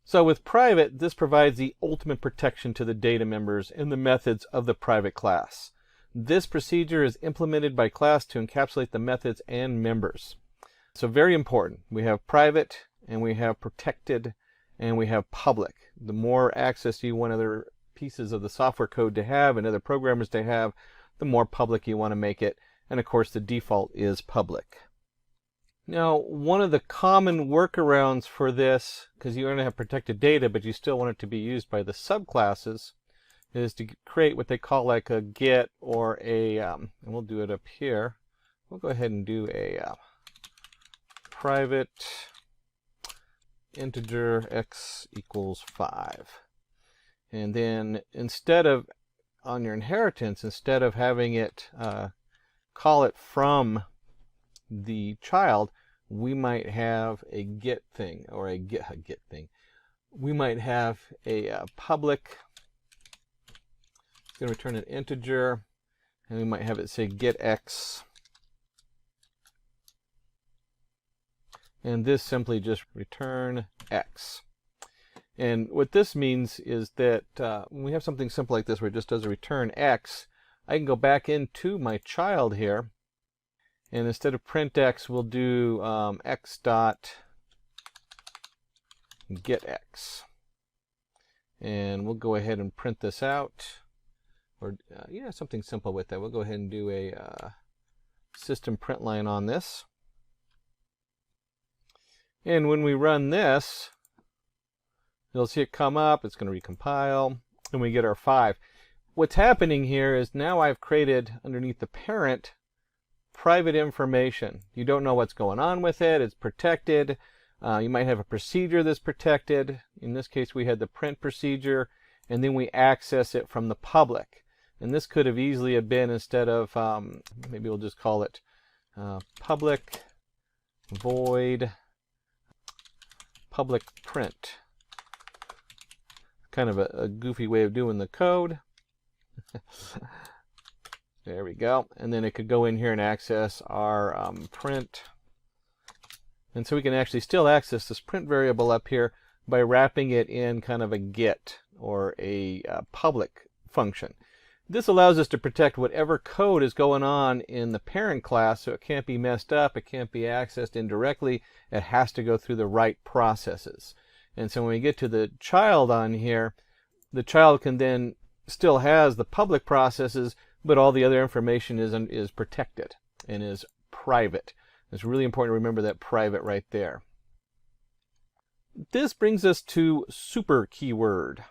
So with private, this provides the ultimate protection to the data members and the methods of the private class. This procedure is implemented by class to encapsulate the methods and members. So very important. We have private, and we have protected, and we have public. The more access you want other pieces of the software code to have and other programmers to have, the more public you want to make it. And of course, the default is public. Now, one of the common workarounds for this, because you're going to have protected data, but you still want it to be used by the subclasses, is to create what they call like a get or a, and we'll do it up here. We'll go ahead and do a private integer x equals 5. And then instead of, on your inheritance, instead of having it call it from the child, we might have a get thing, or a get thing. We might have a public, it's going to return an integer, and we might have it say get x. And this simply just return x. And what this means is that when we have something simple like this where it just does a return x, I can go back into my child here, and instead of print x, we'll do x dot get x. And we'll go ahead and print this out, or yeah, something simple with that. We'll go ahead and do a system print line on this. And when we run this, you'll see it come up, it's going to recompile, and we get our 5. What's happening here is now I've created underneath the parent private information. You don't know what's going on with it, it's protected. You might have a procedure that's protected. In this case, we had the print procedure, and then we access it from the public. And this could have easily have been, instead of, maybe we'll just call it public void public print. Kind of a goofy way of doing the code. There we go. And then it could go in here and access our print. And so we can actually still access this print variable up here by wrapping it in kind of a get or a public function. This allows us to protect whatever code is going on in the parent class, so it can't be messed up, it can't be accessed indirectly, it has to go through the right processes. And so when we get to the child on here, the child can then still has the public processes, but all the other information is protected and is private. It's really important to remember that private right there. This brings us to super keyword.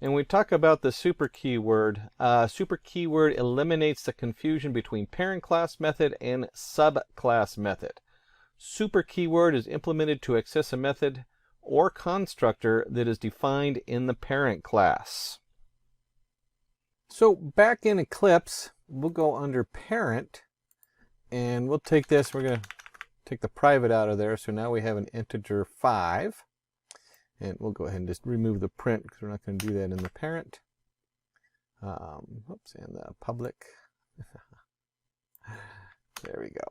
And when we talk about the super keyword eliminates the confusion between parent class method and subclass method. Super keyword is implemented to access a method or constructor that is defined in the parent class. So back in Eclipse, we'll go under parent, and we'll take this, we're going to take the private out of there, so now we have an integer 5. And we'll go ahead and just remove the print because we're not going to do that in the parent. Oops, and the public. There we go.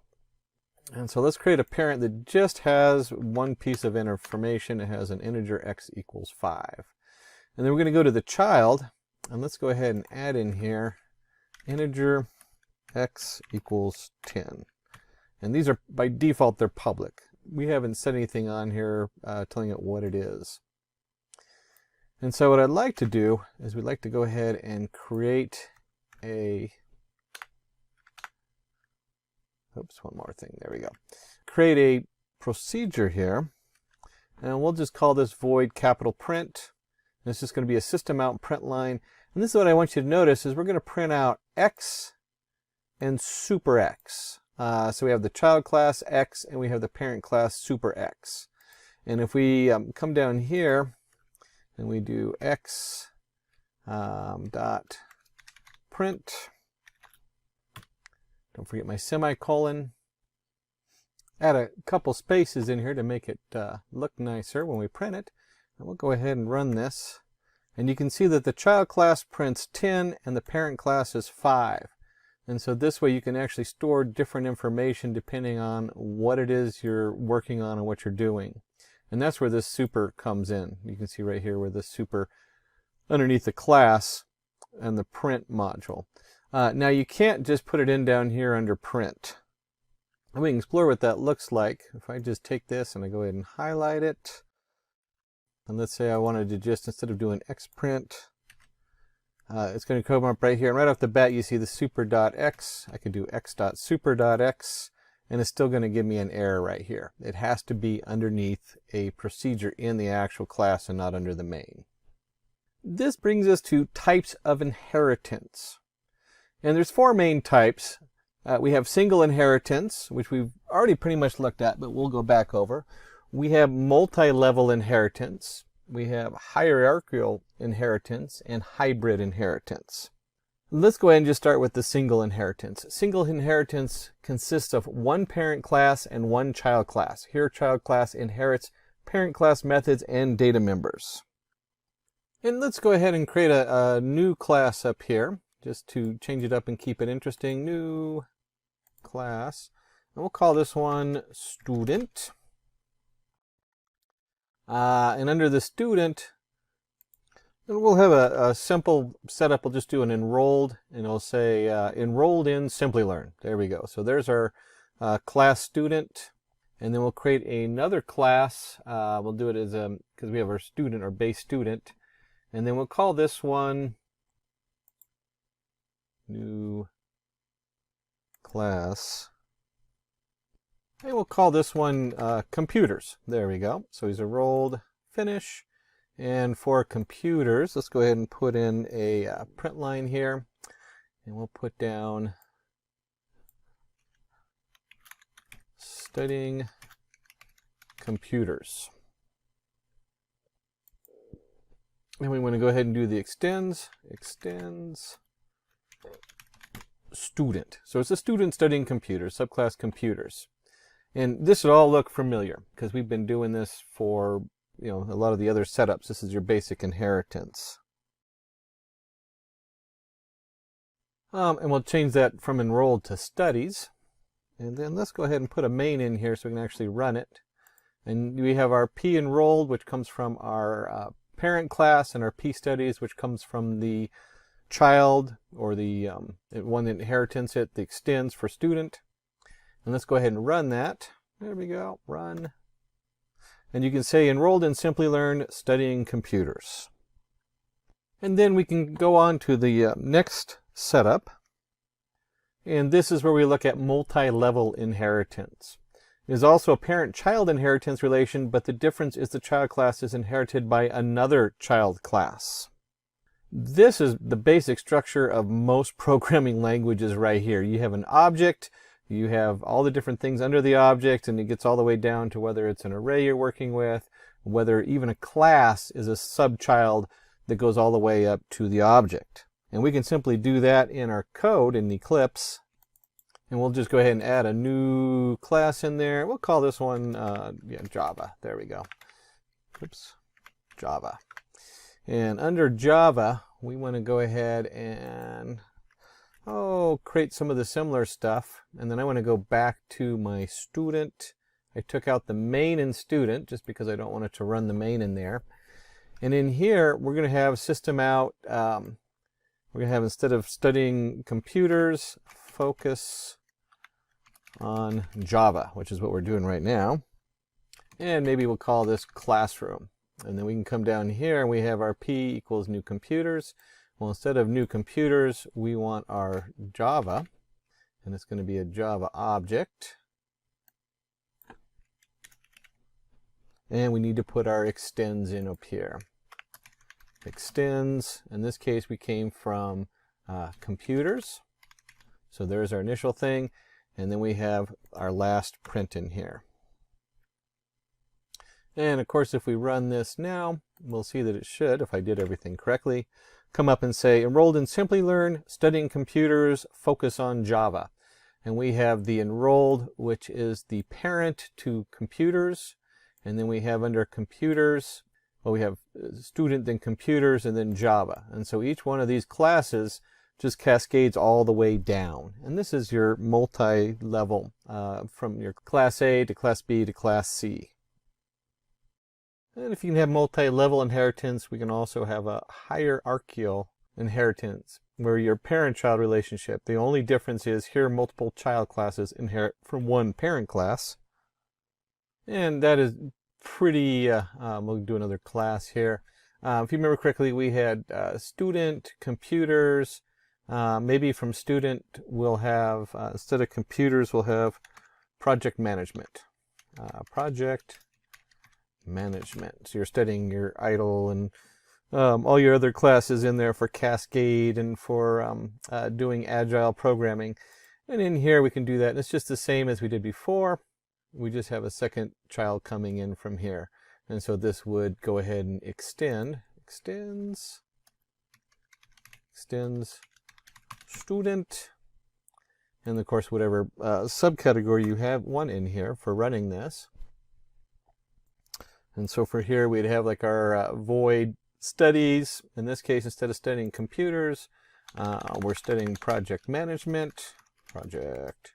And so let's create a parent that just has one piece of information. It has an integer x equals 5. And then we're going to go to the child, and let's go ahead and add in here integer x equals 10. And these are, by default, they're public. We haven't set anything on here telling it what it is. And so what I'd like to do is we'd like to go ahead and create a, oops, one more thing, there we go. Create a procedure here, and we'll just call this void capital print. And it's just going to be a system out print line. And this is what I want you to notice is we're going to print out x and super x. So we have the child class x and we have the parent class super x. And if we come down here and we do x dot print, don't forget my semicolon, add a couple spaces in here to make it look nicer when we print it. And we'll go ahead and run this. And you can see that the child class prints 10 and the parent class is 5. And so this way you can actually store different information depending on what it is you're working on and what you're doing. And that's where this super comes in. You can see right here where the super underneath the class and the print module. Now you can't just put it in down here under print. And we can explore what that looks like. If I just take this and I go ahead and highlight it. And let's say I wanted to just, instead of doing xprint, it's going to come up right here. And right off the bat, you see the super.x. I could do x.super.x, and it's still going to give me an error right here. It has to be underneath a procedure in the actual class and not under the main. This brings us to types of inheritance. And there's 4 main types. We have single inheritance, which we've already pretty much looked at, but we'll go back over. We have multi-level inheritance. We have hierarchical inheritance and hybrid inheritance. Let's go ahead and just start with the single inheritance. Single inheritance consists of one parent class and one child class. Here, child class inherits parent class methods and data members. And let's go ahead and create a new class up here, just to change it up and keep it interesting. New class. And we'll call this one student. And under the student, we'll have a simple setup. We'll just do an enrolled, and it'll say enrolled in Simplilearn. There we go. So there's our class student, and then we'll create another class. We'll do it as because we have our student, our base student, and then we'll call this one new class. And we'll call this one computers. There we go. So he's enrolled, finish. And for computers, let's go ahead and put in a print line here. And we'll put down studying computers. And we want to go ahead and do the extends student. So it's a student studying computers, subclass computers. And this would all look familiar because we've been doing this for, a lot of the other setups. This is your basic inheritance. And we'll change that from enrolled to studies. And then let's go ahead and put a main in here so we can actually run it. And we have our P enrolled, which comes from our parent class, and our P studies, which comes from the child, or the one that inheritance it, the extends for student. And let's go ahead and run that. There we go, run. And you can say enrolled in Simplilearn studying computers. And then we can go on to the next setup. And this is where we look at multi-level inheritance. It is also a parent-child inheritance relation, but the difference is the child class is inherited by another child class. This is the basic structure of most programming languages right here. You have an object, you have all the different things under the object, and it gets all the way down to whether it's an array you're working with, whether even a class is a subchild that goes all the way up to the object. And we can simply do that in our code in Eclipse. And we'll just go ahead and add a new class in there. We'll call this one Java. There we go. Oops, Java. And under Java, we want to go ahead and create some of the similar stuff. And then I want to go back to my student. I took out the main and student just because I don't want it to run the main in there. And in here, we're going to have system out. We're going to have, instead of studying computers, focus on Java, which is what we're doing right now. And maybe we'll call this classroom. And then we can come down here and we have our P equals new computers. Well, instead of new computers, we want our Java. And it's going to be a Java object. And we need to put our extends in up here. Extends, in this case we came from computers. So there's our initial thing. And then we have our last print in here. And of course, if we run this now, we'll see that it should, if I did everything correctly, come up and say, enrolled in Simplilearn, studying computers, focus on Java. And we have the enrolled, which is the parent to computers. And then we have under computers, well, we have student, then computers, and then Java. And so each one of these classes just cascades all the way down. And this is your multi-level from your class A to class B to class C. And if you can have multi-level inheritance, we can also have a hierarchical inheritance where your parent-child relationship, the only difference is here multiple child classes inherit from one parent class. And that is pretty, we'll do another class here. If you remember correctly, we had student, computers. Maybe from student we'll have, instead of computers, we'll have project management. Project management. So you're studying your IDLE and all your other classes in there for Cascade and for doing agile programming. And in here we can do that. And it's just the same as we did before. We just have a second child coming in from here. And so this would go ahead and extend. Extends student. And of course, whatever subcategory you have one in here for running this. And so for here, we'd have like our void studies. In this case, instead of studying computers, we're studying project management. Project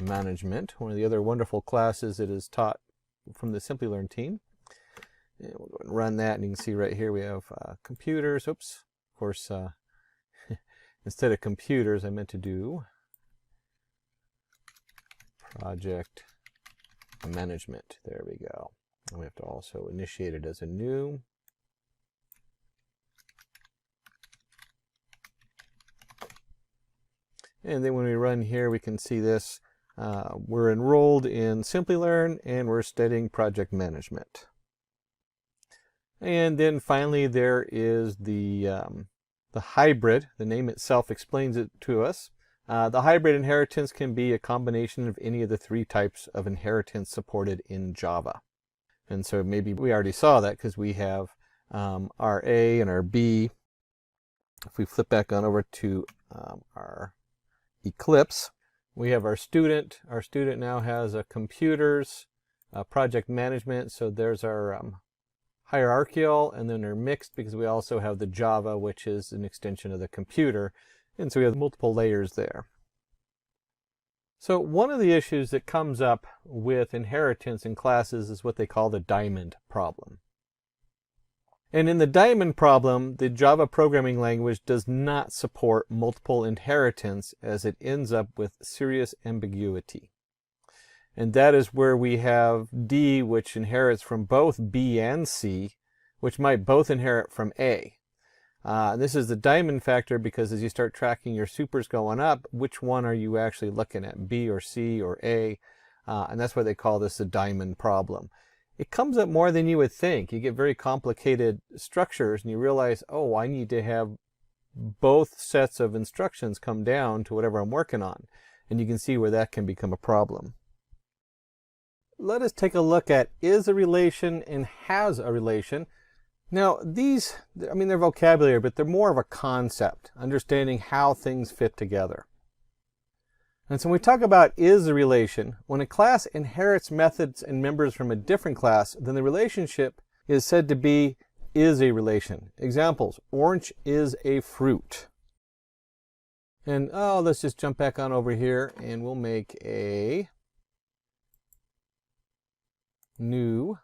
management, one of the other wonderful classes that is taught from the Simplilearn team. And we'll go and run that, and you can see right here we have computers. Oops, of course, instead of computers, I meant to do project management. There we go. And we have to also initiate it as a new. And then when we run here, we can see this. We're enrolled in Simplilearn, and we're studying project management. And then finally, there is the hybrid. The name itself explains it to us. The hybrid inheritance can be a combination of any of the three types of inheritance supported in Java. And so maybe we already saw that because we have our A and our B. If we flip back on over to our Eclipse, we have our student. Our student now has a computers, project management. So there's our hierarchical, and then they're mixed because we also have the Java, which is an extension of the computer. And so we have multiple layers there. So one of the issues that comes up with inheritance in classes is what they call the diamond problem. And in the diamond problem, the Java programming language does not support multiple inheritance, as it ends up with serious ambiguity. And that is where we have D, which inherits from both B and C, which might both inherit from A. This is the diamond factor because as you start tracking your supers going up, which one are you actually looking at, B or C or A? And that's why they call this the diamond problem. It comes up more than you would think. You get very complicated structures and you realize, oh, I need to have both sets of instructions come down to whatever I'm working on. And you can see where that can become a problem. Let us take a look at is a relation and has a relation. Now these, I mean, they're vocabulary, but they're more of a concept, understanding how things fit together. And so when we talk about is a relation, when a class inherits methods and members from a different class, then the relationship is said to be is a relation. Examples, orange is a fruit. And let's just jump back on over here and we'll make a new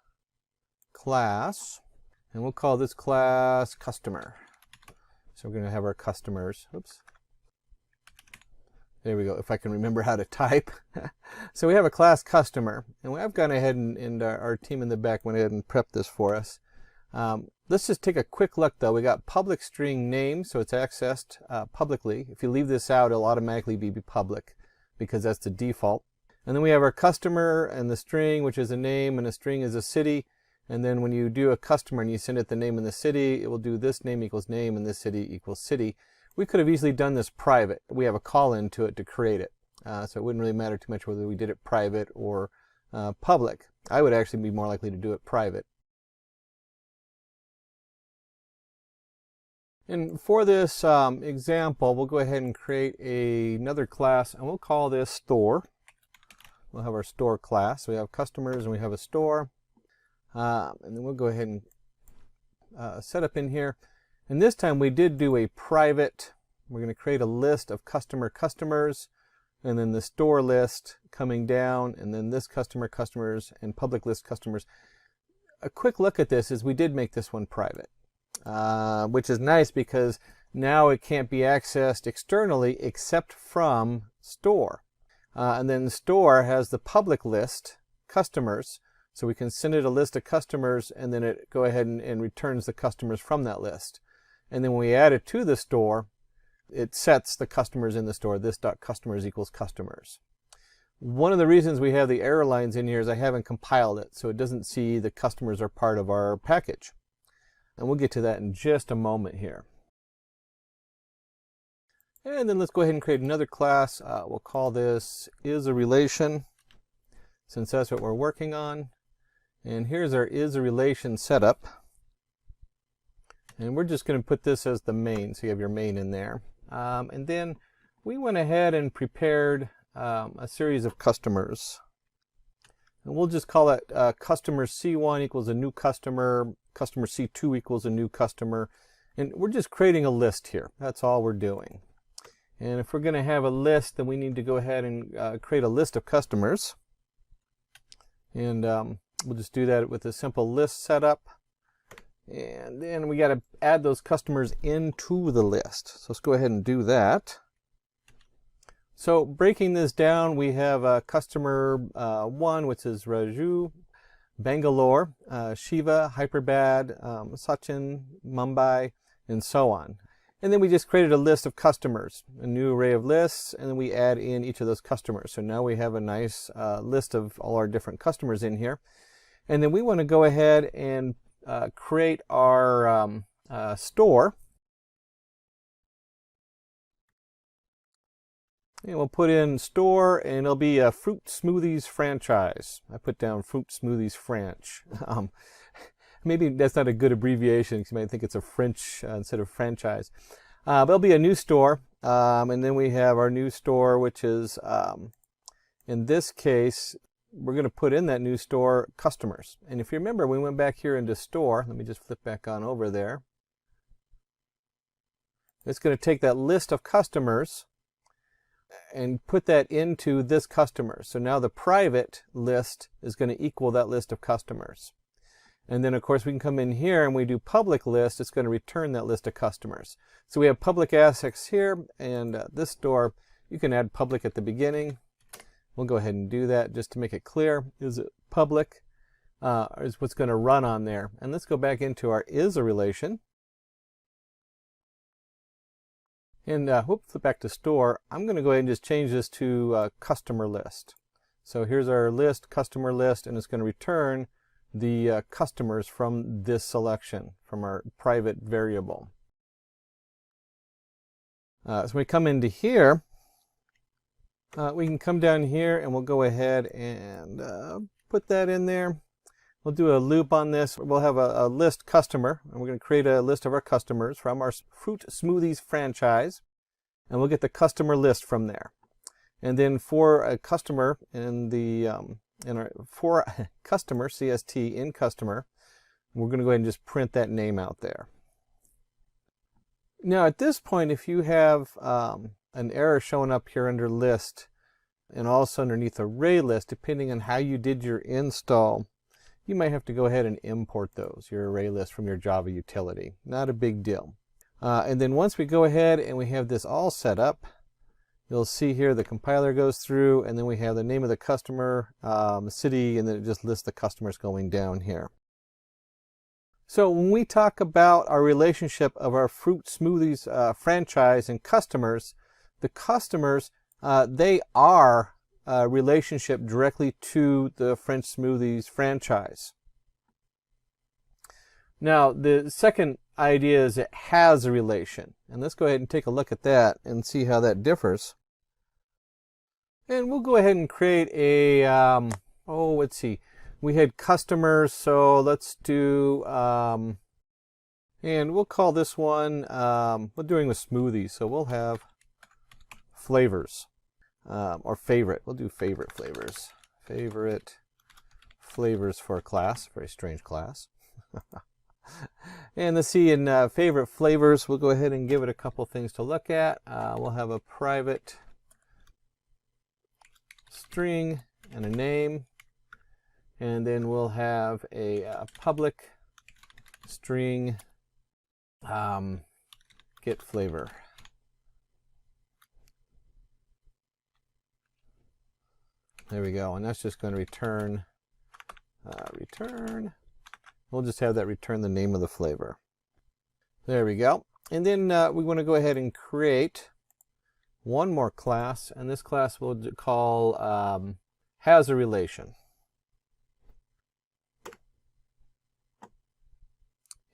class. And we'll call this class customer. So we're going to have our customers. Oops. There we go, if I can remember how to type. So we have a class customer. And I've gone ahead and our team in the back went ahead and prepped this for us. Let's just take a quick look though. We got public string name, so it's accessed publicly. If you leave this out, it'll automatically be public because that's the default. And then we have our customer and the string, which is a name, and a string is a city. And then when you do a customer and you send it the name and the city, it will do this name equals name and this city equals city. We could have easily done this private. We have a call into it to create it. So it wouldn't really matter too much whether we did it private or public. I would actually be more likely to do it private. And for this example, we'll go ahead and create another class and we'll call this store. We'll have our store class. So we have customers and we have a store. And then we'll go ahead and set up in here. And this time we did do a private. We're going to create a list of customers, and then the store list coming down, and then this customers, and public list customers. A quick look at this is we did make this one private, which is nice because now it can't be accessed externally except from store. And then store has the public list customers. So we can send it a list of customers and then it go ahead and returns the customers from that list. And then when we add it to the store, it sets the customers in the store. This dot customers equals customers. One of the reasons we have the error lines in here is I haven't compiled it, so it doesn't see the customers are part of our package. And we'll get to that in just a moment here. And then let's go ahead and create another class. We'll call this is a relation, since that's what we're working on. And here's our is a relation setup. And we're just going to put this as the main, so you have your main in there. And then we went ahead and prepared a series of customers. And we'll just call it customer C1 equals a new customer, customer C2 equals a new customer. And we're just creating a list here. That's all we're doing. And if we're going to have a list, then we need to go ahead and create a list of customers. And we'll just do that with a simple list setup. And then we got to add those customers into the list. So let's go ahead and do that. So breaking this down, we have customer 1, which is Raju, Bangalore, Shiva, Hyperbad, Sachin, Mumbai, and so on. And then we just created a list of customers, a new array of lists, and then we add in each of those customers. So now we have a nice list of all our different customers in here. And then we want to go ahead and create our store. And we'll put in store, and it'll be a Fruit Smoothies franchise. I put down Fruit Smoothies Franch. Maybe that's not a good abbreviation because you might think it's a French instead of franchise. But it'll be a new store. And then we have our new store, which is, in this case, we're going to put in that new store customers. And if you remember, we went back here into store. Let me just flip back on over there. it's going to take that list of customers and put that into this customer. So now the private list is going to equal that list of customers. And then of course we can come in here and we do public list, it's going to return that list of customers. So we have public assets here, and this store, you can add public at the beginning. We'll go ahead and do that just to make it clear. Is it public? Is what's going to run on there. And let's go back into our is a relation. And flip back to store. I'm going to go ahead and just change this to customer list. So here's our list, customer list, and it's going to return the customers from this selection, from our private variable. So we come into here, we can come down here and we'll go ahead and put that in there. We'll do a loop on this. We'll have a list customer, and we're going to create a list of our customers from our Fruit Smoothies franchise, and we'll get the customer list from there. And then for a customer in the for customer, CST in customer, we're going to go ahead and just print that name out there. Now at this point, if you have an error showing up here under list and also underneath array list, depending on how you did your install, you might have to go ahead and import those, your array list, from your Java utility. Not a big deal. And then once we go ahead and we have this all set up, you'll see here the compiler goes through, and then we have the name of the customer, city, and then it just lists the customers going down here. So when we talk about our relationship of our Fruit Smoothies franchise and customers, the customers, they are a relationship directly to the French Smoothies franchise. Now the second idea is it has a relation, and let's go ahead and take a look at that and see how that differs. And we'll go ahead and create a let's see, we had customers, so let's do and we'll call this one we're doing with smoothies, so we'll have flavors, or favorite. We'll do favorite flavors. Favorite flavors for a class, very strange class. And let's see, in favorite flavors, we'll go ahead and give it a couple things to look at. We'll have a private string and a name, and then we'll have a public string get flavor. There we go, and that's just going to return return. We'll just have that return the name of the flavor. There we go. And then we want to go ahead and create one more class, and this class we'll call has a relation.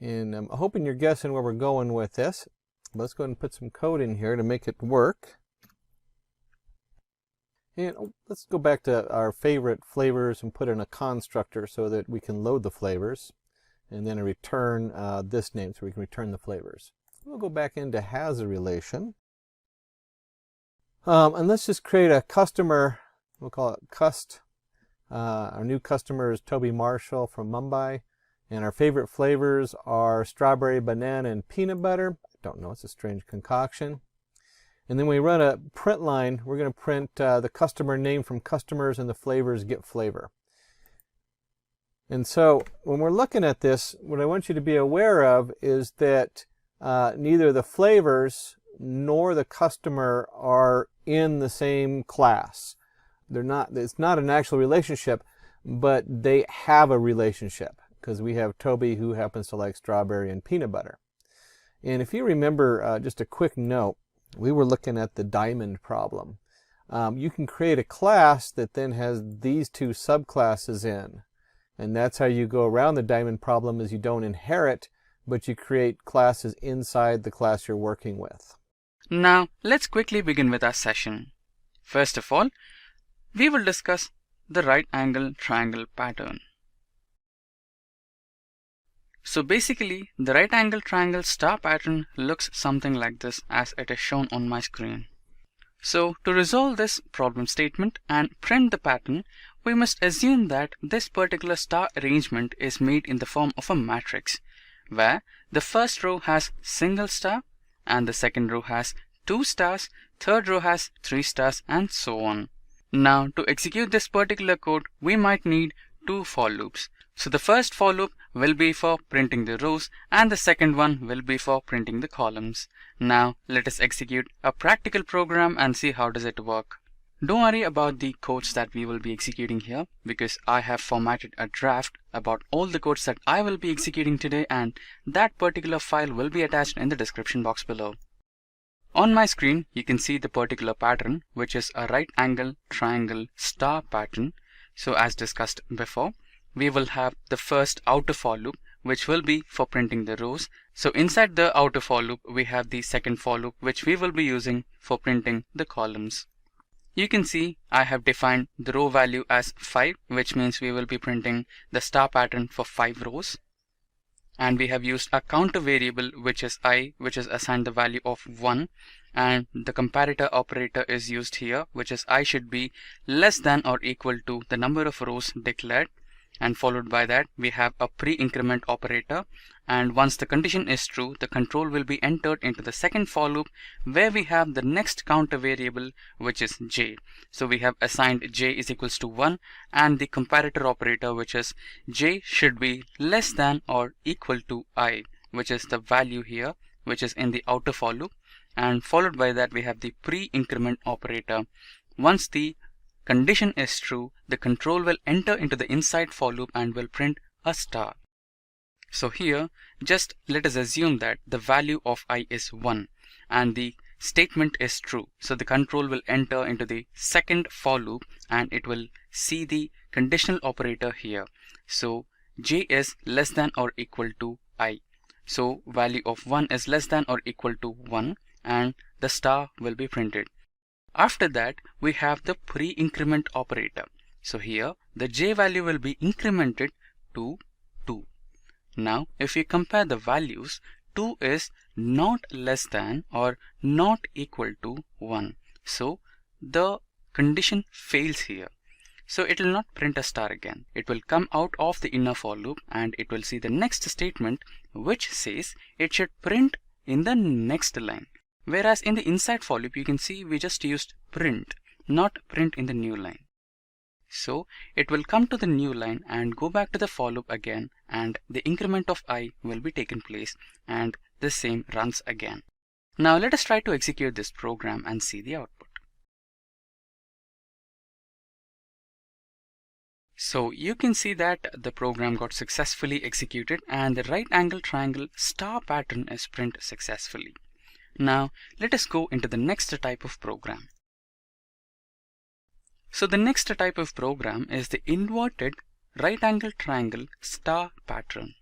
And I'm hoping you're guessing where we're going with this. Let's go ahead and put some code in here to make it work. And let's go back to our favorite flavors and put in a constructor so that we can load the flavors, and then a return this name so we can return the flavors. We'll go back into has a relation. And let's just create a customer. We'll call it cust. Our new customer is Toby Marshall from Mumbai. And our favorite flavors are strawberry, banana, and peanut butter. I don't know, it's a strange concoction. And then we run a print line. We're going to print the customer name from customers and the flavors get flavor. And so when we're looking at this, what I want you to be aware of is that neither the flavors nor the customer are in the same class. They're not, it's not an actual relationship, but they have a relationship because we have Toby who happens to like strawberry and peanut butter. And if you remember, just a quick note, we were looking at the diamond problem. You can create a class that then has these two subclasses in. And that's how you go around the diamond problem, is you don't inherit, but you create classes inside the class you're working with. Now, let's quickly begin with our session. First of all, we will discuss the right angle triangle pattern. So basically, the right angle triangle star pattern looks something like this as it is shown on my screen. So to resolve this problem statement and print the pattern, we must assume that this particular star arrangement is made in the form of a matrix, where the first row has single star and the second row has 2 stars, third row has 3 stars, and so on. Now to execute this particular code, we might need 2 for loops. So the first for loop will be for printing the rows and the second one will be for printing the columns. Now let us execute a practical program and see how does it work. Don't worry about the codes that we will be executing here, because I have formatted a draft about all the codes that I will be executing today, and that particular file will be attached in the description box below. On my screen, you can see the particular pattern, which is a right angle triangle star pattern. So as discussed before, we will have the first outer for loop, which will be for printing the rows. So inside the outer for loop, we have the second for loop, which we will be using for printing the columns. You can see I have defined the row value as 5, which means we will be printing the star pattern for 5 rows. And we have used a counter variable, which is I, which is assigned the value of 1. And the comparator operator is used here, which is I should be less than or equal to the number of rows declared. And followed by that, we have a pre-increment operator. And once the condition is true, the control will be entered into the second for loop, where we have the next counter variable, which is j. So we have assigned j is equals to 1, and the comparator operator, which is j should be less than or equal to I, which is the value here, which is in the outer for loop. And followed by that, we have the pre-increment operator. Once the condition is true, the control will enter into the inside for loop and will print a star. So here, just let us assume that the value of I is 1 and the statement is true. So the control will enter into the second for loop and it will see the conditional operator here. So j is less than or equal to I. So value of 1 is less than or equal to 1 and the star will be printed. After that, we have the pre-increment operator. So here the j value will be incremented to 2. Now if we compare the values, 2 is not less than or not equal to 1. So the condition fails here. So it will not print a star again. It will come out of the inner for loop and it will see the next statement, which says it should print in the next line. Whereas in the inside for loop, you can see we just used print, not print in the new line. So it will come to the new line and go back to the for loop again, and the increment of I will be taken place and the same runs again. Now let us try to execute this program and see the output. So you can see that the program got successfully executed and the right angle triangle star pattern is printed successfully. Now let us go into the next type of program. So the next type of program is the inverted right angle triangle star pattern.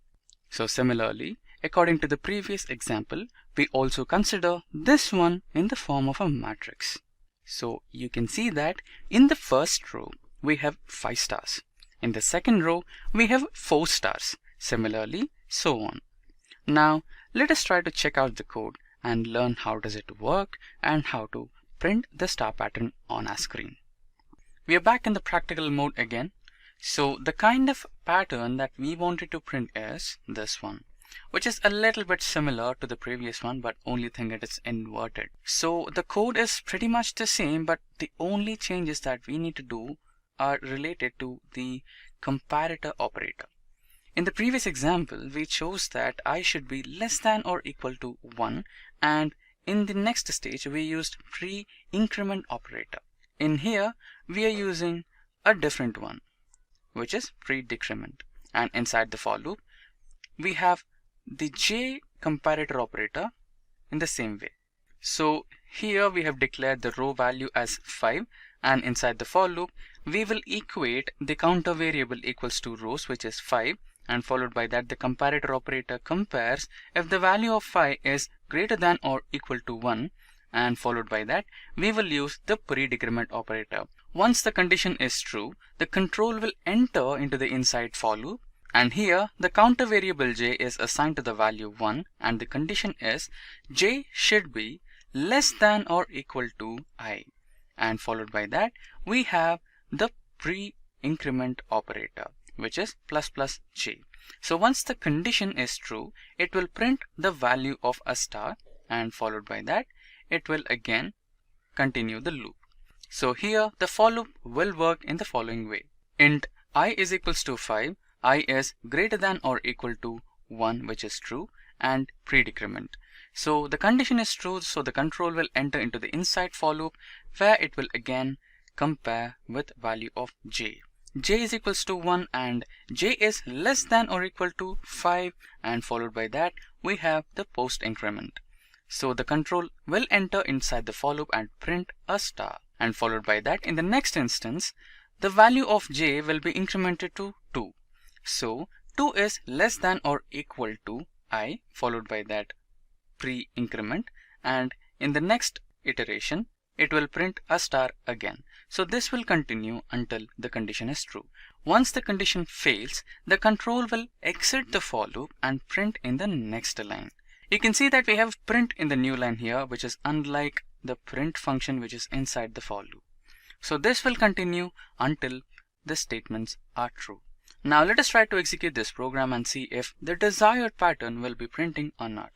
So similarly, according to the previous example, we also consider this one in the form of a matrix. So you can see that in the first row we have 5 stars. In the second row we have 4 stars. Similarly, so on. Now let us try to check out the code and learn how does it work and how to print the star pattern on our screen. We are back in the practical mode again. So the kind of pattern that we wanted to print is this one, which is a little bit similar to the previous one, but only thing it is inverted. So the code is pretty much the same, but the only changes that we need to do are related to the comparator operator. In the previous example, we chose that I should be less than or equal to 1, and in the next stage we used pre-increment operator. In here we are using a different one, which is pre-decrement, and inside the for loop we have the j comparator operator in the same way. So here we have declared the row value as 5, and inside the for loop we will equate the counter variable equals to rows, which is 5, and followed by that the comparator operator compares if the value of 5 is greater than or equal to 1, and followed by that we will use the pre-decrement operator. Once the condition is true, the control will enter into the inside for loop, and here the counter variable j is assigned to the value 1, and the condition is j should be less than or equal to I, and followed by that we have the pre-increment operator, which is ++j. So once the condition is true, it will print the value of a star, and followed by that it will again continue the loop. So here the for loop will work in the following way. Int I is equals to 5, I is greater than or equal to 1, which is true, and pre-decrement. So the condition is true, so the control will enter into the inside for loop where it will again compare with value of j. J is equals to 1 and j is less than or equal to 5, and followed by that we have the post increment. So the control will enter inside the for loop and print a star, and followed by that in the next instance the value of j will be incremented to 2. So 2 is less than or equal to I, followed by that pre-increment, and in the next iteration it will print a star again. So this will continue until the condition is true. Once the condition fails, the control will exit the for loop and print in the next line. You can see that we have print in the new line here, which is unlike the print function which is inside the for loop. So this will continue until the statements are true. Now let us try to execute this program and see if the desired pattern will be printing or not.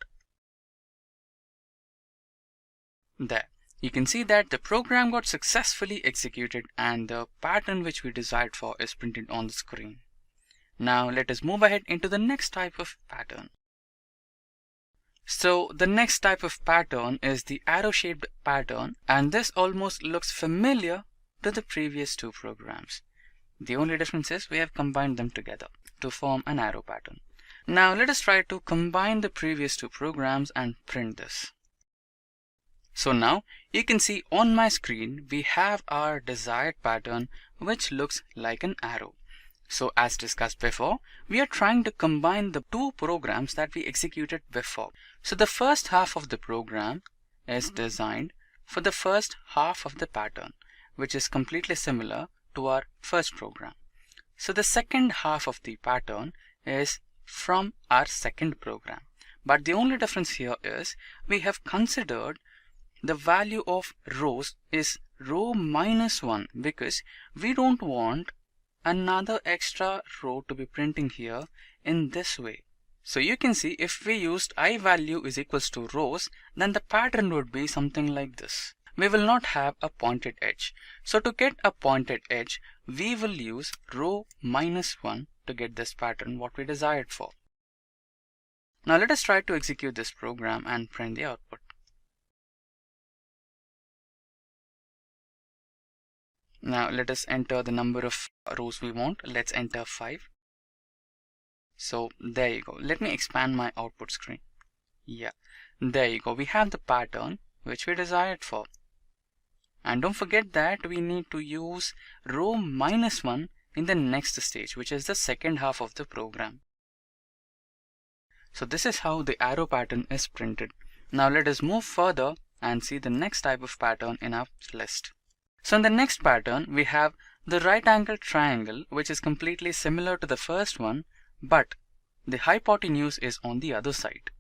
There. You can see that the program got successfully executed and the pattern which we desired for is printed on the screen. Now let us move ahead into the next type of pattern. So the next type of pattern is the arrow-shaped pattern, and this almost looks familiar to the previous two programs. The only difference is we have combined them together to form an arrow pattern. Now let us try to combine the previous two programs and print this. So now you can see on my screen we have our desired pattern which looks like an arrow. So as discussed before, we are trying to combine the two programs that we executed before. So the first half of the program is designed for the first half of the pattern, which is completely similar to our first program. So the second half of the pattern is from our second program. But the only difference here is we have considered the value of rows is row minus 1 because we don't want another extra row to be printing here in this way. So you can see if we used I value is equals to rows, then the pattern would be something like this. We will not have a pointed edge. So to get a pointed edge, we will use row minus 1 to get this pattern what we desired for. Now let us try to execute this program and print the output. Now let us enter the number of rows we want. Let's enter 5. So there you go. Let me expand my output screen. Yeah, there you go. We have the pattern which we desired for. And don't forget that we need to use row minus 1 in the next stage, which is the second half of the program. So this is how the arrow pattern is printed. Now let us move further and see the next type of pattern in our list. So in the next pattern, we have the right angle triangle, which is completely similar to the first one, but the hypotenuse is on the other side.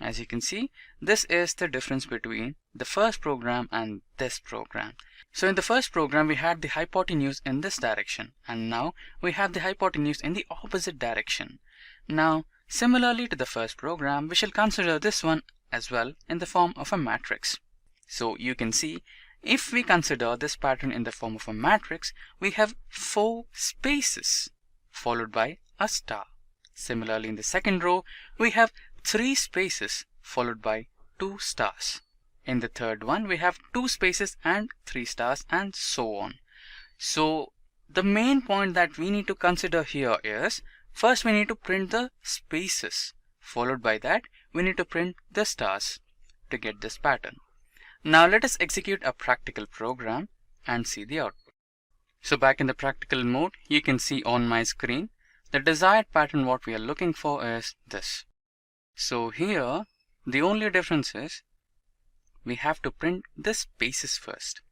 As you can see, this is the difference between the first program and this program. So in the first program, we had the hypotenuse in this direction, and now we have the hypotenuse in the opposite direction. Now, similarly to the first program, we shall consider this one as well in the form of a matrix. So you can see, if we consider this pattern in the form of a matrix, we have 4 spaces followed by a star. Similarly, in the second row, we have 3 spaces followed by 2 stars. In the third one, we have 2 spaces and 3 stars, and so on. So the main point that we need to consider here is, first we need to print the spaces. Followed by that, we need to print the stars to get this pattern. Now let us execute a practical program and see the output. So back in the practical mode, you can see on my screen, the desired pattern what we are looking for is this. So here, the only difference is we have to print the spaces first.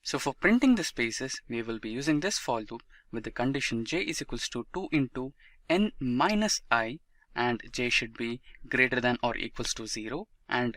So for printing the spaces, we will be using this for loop with the condition j is equals to 2 into n minus I, and j should be greater than or equals to 0, and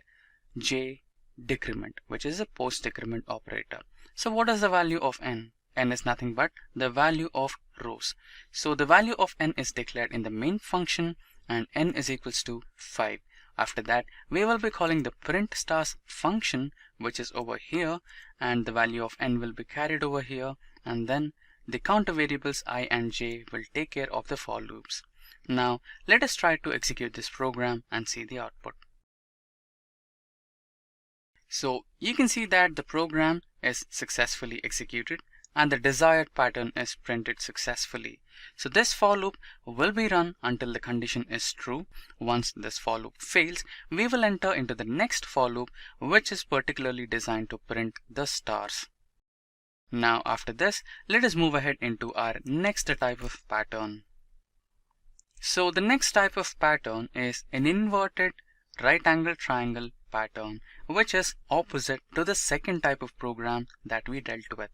j decrement, which is a post decrement operator. So what is the value of n? N is nothing but the value of rows. So the value of n is declared in the main function, and n is equals to 5. After that, we will be calling the print stars function, which is over here, and the value of n will be carried over here, and then the counter variables I and j will take care of the for loops. Now let us try to execute this program and see the output. So you can see that the program is successfully executed and the desired pattern is printed successfully. So this for loop will be run until the condition is true. Once this for loop fails, we will enter into the next for loop, which is particularly designed to print the stars. Now after this, let us move ahead into our next type of pattern. So the next type of pattern is an inverted right angle triangle pattern, which is opposite to the second type of program that we dealt with.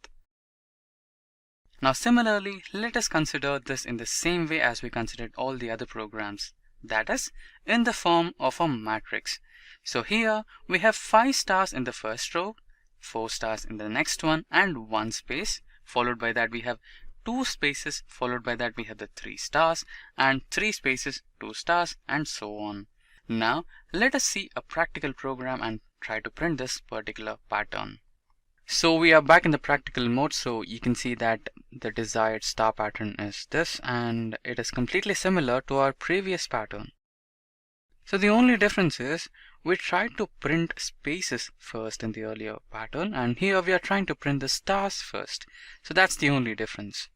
Now similarly, let us consider this in the same way as we considered all the other programs, that is in the form of a matrix. So here we have 5 stars in the first row, 4 stars in the next one, and 1 space. Followed by that we have 2 spaces, followed by that we have the 3 stars, and 3 spaces, 2 stars, and so on. Now let us see a practical program and try to print this particular pattern. So we are back in the practical mode, so you can see that the desired star pattern is this, and it is completely similar to our previous pattern. So the only difference is we tried to print spaces first in the earlier pattern, and here we are trying to print the stars first. So that's the only difference.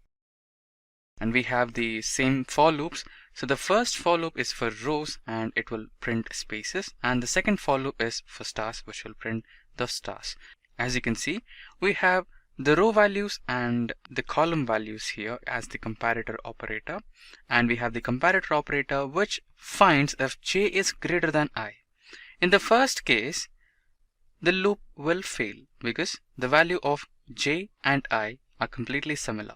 And we have the same for loops. So the first for loop is for rows and it will print spaces, and the second for loop is for stars, which will print the stars. As you can see, we have the row values and the column values here as the comparator operator, and we have the comparator operator which finds if j is greater than I. In the first case, the loop will fail because the value of j and I are completely similar,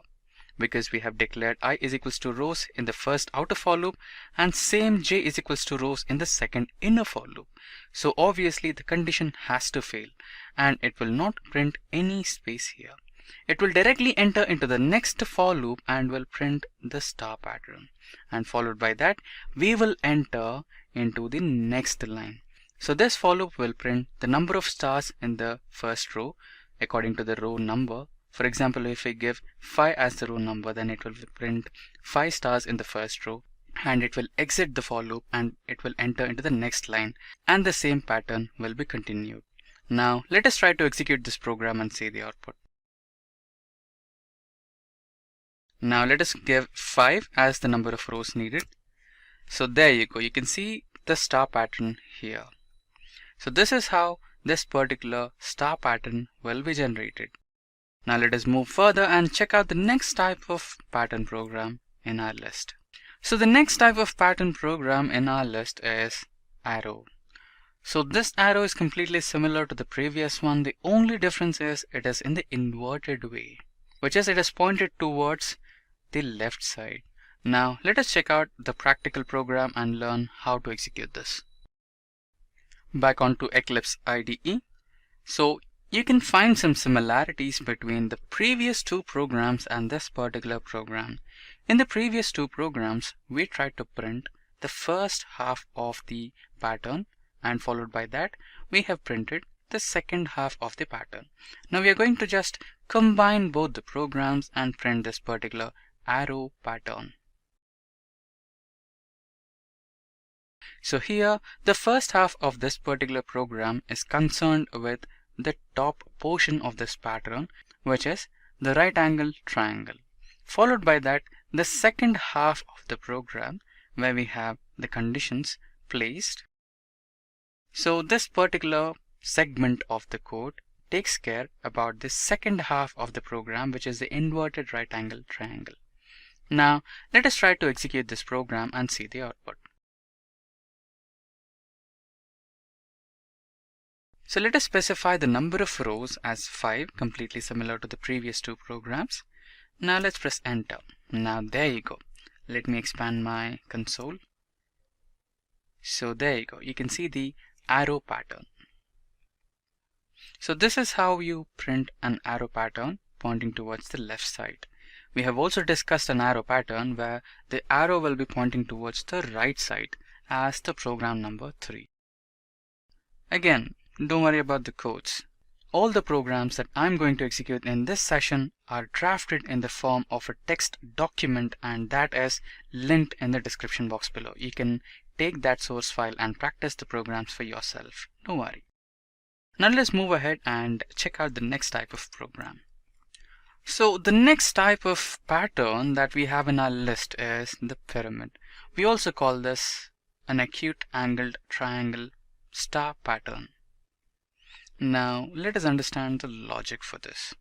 because we have declared I is equals to rows in the first outer for loop and same j is equals to rows in the second inner for loop. So obviously the condition has to fail and it will not print any space here. It will directly enter into the next for loop and will print the star pattern, and followed by that we will enter into the next line. So this for loop will print the number of stars in the first row according to the row number. For example, if we give 5 as the row number, then it will print 5 stars in the first row, and it will exit the for loop and it will enter into the next line, and the same pattern will be continued. Now let us try to execute this program and see the output. Now let us give 5 as the number of rows needed. So there you go, you can see the star pattern here. So this is how this particular star pattern will be generated. Now let us move further and check out the next type of pattern program in our list. So the next type of pattern program in our list is arrow. So this arrow is completely similar to the previous one. The only difference is it is in the inverted way, which is it is pointed towards the left side. Now let us check out the practical program and learn how to execute this. Back onto Eclipse IDE. So you can find some similarities between the previous 2 programs and this particular program. In the previous 2 programs, we tried to print the first half of the pattern, and followed by that, we have printed the second half of the pattern. Now we are going to just combine both the programs and print this particular arrow pattern. So here, the first half of this particular program is concerned with the top portion of this pattern, which is the right angle triangle. Followed by that, the second half of the program where we have the conditions placed. So this particular segment of the code takes care about the second half of the program, which is the inverted right angle triangle. Now let us try to execute this program and see the output. So let us specify the number of rows as 5, completely similar to the previous 2 programs. Now let's press enter. Now there you go. Let me expand my console. So there you go. You can see the arrow pattern. So this is how you print an arrow pattern pointing towards the left side. We have also discussed an arrow pattern where the arrow will be pointing towards the right side as the program number 3. Again, don't worry about the codes. All the programs that I'm going to execute in this session are drafted in the form of a text document, and that is linked in the description box below. You can take that source file and practice the programs for yourself. Don't worry. Now let's move ahead and check out the next type of program. So the next type of pattern that we have in our list is the pyramid. We also call this an acute angled triangle star pattern. Now let us understand the logic for this.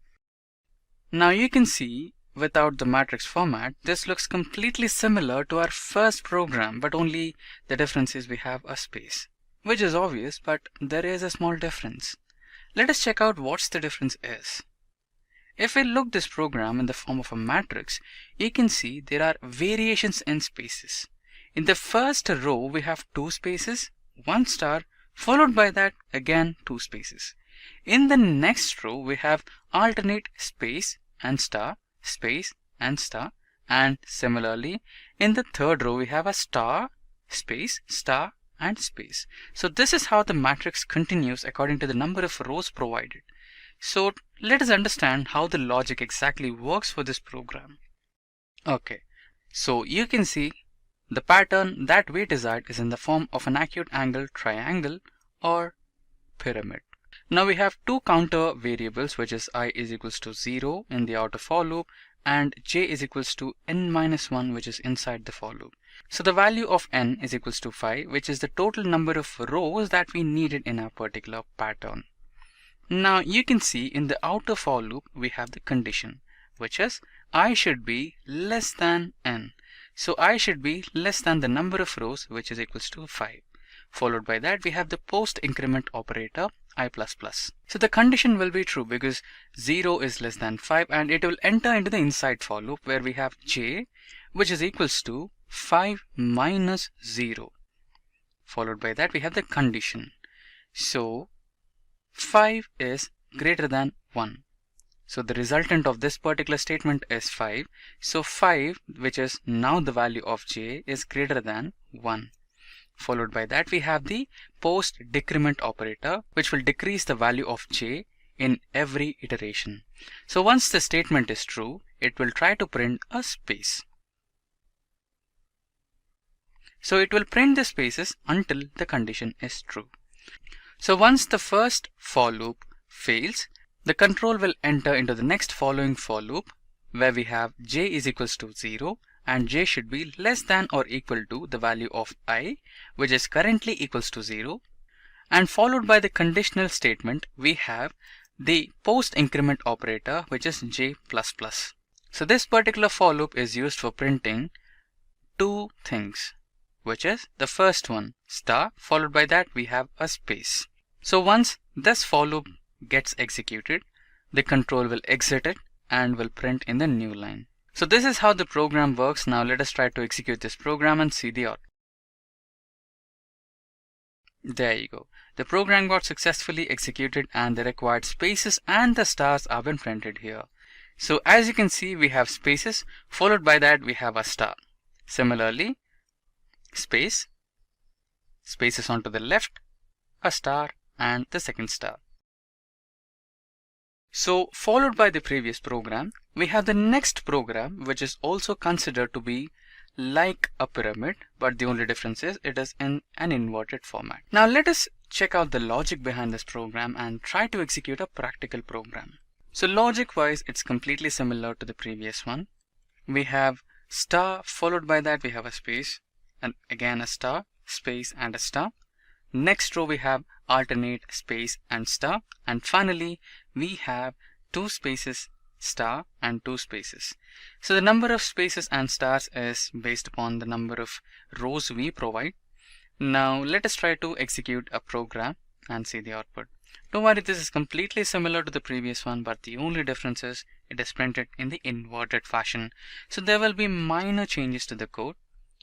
Now you can see without the matrix format, this looks completely similar to our first program, but only the difference is we have a space, which is obvious, but there is a small difference. Let us check out what's the difference is. If we look this program in the form of a matrix, you can see there are variations in spaces. In the first row, we have 2 spaces, 1 star, followed by that again 2 spaces. In the next row, we have alternate space and star, space and star, and similarly in the third row we have a star, space, star and space. So this is how the matrix continues according to the number of rows provided. So let us understand how the logic exactly works for this program. Okay, so you can see the pattern that we desired is in the form of an acute angle triangle or pyramid. Now we have 2 counter variables, which is I is equals to 0 in the outer for loop and j is equals to n-1, which is inside the for loop. So the value of n is equals to 5, which is the total number of rows that we needed in our particular pattern. Now you can see in the outer for loop we have the condition, which is I should be less than n. So I should be less than the number of rows, which is equals to 5. Followed by that we have the post increment operator I++. So the condition will be true because 0 is less than 5 and it will enter into the inside for loop where we have j, which is equals to 5 minus 0. Followed by that we have the condition. So 5 is greater than 1. So the resultant of this particular statement is 5. So 5, which is now the value of j, is greater than 1. Followed by that we have the post decrement operator, which will decrease the value of j in every iteration. So once the statement is true, it will try to print a space. So it will print the spaces until the condition is true. So once the first for loop fails, the control will enter into the next following for loop where we have j is equals to 0 and j should be less than or equal to the value of I, which is currently equals to 0, and followed by the conditional statement we have the post increment operator, which is j++. So this particular for loop is used for printing 2 things, which is the first one star, followed by that we have a space. So once this for loop gets executed, the control will exit it and will print in the new line. So this is how the program works. Now let us try to execute this program and see the output. There you go. The program got successfully executed and the required spaces and the stars have been printed here. So as you can see, we have spaces, followed by that we have a star. Similarly, space, spaces onto the left, a star and the second star. So followed by the previous program, we have the next program, which is also considered to be like a pyramid, but the only difference is it is in an inverted format. Now let us check out the logic behind this program and try to execute a practical program. So logic wise, it's completely similar to the previous one. We have star, followed by that we have a space, and again a star, space and a star. Next row we have alternate space and star, and finally we have 2 spaces star and 2 spaces. So the number of spaces and stars is based upon the number of rows we provide. Now let us try to execute a program and see the output. Don't worry, this is completely similar to the previous one, but the only difference is it is printed in the inverted fashion. So there will be minor changes to the code.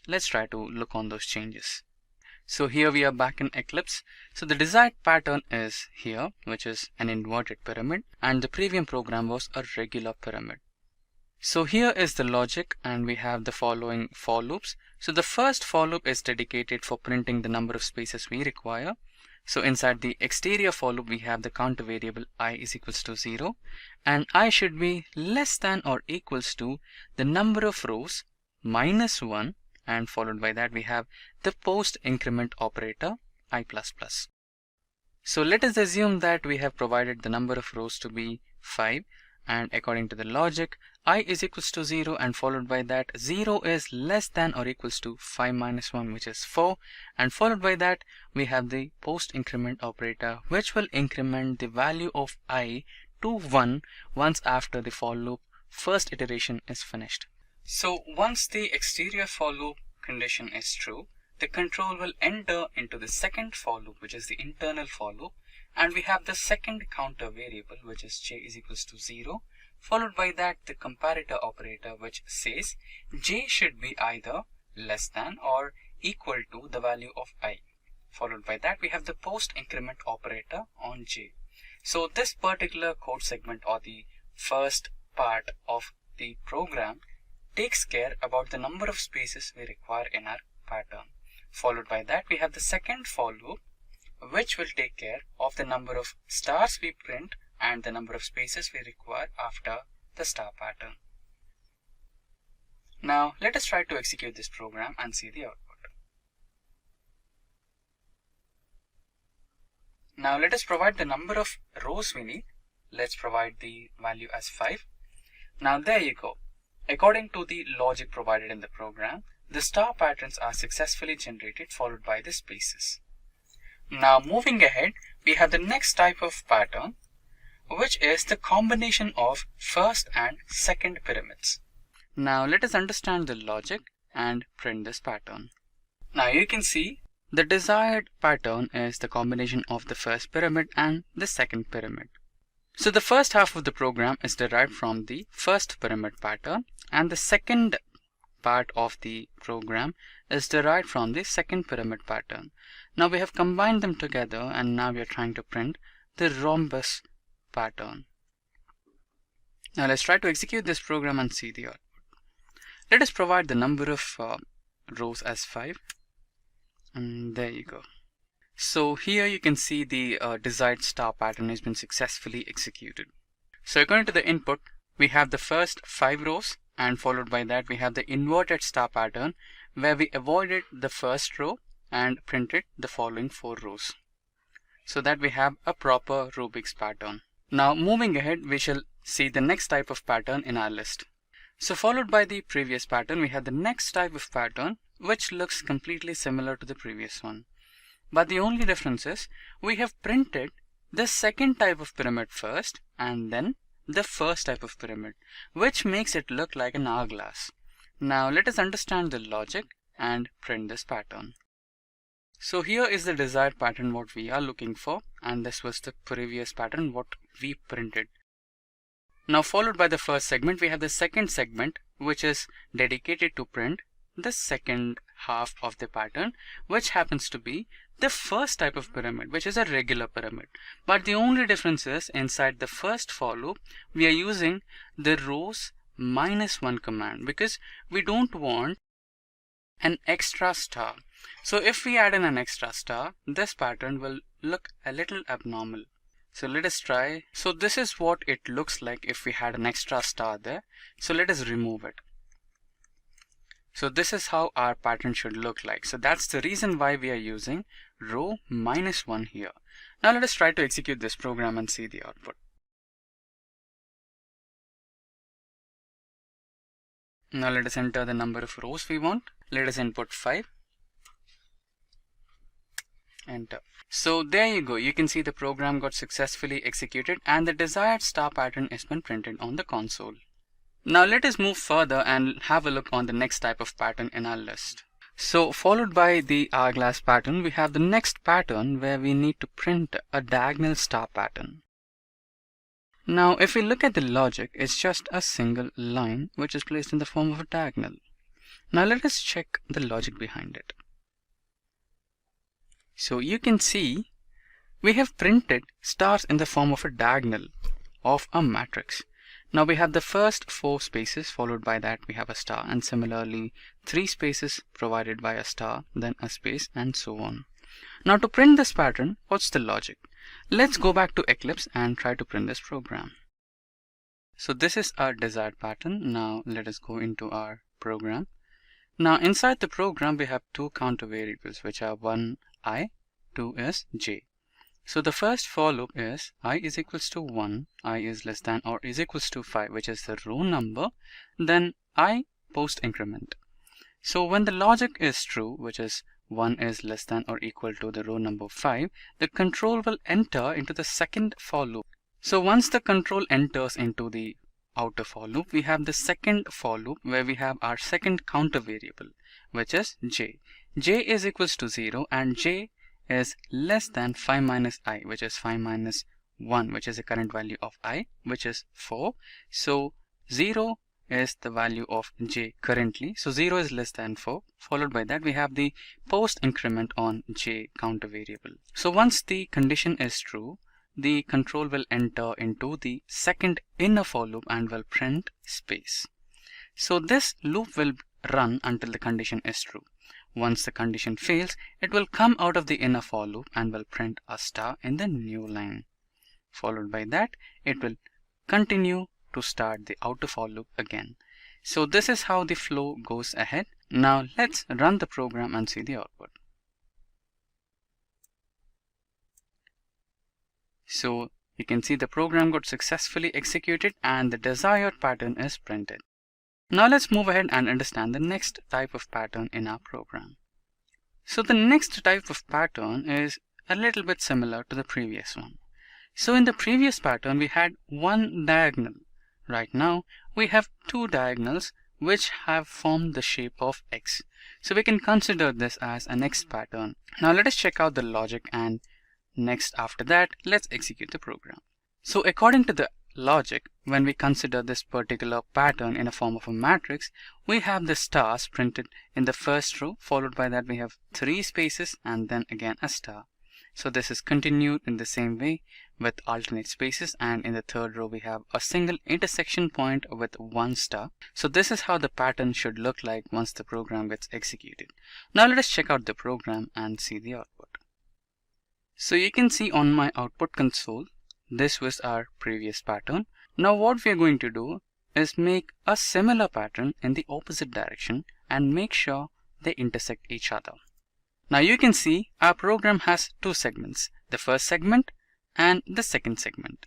Let's try to look on those changes. So here we are back in Eclipse. So the desired pattern is here, which is an inverted pyramid, and the previous program was a regular pyramid. So here is the logic, and we have the following for loops. So the first for loop is dedicated for printing the number of spaces we require. So inside the exterior for loop, we have the counter variable I is equals to 0, and I should be less than or equals to the number of rows minus 1, and followed by that we have the post increment operator I++. So let us assume that we have provided the number of rows to be 5, and according to the logic, I is equals to 0, and followed by that 0 is less than or equals to 5 minus 1, which is 4, and followed by that we have the post increment operator, which will increment the value of I to 1 once after the for loop first iteration is finished. So once the exterior for loop condition is true, the control will enter into the second for loop, which is the internal for loop, and we have the second counter variable, which is j is equals to 0, followed by that the comparator operator, which says j should be either less than or equal to the value of I. Followed by that we have the post increment operator on j. So this particular code segment, or the first part of the program, takes care about the number of spaces we require in our pattern. Followed by that we have the second for loop, which will take care of the number of stars we print and the number of spaces we require after the star pattern. Now let us try to execute this program and see the output. Now let us provide the number of rows we need. Let's provide the value as 5. Now there you go. According to the logic provided in the program, the star patterns are successfully generated, followed by the spaces. Now moving ahead, we have the next type of pattern, which is the combination of first and second pyramids. Now let us understand the logic and print this pattern. Now you can see the desired pattern is the combination of the first pyramid and the second pyramid. So the first half of the program is derived from the first pyramid pattern, and the second part of the program is derived from the second pyramid pattern. Now we have combined them together, and now we are trying to print the rhombus pattern. Now let's try to execute this program and see the output. Let us provide the number of rows as 5, and there you go. So here you can see the desired star pattern has been successfully executed. So according to the input, we have the first 5 rows, and followed by that we have the inverted star pattern, where we avoided the first row and printed the following 4 rows, so that we have a proper Rubik's pattern. Now moving ahead, we shall see the next type of pattern in our list. So followed by the previous pattern, we have the next type of pattern, which looks completely similar to the previous one. But the only difference is we have printed the second type of pyramid first and then the first type of pyramid, which makes it look like an hourglass. Now let us understand the logic and print this pattern. So here is the desired pattern what we are looking for, and this was the previous pattern what we printed. Now followed by the first segment, we have the second segment, which is dedicated to print the second half of the pattern, which happens to be the first type of pyramid, which is a regular pyramid. But the only difference is inside the first for loop, we are using the rows -1 command, because we don't want an extra star. So if we add in an extra star, this pattern will look a little abnormal. So let us try. So this is what it looks like if we had an extra star there. So let us remove it. So this is how our pattern should look like. So that's the reason why we are using row -1 here. Now let us try to execute this program and see the output. Now let us enter the number of rows we want. Let us input 5. Enter. So there you go. You can see the program got successfully executed and the desired star pattern has been printed on the console. Now let us move further and have a look on the next type of pattern in our list. So followed by the hourglass pattern, we have the next pattern where we need to print a diagonal star pattern. Now if we look at the logic, it's just a single line which is placed in the form of a diagonal. Now let us check the logic behind it. So you can see we have printed stars in the form of a diagonal of a matrix. Now we have the first 4 spaces, followed by that we have a star, and similarly 3 spaces provided by a star, then a space, and so on. Now to print this pattern, what's the logic? Let's go back to Eclipse and try to print this program. So this is our desired pattern. Now let us go into our program. Now inside the program we have two counter variables, which are one I, two is j. So the first for loop is I is equals to 1, I is less than or is equals to 5, which is the row number, then I post increment. So when the logic is true, which is 1 is less than or equal to the row number 5, the control will enter into the second for loop. So once the control enters into the outer for loop, we have the second for loop where we have our second counter variable, which is j. J is equals to 0 and j is less than 5 minus I, which is 5 minus 1, which is the current value of I, which is 4. So 0 is the value of j currently. So 0 is less than 4. Followed by that we have the post increment on j counter variable. So once the condition is true, the control will enter into the second inner for loop and will print space. So this loop will run until the condition is true. Once the condition fails, it will come out of the inner for loop and will print a star in the new line. Followed by that, it will continue to start the outer for loop again. So this is how the flow goes ahead. Now let's run the program and see the output. So you can see the program got successfully executed and the desired pattern is printed. Now let's move ahead and understand the next type of pattern in our program. So the next type of pattern is a little bit similar to the previous one. So in the previous pattern we had one diagonal. Right now we have two diagonals which have formed the shape of X. So we can consider this as an X pattern. Now let us check out the logic, and next after that let's execute the program. So according to the logic, when we consider this particular pattern in a form of a matrix, we have the stars printed in the first row, followed by that we have 3 spaces and then again a star. So this is continued in the same way with alternate spaces, and in the third row we have a single intersection point with 1 star. So this is how the pattern should look like once the program gets executed. Now let us check out the program and see the output. So you can see on my output console, this was our previous pattern. Now what we are going to do is make a similar pattern in the opposite direction and make sure they intersect each other. Now you can see our program has two segments, the first segment and the second segment.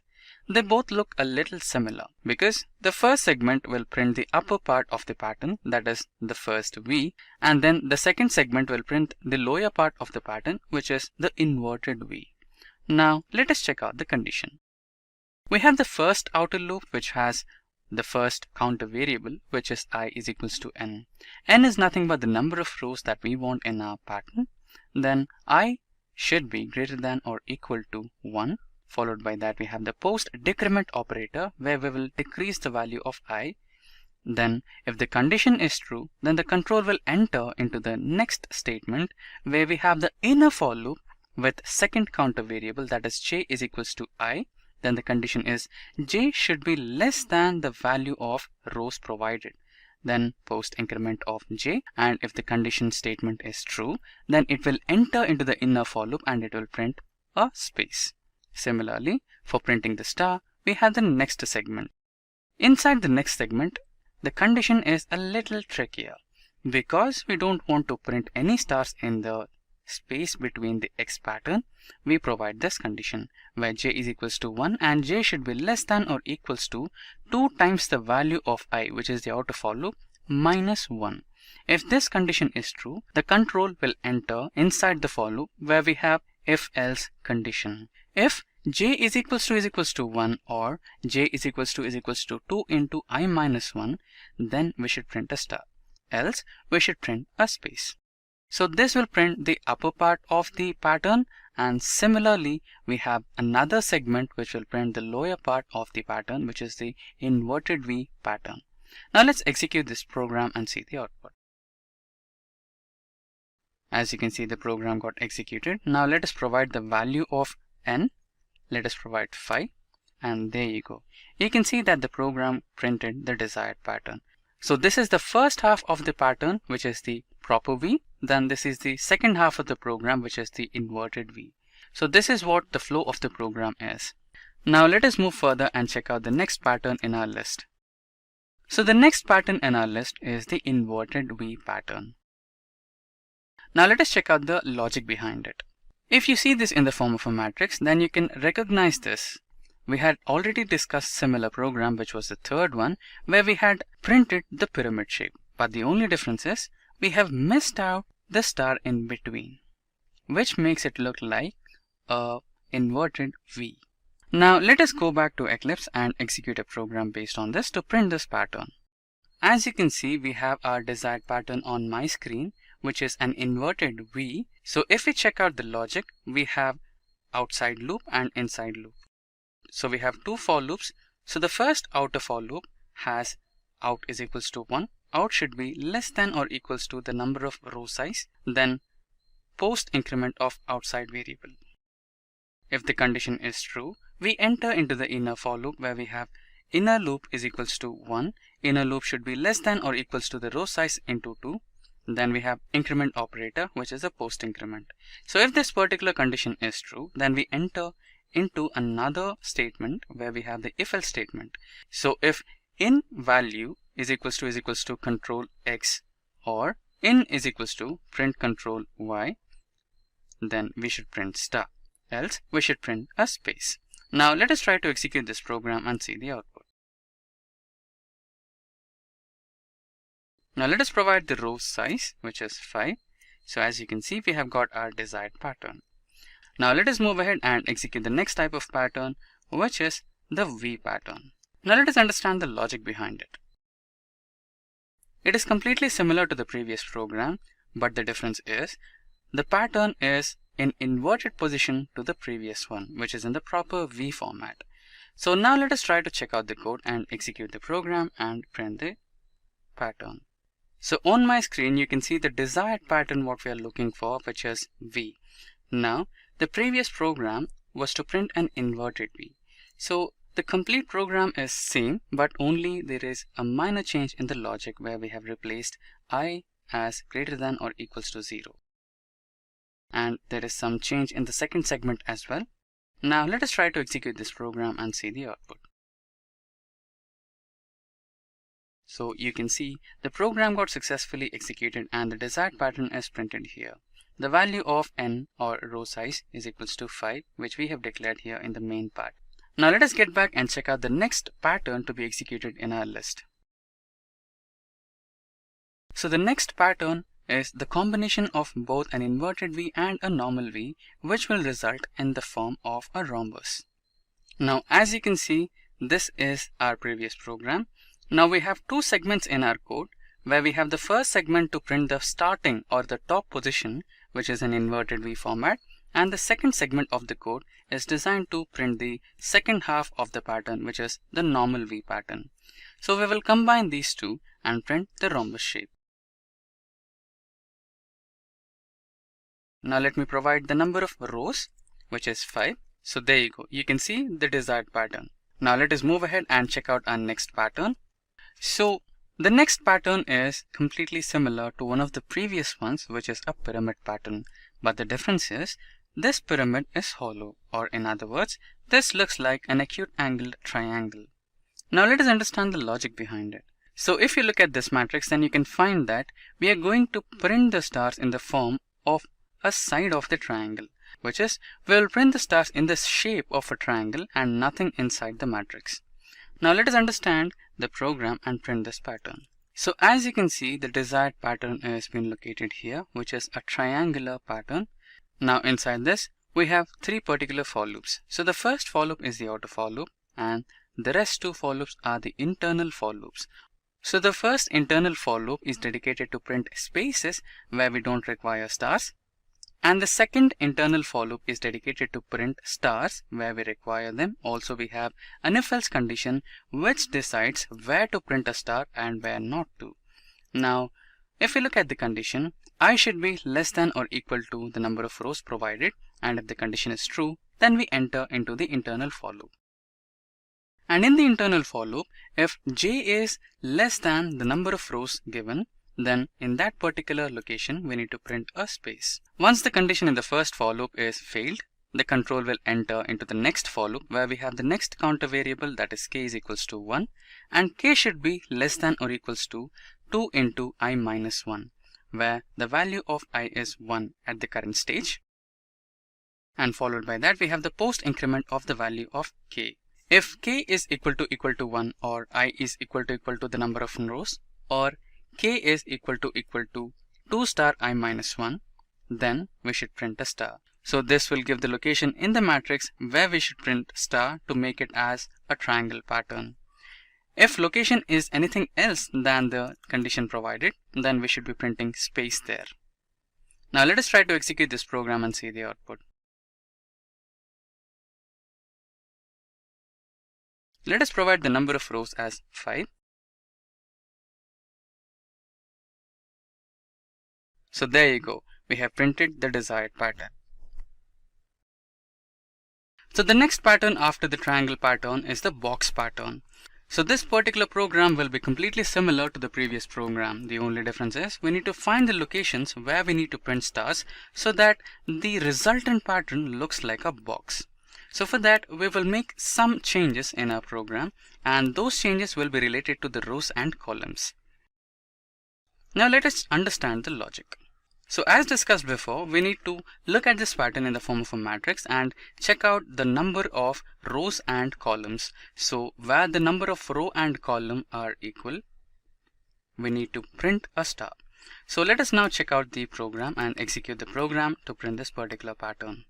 They both look a little similar because the first segment will print the upper part of the pattern, that is the first V, and then the second segment will print the lower part of the pattern, which is the inverted V. Now let us check out the condition. We have the first outer loop which has the first counter variable, which is I is equals to n. N is nothing but the number of rows that we want in our pattern. Then I should be greater than or equal to 1. Followed by that we have the post decrement operator where we will decrease the value of I. Then if the condition is true, then the control will enter into the next statement where we have the inner for loop with second counter variable, that is j is equals to I. Then the condition is j should be less than the value of rows provided. Then post increment of j, and if the condition statement is true, then it will enter into the inner for loop and it will print a space. Similarly, for printing the star, we have the next segment. Inside the next segment, the condition is a little trickier because we don't want to print any stars in the space between the X pattern. We provide this condition where j is equals to 1 and j should be less than or equals to 2 times the value of I, which is the outer for loop, minus 1. If this condition is true, the control will enter inside the for loop where we have if else condition. If j is equals to 1 or j is equals to 2 into I minus 1, then we should print a star. Else we should print a space. So this will print the upper part of the pattern, and similarly we have another segment which will print the lower part of the pattern, which is the inverted V pattern. Now let's execute this program and see the output. As you can see, the program got executed. Now let us provide the value of n. Let us provide 5, and there you go. You can see that the program printed the desired pattern. So this is the first half of the pattern, which is the proper V. then this is the second half of the program, which is the inverted V. So this is what the flow of the program is. Now let us move further and check out the next pattern in our list. So the next pattern in our list is the inverted V pattern. Now let us check out the logic behind it. If you see this in the form of a matrix, then you can recognize this. We had already discussed similar program, which was the third one, where we had printed the pyramid shape. But the only difference is we have missed out the star in between, which makes it look like a inverted V. Now let us go back to Eclipse and execute a program based on this to print this pattern. As you can see, we have our desired pattern on my screen, which is an inverted V. So if we check out the logic, we have outside loop and inside loop. So we have two for loops. So the first outer for loop has out is equals to 1. Out should be less than or equals to the number of row size, then post increment of outside variable. If the condition is true, we enter into the inner for loop where we have inner loop is equals to 1. Inner loop should be less than or equals to the row size into 2. Then we have increment operator, which is a post increment. So if this particular condition is true, then we enter into another statement where we have the if else statement. So if in value is equals to control X or in is equals to print control Y, then we should print star, else we should print a space. Now let us try to execute this program and see the output. Now let us provide the row size, which is 5. So as you can see, we have got our desired pattern. Now let us move ahead and execute the next type of pattern, which is the V pattern. Now let us understand the logic behind it. It is completely similar to the previous program, but the difference is the pattern is in inverted position to the previous one, which is in the proper V format. So now let us try to check out the code and execute the program and print the pattern. So on my screen, you can see the desired pattern what we are looking for, which is V. Now the previous program was to print an inverted V. So the complete program is same, but only there is a minor change in the logic where we have replaced I as greater than or equals to 0. And there is some change in the second segment as well. Now let us try to execute this program and see the output. So you can see the program got successfully executed and the desired pattern is printed here. The value of n or row size is equals to 5, which we have declared here in the main part. Now let us get back and check out the next pattern to be executed in our list. So the next pattern is the combination of both an inverted V and a normal V, which will result in the form of a rhombus. Now as you can see, this is our previous program. Now we have two segments in our code where we have the first segment to print the starting or the top position, which is an inverted V format, and the second segment of the code is designed to print the second half of the pattern, which is the normal V pattern. So we will combine these two and print the rhombus shape. Now let me provide the number of rows, which is 5. So there you go. You can see the desired pattern. Now let us move ahead and check out our next pattern. So the next pattern is completely similar to one of the previous ones, which is a pyramid pattern. But the difference is this pyramid is hollow, or in other words, this looks like an acute angled triangle. Now let us understand the logic behind it. So if you look at this matrix, then you can find that we are going to print the stars in the form of a side of the triangle, which is we will print the stars in the shape of a triangle and nothing inside the matrix. Now let us understand the program and print this pattern. So as you can see, the desired pattern is being located here, which is a triangular pattern. Now inside this, we have three particular for loops. So the first for loop is the outer for loop and the rest two for loops are the internal for loops. So the first internal for loop is dedicated to print spaces where we don't require stars. And the second internal for loop is dedicated to print stars where we require them. Also we have an if else condition which decides where to print a star and where not to. Now if we look at the condition, I should be less than or equal to the number of rows provided, and if the condition is true, then we enter into the internal for loop. And in the internal for loop, if j is less than the number of rows given, then in that particular location we need to print a space. Once the condition in the first for loop is failed, the control will enter into the next for loop where we have the next counter variable, that is k is equals to 1, and k should be less than or equals to 2 into I minus 1, where the value of I is 1 at the current stage. And followed by that we have the post increment of the value of k. If k is equal to 1, or I is equal to the number of rows, or k is equal to 2 star I minus 1, then we should print a star. So this will give the location in the matrix where we should print star to make it as a triangle pattern. If location is anything else than the condition provided, then we should be printing space there. Now let us try to execute this program and see the output. Let us provide the number of rows as 5. So there you go, we have printed the desired pattern. So the next pattern after the triangle pattern is the box pattern. So this particular program will be completely similar to the previous program. The only difference is we need to find the locations where we need to print stars so that the resultant pattern looks like a box. So for that we will make some changes in our program, and those changes will be related to the rows and columns. Now let us understand the logic. So as discussed before, we need to look at this pattern in the form of a matrix and check out the number of rows and columns. So where the number of row and column are equal, we need to print a star. So let us now check out the program and execute the program to print this particular pattern.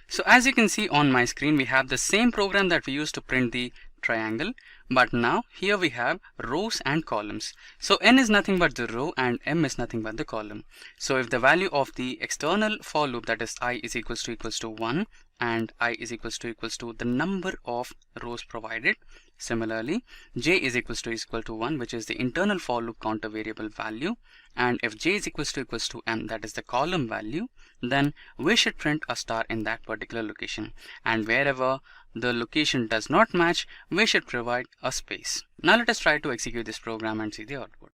So as you can see on my screen, we have the same program that we used to print the triangle, but now here we have rows and columns. So n is nothing but the row and m is nothing but the column. So if the value of the external for loop, that is I is equals to 1 and I is equals to the number of rows provided, similarly j is equal to 1, which is the internal for loop counter variable value, and if j is equals to m, that is the column value, then we should print a star in that particular location, and wherever the location does not match, we should provide a space. Now let us try to execute this program and see the output.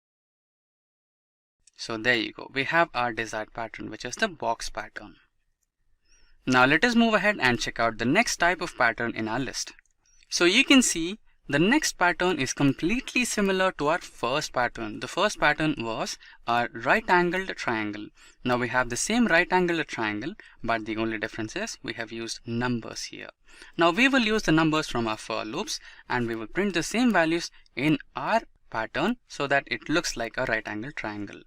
So there you go, we have our desired pattern, which is the box pattern. Now let us move ahead and check out the next type of pattern in our list. So you can see the next pattern is completely similar to our first pattern. The first pattern was our right angled triangle. Now we have the same right angled triangle, but the only difference is we have used numbers here. Now we will use the numbers from our for loops and we will print the same values in our pattern so that it looks like a right angled triangle.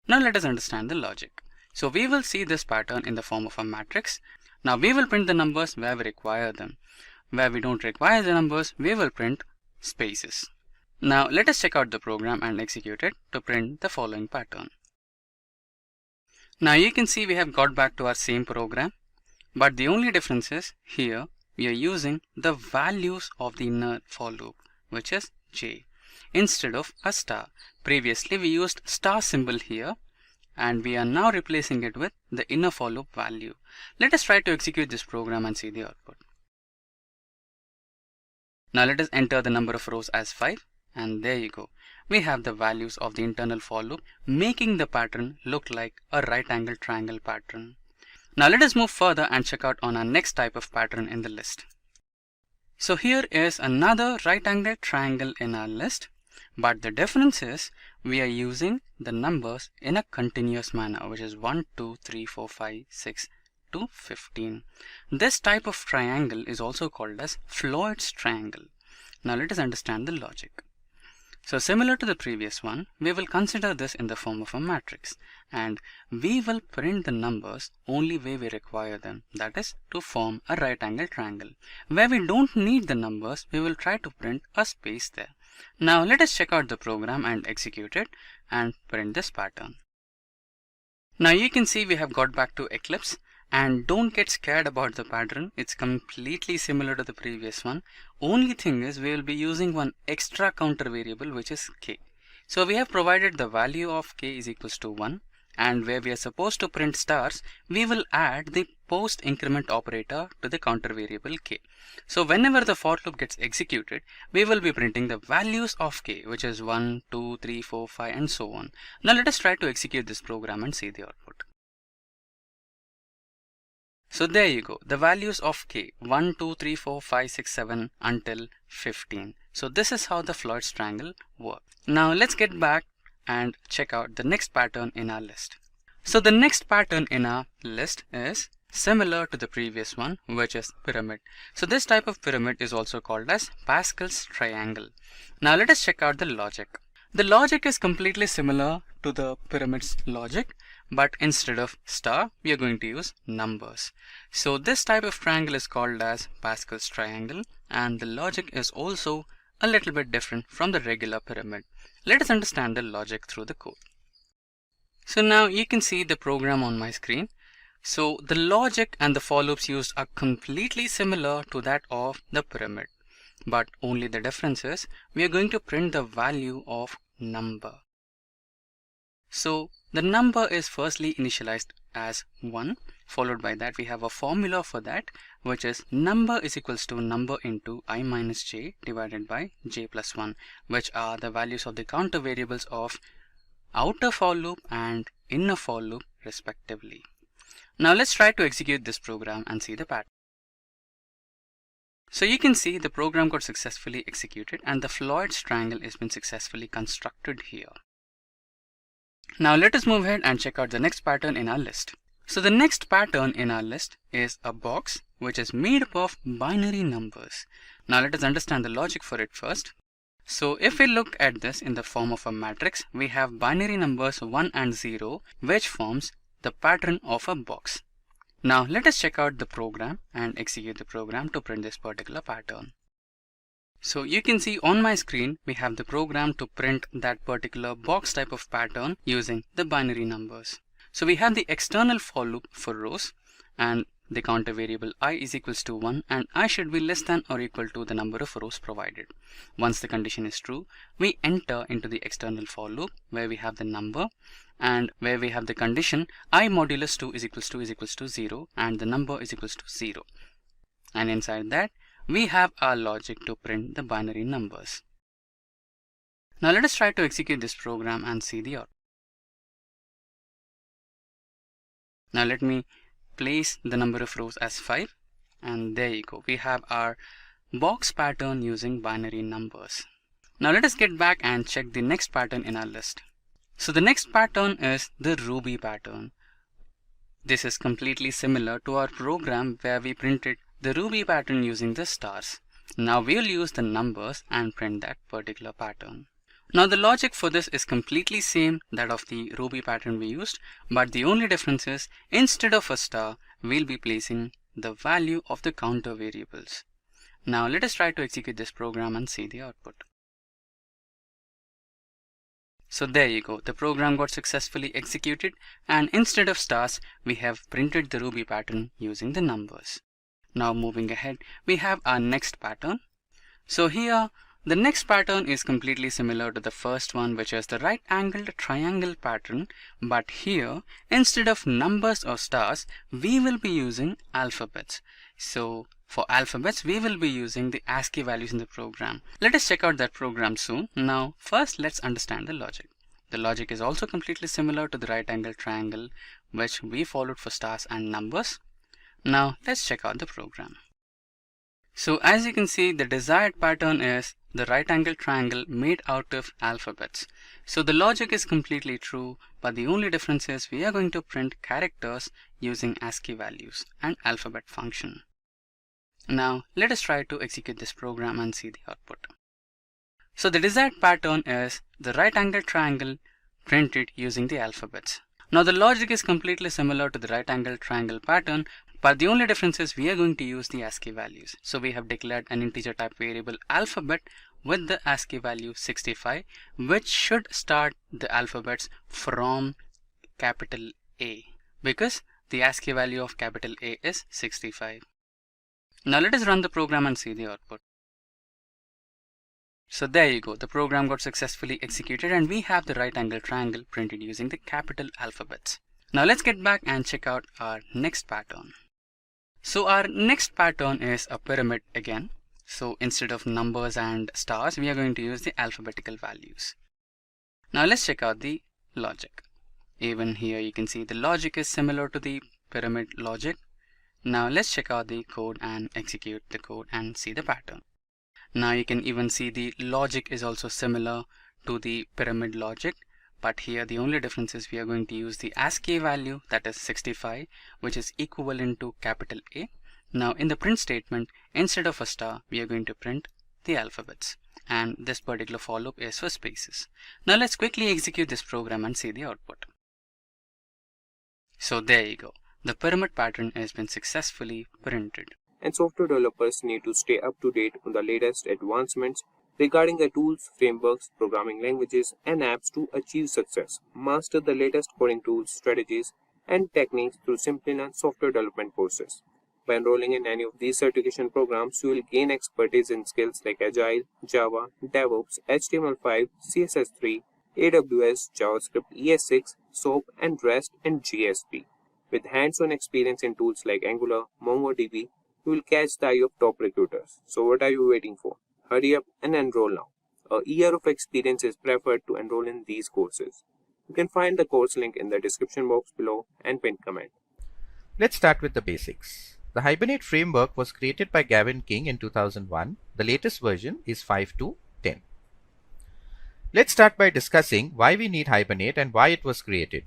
Now let us understand the logic. So we will see this pattern in the form of a matrix. Now we will print the numbers where we require them. Where we don't require the numbers, we will print spaces. Now let us check out the program and execute it to print the following pattern. Now you can see we have got back to our same program, but the only difference is here we are using the values of the inner for loop, which is j, instead of a star. Previously we used star symbol here, and we are now replacing it with the inner for loop value. Let us try to execute this program and see the output. Now let us enter the number of rows as 5, and there you go. We have the values of the internal for loop, making the pattern look like a right angle triangle pattern. Now let us move further and check out on our next type of pattern in the list. So here is another right angle triangle in our list, but the difference is we are using the numbers in a continuous manner, which is 1, 2, 3, 4, 5, 6 to 15. This type of triangle is also called as Floyd's triangle. Now let us understand the logic. So similar to the previous one, we will consider this in the form of a matrix, and we will print the numbers only where we require them, that is to form a right angle triangle. Where we don't need the numbers, we will try to print a space there. Now let us check out the program and execute it and print this pattern. Now you can see we have got back to Eclipse, and don't get scared about the pattern. It's completely similar to the previous one. Only thing is we will be using one extra counter variable, which is k. So we have provided the value of k is equals to 1, and where we are supposed to print stars, we will add the post increment operator to the counter variable k. So whenever the for loop gets executed, we will be printing the values of k, which is 1, 2, 3, 4, 5 and so on. Now let us try to execute this program and see the output. So there you go, the values of k, 1, 2, 3, 4, 5, 6, 7 until 15. So this is how the Floyd's triangle works. Now let's get back and check out the next pattern in our list. So the next pattern in our list is similar to the previous one, which is pyramid. So this type of pyramid is also called as Pascal's triangle. Now let us check out the logic. The logic is completely similar to the pyramid's logic, but instead of star, we are going to use numbers. So this type of triangle is called as Pascal's triangle, and the logic is also a little bit different from the regular pyramid. Let us understand the logic through the code. So now you can see the program on my screen. So the logic and the for loops used are completely similar to that of the pyramid, but only the difference is we are going to print the value of number. So the number is firstly initialized as 1, followed by that we have a formula for that, which is number is equals to number into I minus j divided by j plus 1, which are the values of the counter variables of outer for loop and inner for loop respectively. Now let's try to execute this program and see the pattern. So you can see the program got successfully executed and the Floyd's triangle has been successfully constructed here. Now let us move ahead and check out the next pattern in our list. So the next pattern in our list is a box which is made up of binary numbers. Now let us understand the logic for it first. So if we look at this in the form of a matrix, we have binary numbers 1 and 0, which forms the pattern of a box. Now let us check out the program and execute the program to print this particular pattern. So you can see on my screen we have the program to print that particular box type of pattern using the binary numbers. So we have the external for loop for rows and the counter variable I is equals to 1 and I should be less than or equal to the number of rows provided. Once the condition is true, we enter into the external for loop where we have the number and where we have the condition I modulus 2 is equals to 0 and the number is equals to 0. And inside that we have our logic to print the binary numbers. Now let us try to execute this program and see the output. Now let me place the number of rows as 5 and there you go, we have our box pattern using binary numbers. Now let us get back and check the next pattern in our list. So the next pattern is the Ruby pattern. This is completely similar to our program where we printed the Ruby pattern using the stars. Now we'll use the numbers and print that particular pattern. Now the logic for this is completely same that of the Ruby pattern we used, but the only difference is instead of a star, we'll be placing the value of the counter variables. Now let us try to execute this program and see the output. So there you go, the program got successfully executed and instead of stars, we have printed the Ruby pattern using the numbers. Now moving ahead, we have our next pattern. So here, the next pattern is completely similar to the first one, which is the right angled triangle pattern, but here, instead of numbers or stars, we will be using alphabets. So for alphabets, we will be using the ASCII values in the program. Let us check out that program soon. Now, first let's understand the logic. The logic is also completely similar to the right angle triangle, which we followed for stars and numbers. Now, let's check out the program. So as you can see, the desired pattern is the right angle triangle made out of alphabets. So the logic is completely true, but the only difference is we are going to print characters using ASCII values and alphabet function. Now let us try to execute this program and see the output. So the desired pattern is the right angle triangle printed using the alphabets. Now the logic is completely similar to the right angle triangle pattern, but the only difference is we are going to use the ASCII values. So we have declared an integer type variable alphabet with the ASCII value 65, which should start the alphabets from capital A, because the ASCII value of capital A is 65. Now let us run the program and see the output. So there you go, the program got successfully executed and we have the right angle triangle printed using the capital alphabets. Now let's get back and check out our next pattern. So our next pattern is a pyramid again. So instead of numbers and stars, we are going to use the alphabetical values. Now let's check out the logic. Even here you can see the logic is similar to the pyramid logic. Now let's check out the code and execute the code and see the pattern. Now you can even see the logic is also similar to the pyramid logic, but here the only difference is we are going to use the ASCII value, that is 65, which is equivalent to capital A. Now in the print statement, instead of a star, we are going to print the alphabets, and this particular for loop is for spaces. Now let's quickly execute this program and see the output. So there you go, the pyramid pattern has been successfully printed. And software developers need to stay up to date on the latest advancements regarding the tools, frameworks, programming languages, and apps to achieve success. Master the latest coding tools, strategies, and techniques through Simplilearn software development courses. By enrolling in any of these certification programs, you will gain expertise in skills like Agile, Java, DevOps, HTML5, CSS3, AWS, JavaScript, ES6, SOAP, and REST and GSP. With hands-on experience in tools like Angular, MongoDB, you will catch the eye of top recruiters. So what are you waiting for? Hurry up and enroll now. A year of experience is preferred to enroll in these courses. You can find the course link in the description box below and pinned comment. Let's start with the basics. The Hibernate framework was created by Gavin King in 2001. The latest version is 5.2.10. Let's start by discussing why we need Hibernate and why it was created.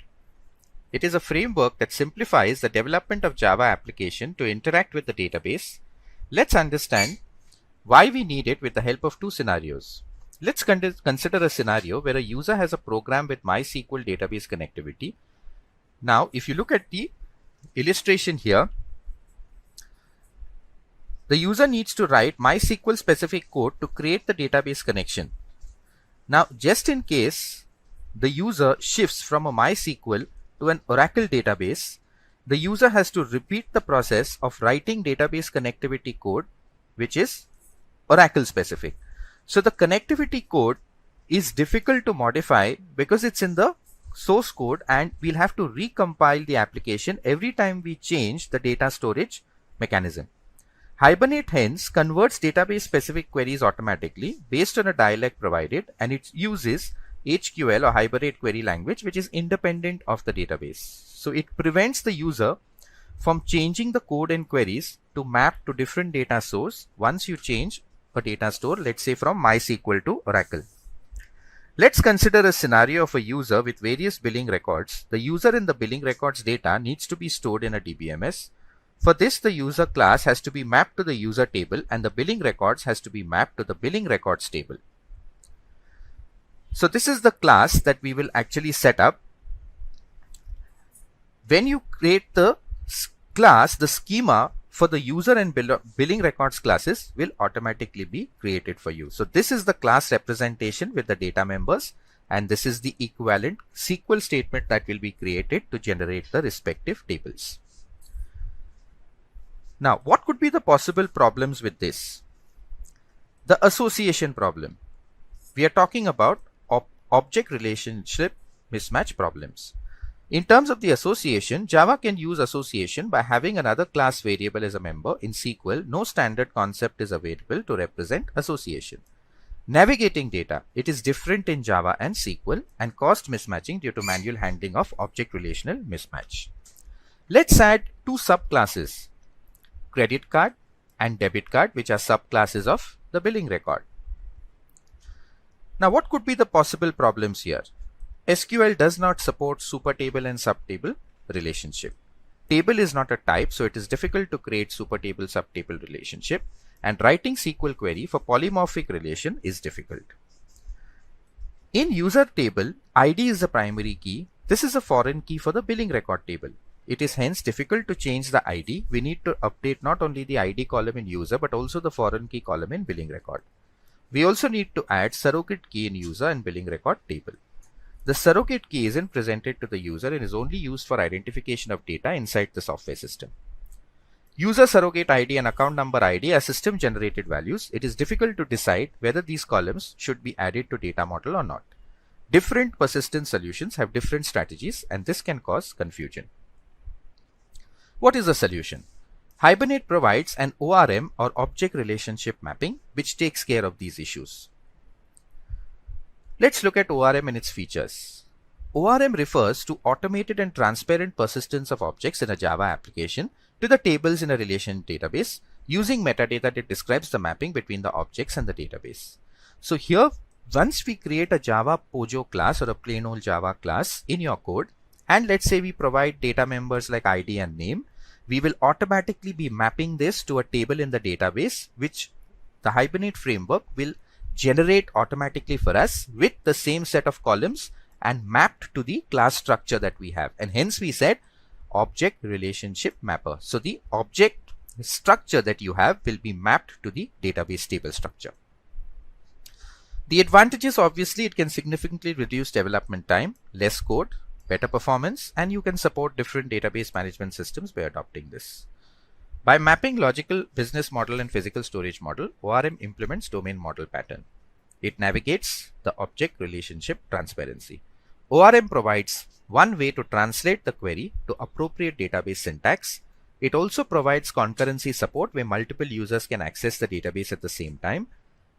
It is a framework that simplifies the development of Java application to interact with the database. Let's understand why we need it with the help of two scenarios. Let's consider a scenario where a user has a program with MySQL database connectivity. Now, if you look at the illustration here, the user needs to write MySQL specific code to create the database connection. Now, just in case the user shifts from a MySQL to an Oracle database, the user has to repeat the process of writing database connectivity code, which is Oracle specific. So the connectivity code is difficult to modify because it's in the source code, and we'll have to recompile the application every time we change the data storage mechanism. Hibernate hence converts database specific queries automatically based on a dialect provided, and it uses HQL or Hibernate query language, which is independent of the database. So it prevents the user from changing the code and queries to map to different data source once you change a data store, let's say from MySQL to Oracle. Let's consider a scenario of a user with various billing records. The user in the billing records data needs to be stored in a DBMS. For this, the user class has to be mapped to the user table and the billing records has to be mapped to the billing records table. So this is the class that we will actually set up. When you create the class, the schema for the user and billing records classes will automatically be created for you. So this is the class representation with the data members, and this is the equivalent SQL statement that will be created to generate the respective tables. Now, what could be the possible problems with this? The association problem. We are talking about object relationship mismatch problems. In terms of the association, Java can use association by having another class variable as a member. In SQL, no standard concept is available to represent association. Navigating data, it is different in Java and SQL, and caused mismatching due to manual handling of object relational mismatch. Let's add two subclasses, credit card and debit card, which are subclasses of the billing record. Now, what could be the possible problems here? SQL does not support supertable and subtable relationship. Table is not a type, so it is difficult to create supertable subtable relationship, and writing SQL query for polymorphic relation is difficult. In user table, ID is the primary key. This is a foreign key for the billing record table. It is hence difficult to change the ID. We need to update not only the ID column in user but also the foreign key column in billing record. We also need to add surrogate key in user and billing record table. The surrogate key isn't presented to the user and is only used for identification of data inside the software system. User surrogate ID and account number ID are system generated values. It is difficult to decide whether these columns should be added to data model or not. Different persistence solutions have different strategies, and this can cause confusion. What is the solution? Hibernate provides an ORM or object relationship mapping which takes care of these issues. Let's look at ORM and its features. ORM refers to automated and transparent persistence of objects in a Java application to the tables in a relation database using metadata that describes the mapping between the objects and the database. So here, once we create a Java Pojo class or a plain old Java class in your code, and let's say we provide data members like ID and name, we will automatically be mapping this to a table in the database, which the Hibernate framework will generate automatically for us with the same set of columns and mapped to the class structure that we have. And hence we said object relationship mapper. So the object structure that you have will be mapped to the database table structure. The advantages, obviously, it can significantly reduce development time, less code, better performance, and you can support different database management systems by adopting this. By mapping logical business model and physical storage model, ORM implements domain model pattern. It navigates the object relationship transparency. ORM provides one way to translate the query to appropriate database syntax. It also provides concurrency support where multiple users can access the database at the same time.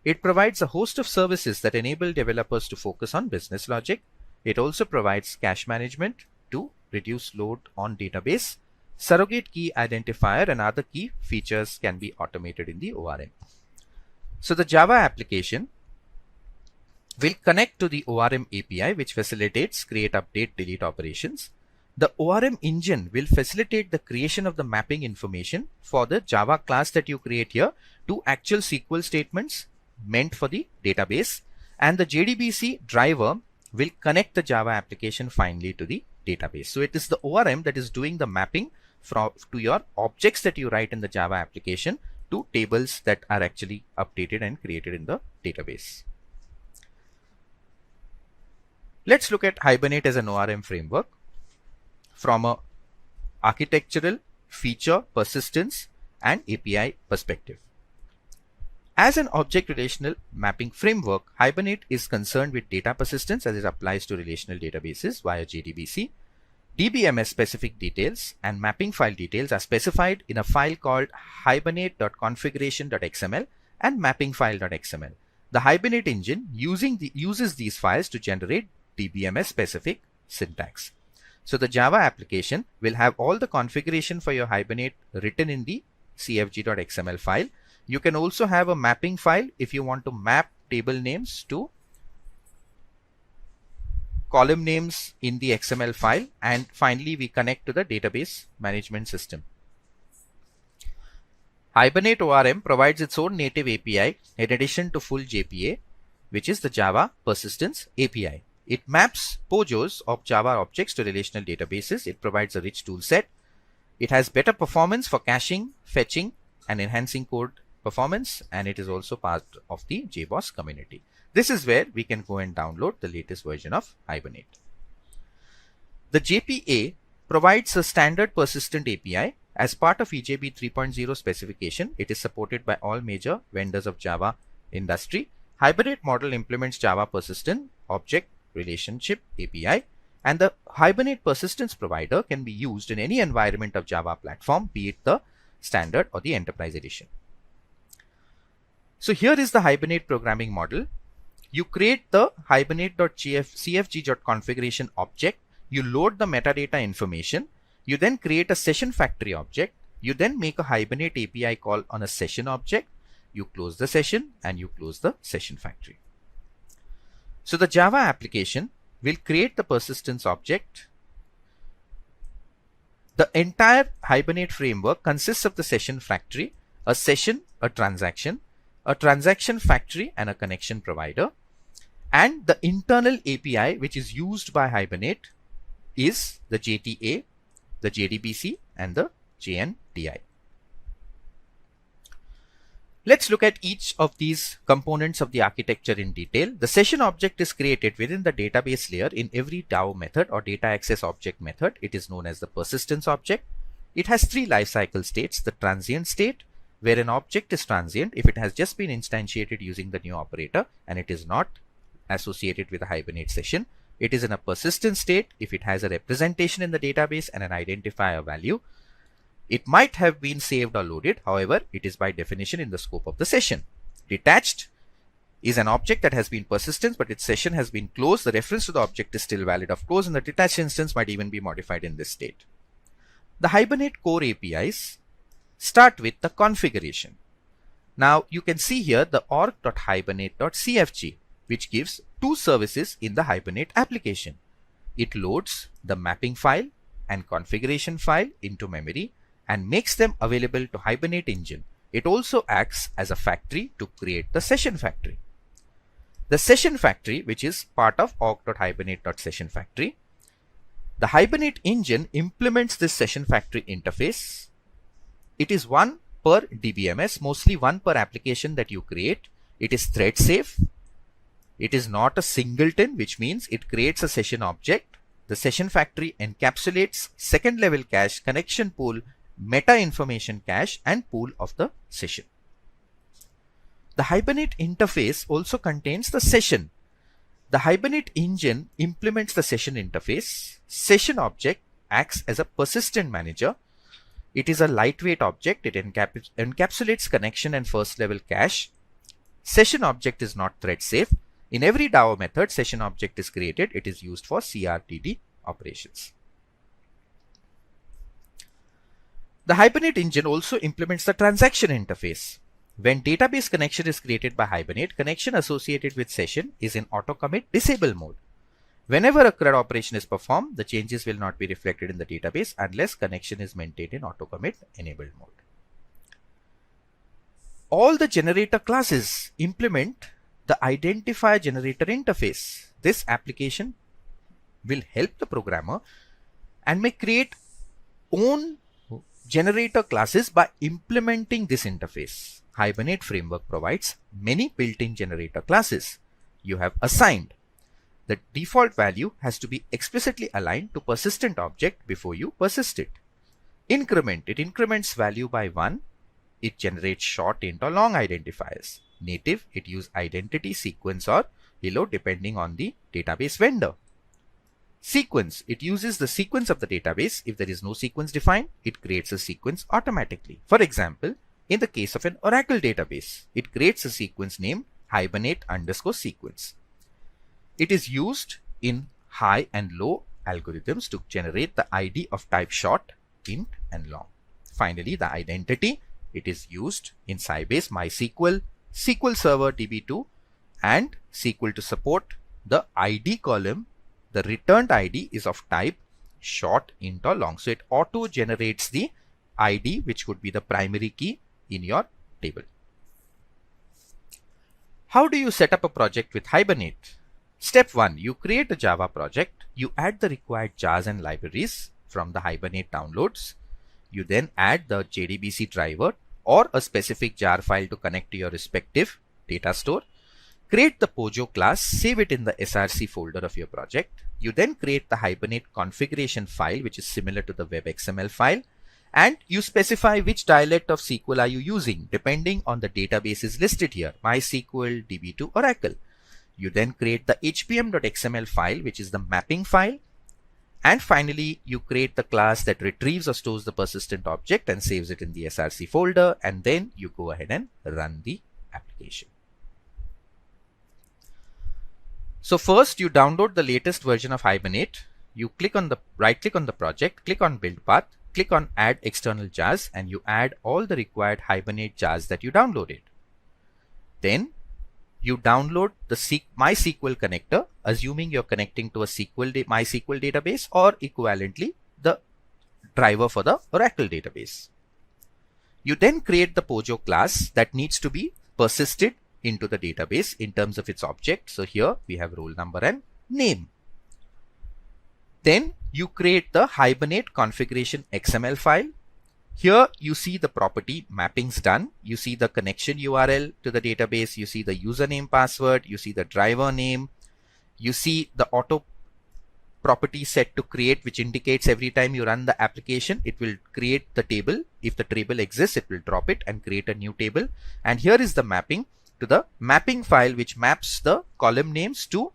It provides a host of services that enable developers to focus on business logic. It also provides cache management to reduce load on database. Surrogate key identifier and other key features can be automated in the ORM. So the Java application will connect to the ORM API, which facilitates create, update, delete operations. The ORM engine will facilitate the creation of the mapping information for the Java class that you create here to actual SQL statements meant for the database, and the JDBC driver will connect the Java application finally to the database. So it is the ORM that is doing the mapping to your objects that you write in the Java application to tables that are actually updated and created in the database. Let's look at Hibernate as an ORM framework from a architectural, feature, persistence, and API perspective. As an object relational mapping framework, Hibernate is concerned with data persistence as it applies to relational databases via JDBC. DBMS specific details and mapping file details are specified in a file called hibernate.configuration.xml and mappingfile.xml. The Hibernate engine uses these files to generate DBMS specific syntax. So the Java application will have all the configuration for your Hibernate written in the cfg.xml file. You can also have a mapping file if you want to map table names to column names in the XML file, and finally we connect to the database management system. Hibernate ORM provides its own native API in addition to full JPA, which is the Java Persistence API. It maps POJOs of Java objects to relational databases. It provides a rich tool set. It has better performance for caching, fetching, and enhancing code performance, and it is also part of the JBoss community. This is where we can go and download the latest version of Hibernate. The JPA provides a standard persistent API as part of EJB 3.0 specification. It is supported by all major vendors of Java industry. Hibernate model implements Java persistent object relationship API, and the Hibernate persistence provider can be used in any environment of Java platform, be it the standard or the enterprise edition. So here is the Hibernate programming model. You create the hibernate.cfg.configuration object. You load the metadata information. You then create a session factory object. You then make a Hibernate API call on a session object. You close the session and you close the session factory. So the Java application will create the persistence object. The entire Hibernate framework consists of the session factory, a session, a transaction factory, and a connection provider. And the internal API which is used by Hibernate is the JTA, the JDBC, and the JNDI. Let's look at each of these components of the architecture in detail. The session object is created within the database layer in every DAO method or data access object method. It is known as the persistence object. It has three lifecycle states: the transient state, where an object is transient if it has just been instantiated using the new operator and it is not associated with a Hibernate session. It is in a persistent state if it has a representation in the database and an identifier value. It might have been saved or loaded, however, it is by definition in the scope of the session. Detached is an object that has been persistent but its session has been closed. The reference to the object is still valid, of course, and the detached instance might even be modified in this state. The Hibernate core APIs start with the configuration. Now you can see here the org.hibernate.cfg, which gives two services in the Hibernate application. It loads the mapping file and configuration file into memory and makes them available to Hibernate engine. It also acts as a factory to create the session factory. The session factory, which is part of org.hibernate.session factory. The Hibernate engine implements this session factory interface. It is one per DBMS, mostly one per application that you create. It is thread safe. It is not a singleton, which means it creates a session object. The session factory encapsulates second level cache, connection pool, meta information cache, and pool of the session. The Hibernate interface also contains the session. The Hibernate engine implements the session interface. Session object acts as a persistent manager. It is a lightweight object. It encapsulates connection and first level cache. Session object is not thread safe. In every DAO method, session object is created. It is used for CRTD operations. The Hibernate engine also implements the transaction interface. When database connection is created by Hibernate, connection associated with session is in auto commit disable mode. Whenever a CRUD operation is performed, the changes will not be reflected in the database unless connection is maintained in auto commit enabled mode. All the generator classes implement the identifier generator interface. This application will help the programmer and may create own generator classes by implementing this interface. Hibernate framework provides many built-in generator classes. You have assigned. The default value has to be explicitly aligned to persistent object before you persist it. Increment, it increments value by 1. It generates short, int or long identifiers. Native, it uses identity, sequence or hello depending on the database vendor. Sequence, it uses the sequence of the database. If there is no sequence defined, it creates a sequence automatically. For example, in the case of an Oracle database, it creates a sequence named Hibernate_sequence. It is used in high and low algorithms to generate the ID of type short, int and long. Finally, the identity, it is used in Sybase, MySQL, SQL Server DB2 and SQL to support the ID column. The returned ID is of type short, int or long. So it auto generates the ID, which could be the primary key in your table. How do you set up a project with Hibernate? Step 1, you create a Java project. You add the required jars and libraries from the Hibernate downloads. You then add the JDBC driver or a specific jar file to connect to your respective data store. Create the Pojo class, save it in the SRC folder of your project. You then create the Hibernate configuration file, which is similar to the web XML file. And you specify which dialect of SQL are you using, depending on the databases listed here, MySQL, DB2, Oracle. You then create the hpm.xml file, which is the mapping file. And finally, you create the class that retrieves or stores the persistent object and saves it in the SRC folder. And then you go ahead and run the application. So first, you download the latest version of Hibernate. You right click on the project, click on build path, click on add external jars, and you add all the required Hibernate jars that you downloaded. Then you download the MySQL connector, assuming you're connecting to a MySQL database, or equivalently the driver for the Oracle database. You then create the Pojo class that needs to be persisted into the database in terms of its object. So here we have roll number and name. Then you create the Hibernate configuration XML file. Here you see the property mappings done. You see the connection URL to the database. You see the username, password. You see the driver name. You see the auto property set to create, which indicates every time you run the application, it will create the table. If the table exists, it will drop it and create a new table. And here is the mapping to the mapping file, which maps the column names to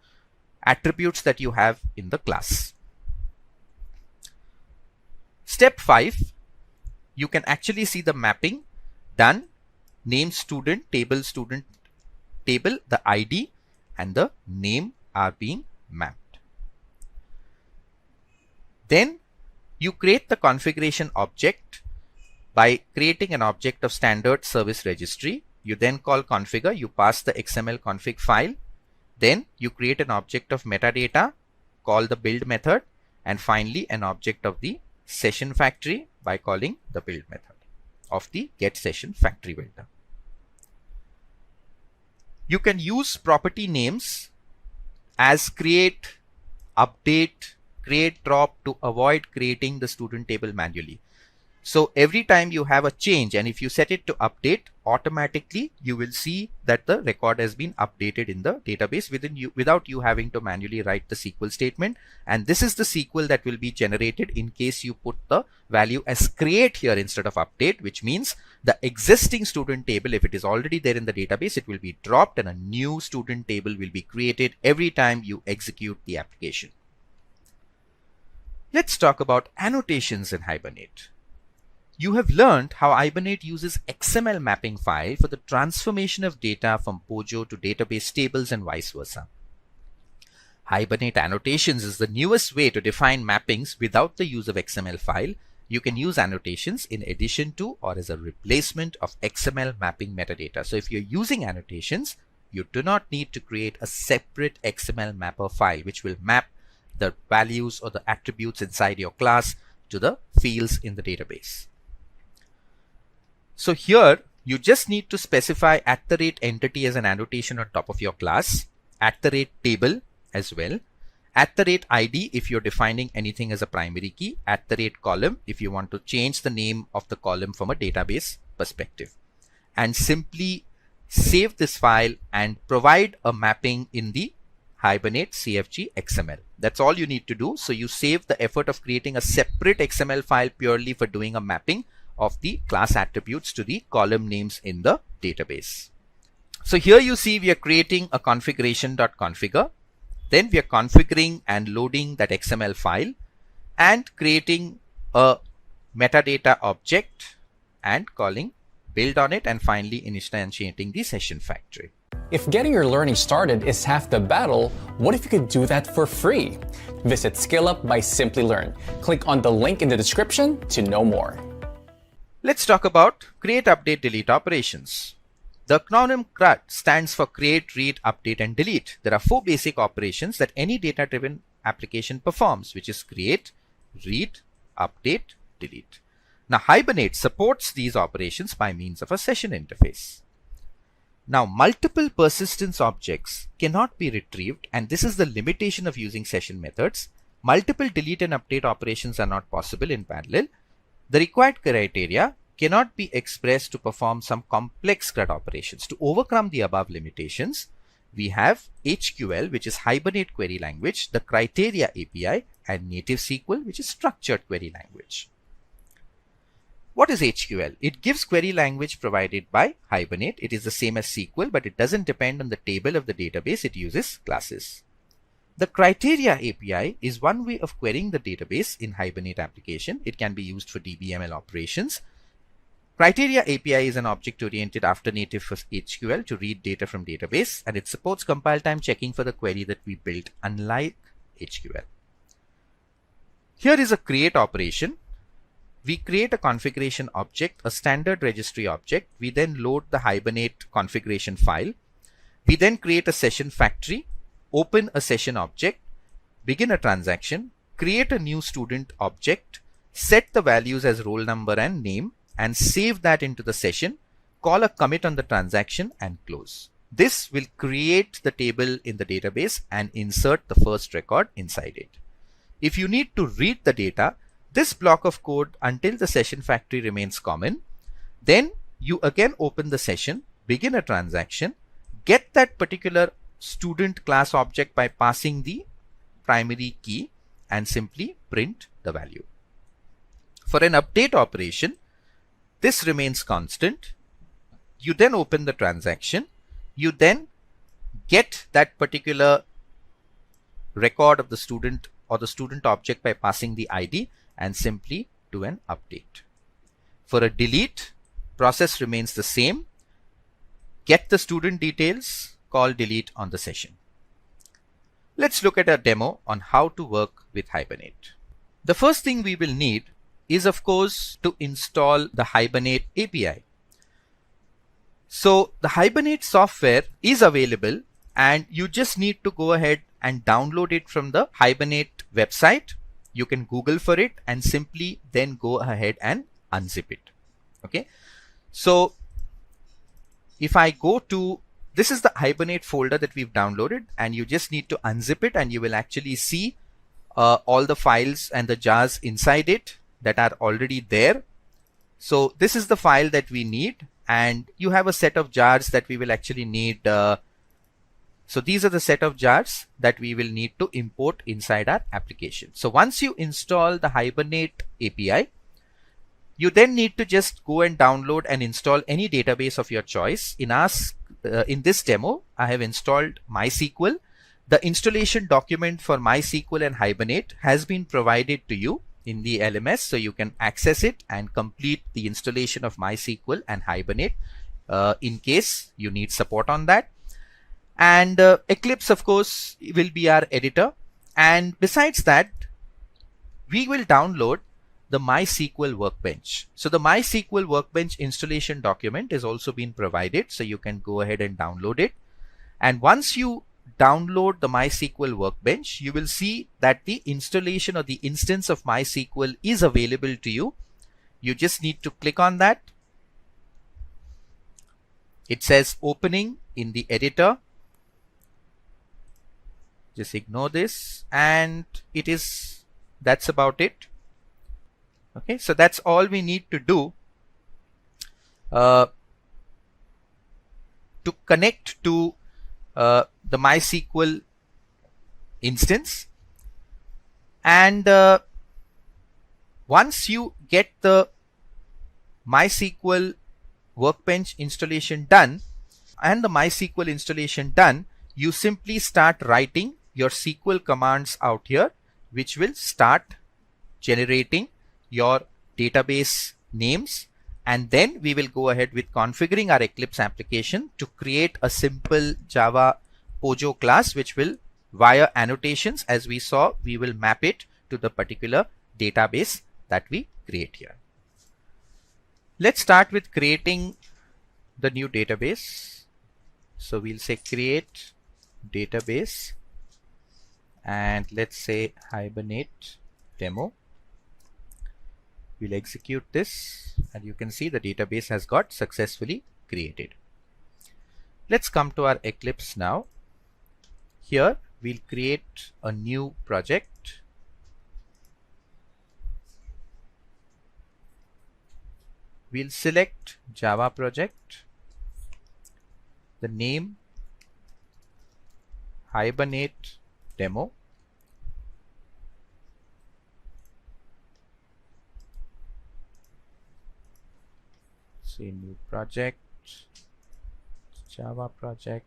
attributes that you have in the class. Step 5, you can actually see the mapping done. Name student, table, the ID and the name are being mapped. Then you create the configuration object by creating an object of standard service registry. You then call configure, you pass the XML config file. Then you create an object of metadata, call the build method, and finally an object of the session factory by calling the build method of the get session factory builder. You can use property names as create, update, create, drop to avoid creating the student table manually. So every time you have a change, and if you set it to update, automatically you will see that the record has been updated in the database without you having to manually write the SQL statement. And this is the SQL that will be generated in case you put the value as create here instead of update, which means the existing student table, if it is already there in the database, it will be dropped and a new student table will be created every time you execute the application. Let's talk about annotations in Hibernate. You have learned how Hibernate uses XML mapping file for the transformation of data from POJO to database tables and vice versa. Hibernate annotations is the newest way to define mappings without the use of XML file. You can use annotations in addition to or as a replacement of XML mapping metadata. So if you're using annotations, you do not need to create a separate XML mapper file which will map the values or the attributes inside your class to the fields in the database. So here you just need to specify @entity as an annotation on top of your class, @table as well, @ID if you're defining anything as a primary key, @column if you want to change the name of the column from a database perspective, and simply save this file and provide a mapping in the Hibernate CFG XML. That's all you need to do. So you save the effort of creating a separate XML file purely for doing a mapping of the class attributes to the column names in the database. So here you see we are creating a configuration.configure. Then we are configuring and loading that XML file and creating a metadata object and calling build on it, and finally instantiating the session factory. If getting your learning started is half the battle, what if you could do that for free? Visit SkillUp by Simplilearn. Click on the link in the description to know more. Let's talk about create, update, delete operations. The acronym CRUD stands for create, read, update, and delete. There are 4 basic operations that any data-driven application performs, which is create, read, update, delete. Now Hibernate supports these operations by means of a session interface. Now multiple persistence objects cannot be retrieved, and this is the limitation of using session methods. Multiple delete and update operations are not possible in parallel. The required criteria cannot be expressed to perform some complex CRUD operations. To overcome the above limitations, we have HQL, which is Hibernate Query Language, the Criteria API, and Native SQL, which is Structured Query Language. What is HQL? It gives query language provided by Hibernate. It is the same as SQL, but it doesn't depend on the table of the database. It uses classes. The Criteria API is one way of querying the database in Hibernate application. It can be used for DBML operations. Criteria API is an object-oriented after-native for HQL to read data from database, and it supports compile time checking for the query that we built, unlike HQL. Here is a create operation. We create a configuration object, a standard registry object. We then load the Hibernate configuration file. We then create a session factory, open a session object, begin a transaction, create a new student object, set the values as roll number and name, and save that into the session, call a commit on the transaction, and close. This will create the table in the database and insert the first record inside it. If you need to read the data, this block of code until the session factory remains common. Then you again open the session, begin a transaction, get that particular student class object by passing the primary key, and simply print the value. For an update operation, this remains constant. You then open the transaction. You then get that particular record of the student or the student object by passing the ID and simply do an update. For a delete, process remains the same. Get the student details, call delete on the session. Let's look at a demo on how to work with Hibernate. The first thing we will need is, of course, to install the Hibernate API. So the Hibernate software is available and you just need to go ahead and download it from the Hibernate website. You can Google for it and simply then go ahead and unzip it. Okay. So if I go to, this is the Hibernate folder that we've downloaded, and you just need to unzip it and you will actually see all the files and the jars inside it that are already there. So this is the file that we need, and you have a set of jars that we will actually need. So these are the set of jars that we will need to import inside our application. So once you install the Hibernate API, you then need to just go and download and install any database of your choice. In this demo, I have installed MySQL. The installation document for MySQL and Hibernate has been provided to you in the LMS, so you can access it and complete the installation of MySQL and Hibernate in case you need support on that. And Eclipse, of course, will be our editor. And besides that, we will download the MySQL Workbench. So the MySQL Workbench installation document is also been provided, so you can go ahead and download it. And once you download the MySQL Workbench, you will see that the installation or the instance of MySQL is available to you. You just need to click on that. It says opening in the editor. Just ignore this, and that's about it. Okay, so that's all we need to do to connect to the MySQL instance. And once you get the MySQL Workbench installation done and the MySQL installation done, you simply start writing your SQL commands out here, which will start generating your database names. And then we will go ahead with configuring our Eclipse application to create a simple Java Pojo class, which will, via annotations, as we saw, we will map it to the particular database that we create here. Let's start with creating the new database. So we'll say create database, and let's say Hibernate demo. We'll execute this, and you can see the database has got successfully created. Let's come to our Eclipse now. Here we'll create a new project. We'll select Java project, the name Hibernate demo. Say new project, Java project.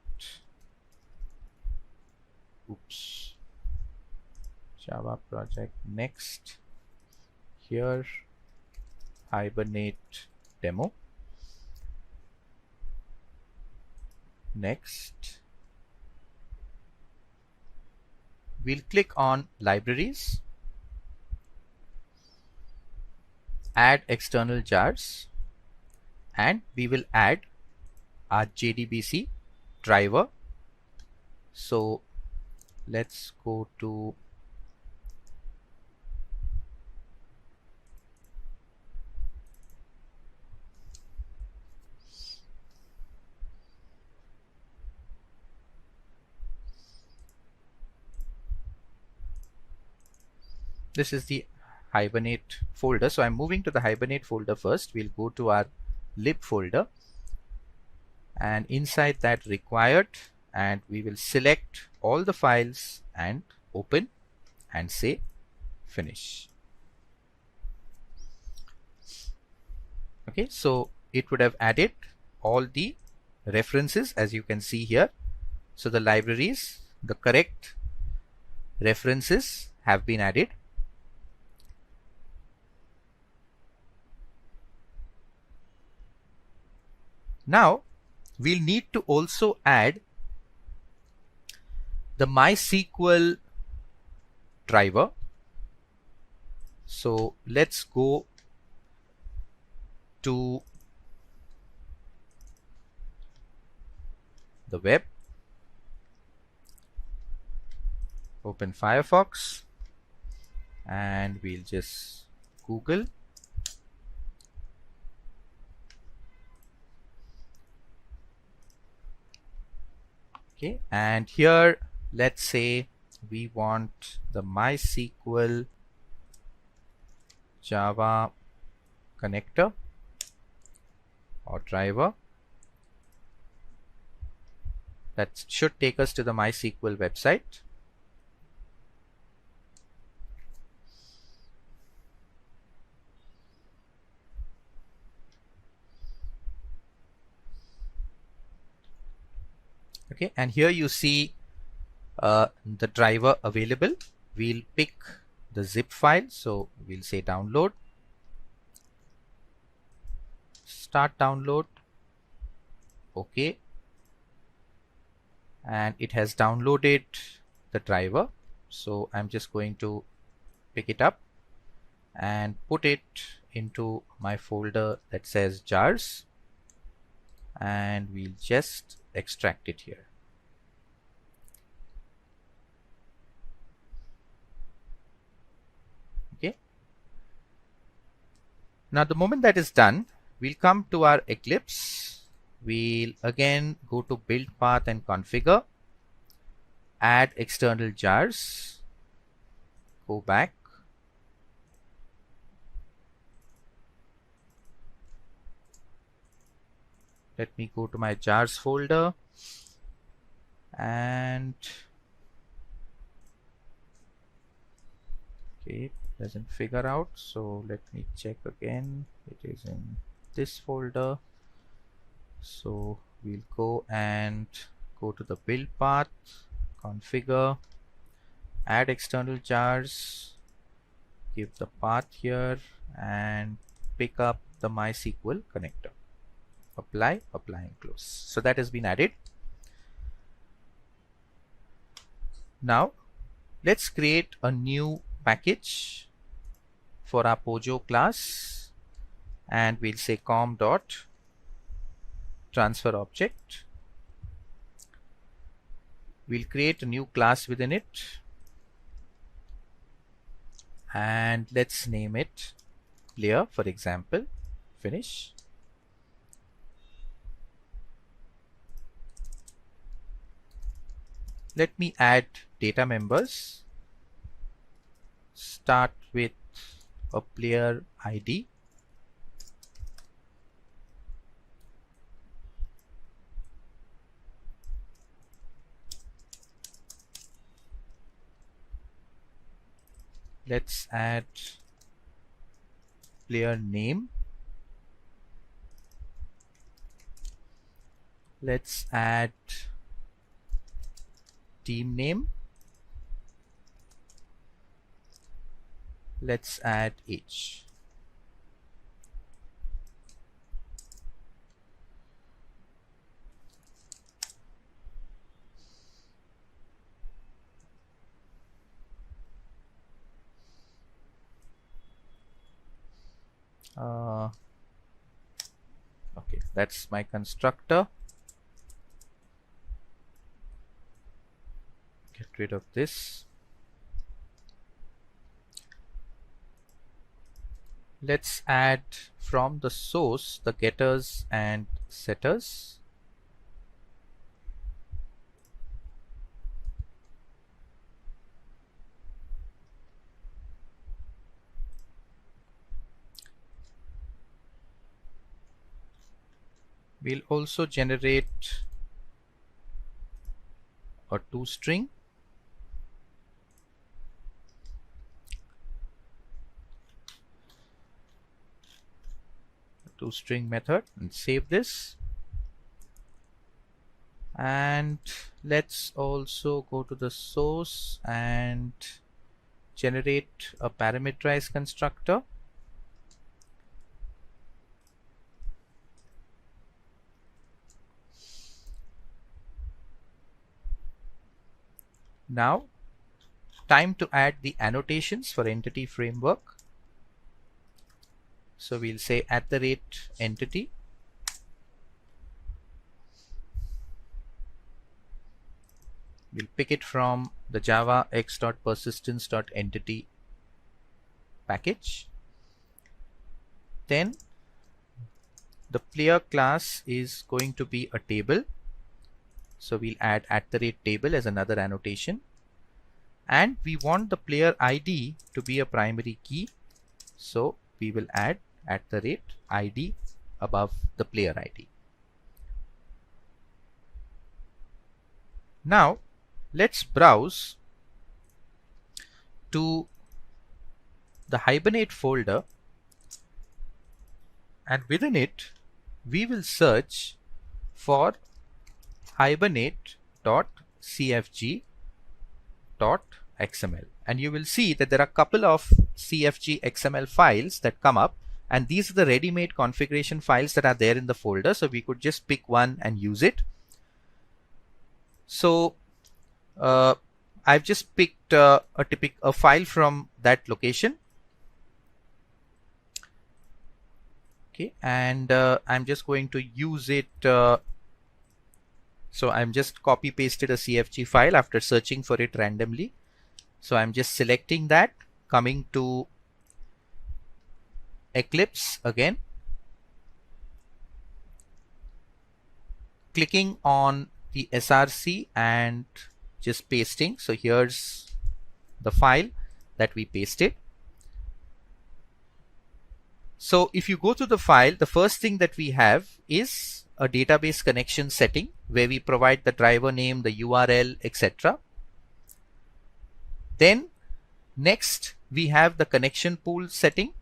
Oops. Java project. Next, here Hibernate demo. Next, we'll click on libraries, add external jars, and we will add our JDBC driver. So let's go to this is the Hibernate folder. So I'm moving to the Hibernate folder first. We'll go to our lib folder, and inside that required, and we will select all the files and open and say finish. Okay, so it would have added all the references as you can see here. So the libraries, the correct references have been added. Now we'll need to also add the MySQL driver. So let's go to the web, open Firefox, and we'll just Google. Okay, and here let's say we want the MySQL Java connector or driver. That should take us to the MySQL website. Okay, and here you see the driver available. We'll pick the zip file, so we'll say download, start download. Okay, and it has downloaded the driver, so I'm just going to pick it up and put it into my folder that says jars, and we'll just extract it here. Okay, now the moment that is done, we'll come to our Eclipse. We'll again go to build path and configure, add external jars, go back, let me go to my jars folder, and okay, doesn't figure out, so let me check again. It is in this folder, so we'll go and go to the build path, configure, add external jars, give the path here, and pick up the MySQL connector. Apply, apply and close. So that has been added. Now let's create a new package for our Pojo class, and we'll say com dot transfer object. We'll create a new class within it, and let's name it player, for example. Finish. Let me add data members. Start with a player ID. Let's add player name. Let's add team name. Let's add age. Okay, that's my constructor. Get rid of this. Let's add from the source the getters and setters. We'll also generate a toString. toString method and save this. And let's also go to the source and generate a parameterized constructor. Now, time to add the annotations for entity framework. So we'll say @entity. We'll pick it from the Java x.persistence.entity package. Then the player class is going to be a table. So we'll add @table as another annotation. And we want the player ID to be a primary key. So we will add @ID above the player ID. Now let's browse to the Hibernate folder, and within it we will search for hibernate.cfg.xml, and you will see that there are a couple of CFG XML files that come up, and these are the ready-made configuration files that are there in the folder, so we could just pick one and use it. So I've just picked a file from that location. Okay, and I'm just going to use it. So I'm just copy pasted a CFG file after searching for it randomly. So I'm just selecting that, coming to Eclipse again, clicking on the src and just pasting. So here's the file that we pasted. So if you go to the file, the first thing that we have is a database connection setting where we provide the driver name, the URL, etc. Then next we have the connection pool setting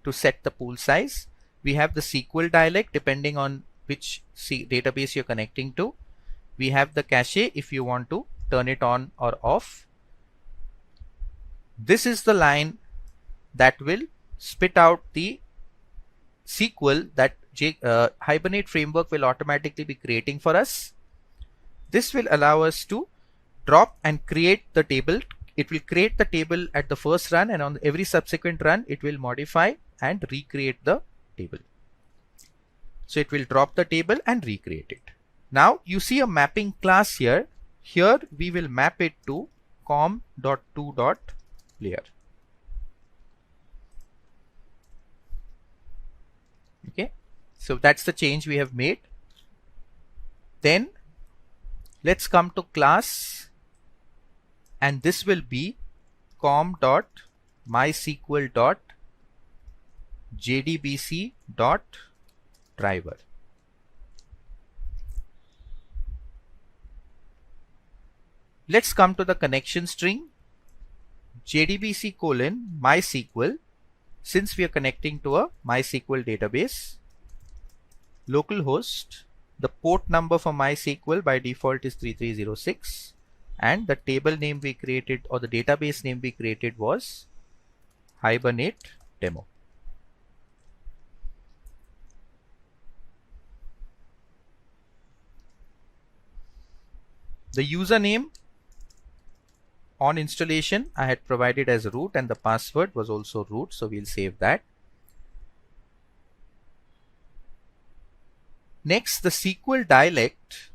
to set the pool size. We have the SQL dialect depending on which database you're connecting to. We have the cache if you want to turn it on or off. This is the line that will spit out the SQL that Hibernate framework will automatically be creating for us. This will allow us to drop and create the table. It will create the table at the first run, and on every subsequent run it will modify and recreate the table. So it will drop the table and recreate it. Now you see a mapping class here. Here we will map it to com.to.player. Okay, so that's the change we have made. Then let's come to class, and this will be com.mysql.jdbc.driver. Let's come to the connection string jdbc:/mysql. Since we are connecting to a MySQL database, localhost, the port number for MySQL by default is 3306, and the table name we created, or the database name we created, was Hibernate demo. The username on installation I had provided as root, and the password was also root, so we'll save that. Next, the SQL dialect,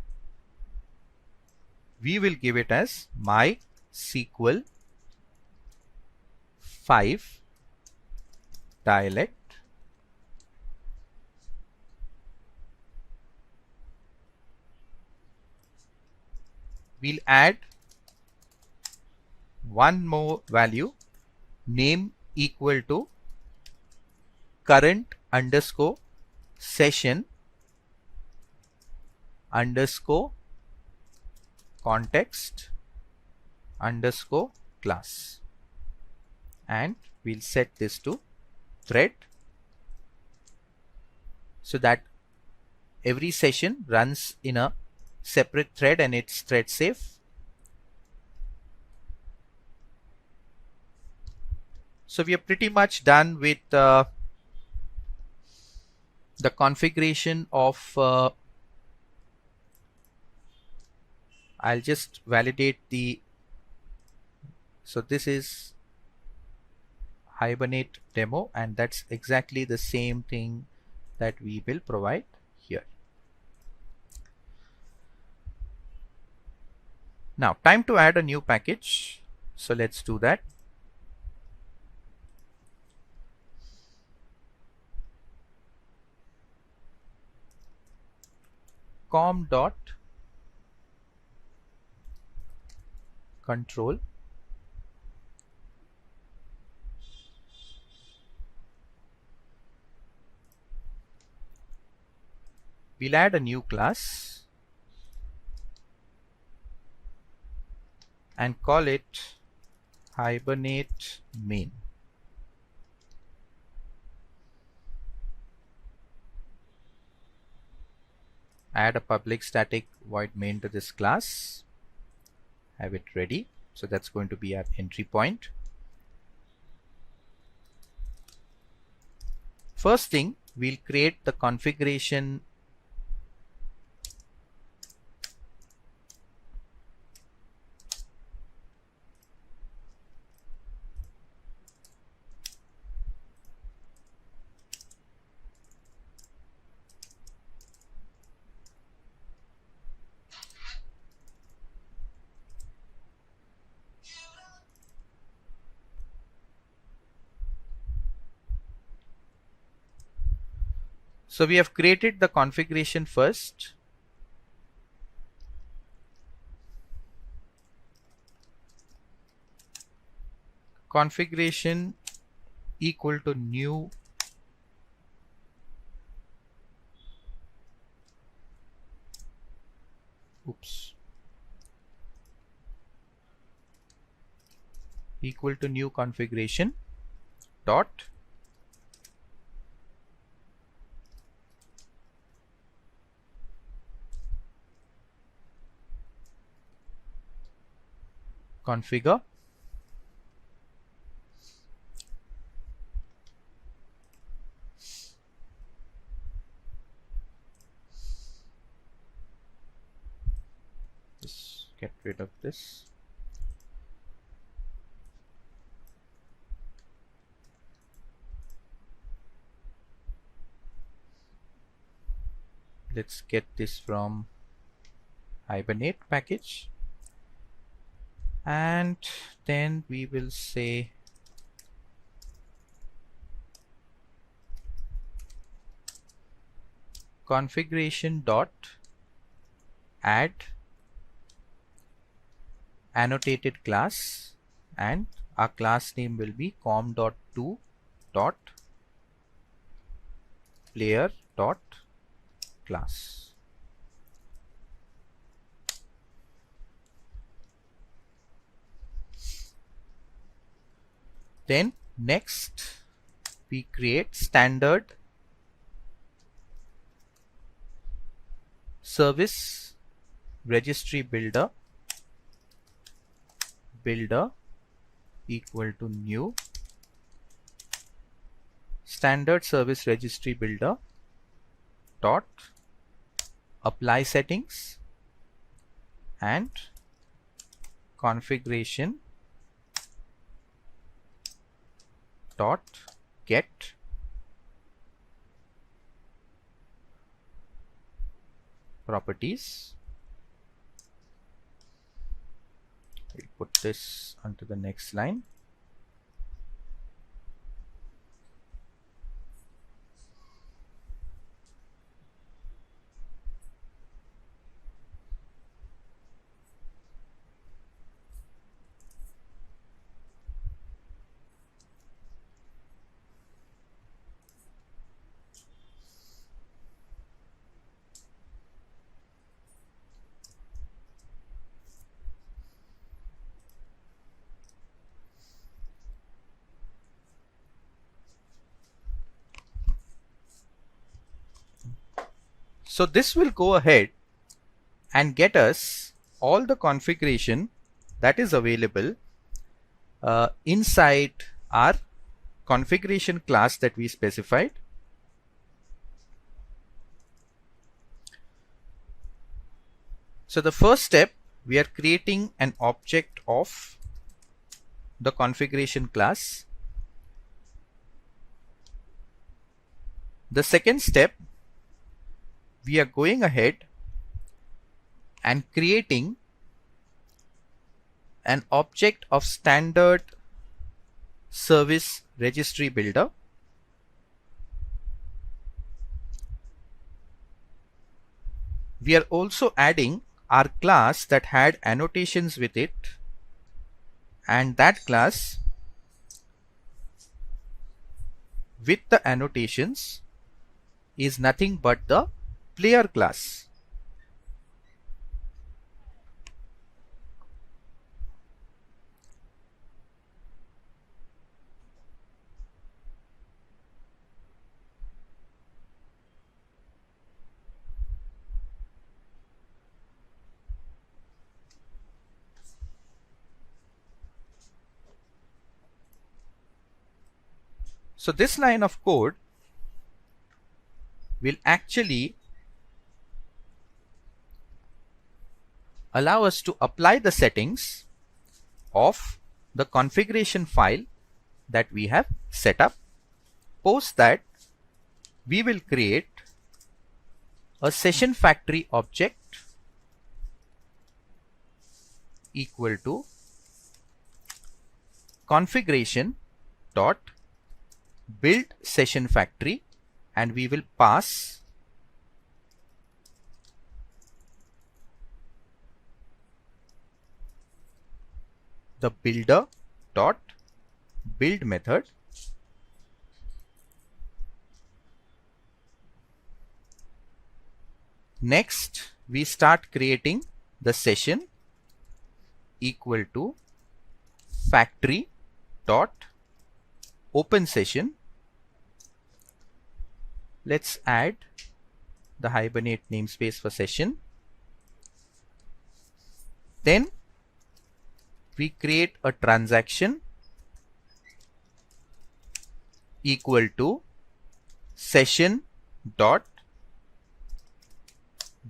we will give it as MySQL 5 dialect. We'll add one more value, name equal to current underscore session underscore context underscore class, and we'll set this to thread so that every session runs in a separate thread and it's thread safe. So we are pretty much done with the configuration of I'll just validate the, so this is Hibernate demo, and that's exactly the same thing that we will provide here. Now time to add a new package. So let's do that. com dot control we'll add a new class and call it Hibernate main. Add a public static void main to this class. Have it ready. So that's going to be our entry point. First thing, we'll create the configuration So we have created the configuration first. Configuration equal to new equal to new configuration dot configure just get rid of this. Let's get this from Hibernate package, and then we will say configuration dot add annotated class, and our class name will be com.to dot player dot class. Then next we create standard service registry builder equal to new standard service registry builder dot apply settings and configuration dot get properties. We'll put this onto the next line. So this will go ahead and get us all the configuration that is available inside our configuration class that we specified. So the first step, we are creating an object of the configuration class. The second step, we are going ahead and creating an object of standard service registry builder. We are also adding our class that had annotations with it, and that class with the annotations is nothing but the player class. So this line of code will actually allow us to apply the settings of the configuration file that we have set up. Post that, we will create a session factory object equal to configuration dot build session factory, and we will pass the builder dot build method. Next, we start creating the session equal to factory dot open session. Let's add the Hibernate namespace for session. Then we create a transaction equal to session dot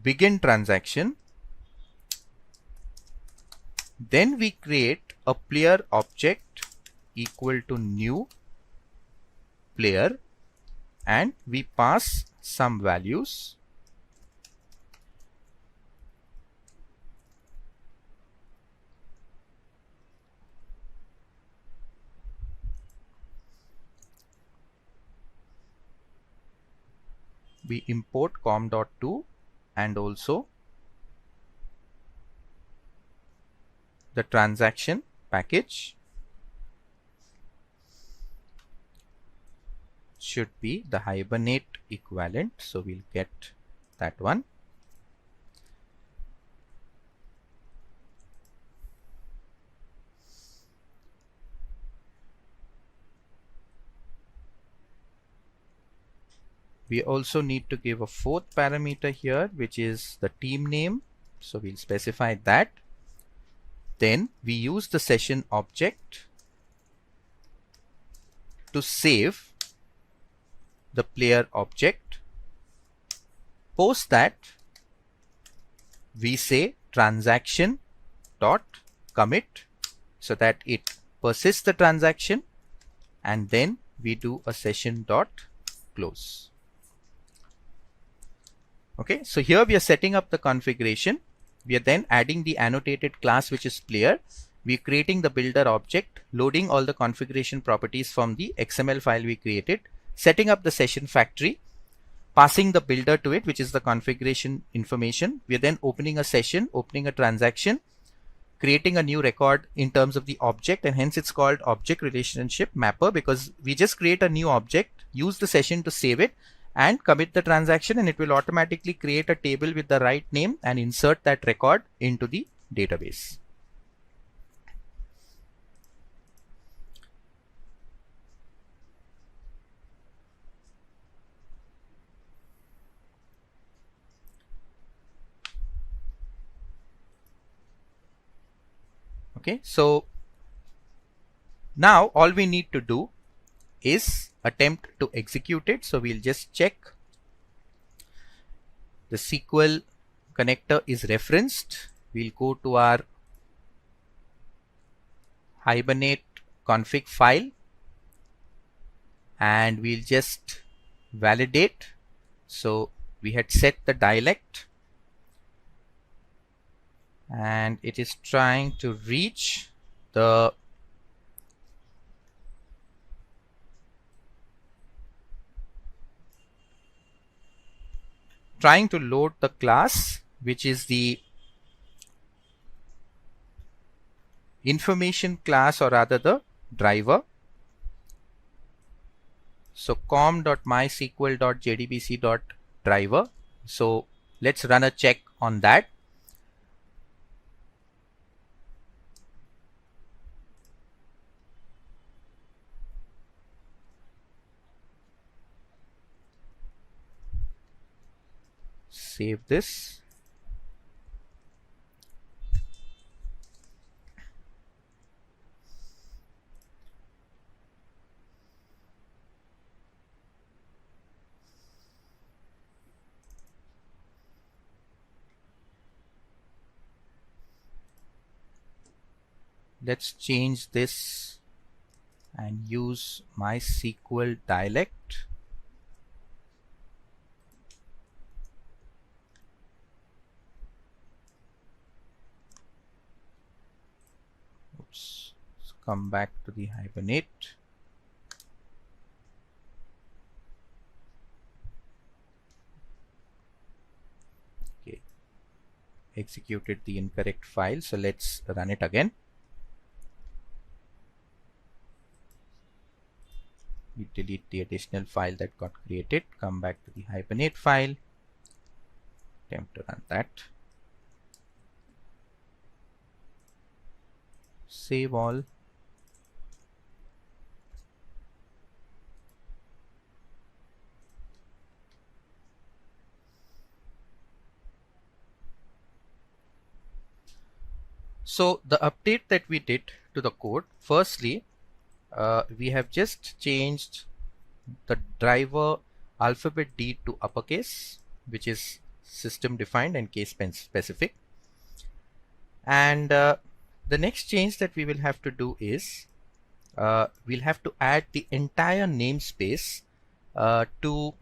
begin transaction. Then we create a player object equal to new player, and we pass some values. We import com.to and also the transaction package should be the Hibernate equivalent, so we'll get that one. We also need to give a fourth parameter here, which is the team name, so we'll specify that. Then we use the session object to save the player object. Post that, we say transaction dot commit so that it persists the transaction, and then we do a session dot close. Okay, so here we are setting up the configuration. We are then adding the annotated class, which is player. We are creating the builder object, loading all the configuration properties from the XML file we created, setting up the session factory, passing the builder to it, which is the configuration information. We are then opening a session, opening a transaction, creating a new record in terms of the object, and hence it's called object relationship mapper, because we just create a new object, use the session to save it, and commit the transaction, and it will automatically create a table with the right name and insert that record into the database. Okay, so now all we need to do is attempt to execute it. So we'll just check the SQL connector is referenced. We'll go to our Hibernate config file and we'll just validate. So we had set the dialect and it is trying to reach the trying to load the class, which is the information class, or rather the driver. So com.mysql.jdbc.driver. So let's run a check on that. Save this. Let's change this and use MySQL dialect. Oops. Let's come back to the Hibernate. Okay. Executed the incorrect file, so let's run it again. We delete the additional file that got created, come back to the Hibernate file, attempt to run that, save all. So the update that we did to the code, firstly, we have just changed the driver alphabet D to uppercase, which is system defined and case specific. And the next change that we will have to do is we'll have to add the entire namespace to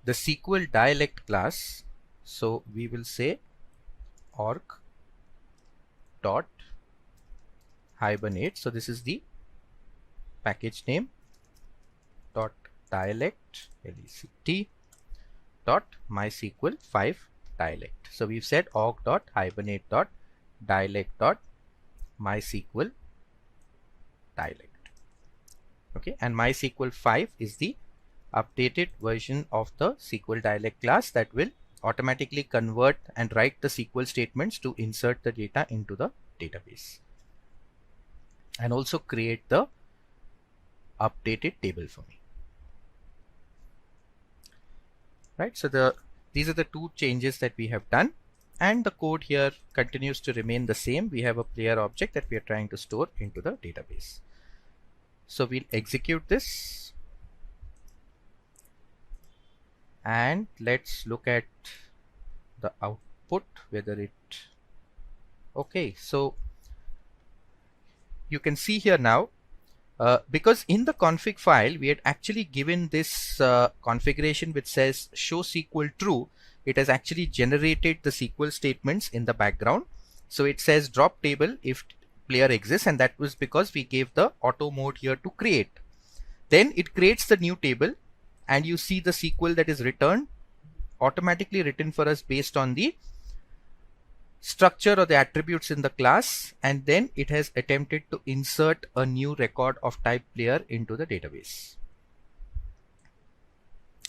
the SQL dialect class. So we will say org dot Hibernate. So this is the package name dot dialect LECT dot MySQL 5 dialect. So we've said org dot Hibernate dot dialect dot MySQL dialect. Okay, and MySQL 5 is the updated version of the SQL dialect class that will automatically convert and write the SQL statements to insert the data into the database, and also create the updated table for me. Right, so these are the two changes that we have done, and the code here continues to remain the same. We have a player object that we are trying to store into the database. So we'll execute this and let's look at the output, whether it okay. So you can see here now, because in the config file we had actually given this configuration which says show SQL true, it has actually generated the SQL statements in the background. So it says drop table if player exists, and that was because we gave the auto mode here to create. Then it creates the new table and you see the SQL that is returned, automatically written for us based on the structure or the attributes in the class, and then it has attempted to insert a new record of type player into the database.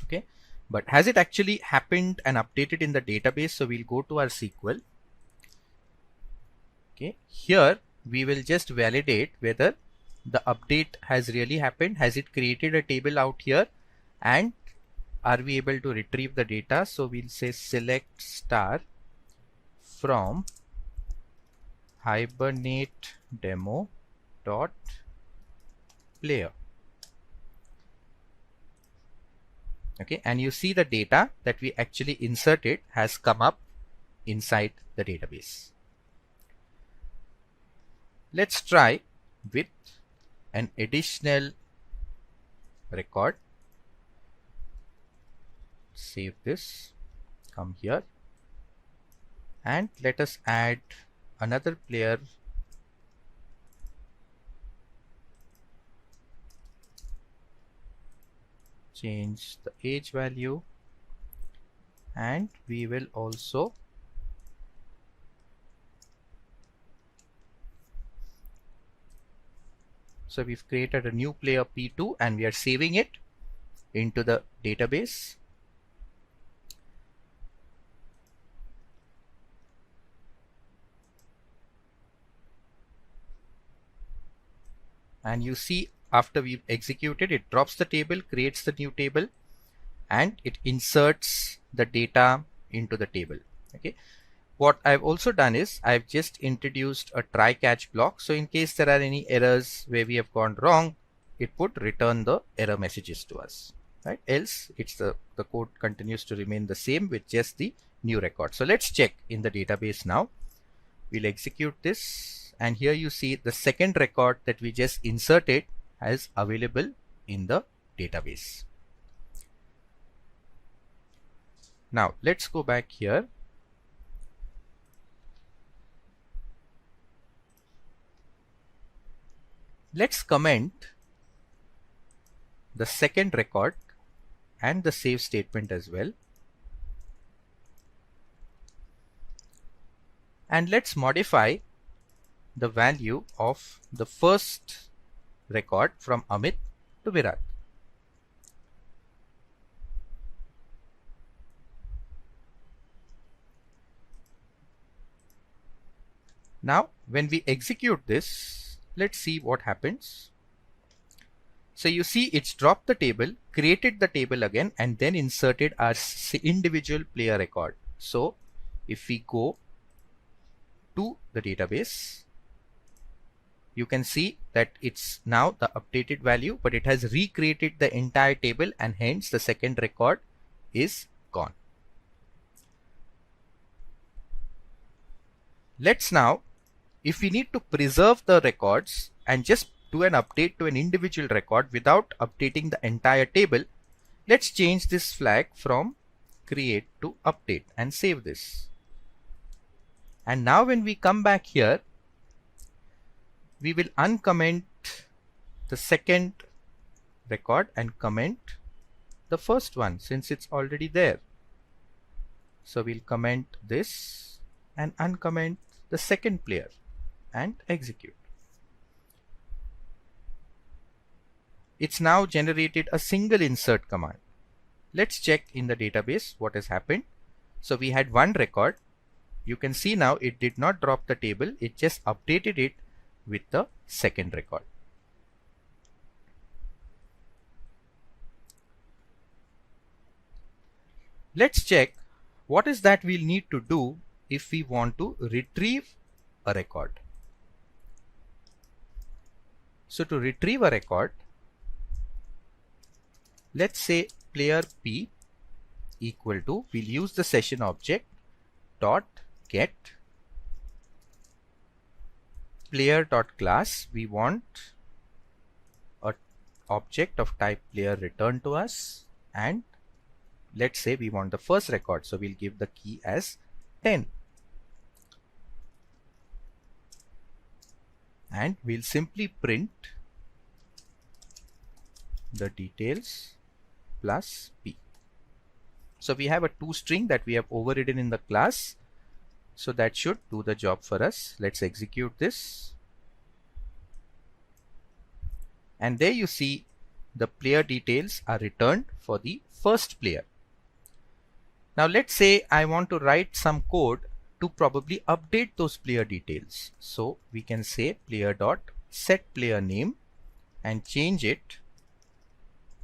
Okay, but has it actually happened and updated in the database? So we'll go to our SQL. Okay, here we will just validate whether the update has really happened. Has it created a table out here, and are we able to retrieve the data? So we'll say select star from hibernate demo dot player. Okay, and you see the data that we actually inserted has come up inside the database. Let's try with an additional record. Save this, come here, and let us add another player. Change the age value, and we will also so we've created a new player P2 and we are saving it into the database. And you see, after we've executed, it drops the table, creates the new table, and it inserts the data into the table. Okay. What I've also done is I've just introduced a try catch block. So in case there are any errors where we have gone wrong, it would return the error messages to us, right? Else it's the code continues to remain the same with just the new record. So let's check in the database now. We'll execute this, and here you see the second record that we just inserted is available in the database. Now let's go back here. Let's comment the second record and the save statement as well. And let's modify the value of the first record from Amit to Virat. Now, when we execute this, let's see what happens. So you see it's dropped the table, created the table again, and then inserted our individual player record. So if we go to the database, you can see that it's now the updated value, but it has recreated the entire table, and hence the second record is gone. Let's now, if we need to preserve the records and just do an update to an individual record without updating the entire table, let's change this flag from create to update and save this. And now when we come back here, we will uncomment the second record and comment the first one since it's already there. So we'll comment this and uncomment the second player and execute. It's now generated a single insert command. Let's check in the database what has happened. So we had one record. You can see now it did not drop the table, it just updated it with the second record. Let's check what is that we'll need to do if we want to retrieve a record. So to retrieve a record, let's say player P equal to, we'll use the session object dot get player dot class. We want a object of type player returned to us, and let's say we want the first record, so we'll give the key as 10, and we'll simply print the details plus P. So we have a toString that we have overridden in the class, so that should do the job for us. Let's execute this, and there you see the player details are returned for the first player. Now let's say I want to write some code to probably update those player details. So we can say player dot set player name and change it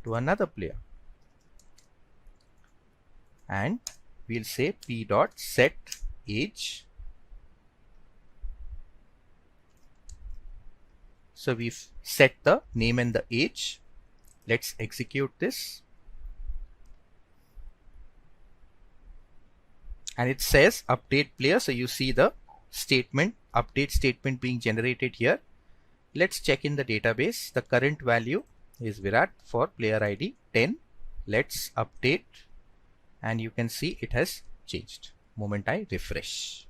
to another player, and we'll say p dot set age So we've set the name and the age. Let's execute this. And it says update player. So you see the statement, update statement being generated here. Let's check in the database. The current value is Virat for player ID 10. Let's update, and you can see it has changed moment I refresh.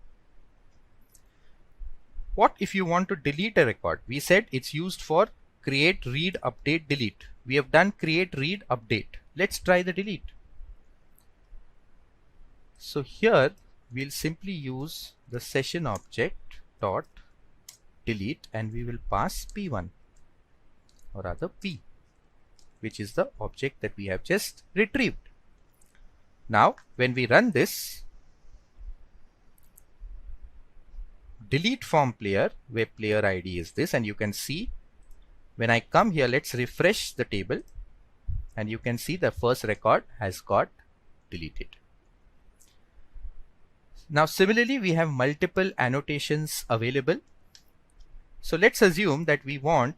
What if you want to delete a record? We said it's used for create, read, update, delete. We have done create, read, update. Let's try the delete. So here we'll simply use the session object dot delete, and we will pass p1, or rather p, which is the object that we have just retrieved. Now when we run this, delete from player, where player ID is this, and you can see when I come here, let's refresh the table, and you can see the first record has got deleted. Now similarly, we have multiple annotations available. So let's assume that we want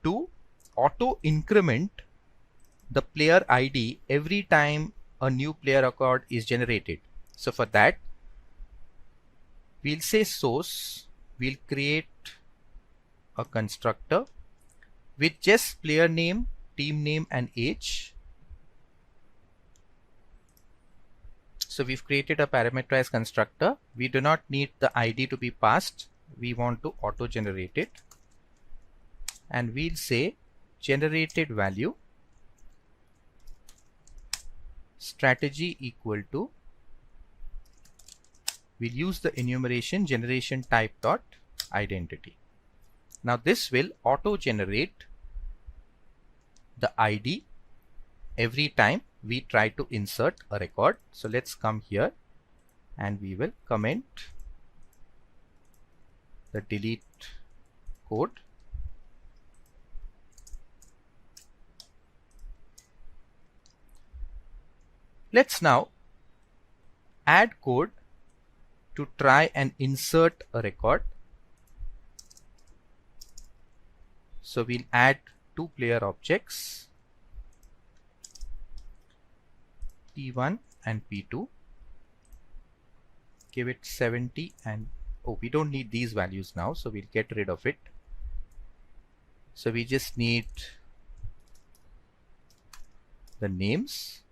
to auto increment the player ID every time a new player record is generated. So for that, we'll say source, we'll create a constructor with just player name, team name and age. So we've created a parameterized constructor. We do not need the ID to be passed. We want to auto generate it. And we'll say generated value strategy equal to, we'll use the enumeration generation type dot identity. Now this will auto generate the ID every time we try to insert a record. So let's come here and we will comment the delete code. Let's now add code to try and insert a record. So we'll add two player objects, P1 and P2. Give it 70 and we don't need these values now, so we'll get rid of it. So we just need the names.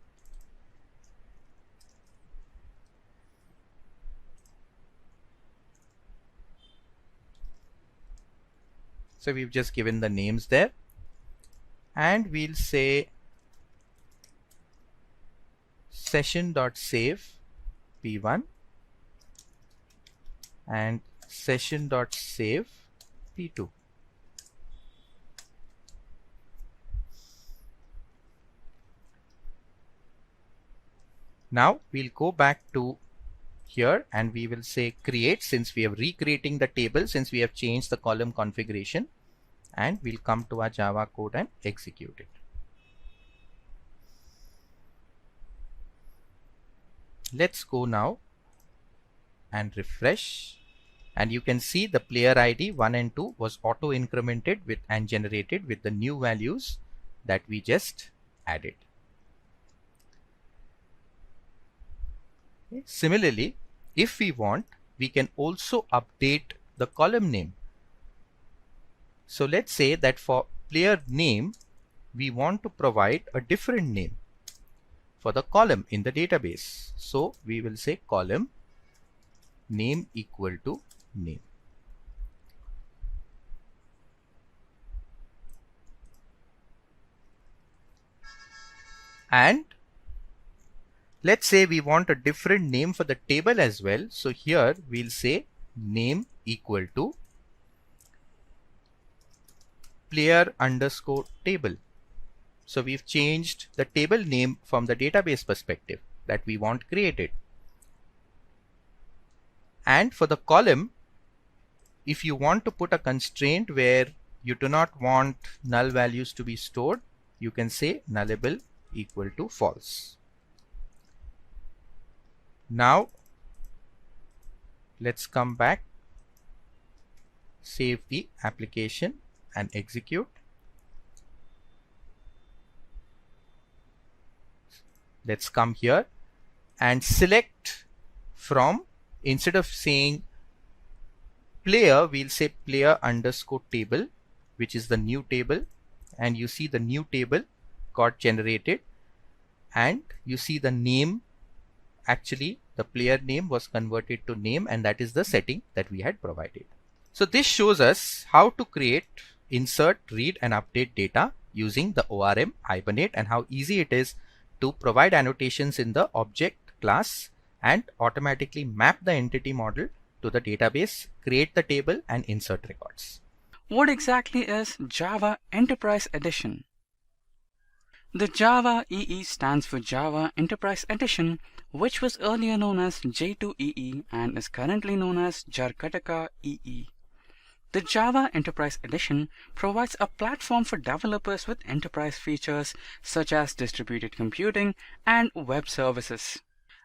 So we've just given the names there, and we'll say session.save P1 and session.save P2. Now we'll go back to here and we will say create, since we are recreating the table, since we have changed the column configuration, and we'll come to our Java code and execute it. Let's go now and refresh, and you can see the player ID 1 and 2 was auto incremented with and generated with the new values that we just added. Okay. Similarly, if we want, we can also update the column name. So let's say that for player name, we want to provide a different name for the column in the database. So we will say column name equal to name. And let's say we want a different name for the table as well. So here we'll say name equal to player underscore table. So we've changed the table name from the database perspective that we want created. And for the column, if you want to put a constraint where you do not want null values to be stored, you can say nullable equal to false. Now let's come back, save the application and execute. Let's come here and select from, instead of saying player, we'll say player underscore table, which is the new table. And you see the new table got generated, and you see the name, actually the player name was converted to name, and that is the setting that we had provided. So this shows us how to create, insert, read and update data using the ORM Hibernate, and how easy it is to provide annotations in the object class and automatically map the entity model to the database, create the table and insert records. What exactly is Java Enterprise Edition? The Java EE stands for Java Enterprise Edition, which was earlier known as J2EE and is currently known as Jarkataka EE. The Java Enterprise Edition provides a platform for developers with enterprise features such as distributed computing and web services.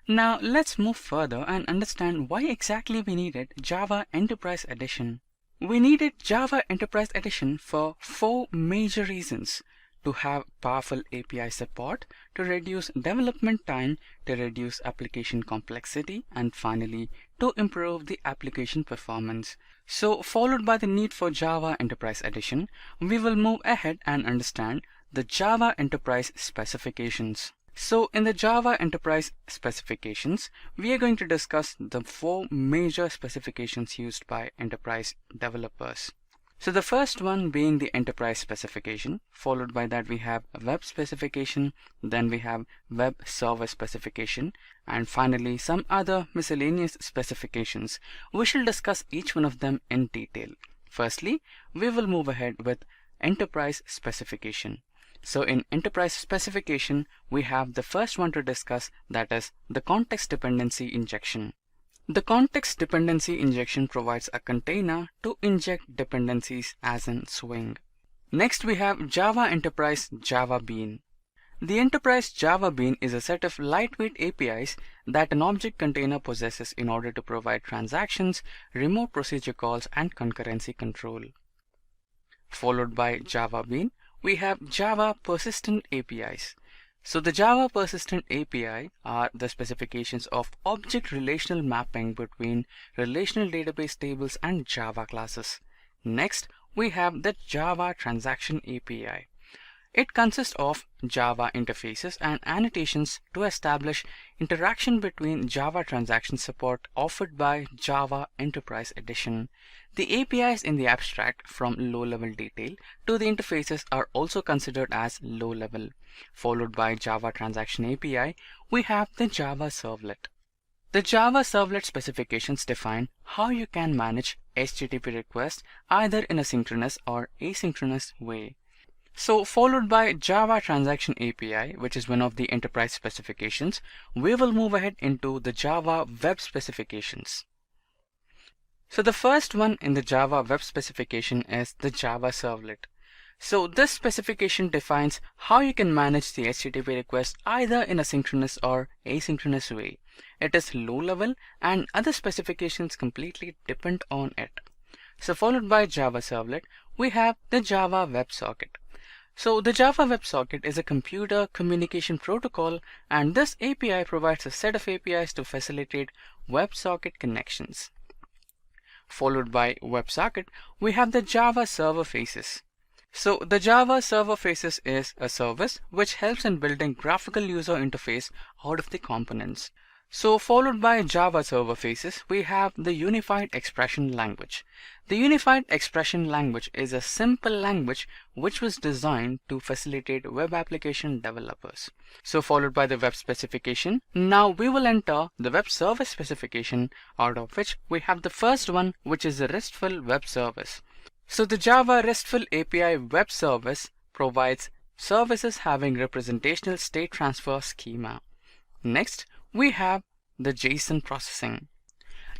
Now let's move further and understand why exactly we needed Java Enterprise Edition. We needed Java Enterprise Edition for 4 major reasons: to have powerful API support, to reduce development time, to reduce application complexity, and finally to improve the application performance. So followed by the need for Java Enterprise Edition, we will move ahead and understand the Java Enterprise specifications. So in the Java Enterprise specifications, we are going to discuss the 4 major specifications used by enterprise developers. So the first one being the enterprise specification, followed by that we have a web specification, then we have web server specification, and finally some other miscellaneous specifications. We shall discuss each one of them in detail. Firstly, we will move ahead with enterprise specification. So in enterprise specification, we have the first one to discuss, that is the context dependency injection. The context dependency injection provides a container to inject dependencies as in Swing. Next we have Java Enterprise Java Bean. The Enterprise Java Bean is a set of lightweight APIs that an object container possesses in order to provide transactions, remote procedure calls, and concurrency control. Followed by Java Bean, we have Java Persistent APIs. So the Java Persistent API are the specifications of object relational mapping between relational database tables and Java classes. Next, we have the Java Transaction API. It consists of Java interfaces and annotations to establish interaction between Java transaction support offered by Java Enterprise Edition. The APIs in the abstract from low-level detail to the interfaces are also considered as low-level. Followed by Java Transaction API, we have the Java Servlet. The Java Servlet specifications define how you can manage HTTP requests either in a synchronous or asynchronous way. So followed by Java Transaction API, which is one of the enterprise specifications, we will move ahead into the Java Web specifications. So the first one in the Java Web specification is the Java Servlet. So this specification defines how you can manage the HTTP request either in a synchronous or asynchronous way. It is low level and other specifications completely depend on it. So followed by Java Servlet, we have the Java WebSocket. So the Java WebSocket is a computer communication protocol, and this API provides a set of APIs to facilitate WebSocket connections. Followed by WebSocket, we have the Java Server Faces. So the Java Server Faces is a service which helps in building graphical user interface out of the components. So followed by Java Server Faces, we have the Unified Expression Language. The Unified Expression Language is a simple language which was designed to facilitate web application developers. So followed by the web specification, now we will enter the web service specification, out of which we have the first one, which is the RESTful Web Service. So the Java RESTful API Web Service provides services having representational state transfer schema. Next, we have the JSON processing.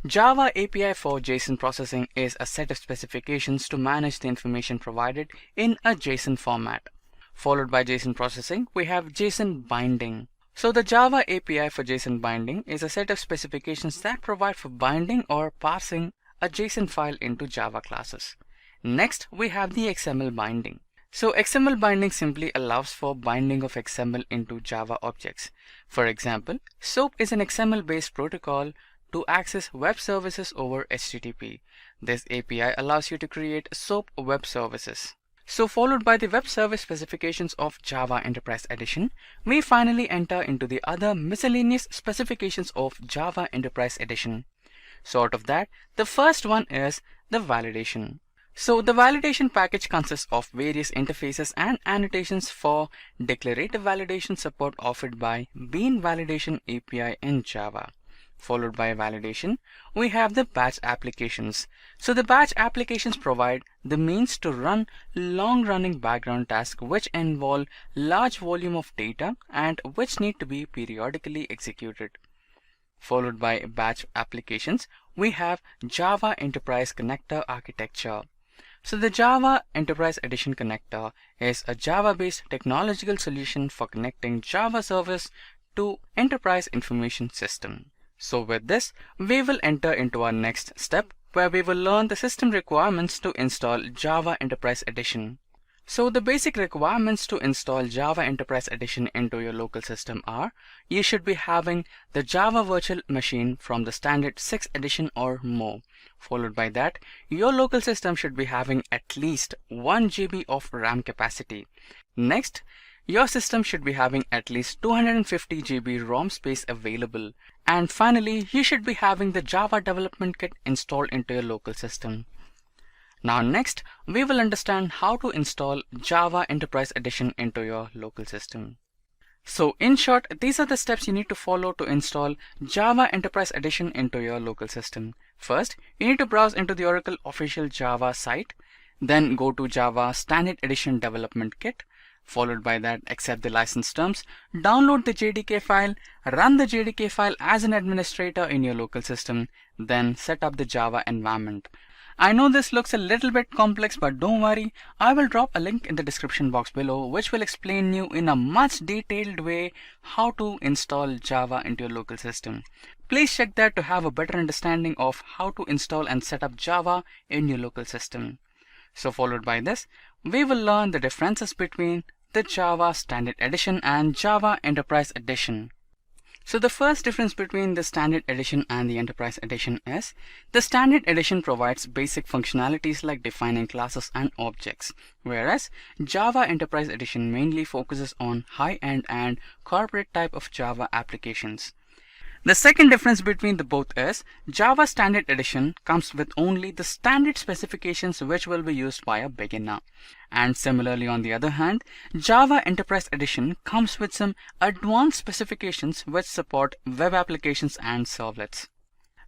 Java API for JSON processing is a set of specifications to manage the information provided in a JSON format. Followed by JSON processing, we have JSON binding. So the Java API for JSON binding is a set of specifications that provide for binding or parsing a JSON file into Java classes. Next, we have the XML binding. So XML binding simply allows for binding of XML into Java objects. For example, SOAP is an XML-based protocol to access web services over HTTP. This API allows you to create SOAP web services. So followed by the web service specifications of Java Enterprise Edition, we finally enter into the other miscellaneous specifications of Java Enterprise Edition. So out of that, the first one is the validation. So the validation package consists of various interfaces and annotations for declarative validation support offered by Bean Validation API in Java. Followed by validation, we have the batch applications. So the batch applications provide the means to run long-running background tasks which involve large volume of data and which need to be periodically executed. Followed by batch applications, we have Java Enterprise Connector architecture. So the Java Enterprise Edition connector is a Java-based technological solution for connecting Java service to enterprise information system. So with this, we will enter into our next step where we will learn the system requirements to install Java Enterprise Edition. So the basic requirements to install Java Enterprise Edition into your local system are: you should be having the Java virtual machine from the standard 6th edition or more. Followed by that, your local system should be having at least 1 GB of RAM capacity. Next, your system should be having at least 250 GB ROM space available. And finally, you should be having the Java Development Kit installed into your local system. Now next, we will understand how to install Java Enterprise Edition into your local system. So in short, these are the steps you need to follow to install Java Enterprise Edition into your local system. First, you need to browse into the Oracle official Java site, then go to Java Standard Edition Development Kit. Followed by that, accept the license terms, download the JDK file, run the JDK file as an administrator in your local system, then set up the Java environment. I know this looks a little bit complex, but don't worry, I will drop a link in the description box below which will explain you in a much detailed way how to install Java into your local system. Please check that to have a better understanding of how to install and set up Java in your local system. So followed by this, we will learn the differences between the Java Standard Edition and Java Enterprise Edition. So the first difference between the Standard Edition and the Enterprise Edition is the Standard Edition provides basic functionalities like defining classes and objects, whereas Java Enterprise Edition mainly focuses on high-end and corporate type of Java applications. The second difference between the both is Java Standard Edition comes with only the standard specifications which will be used by a beginner. And similarly, on the other hand, Java Enterprise Edition comes with some advanced specifications which support web applications and servlets.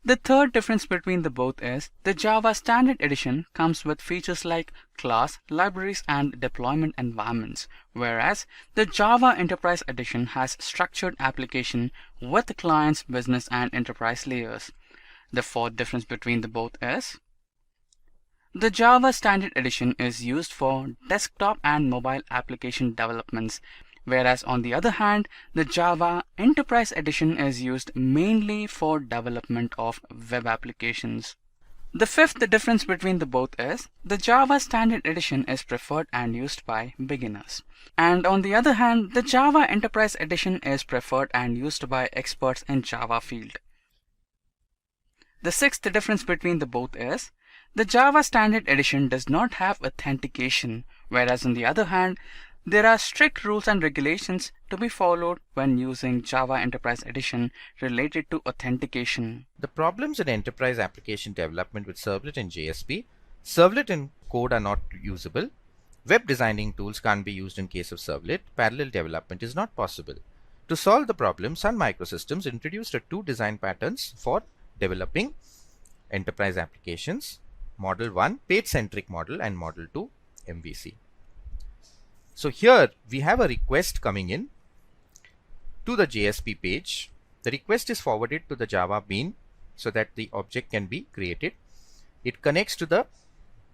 The third difference between the both is the Java Standard Edition comes with features like class, libraries, and deployment environments, whereas the Java Enterprise Edition has structured application with the client's business and enterprise layers. The fourth difference between the both is the Java Standard Edition is used for desktop and mobile application developments, whereas on the other hand, the Java Enterprise Edition is used mainly for development of web applications. The fifth difference between the both is the Java Standard Edition is preferred and used by beginners. And on the other hand, the Java Enterprise Edition is preferred and used by experts in Java field. The sixth difference between the both is the Java Standard Edition does not have authentication, whereas on the other hand, there are strict rules and regulations to be followed when using Java Enterprise Edition related to authentication. The problems in enterprise application development with Servlet and JSP, Servlet and code are not usable, web designing tools can't be used in case of Servlet, parallel development is not possible. To solve the problem, Sun Microsystems introduced two design patterns for developing enterprise applications. Model 1, page-centric model, and Model 2, MVC. So here we have a request coming in to the JSP page. The request is forwarded to the Java bean so that the object can be created. It connects to the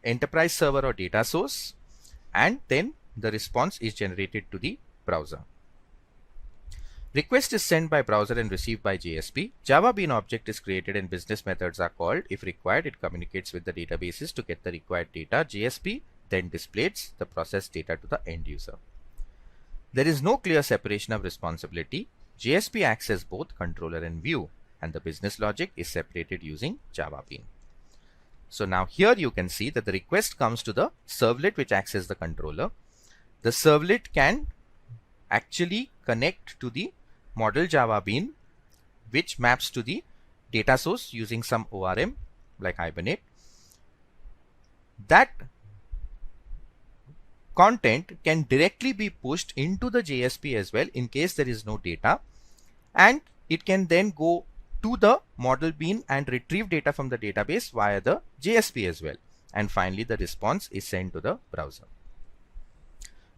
enterprise server or data source, and then the response is generated to the browser. Request is sent by browser and received by JSP. Java Bean object is created and business methods are called. If required, it communicates with the databases to get the required data. JSP then displays the processed data to the end user. There is no clear separation of responsibility. JSP acts as both controller and view, and the business logic is separated using Java Bean. So now here you can see that the request comes to the servlet which acts as the controller. The servlet can actually connect to the model Java Bean, which maps to the data source using some ORM like Hibernate. That content can directly be pushed into the JSP as well in case there is no data, and it can then go to the model bean and retrieve data from the database via the JSP as well. And finally, the response is sent to the browser.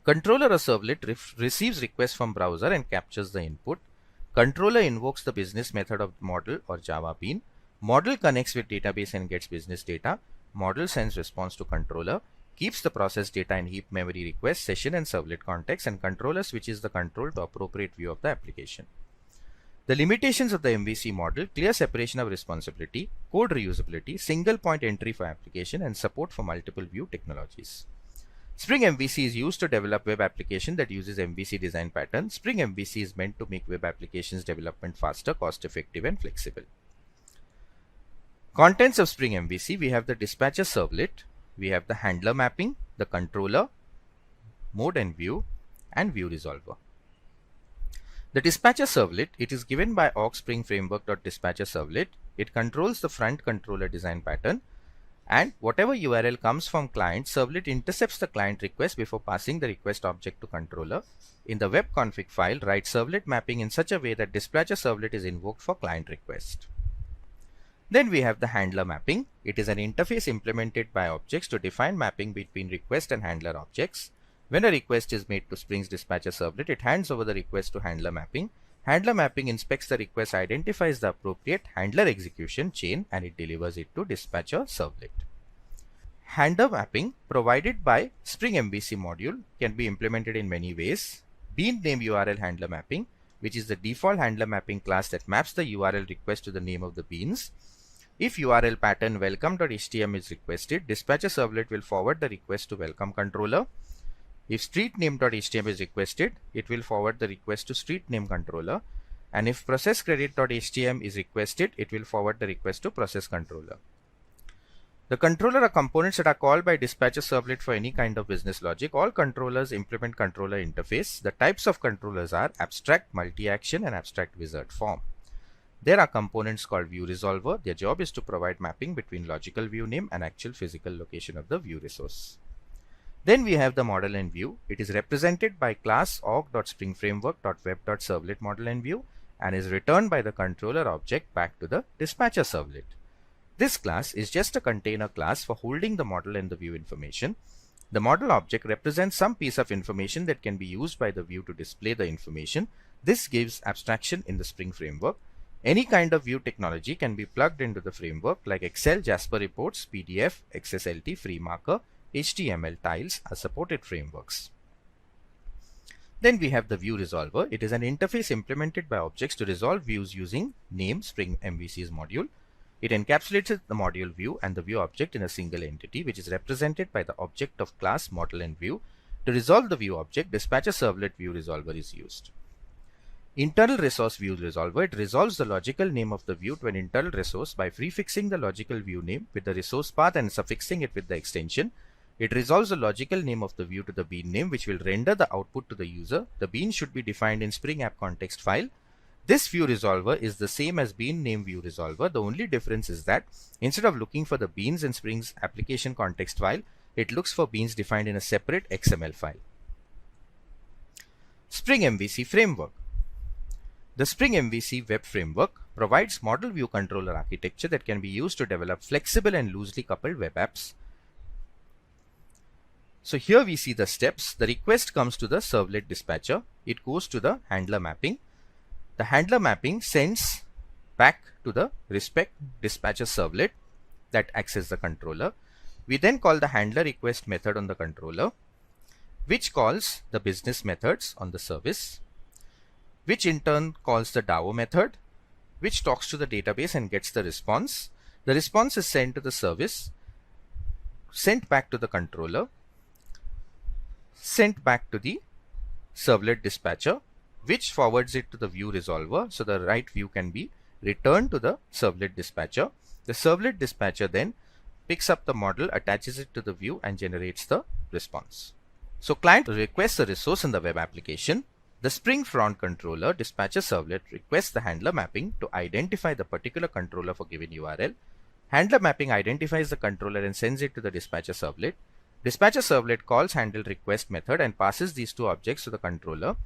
Controller or servlet receives requests from browser and captures the input. Controller invokes the business method of model or Java Bean. Model connects with database and gets business data. Model sends response to controller, keeps the processed data in heap memory request, session and servlet context, and controller switches the control to appropriate view of the application. The limitations of the MVC model: clear separation of responsibility, code reusability, single point entry for application, and support for multiple view technologies. Spring MVC is used to develop web application that uses MVC design pattern. Spring MVC is meant to make web applications development faster, cost effective, and flexible. Contents of Spring MVC: we have the dispatcher servlet, we have the handler mapping, the controller, mode and view, and view resolver. The dispatcher servlet, it is given by org spring framework.dispatcher servlet. It controls the front controller design pattern, and whatever URL comes from client, servlet intercepts the client request before passing the request object to controller. In the web config file, write servlet mapping in such a way that dispatcher servlet is invoked for client request. Then we have the handler mapping. It is an interface implemented by objects to define mapping between request and handler objects. When a request is made to Spring's dispatcher servlet, it hands over the request to handler mapping. Handler mapping inspects the request, identifies the appropriate handler execution chain, and it delivers it to dispatcher servlet. Handler mapping provided by Spring MVC module can be implemented in many ways. Bean name URL handler mapping, which is the default handler mapping class that maps the URL request to the name of the beans. If URL pattern welcome.htm is requested, dispatcher servlet will forward the request to welcome controller. If street name.htm is requested, it will forward the request to street name controller. And if process credit.htm is requested, it will forward the request to process controller. The controller are components that are called by dispatcher servlet for any kind of business logic. All controllers implement controller interface. The types of controllers are abstract, multi-action, and abstract wizard form. There are components called view resolver. Their job is to provide mapping between logical view name and actual physical location of the view resource. Then we have the model and view. It is represented by class org.springframework.web.servlet model and view, and is returned by the controller object back to the dispatcher servlet. This class is just a container class for holding the model and the view information. The model object represents some piece of information that can be used by the view to display the information. This gives abstraction in the Spring framework. Any kind of view technology can be plugged into the framework, like Excel, Jasper reports, PDF, XSLT, FreeMarker, HTML tiles are supported frameworks. Then we have the view resolver. It is an interface implemented by objects to resolve views using name Spring MVC's module. It encapsulates the module view and the view object in a single entity, which is represented by the object of class model and view. To resolve the view object, dispatcher servlet view resolver is used. Internal resource view resolver. It resolves the logical name of the view to an internal resource by prefixing the logical view name with the resource path and suffixing it with the extension. It resolves the logical name of the view to the bean name, which will render the output to the user. The bean should be defined in Spring App context file. This view resolver is the same as bean name view resolver. The only difference is that instead of looking for the beans in Spring's application context file, it looks for beans defined in a separate XML file. Spring MVC framework. The Spring MVC web framework provides model view controller architecture that can be used to develop flexible and loosely coupled web apps. So here we see the steps. The request comes to the servlet dispatcher. It goes to the handler mapping. The handler mapping sends back to the respect dispatcher servlet that acts as the controller. We then call the handler request method on the controller, which calls the business methods on the service. which in turn calls the DAO method, which talks to the database and gets the response. The response is sent to the service, sent back to the controller, sent back to the servlet dispatcher, which forwards it to the view resolver, so the right view can be returned to the servlet dispatcher. The servlet dispatcher then picks up the model, attaches it to the view and generates the response. So client requests a resource in the web application. The Spring Front controller dispatcher servlet requests the handler mapping to identify the particular controller for given URL. Handler mapping identifies the controller and sends it to the dispatcher servlet. Dispatcher servlet calls handle request method and passes these two objects to the controller.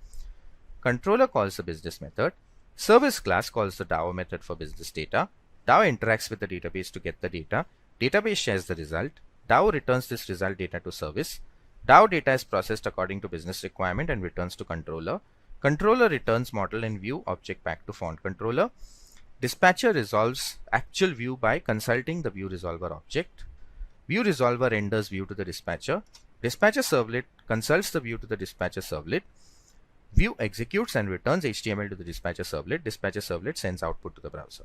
Controller calls the business method. Service class calls the DAO method for business data. DAO interacts with the database to get the data. Database shares the result. DAO returns this result data to service. DAO data is processed according to business requirement and returns to controller. Controller returns model and view object back to font controller. Dispatcher resolves actual view by consulting the view resolver object. View resolver renders view to the dispatcher. Dispatcher servlet consults the view to the dispatcher servlet. View executes and returns HTML to the dispatcher servlet. Dispatcher servlet sends output to the browser.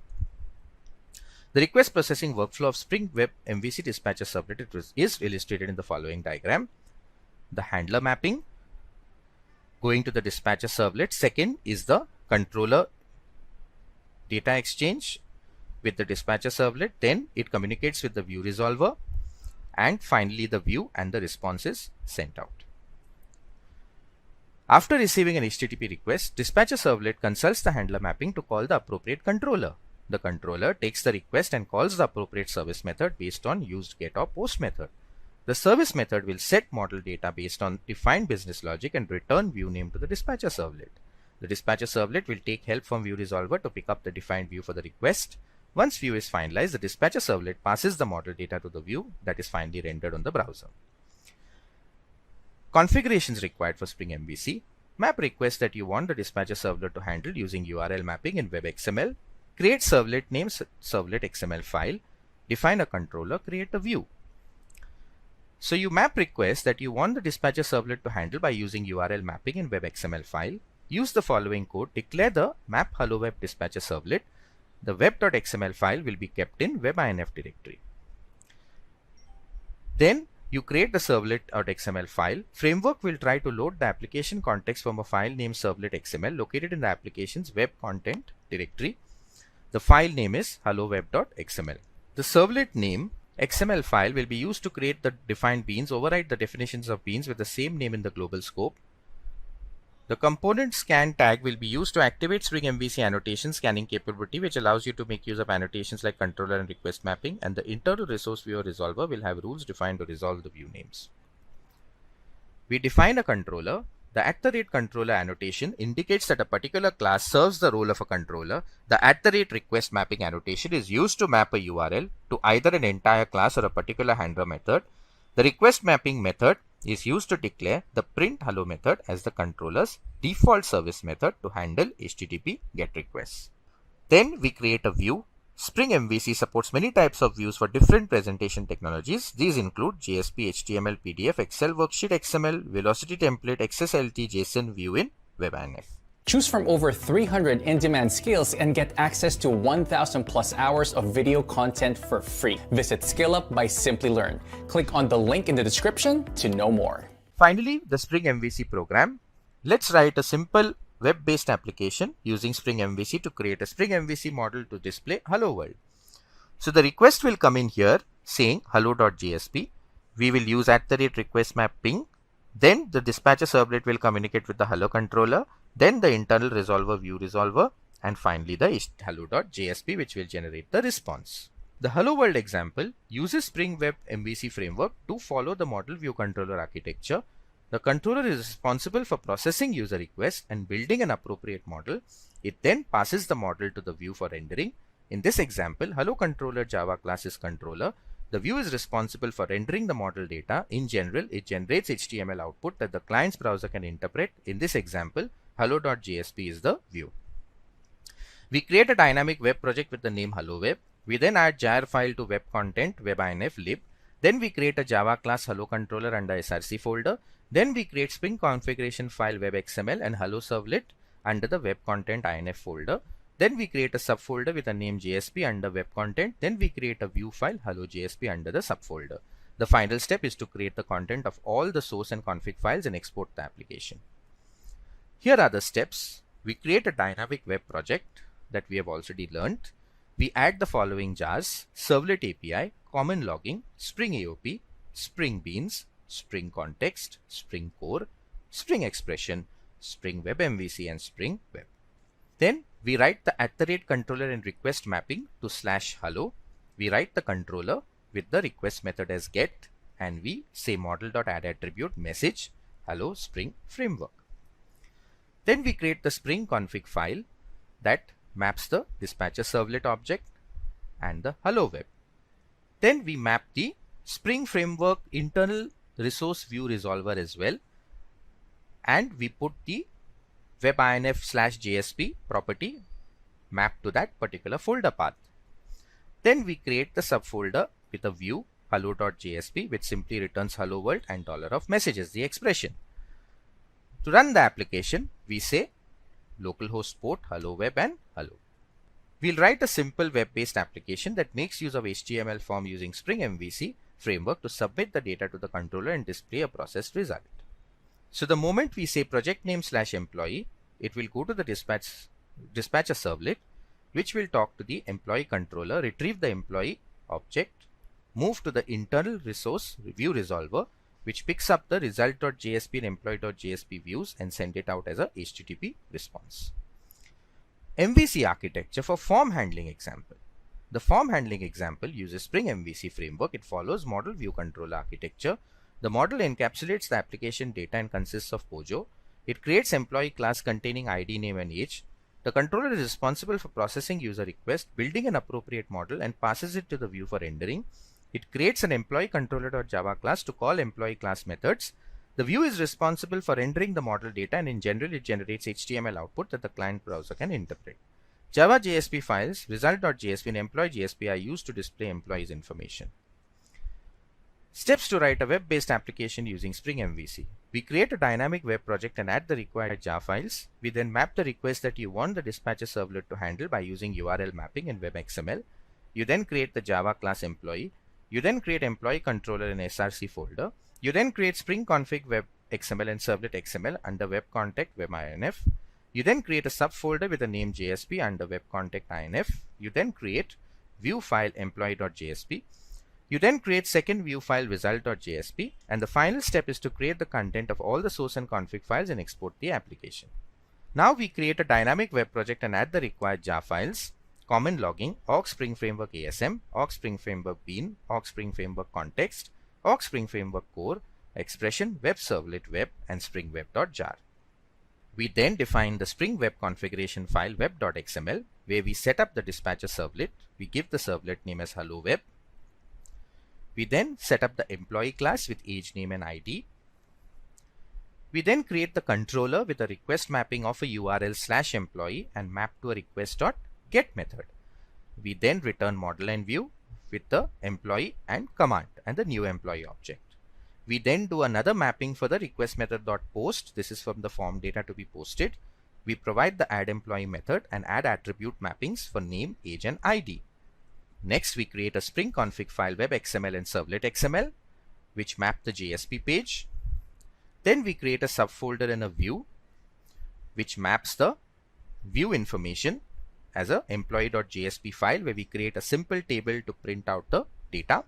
The request processing workflow of Spring Web MVC dispatcher servlet is illustrated in the following diagram. The handler mapping going to the dispatcher servlet. Second is the controller data exchange with the dispatcher servlet. Then it communicates with the view resolver. And finally the view and the response is sent out. After receiving an HTTP request, dispatcher servlet consults the handler mapping to call the appropriate controller. The controller takes the request and calls the appropriate service method based on used get or post method. The service method will set model data based on defined business logic and return view name to the dispatcher servlet. The dispatcher servlet will take help from view resolver to pick up the defined view for the request. Once view is finalized, the dispatcher servlet passes the model data to the view that is finally rendered on the browser. Configurations required for Spring MVC. Map requests that you want the dispatcher servlet to handle using URL mapping in WebXML. Create servlet name servlet XML file. Define a controller. Create a view. So you map requests that you want the dispatcher servlet to handle by using URL mapping in WebXML file. Use the following code. Declare the map hello web dispatcher servlet. The web.xml file will be kept in webinf directory. Then you create the servlet.xml file. Framework will try to load the application context from a file named servlet.xml located in the application's web content directory. The file name is helloweb.xml. The servlet name XML file will be used to create the defined beans, override the definitions of beans with the same name in the global scope. The component scan tag will be used to activate Spring MVC annotation scanning capability, which allows you to make use of annotations like controller and request mapping, and the internal resource viewer resolver will have rules defined to resolve the view names. We define a controller. The @controller annotation indicates that a particular class serves the role of a controller. The @request mapping annotation is used to map a URL to either an entire class or a particular handler method. The request mapping method is used to declare the print hello method as the controller's default service method to handle HTTP GET requests. Then we create a view. Spring MVC supports many types of views for different presentation technologies. These include JSP, HTML, PDF, Excel worksheet, XML, Velocity template, XSLT, JSON, view in WebInf. Choose from over 300 in-demand skills and get access to 1,000 plus hours of video content for free. Visit SkillUp by Simplilearn. Click on the link in the description to know more. Finally, the Spring MVC program. Let's write a simple web-based application using Spring MVC to create a Spring MVC model to display Hello World. So the request will come in here saying hello.jsp. We will use @request mapping. Then the dispatcher servlet will communicate with the hello controller. Then the internal resolver view resolver, and finally the hello.jsp, which will generate the response. The Hello World example uses Spring Web MVC framework to follow the model view controller architecture. The controller is responsible for processing user requests and building an appropriate model. It then passes the model to the view for rendering. In this example, Hello Controller Java class is controller. The view is responsible for rendering the model data. In general, it generates HTML output that the client's browser can interpret. In this example, hello.jsp is the view. We create a dynamic web project with the name Hello Web. We then add jar file to web content webinf lib. Then we create a Java class Hello Controller under src folder. Then we create Spring configuration file web XML and Hello Servlet under the web content INF folder. Then we create a subfolder with a name JSP under web content. Then we create a view file hello JSP under the subfolder. The final step is to create the content of all the source and config files and export the application. Here are the steps. We create a dynamic web project that we have already learned. We add the following jars: Servlet API, Common Logging, Spring AOP, Spring Beans, Spring Context, Spring Core, Spring Expression, Spring Web MVC, and Spring Web. Then we write the @controller and request mapping to /hello. We write the controller with the request method as get, and we say model.addAttribute message hello Spring Framework. Then we create the Spring config file that maps the dispatcher servlet object and the hello web. Then we map the Spring Framework internal resource view resolver as well, and we put the webinf/JSP property mapped to that particular folder path. Then we create the subfolder with a view hello.jsp which simply returns hello world and $of the expression. To run the application, we say localhost port hello web and hello. We'll write a simple web-based application that makes use of HTML form using Spring MVC framework to submit the data to the controller and display a processed result. So the moment we say project name /employee, it will go to the dispatcher servlet, which will talk to the employee controller, retrieve the employee object, move to the internal resource view resolver, which picks up the result.jsp and employee.jsp views and send it out as a HTTP response. MVC architecture for form handling example. The form handling example uses Spring MVC framework. It follows model view controller architecture. The model encapsulates the application data and consists of POJO. It creates employee class containing ID, name, and age. The controller is responsible for processing user request, building an appropriate model, and passes it to the view for rendering. It creates an employee controller.java class to call employee class methods. The view is responsible for rendering the model data, and in general it generates HTML output that the client browser can interpret. Java JSP files, result.jsp and employee.jsp are used to display employees information. Steps to write a web-based application using Spring MVC. We create a dynamic web project and add the required Java files. We then map the request that you want the dispatcher servlet to handle by using URL mapping and WebXML. You then create the Java class employee. You then create employee controller in SRC folder. You then create Spring config web XML and servlet XML under web contact webinf. You then create a subfolder with the name JSP under web contact INF. You then create view file employee.jsp. You then create second view file result.jsp, and the final step is to create the content of all the source and config files and export the application. Now we create a dynamic web project and add the required jar files: Common Logging, Org Spring Framework ASM, Org Spring Framework Bean, Org Spring Framework Context, Org Spring Framework Core, Expression, Web Servlet Web, and Spring Web.jar. We then define the Spring Web configuration file web.xml, where we set up the dispatcher servlet. We give the servlet name as hello web. We then set up the employee class with age, name, and ID. We then create the controller with a request mapping of a URL /employee and map to a request.get method. We then return model and view with the employee and command and the new employee object. We then do another mapping for the request method.post. This is from the form data to be posted. We provide the add employee method and add attribute mappings for name, age, and ID. Next, we create a Spring config file web XML and servlet XML, which map the JSP page. Then we create a subfolder and a view, which maps the view information as a employee.jsp file, where we create a simple table to print out the data.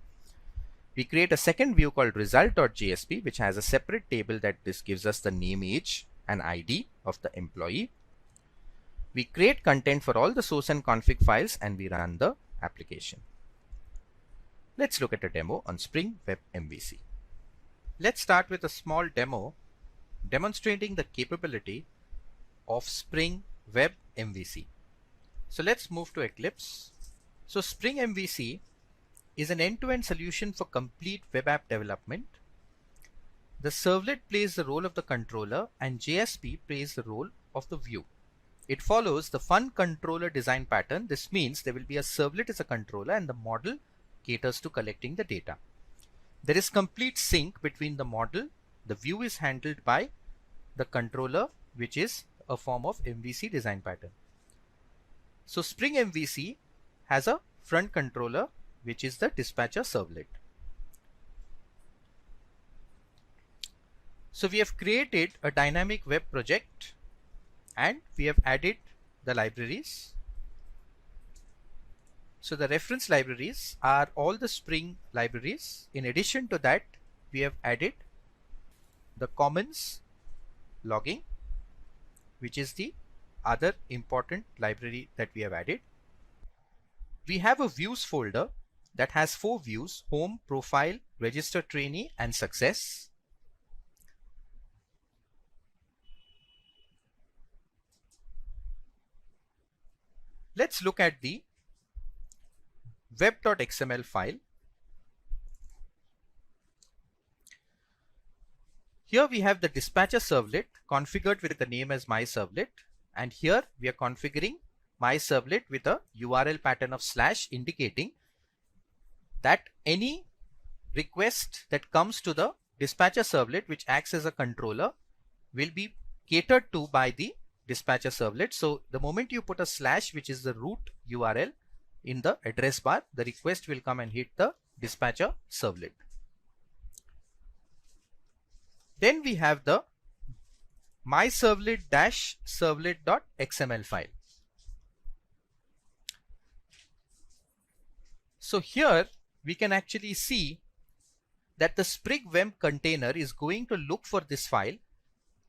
We create a second view called result.jsp, which has a separate table that this gives us the name, age, and ID of the employee. We create content for all the source and config files, and we run the application. Let's look at a demo on Spring Web MVC. Let's start with a small demo demonstrating the capability of Spring Web MVC. So let's move to Eclipse. So Spring MVC is an end-to-end solution for complete web app development. The servlet plays the role of the controller and JSP plays the role of the view. It follows the fun controller design pattern. This means there will be a servlet as a controller and the model caters to collecting the data. There is complete sync between the model. The view is handled by the controller, which is a form of MVC design pattern. So Spring MVC has a front controller, which is the dispatcher servlet. So we have created a dynamic web project and we have added the libraries. So the reference libraries are all the Spring libraries. In addition to that, we have added the commons logging, which is the other important library that we have added. We have a views folder that has 4 views: home, profile, register trainee, and success. Let's look at the web.xml file. Here we have the dispatcher servlet configured with the name as my servlet, and here we are configuring my servlet with a URL pattern of / indicating that any request that comes to the dispatcher servlet, which acts as a controller, will be catered to by the dispatcher servlet. So the moment you put a /, which is the root URL, in the address bar, the request will come and hit the dispatcher servlet. Then we have the myservlet-servlet.xml file. So here we can actually see that the Spring Web container is going to look for this file.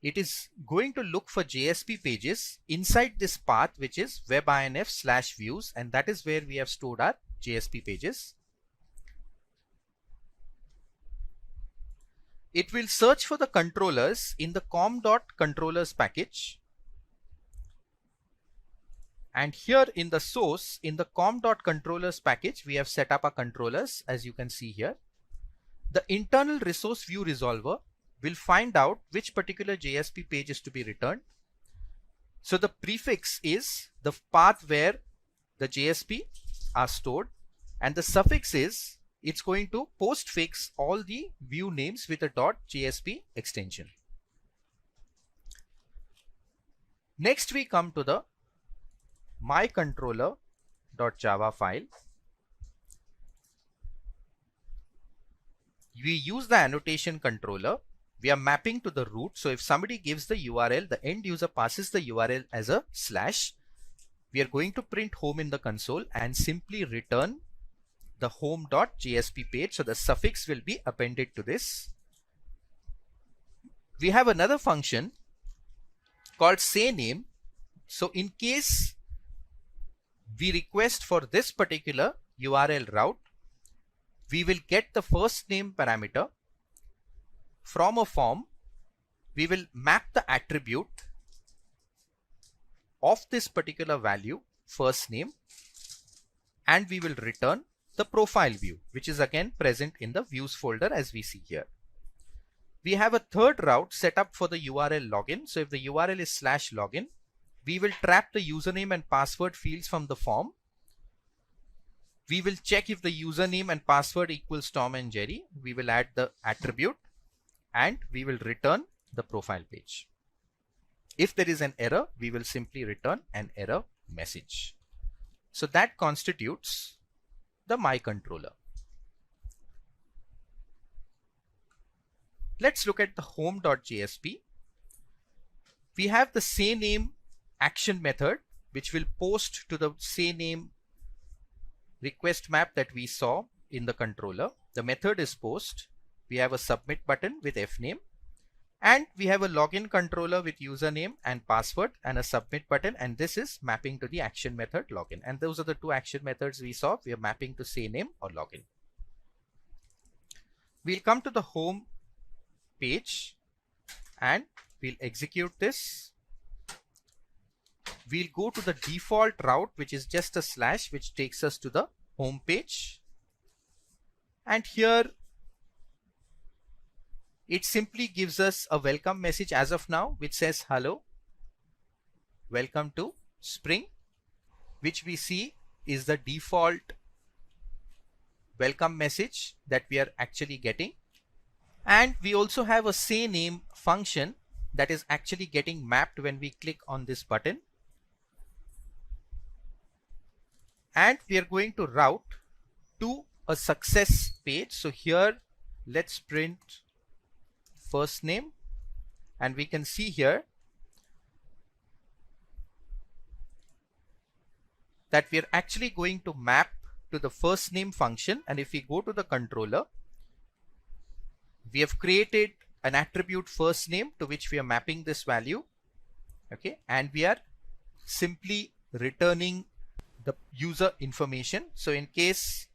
It is going to look for JSP pages inside this path, which is webinf/views, and that is where we have stored our JSP pages. It will search for the controllers in the com.controllers package. And here in the source, in the com.controllers package, we have set up our controllers, as you can see here. The internal resource view resolver will find out which particular JSP page is to be returned. So the prefix is the path where the JSP are stored, and the suffix is it's going to postfix all the view names with a .jsp extension. Next we come to the mycontroller.java file. We use the annotation controller. We are mapping to the root. So if somebody gives the URL, the end user passes the URL as a /. We are going to print home in the console and simply return the home.jsp page. So the suffix will be appended to this. We have another function called sayName. So in case we request for this particular URL route, we will get the first name parameter from a form. We will map the attribute of this particular value, first name, and we will return the profile view, which is again present in the views folder as we see here. We have a third route set up for the URL login. So if the URL is /login, we will trap the username and password fields from the form. We will check if the username and password equals Tom and Jerry. We will add the attribute and we will return the profile page. If there is an error, we will simply return an error message. So that constitutes the mycontroller. Let's look at the home.jsp. We have the sayName action method, which will post to the sayName request map that we saw in the controller. The method is post. We have a submit button with fname, and we have a login controller with username and password and a submit button, and this is mapping to the action method login. And those are the two action methods we saw. We are mapping to sayName or login. We'll come to the home page and we'll execute this. We'll go to the default route, which is just a /, which takes us to the home page. And here it simply gives us a welcome message as of now, which says hello, welcome to Spring, which we see is the default welcome message that we are actually getting. And we also have a sayName function that is actually getting mapped when we click on this button. And we are going to route to a success page. So here let's print first name, and we can see here that we are actually going to map to the first name function. And if we go to the controller, we have created an attribute first name to which we are mapping this value. Okay, and we are simply returning the user information. So in case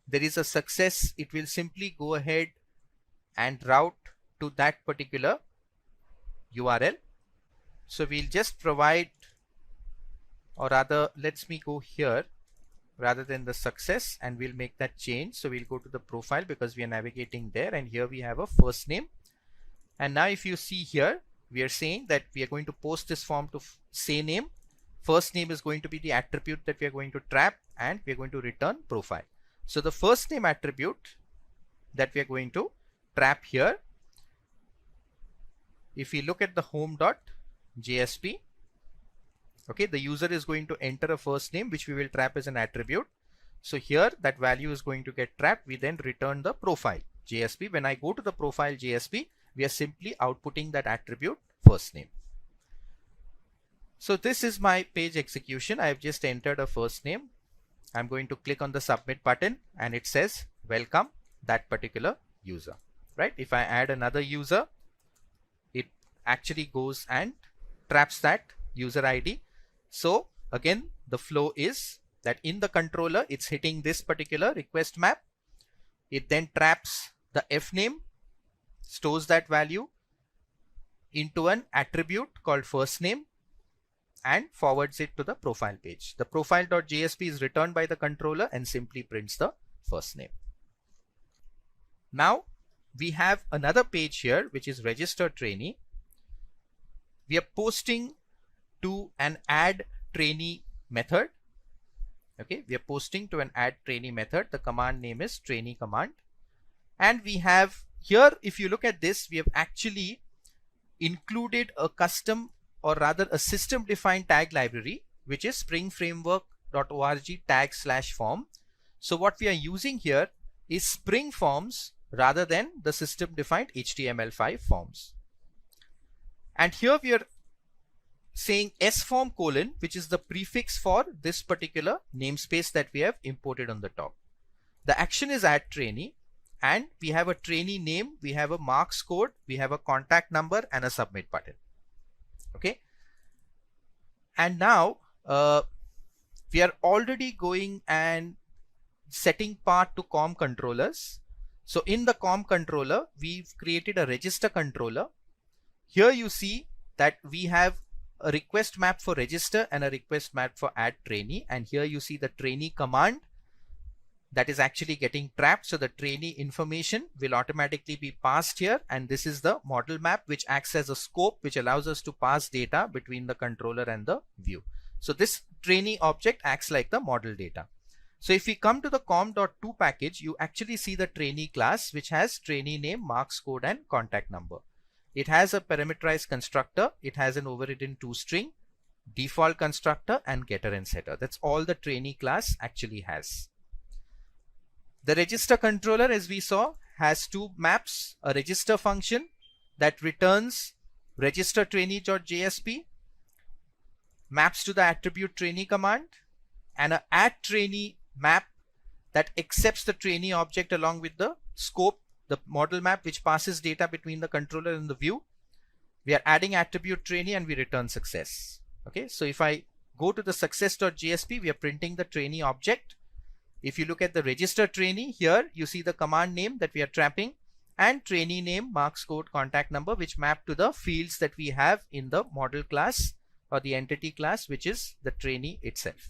there is a success, it will simply go ahead and route to that particular URL. So we'll just provide, or rather let me go here rather than the success, and we'll make that change. So we'll go to the profile because we are navigating there, and here we have a first name. And now if you see here, we are saying that we are going to post this form to say name. First name is going to be the attribute that we are going to trap, and we are going to return profile. So the first name attribute that we are going to trap here, if we look at the home.jsp, okay, the user is going to enter a first name which we will trap as an attribute. So here that value is going to get trapped. We then return the profile JSP. When I go to the profile JSP, we are simply outputting that attribute first name. So this is my page execution. I have just entered a first name. I'm going to click on the submit button, and it says welcome that particular user, right? If I add another user, it actually goes and traps that user ID. So again, the flow is that in the controller, it's hitting this particular request map. It then traps the F name, stores that value into an attribute called first name, and forwards it to the profile page. The profile.jsp is returned by the controller and simply prints the first name. Now we have another page here, which is register trainee. We are posting to an add trainee method. Okay, we are posting to an add trainee method. The command name is trainee command. And we have here, if you look at this, we have actually included a custom, or rather a system defined tag library, which is springframework.org tag/form. So what we are using here is Spring forms rather than the system defined HTML5 forms. And here we are saying sform : which is the prefix for this particular namespace that we have imported on the top. The action is add trainee, and we have a trainee name, we have a marks code, we have a contact number, and a submit button. Okay, and now we are already going and setting part to COM controllers. So in the COM controller, we've created a register controller. Here you see that we have a request map for register and a request map for add trainee, and here you see the trainee command that is actually getting trapped. So the trainee information will automatically be passed here, and this is the model map which acts as a scope which allows us to pass data between the controller and the view. So this trainee object acts like the model data. So if we come to the com.to package, you actually see the trainee class which has trainee name, marks code, and contact number. It has a parameterized constructor, it has an overridden toString, default constructor, and getter and setter. That's all the trainee class actually has. The register controller, as we saw, has two maps: a register function that returns register trainee.jsp, maps to the attribute trainee command, and a add trainee map that accepts the trainee object along with the scope, the model map which passes data between the controller and the view. We are adding attribute trainee and we return success. Okay, so if I go to the success.jsp, we are printing the trainee object. If you look at the register trainee, here you see the command name that we are trapping, and trainee name, marks code, contact number, which map to the fields that we have in the model class or the entity class, which is the trainee itself.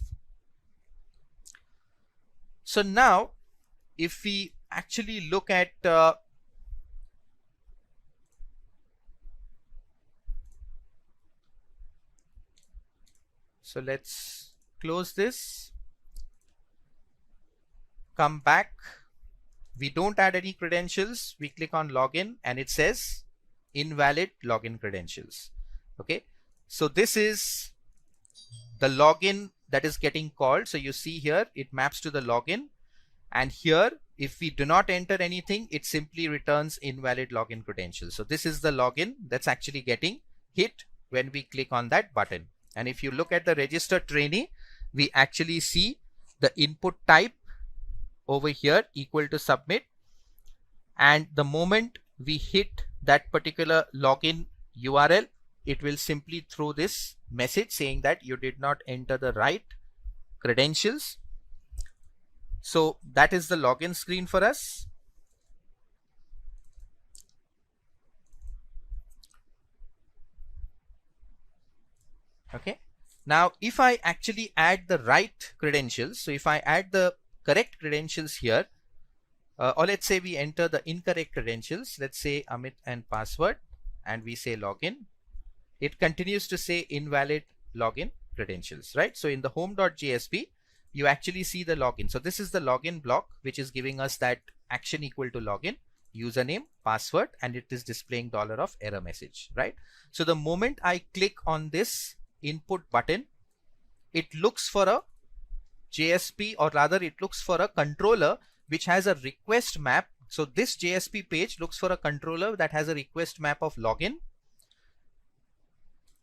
So now if we actually look at so let's close this, come back. We don't add any credentials. We click on login and it says invalid login credentials. Okay, so this is the login that is getting called. So you see here it maps to the login, and here if we do not enter anything, it simply returns invalid login credentials. So this is the login that's actually getting hit when we click on that button. And if you look at the register trainee, we actually see the input type over here equal to submit, and the moment we hit that particular login URL, it will simply throw this message saying that you did not enter the right credentials. So that is the login screen for us. Okay, now if I actually add the right credentials, so if I add the correct credentials here, or let's say we enter the incorrect credentials, let's say Amit and password, and we say login, it continues to say invalid login credentials, right? So in the home.jsp, you actually see the login. So this is the login block, which is giving us that action equal to login, username, password, and it is displaying $error message, right? So the moment I click on this input button, it looks for a JSP, or rather it looks for a controller which has a request map. So this JSP page looks for a controller that has a request map of login.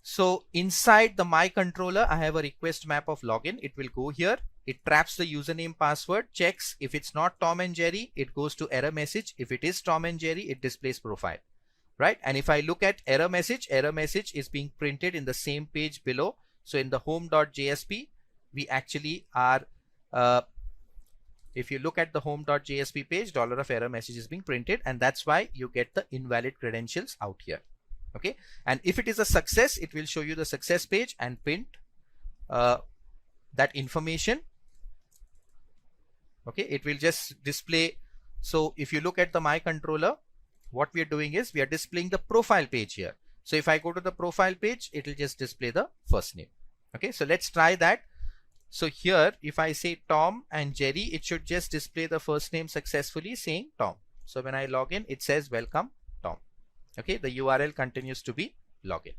So inside the my controller, I have a request map of login. It will go here. It traps the username, password, checks. If it's not Tom and Jerry, it goes to error message. If it is Tom and Jerry, it displays profile, right? And if I look at error message is being printed in the same page below. So in the home.jsp, we actually are, if you look at the home.jsp page, $error message is being printed, and that's why you get the invalid credentials out here. Okay, and if it is a success, it will show you the success page and print that information. Okay, it will just display. So if you look at the my controller, what we are doing is we are displaying the profile page here. So if I go to the profile page, it will just display the first name. Okay, so let's try that. So here, if I say Tom and Jerry, it should just display the first name successfully saying Tom. So when I log in, it says welcome Tom. Okay, the URL continues to be login.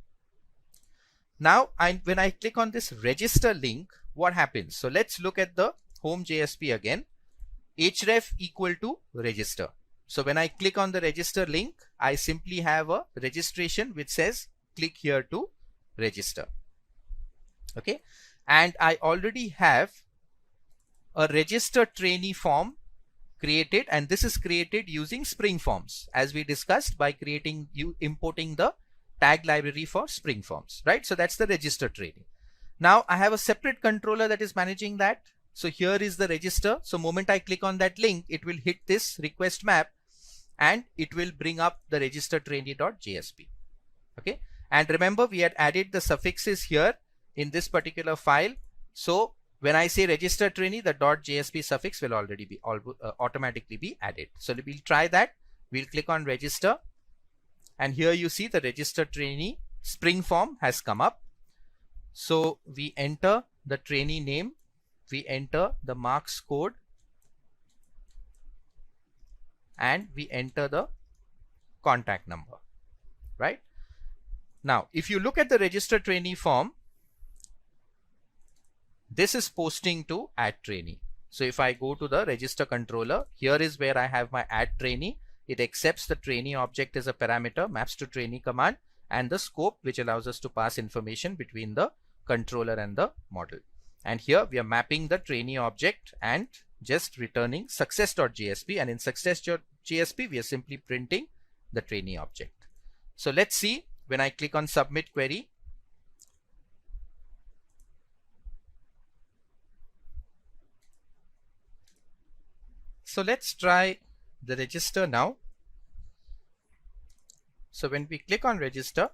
Now, when I click on this register link, what happens? So let's look at the home JSP again. href equal to register. So when I click on the register link, I simply have a registration which says click here to register. Okay, and I already have a register trainee form created, and this is created using Spring Forms, as we discussed, by importing the tag library for Spring Forms, right? So that's the register trainee. Now I have a separate controller that is managing that. So here is the register. So moment I click on that link, it will hit this request map and it will bring up the register trainee.jsp. Okay, and remember we had added the suffixes here in this particular file. So when I say register trainee, the .jsp suffix will already be automatically be added. So we'll try that. We'll click on register, and here you see the register trainee Spring form has come up. So we enter the trainee name, we enter the marks code, and we enter the contact number, right? Now, if you look at the register trainee form, this is posting to add trainee. So if I go to the register controller, here is where I have my add trainee. It accepts the trainee object as a parameter, maps to trainee command, and the scope, which allows us to pass information between the controller and the model. And here we are mapping the trainee object and just returning success.jsp, and in success.jsp we are simply printing the trainee object. So let's see, when I click on submit query, so let's try the register now. So when we click on register,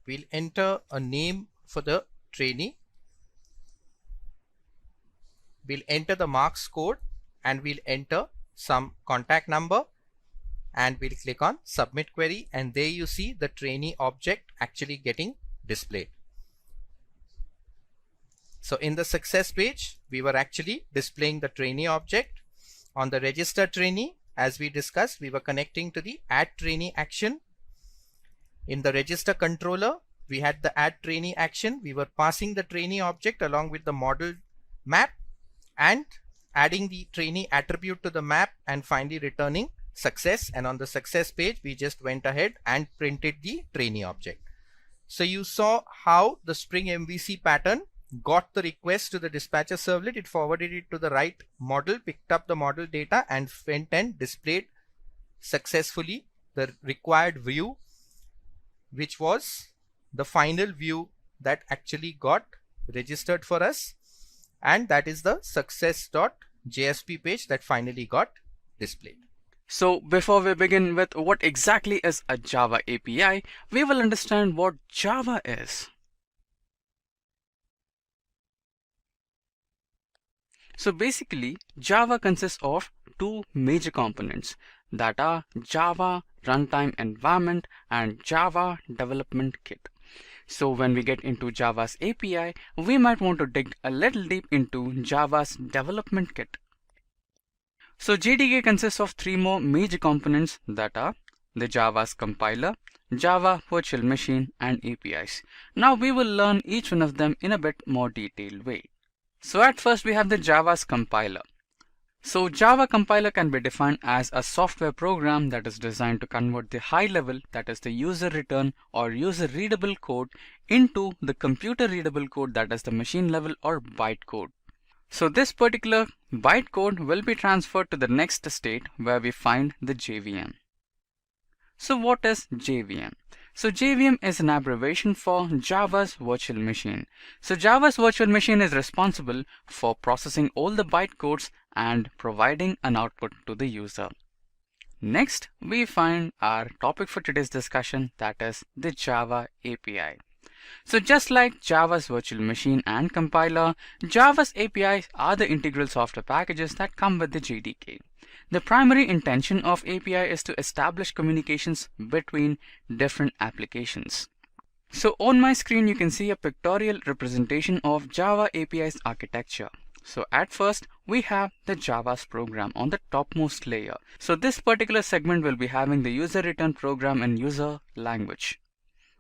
we'll enter a name for the trainee, we'll enter the marks code, and we'll enter some contact number, and we'll click on submit query, and there you see the trainee object actually getting displayed. So in the success page, we were actually displaying the trainee object. On the register trainee, as we discussed, we were connecting to the add trainee action, In the register controller, we had the add trainee action. We were passing the trainee object along with the model map and adding the trainee attribute to the map and finally returning success. And on the success page, we just went ahead and printed the trainee object. So you saw how the string MVC pattern got the request to the dispatcher servlet. It forwarded it to the right model, picked up the model data and went and displayed successfully the required view, which was the final view that actually got registered for us. And that is the success.jsp page that finally got displayed. So before we begin with what exactly is a Java API, we will understand what Java is. So basically, Java consists of two major components that are Java Runtime Environment and Java Development Kit. So when we get into Java's API, we might want to dig a little deep into Java's Development Kit. So JDK consists of three more major components that are the Java's compiler, Java Virtual Machine, and APIs. Now we will learn each one of them in a bit more detailed way. So at first we have the Java's compiler. So Java compiler can be defined as a software program that is designed to convert the high level, that is the user return or user readable code, into the computer readable code, that is the machine level or byte code. So this particular byte code will be transferred to the next state where we find the JVM. So what is JVM? So JVM is an abbreviation for Java's Virtual Machine. So Java's Virtual Machine is responsible for processing all the byte codes and providing an output to the user. Next, we find our topic for today's discussion, that is the Java API. So just like Java's virtual machine and compiler, Java's APIs are the integral software packages that come with the JDK. The primary intention of API is to establish communications between different applications. So on my screen you can see a pictorial representation of Java API's architecture. So at first we have the Java's program on the topmost layer. So this particular segment will be having the user return program in user language.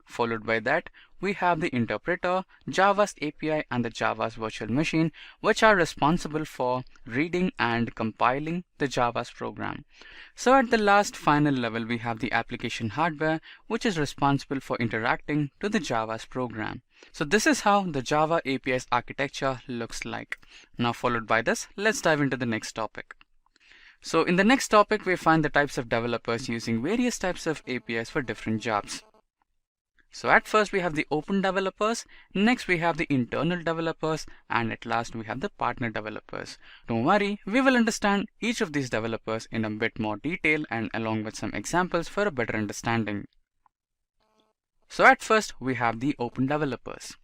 Followed by that, we have the interpreter, Java's API, and the Java's virtual machine, which are responsible for reading and compiling the Java's program. So at the last final level, we have the application hardware, which is responsible for interacting to the Java's program. So this is how the Java API's architecture looks like. Now followed by this, let's dive into the next topic. So in the next topic, we find the types of developers using various types of APIs for different jobs. So at first we have the open developers, next we have the internal developers, and at last we have the partner developers. Don't worry, we will understand each of these developers in a bit more detail and along with some examples for a better understanding. So at first we have the open developers.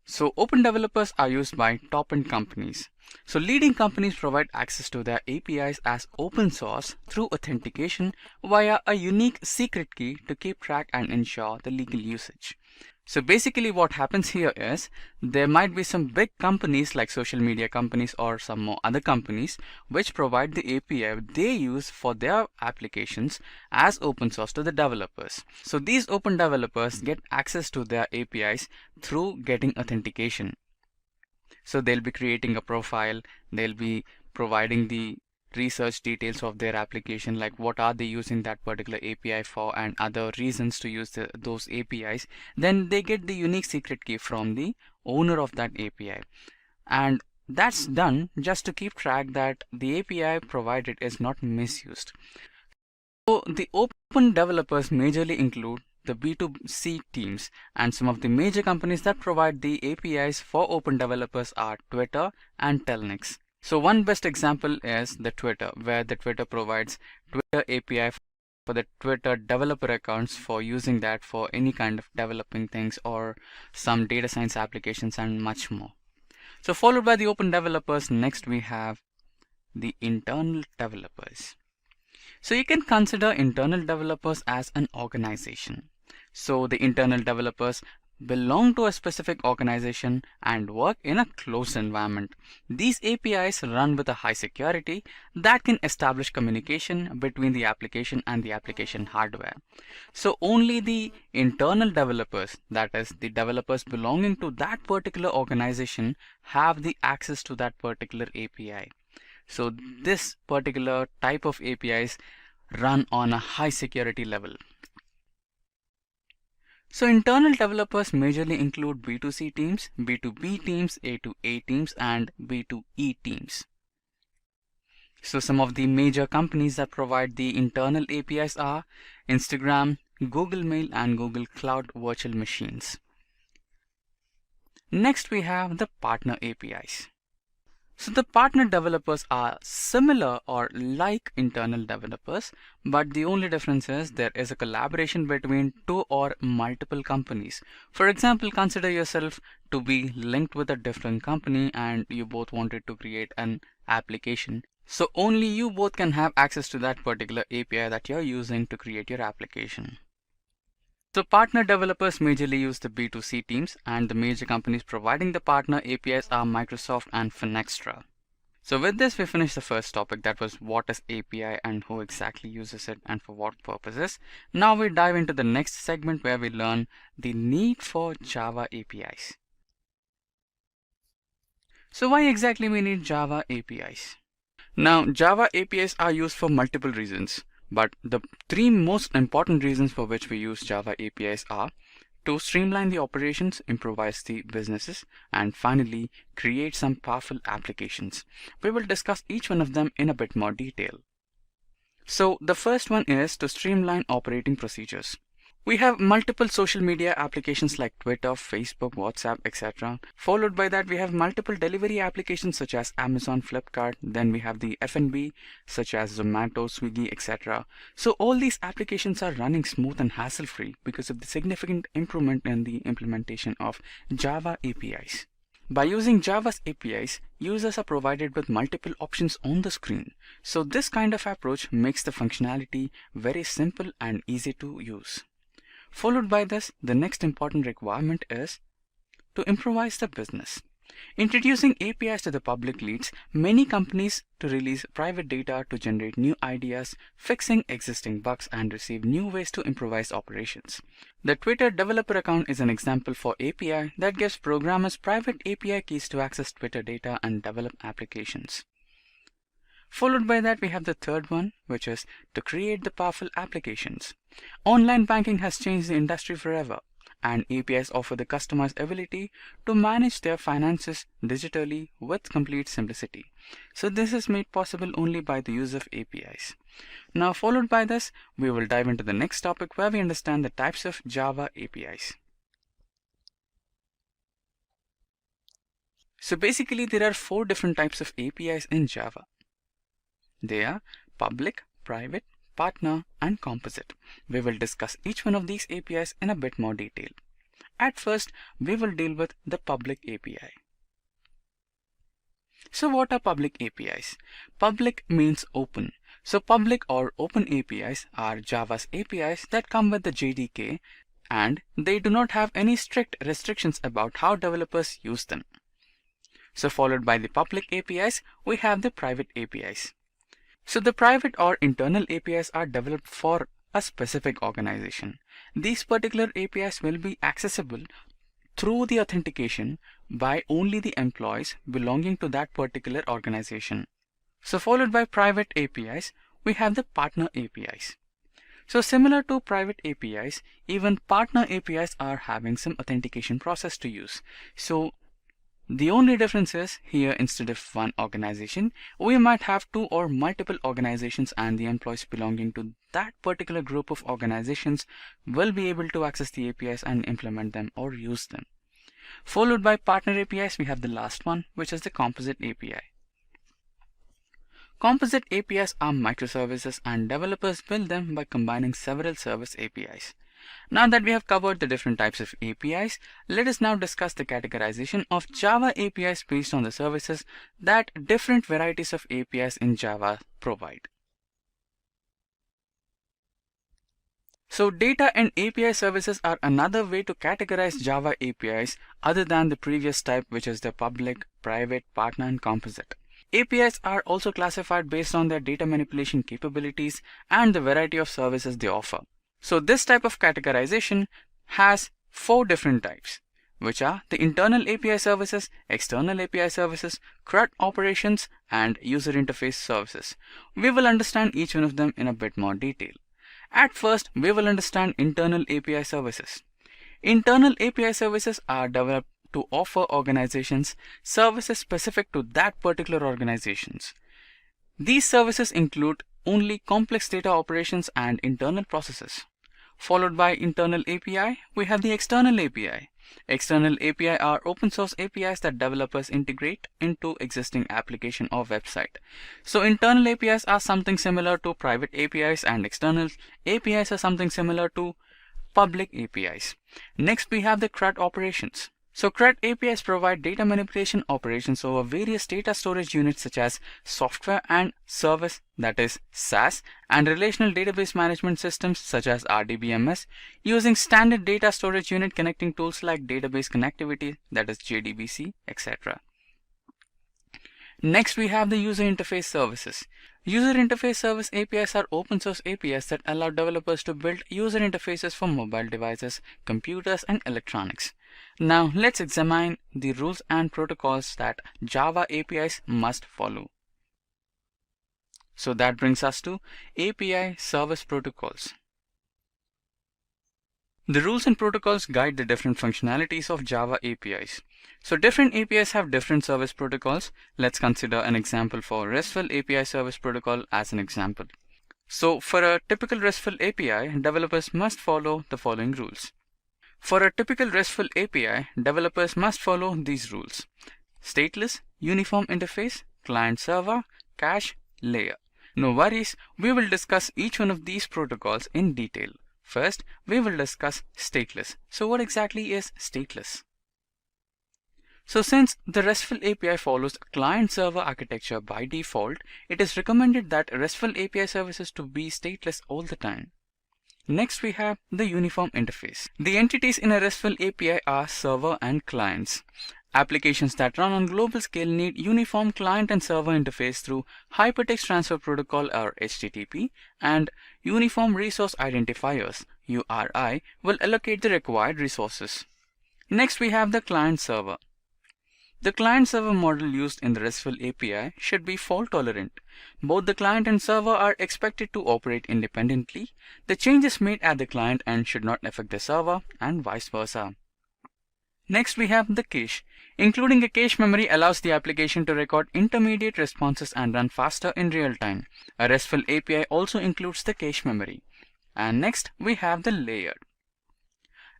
So open developers are used by top-end companies. So leading companies provide access to their APIs as open source through authentication via a unique secret key to keep track and ensure the legal usage. So basically what happens here is there might be some big companies like social media companies or some more other companies which provide the API they use for their applications as open source to the developers. So these open developers get access to their APIs through getting authentication. So they'll be creating a profile, they'll be providing the research details of their application, like what are they using that particular API for and other reasons to use those APIs. Then they get the unique secret key from the owner of that API. And that's done just to keep track that the API provided is not misused. So the open developers majorly include the B2C teams, and some of the major companies that provide the APIs for open developers are Twitter and Telnix. So one best example is the Twitter, where the Twitter provides Twitter API for the Twitter developer accounts for using that for any kind of developing things or some data science applications and much more. So followed by the open developers, next we have the internal developers. So you can consider internal developers as an organization. So the internal developers belong to a specific organization and work in a closed environment. These APIs run with a high security that can establish communication between the application and the application hardware. So only the internal developers, that is the developers belonging to that particular organization, have the access to that particular API. So this particular type of APIs run on a high security level. So internal developers majorly include B2C teams, B2B teams, A2A teams, and B2E teams. So some of the major companies that provide the internal APIs are Instagram, Google Mail, and Google Cloud Virtual Machines. Next we have the partner APIs. So the partner developers are similar or like internal developers, but the only difference is there is a collaboration between two or multiple companies. For example, consider yourself to be linked with a different company and you both wanted to create an application. So only you both can have access to that particular API that you're using to create your application. So partner developers majorly use the B2C teams, and the major companies providing the partner APIs are Microsoft and Finextra. So with this we finish the first topic, that was what is API and who exactly uses it and for what purposes. Now we dive into the next segment where we learn the need for Java APIs. So why exactly we need Java APIs? Now Java APIs are used for multiple reasons. But the three most important reasons for which we use Java APIs are to streamline the operations, improvise the businesses, and finally create some powerful applications. We will discuss each one of them in a bit more detail. So the first one is to streamline operating procedures. We have multiple social media applications like Twitter, Facebook, WhatsApp, etc. Followed by that we have multiple delivery applications such as Amazon, Flipkart. Then we have the F&B such as Zomato, Swiggy, etc. So all these applications are running smooth and hassle-free because of the significant improvement in the implementation of Java APIs. By using Java's APIs, users are provided with multiple options on the screen. So this kind of approach makes the functionality very simple and easy to use. Followed by this, the next important requirement is to improvise the business. Introducing APIs to the public leads many companies to release private data to generate new ideas, fixing existing bugs, and receive new ways to improvise operations. The Twitter developer account is an example for API that gives programmers private API keys to access Twitter data and develop applications. Followed by that, we have the third one, which is to create the powerful applications. Online banking has changed the industry forever, and APIs offer the customer's ability to manage their finances digitally with complete simplicity. So this is made possible only by the use of APIs. Now followed by this, we will dive into the next topic where we understand the types of Java APIs. So basically there are 4 different types of APIs in Java. They are public, private, partner, and composite. We will discuss each one of these APIs in a bit more detail. At first, we will deal with the public API. So what are public APIs? Public means open. So public or open APIs are Java's APIs that come with the JDK, and they do not have any strict restrictions about how developers use them. So followed by the public APIs, we have the private APIs. So the private or internal APIs are developed for a specific organization. These particular APIs will be accessible through the authentication by only the employees belonging to that particular organization. So followed by private APIs, we have the partner APIs. So similar to private APIs, even partner APIs are having some authentication process to use. So the only difference is here, instead of one organization, we might have 2 or multiple organizations, and the employees belonging to that particular group of organizations will be able to access the APIs and implement them or use them. Followed by partner APIs, we have the last one, which is the composite API. Composite APIs are microservices, and developers build them by combining several service APIs. Now that we have covered the different types of APIs, let us now discuss the categorization of Java APIs based on the services that different varieties of APIs in Java provide. So data and API services are another way to categorize Java APIs other than the previous type, which is the public, private, partner, and composite. APIs are also classified based on their data manipulation capabilities and the variety of services they offer. So this type of categorization has 4 different types, which are the internal API services, external API services, CRUD operations, and user interface services. We will understand each one of them in a bit more detail. At first, we will understand internal API services. Internal API services are developed to offer organizations services specific to that particular organizations. These services include only complex data operations and internal processes. Followed by internal API, we have the external API. External API are open source APIs that developers integrate into existing application or website. So internal APIs are something similar to private APIs and external APIs are something similar to public APIs. Next we have the CRUD operations. So CRUD APIs provide data manipulation operations over various data storage units such as software and service, that is SaaS, and relational database management systems such as RDBMS using standard data storage unit connecting tools like database connectivity, that is JDBC, etc. Next we have the user interface services. User interface service APIs are open source APIs that allow developers to build user interfaces for mobile devices, computers, and electronics. Now let's examine the rules and protocols that Java APIs must follow. So that brings us to API service protocols. The rules and protocols guide the different functionalities of Java APIs. So different APIs have different service protocols. Let's consider an example for RESTful API service protocol as an example. So for a typical RESTful API, developers must follow the following rules. For a typical RESTful API, developers must follow these rules: stateless, uniform interface, client server, cache, layer. No worries, we will discuss each one of these protocols in detail. First, we will discuss stateless. So what exactly is stateless? So since the RESTful API follows client-server architecture by default, it is recommended that RESTful API services to be stateless all the time. Next we have the uniform interface. The entities in a RESTful API are server and clients. Applications that run on global scale need uniform client and server interface through Hypertext Transfer Protocol or HTTP, and Uniform Resource Identifiers URI will allocate the required resources. Next we have the client server. The client-server model used in the RESTful API should be fault-tolerant. Both the client and server are expected to operate independently. The changes made at the client end should not affect the server, and vice versa. Next we have the cache. Including a cache memory allows the application to record intermediate responses and run faster in real time. A RESTful API also includes the cache memory. And next we have the layer.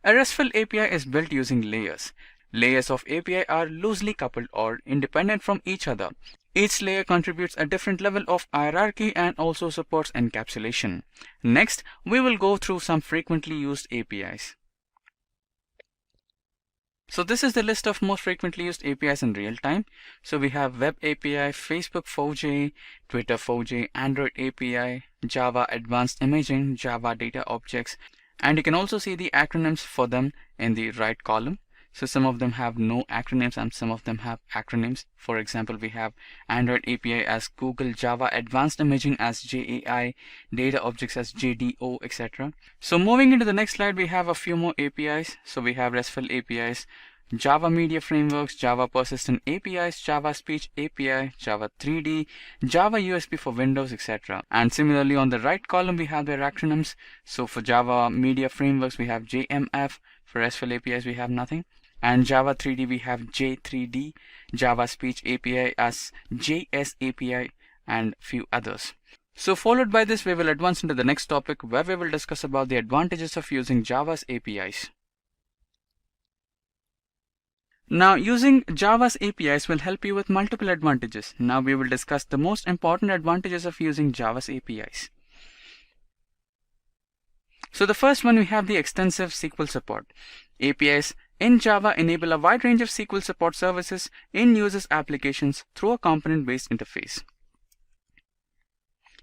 A RESTful API is built using layers. Layers of API are loosely coupled or independent from each other. Each layer contributes a different level of hierarchy and also supports encapsulation. Next, we will go through some frequently used APIs. So this is the list of most frequently used APIs in real time. So we have Web API, Facebook 4J, Twitter 4J, Android API, Java Advanced Imaging, Java Data Objects, and you can also see the acronyms for them in the right column. So some of them have no acronyms and some of them have acronyms. For example, we have Android API as Google, Java Advanced Imaging as JAI, Data Objects as JDO, etc. So moving into the next slide, we have a few more APIs. So we have RESTful APIs, Java Media Frameworks, Java Persistent APIs, Java Speech API, Java 3D, Java USB for Windows, etc. And similarly on the right column, we have their acronyms. So for Java Media Frameworks, we have JMF. For RESTful APIs, we have nothing. And Java 3D we have J3D, Java Speech API as JS API, and few others. So followed by this, we will advance into the next topic where we will discuss about the advantages of using Java's APIs. Now using Java's APIs will help you with multiple advantages. Now we will discuss the most important advantages of using Java's APIs. So the first one, we have the extensive SQL support. APIs in Java enable a wide range of SQL support services in users' applications through a component-based interface.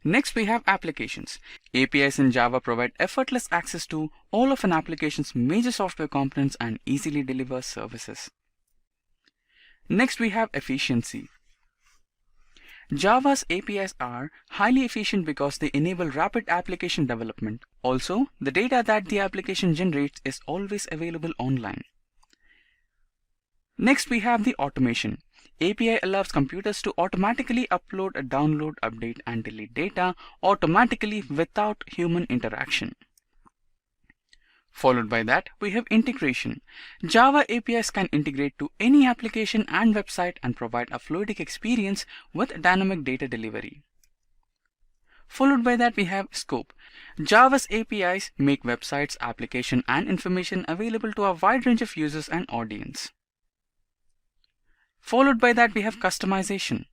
Next, we have applications. APIs in Java provide effortless access to all of an application's major software components and easily deliver services. Next, we have efficiency. Java's APIs are highly efficient because they enable rapid application development. Also, the data that the application generates is always available online. Next, we have the automation. API allows computers to automatically upload, download, update, and delete data automatically without human interaction. Followed by that, we have integration. Java APIs can integrate to any application and website and provide a fluidic experience with dynamic data delivery. Followed by that, we have scope. Java's APIs make websites, application, and information available to a wide range of users and audience. Followed by that, we have customization.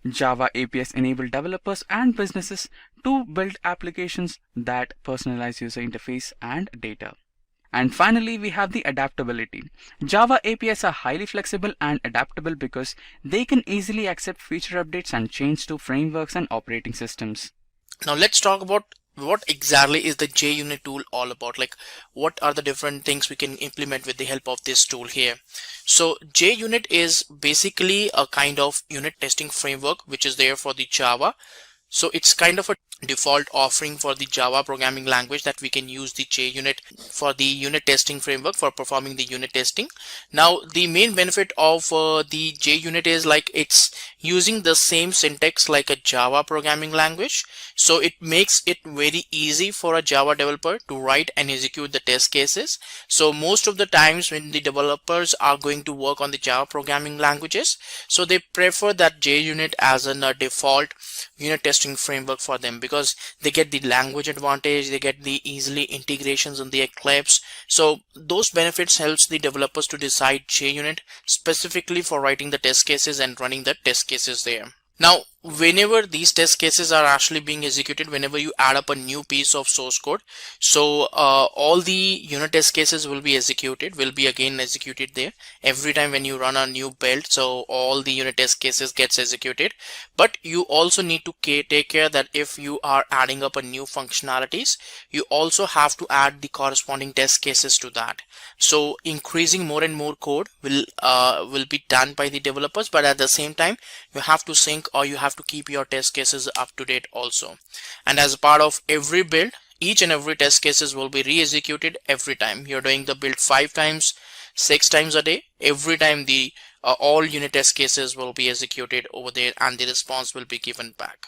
Java APIs enable developers and businesses to build applications that personalize user interface and data. And finally, we have the adaptability. Java APIs are highly flexible and adaptable because they can easily accept feature updates and change to frameworks and operating systems. Now let's talk about what exactly is the JUnit tool all about. Like, what are the different things we can implement with the help of this tool here? So JUnit is basically a kind of unit testing framework which is there for the Java. So it's kind of a default offering for the Java programming language that we can use the JUnit for the unit testing framework for performing the unit testing. Now the main benefit of the JUnit is like it's using the same syntax like a Java programming language. So it makes it very easy for a Java developer to write and execute the test cases. So most of the times when the developers are going to work on the Java programming languages, so they prefer that JUnit as a default unit testing framework for them, because they get the language advantage, they get the easily integrations in the Eclipse. So those benefits helps the developers to decide JUnit specifically for writing the test cases and running the test cases there. Now, whenever these test cases are actually being executed, whenever you add up a new piece of source code, so all the unit test cases will be again executed there every time when you run a new build. So all the unit test cases gets executed, but you also need to take care that if you are adding up a new functionalities, you also have to add the corresponding test cases to that. So increasing more and more code will be done by the developers, but at the same time you have to sync, or you have to keep your test cases up to date also. And as a part of every build, each and every test cases will be re-executed every time. You're doing the build 5 times, 6 times a day. Every time the all unit test cases will be executed over there and the response will be given back.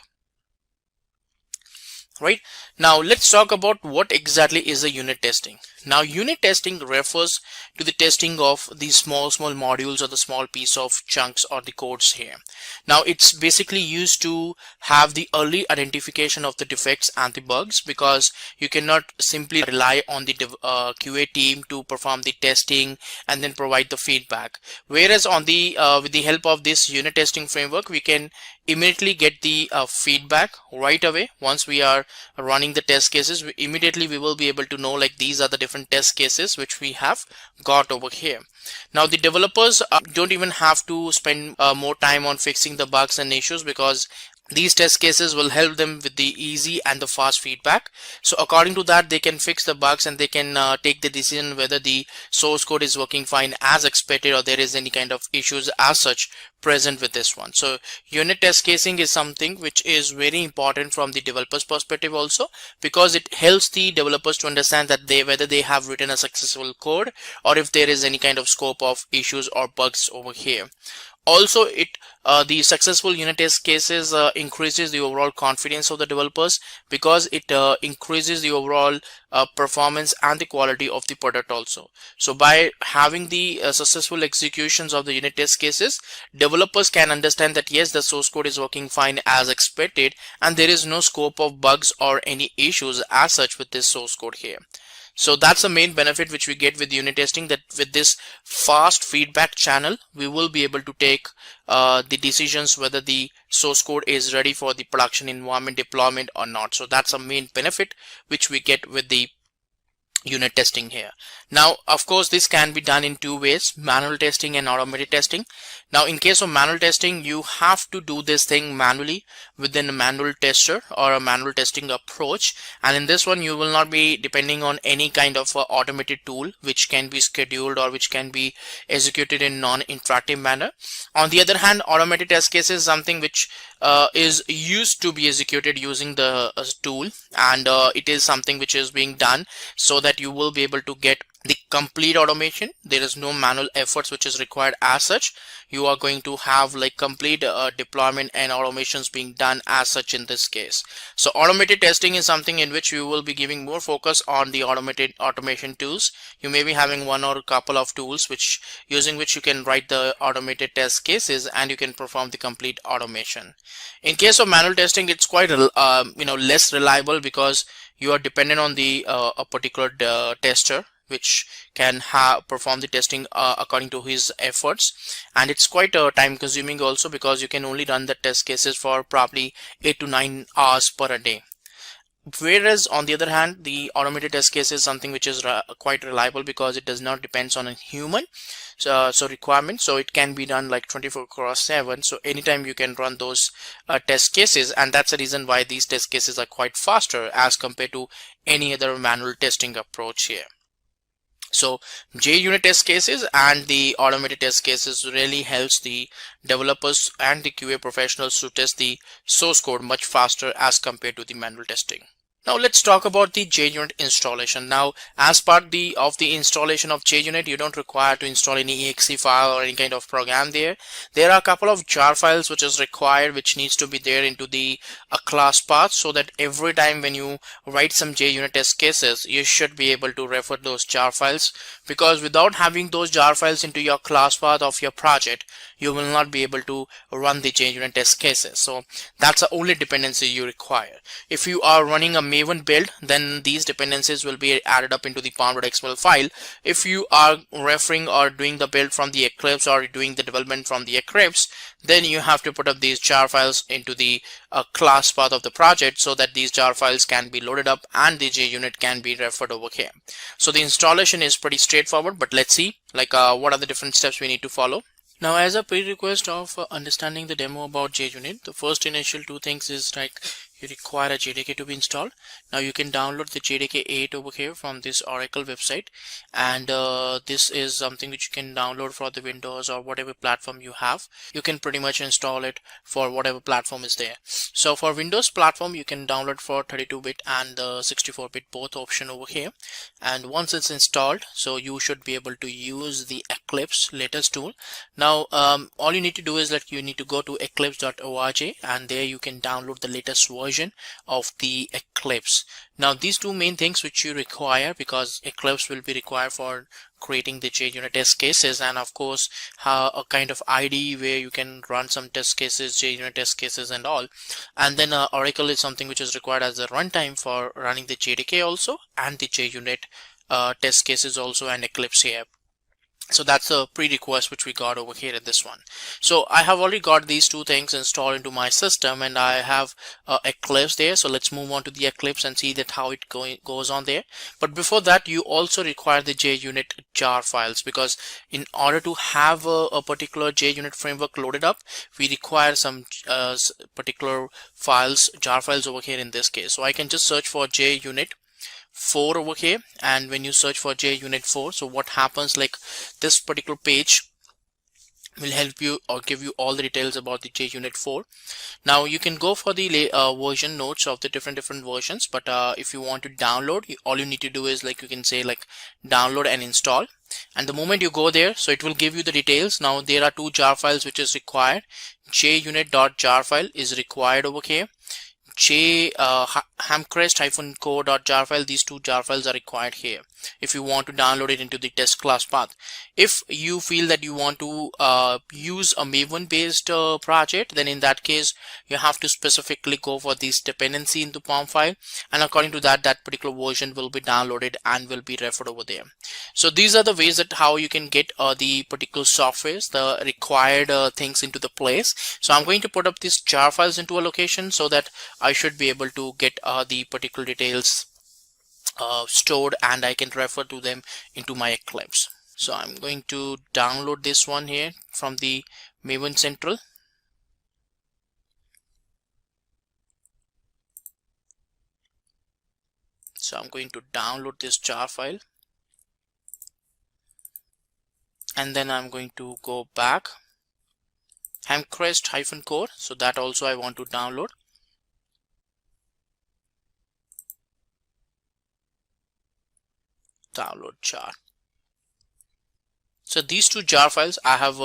Right, now let's talk about what exactly is a unit testing. Now unit testing refers to the testing of these small modules or the small piece of chunks or the codes here. Now it's basically used to have the early identification of the defects and the bugs, because you cannot simply rely on the QA team to perform the testing and then provide the feedback. Whereas on the with the help of this unit testing framework, we can immediately get the feedback right away. Once we are running the test cases, immediately we will be able to know like these are the different test cases which we have got over here. Now the developers don't even have to spend more time on fixing the bugs and issues, because these test cases will help them with the easy and the fast feedback. So according to that, they can fix the bugs and they can take the decision whether the source code is working fine as expected or there is any kind of issues as such present with this one. So unit test casing is something which is very important from the developer's perspective also, because it helps the developers to understand that whether they have written a successful code or if there is any kind of scope of issues or bugs over here. Also, the successful unit test cases increases the overall confidence of the developers, because it increases the overall performance and the quality of the product also. So by having the successful executions of the unit test cases, developers can understand that yes, the source code is working fine as expected and there is no scope of bugs or any issues as such with this source code here. So that's the main benefit which we get with unit testing, that with this fast feedback channel, we will be able to take the decisions whether the source code is ready for the production environment deployment or not. So that's a main benefit which we get with the unit testing here. Now, of course, this can be done in two ways, manual testing and automated testing. Now, in case of manual testing, you have to do this thing manually within a manual tester or a manual testing approach. And in this one, you will not be depending on any kind of automated tool which can be scheduled or which can be executed in non-interactive manner. On the other hand, automated test case is something which is used to be executed using the tool, and it is something which is being done so that you will be able to get the complete automation. There is no manual efforts which is required as such. You are going to have like complete deployment and automations being done as such in this case. So automated testing is something in which you will be giving more focus on the automated automation tools. You may be having one or a couple of tools which using which you can write the automated test cases and you can perform the complete automation. In case of manual testing, it's quite less reliable because you are dependent on the a particular tester which can perform the testing according to his efforts, and it's quite time consuming also because you can only run the test cases for probably 8 to 9 hours per day. Whereas on the other hand, the automated test case is something which is quite reliable because it does not depends on a human requirement, so it can be done like 24/7. So anytime you can run those test cases, and that's the reason why these test cases are quite faster as compared to any other manual testing approach here. So JUnit test cases and the automated test cases really helps the developers and the QA professionals to test the source code much faster as compared to the manual testing. Now let's talk about the JUnit installation. Now, as part of the installation of JUnit, you don't require to install any exe file or any kind of program there. There are a couple of jar files which is required, which needs to be there into the class path, so that every time when you write some JUnit test cases, you should be able to refer those jar files, because without having those jar files into your class path of your project, you will not be able to run the JUnit test cases. So that's the only dependency you require. If you are running a Maven build, then these dependencies will be added up into the pom.xml file. If you are referring or doing the build from the Eclipse or doing the development from the Eclipse, then you have to put up these jar files into the class path of the project so that these jar files can be loaded up and the JUnit can be referred over here. So the installation is pretty straightforward, but let's see what are the different steps we need to follow. Now, as a prerequisite of understanding the demo about JUnit, the first initial two things is like you require a JDK to be installed. Now you can download the JDK 8 over here from this Oracle website, and this is something which you can download for the Windows or whatever platform you have. You can pretty much install it for whatever platform is there. So for Windows platform, you can download for 32-bit and 64-bit both option over here. And once it's installed, so you should be able to use the Eclipse latest tool. Now all you need to do is that you need to go to eclipse.org, and there you can download the latest version of the Eclipse. Now these two main things which you require, because Eclipse will be required for creating the JUnit test cases, and of course a kind of IDE where you can run some test cases, JUnit test cases and all. And then Oracle is something which is required as a runtime for running the JDK also, and the JUnit test cases also, and Eclipse here. So that's a prerequisite which we got over here in this one. So I have already got these two things installed into my system, and I have Eclipse there. So let's move on to the Eclipse and see that how it goes on there. But before that, you also require the JUnit jar files, because in order to have a particular JUnit framework loaded up, we require some particular files, jar files over here in this case. So I can just search for JUnit 4 over here, and when you search for JUnit 4, so what happens, like this particular page will help you or give you all the details about the JUnit 4. Now you can go for the version notes of the different versions, but if you want to download, all you need to do is like you can say like download and install, and the moment you go there, so it will give you the details. Now there are two jar files which is required. JUnit.jar file is required over here. hamcrest-co.jar file, these two jar files are required here if you want to download it into the test class path. If you feel that you want to use a Maven based project, then in that case you have to specifically go for this dependency into POM file, and according to that particular version will be downloaded and will be referred over there. So these are the ways that how you can get the particular softwares, the required things into the place. So I'm going to put up these jar files into a location so that I should be able to get the particular details stored, and I can refer to them into my Eclipse. So I'm going to download this one here from the Maven Central. So I'm going to download this jar file, and then I'm going to go back Hemcrest-core, so that also I want to download. Download jar. So these two jar files I have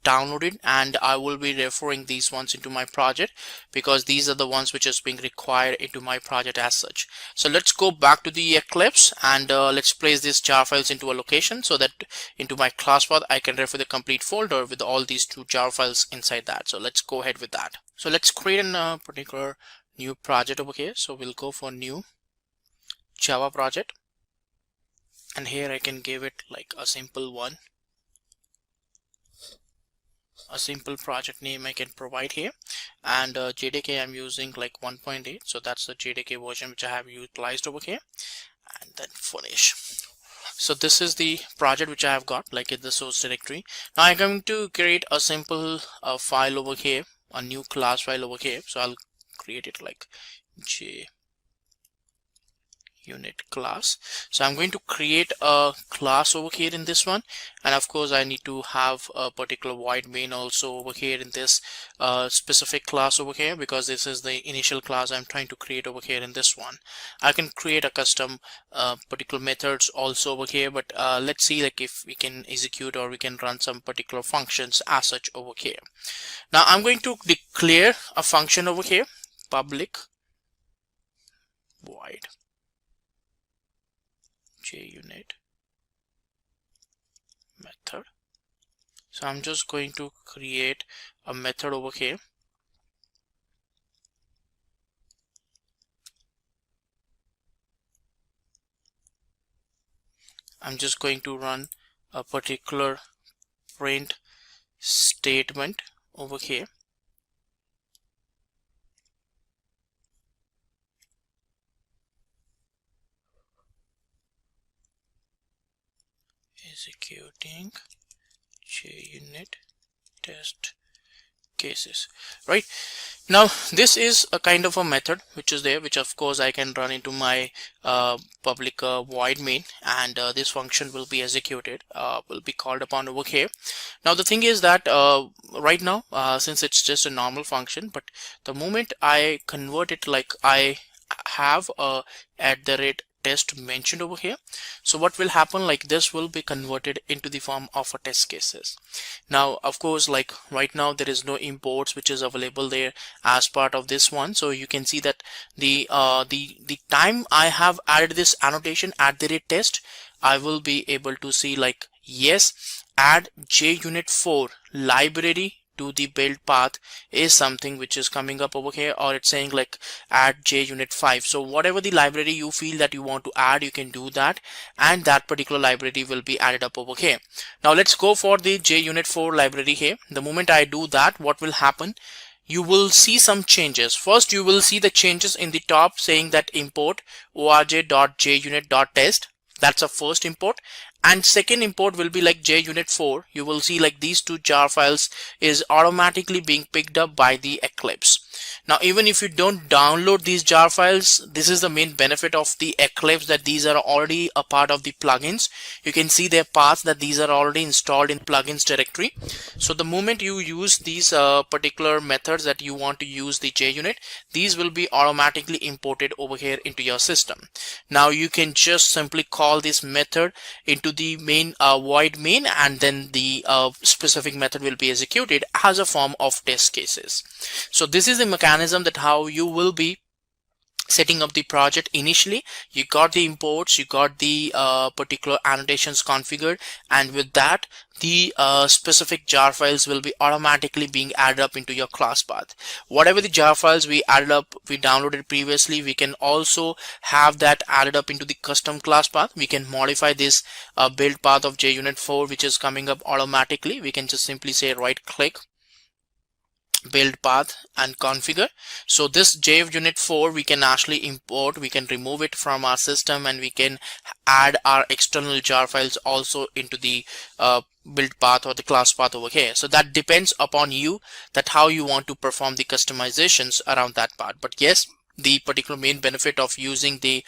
downloaded, and I will be referring these ones into my project because these are the ones which is being required into my project as such. So let's go back to the Eclipse, and let's place these jar files into a location so that into my class path I can refer the complete folder with all these two jar files inside that. So let's go ahead with that. So let's create a particular new project over here. So we'll go for new Java project, and here I can give it like a simple one. A simple project name I can provide here, and JDK I'm using like 1.8, so that's the JDK version which I have utilized over here, and then finish. So this is the project which I have got like in the source directory. Now I'm going to create a simple file over here, a new class file over here. So I'll create it like JUnit class. So I'm going to create a class over here in this one, and of course I need to have a particular void main also over here in this specific class over here, because this is the initial class I'm trying to create over here in this one. I can create a custom particular methods also over here, but let's see like if we can execute or we can run some particular functions as such over here. Now I'm going to declare a function over here, public void JUnit method. So I'm just going to create a method over here. I'm just going to run a particular print statement over here. Executing JUnit test cases. Right now this is a kind of a method which is there, which of course I can run into my public void main, and this function will be executed, will be called upon over here. Now the thing is that right now since it's just a normal function, but the moment I convert it, like I have a @test mentioned over here, so what will happen, like this will be converted into the form of a test cases. Now of course, like right now there is no imports which is available there as part of this one, so you can see that the time I have added this annotation @test, I will be able to see like yes, add JUnit4 library to the build path is something which is coming up over here, or it's saying like add JUnit5. So whatever the library you feel that you want to add, you can do that, and that particular library will be added up over here. Now let's go for the JUnit4 library here. The moment I do that, what will happen, you will see some changes. First you will see the changes in the top saying that import org.junit.test. That's a first import, and second import will be like JUnit4. You will see like these two jar files is automatically being picked up by the Eclipse. Now even if you don't download these jar files, this is the main benefit of the Eclipse, that these are already a part of the plugins. You can see their paths, that these are already installed in plugins directory. So the moment you use these particular methods that you want to use the JUnit, these will be automatically imported over here into your system. Now you can just simply call this method into the main void main, and then the specific method will be executed as a form of test cases. So this is the mechanism that how you will be setting up the project. Initially you got the imports, you got the particular annotations configured, and with that the specific jar files will be automatically being added up into your class path. Whatever the jar files we added up, we downloaded previously, we can also have that added up into the custom class path. We can modify this build path of JUnit4 which is coming up automatically. We can just simply say right click build path and configure. So this JUnit 4 we can actually import, we can remove it from our system, and we can add our external jar files also into the build path or the class path over here. So that depends upon you, that how you want to perform the customizations around that part. But yes, the particular main benefit of using the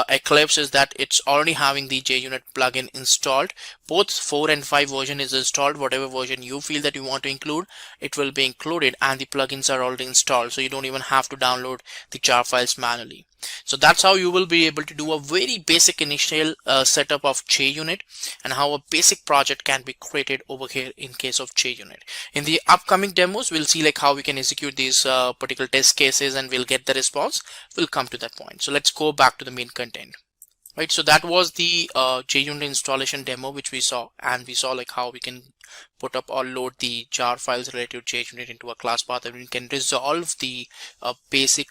Eclipse is that it's already having the JUnit plugin installed. Both 4 and 5 version is installed. Whatever version you feel that you want to include, it will be included, and the plugins are already installed, so you don't even have to download the jar files manually. So that's how you will be able to do a very basic initial setup of JUnit, and how a basic project can be created over here in case of JUnit. In the upcoming demos, we'll see like how we can execute these particular test cases, and we'll get the response. We'll come to that point. So let's go back to the main content. Right, so that was the JUnit installation demo which we saw, and we saw like how we can put up or load the jar files related to JUnit into a class path, and we can resolve the basic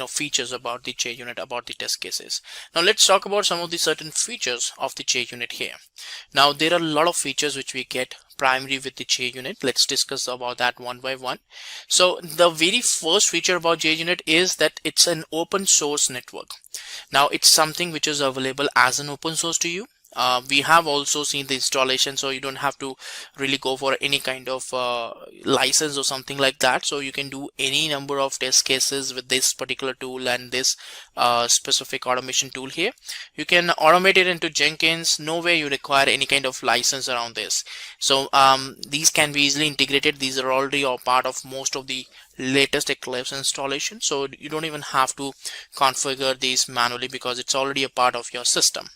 features about the JUnit, about the test cases. Now let's talk about some of the certain features of the JUnit here. Now there are a lot of features which we get primary with the JUnit. Let's discuss about that one by one. So the very first feature about JUnit is that it's an open source network. Now it's something which is available as an open source to you. We have also seen the installation, so you don't have to really go for any kind of license or something like that. So you can do any number of test cases with this particular tool and this specific automation tool here. You can automate it into Jenkins. Nowhere you require any kind of license around this. So these can be easily integrated. These are already a part of most of the latest Eclipse installation, so you don't even have to configure these manually because it's already a part of your system.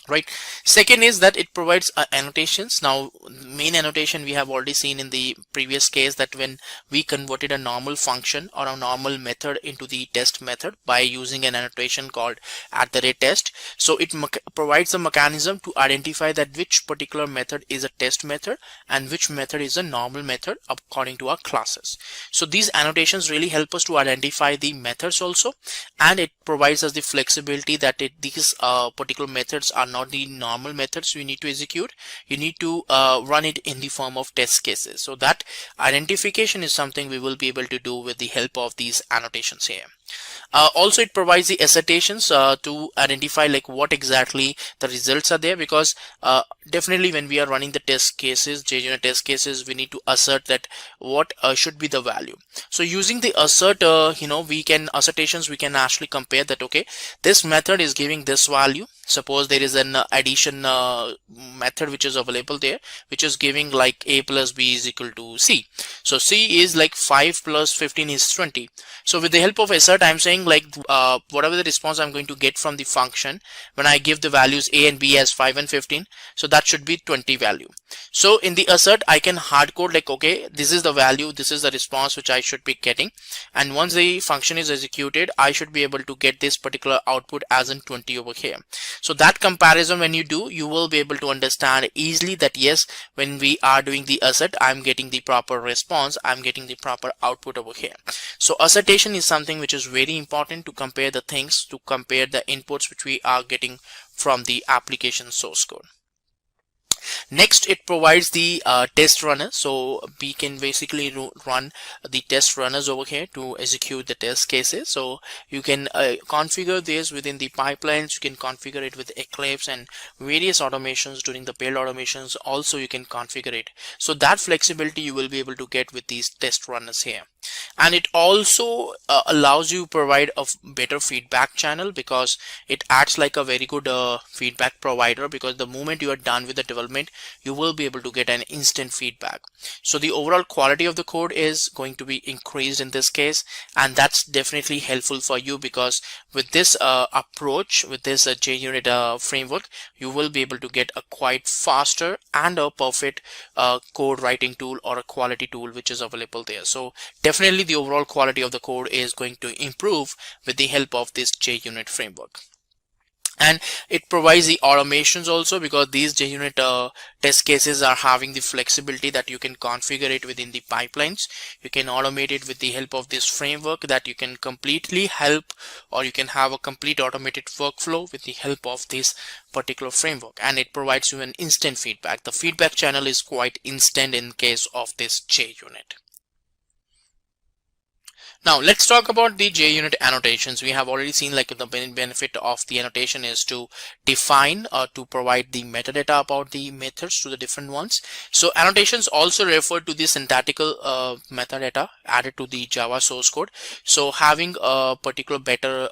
Right. Second is that it provides annotations. Now main annotation we have already seen in the previous case, that when we converted a normal function or a normal method into the test method by using an annotation called @test. So it provides a mechanism to identify that which particular method is a test method and which method is a normal method according to our classes. So these annotations really help us to identify the methods also, and it provides us the flexibility that these particular methods are not the normal methods we need to execute. You need to run it in the form of test cases. So that identification is something we will be able to do with the help of these annotations here. Also it provides the assertions to identify like what exactly the results are there, because definitely when we are running the test cases, JUnit test cases, we need to assert that what should be the value. So using the assert assertions, we can actually compare that, okay, this method is giving this value. Suppose there is an addition method which is available there, which is giving like a plus b is equal to c. So c is like 5 plus 15 is 20. So with the help of assert, I'm saying like whatever the response I'm going to get from the function when I give the values a and b as 5 and 15, so that should be 20 value. So in the assert I can hard code like, okay, this is the value, this is the response which I should be getting, and once the function is executed I should be able to get this particular output as in 20 over here. So that comparison when you do, you will be able to understand easily that yes, when we are doing the assert, I'm getting the proper response, I'm getting the proper output over here. So assertion is something which is very important to compare the things, to compare the inputs which we are getting from the application source code. Next, it provides the test runner. So we can basically run the test runners over here to execute the test cases. So you can configure this within the pipelines. You can configure it with Eclipse and various automations during the build automations. Also, you can configure it. So that flexibility you will be able to get with these test runners here. And it also allows you to provide a better feedback channel, because it acts like a very good feedback provider, because the moment you are done with the development, you will be able to get an instant feedback. So the overall quality of the code is going to be increased in this case, and that's definitely helpful for you, because with this approach, with this JUnit framework, you will be able to get a quite faster and a perfect code writing tool or a quality tool which is available there. So definitely the overall quality of the code is going to improve with the help of this JUnit framework. And it provides the automations also, because these JUnit test cases are having the flexibility that you can configure it within the pipelines. You can automate it with the help of this framework, that you can completely help, or you can have a complete automated workflow with the help of this particular framework, and it provides you an instant feedback. The feedback channel is quite instant in case of this JUnit. Now let's talk about the JUnit annotations. We have already seen like the benefit of the annotation is to define or to provide the metadata about the methods to the different ones. So annotations also refer to the syntactical metadata added to the Java source code. So having a particular better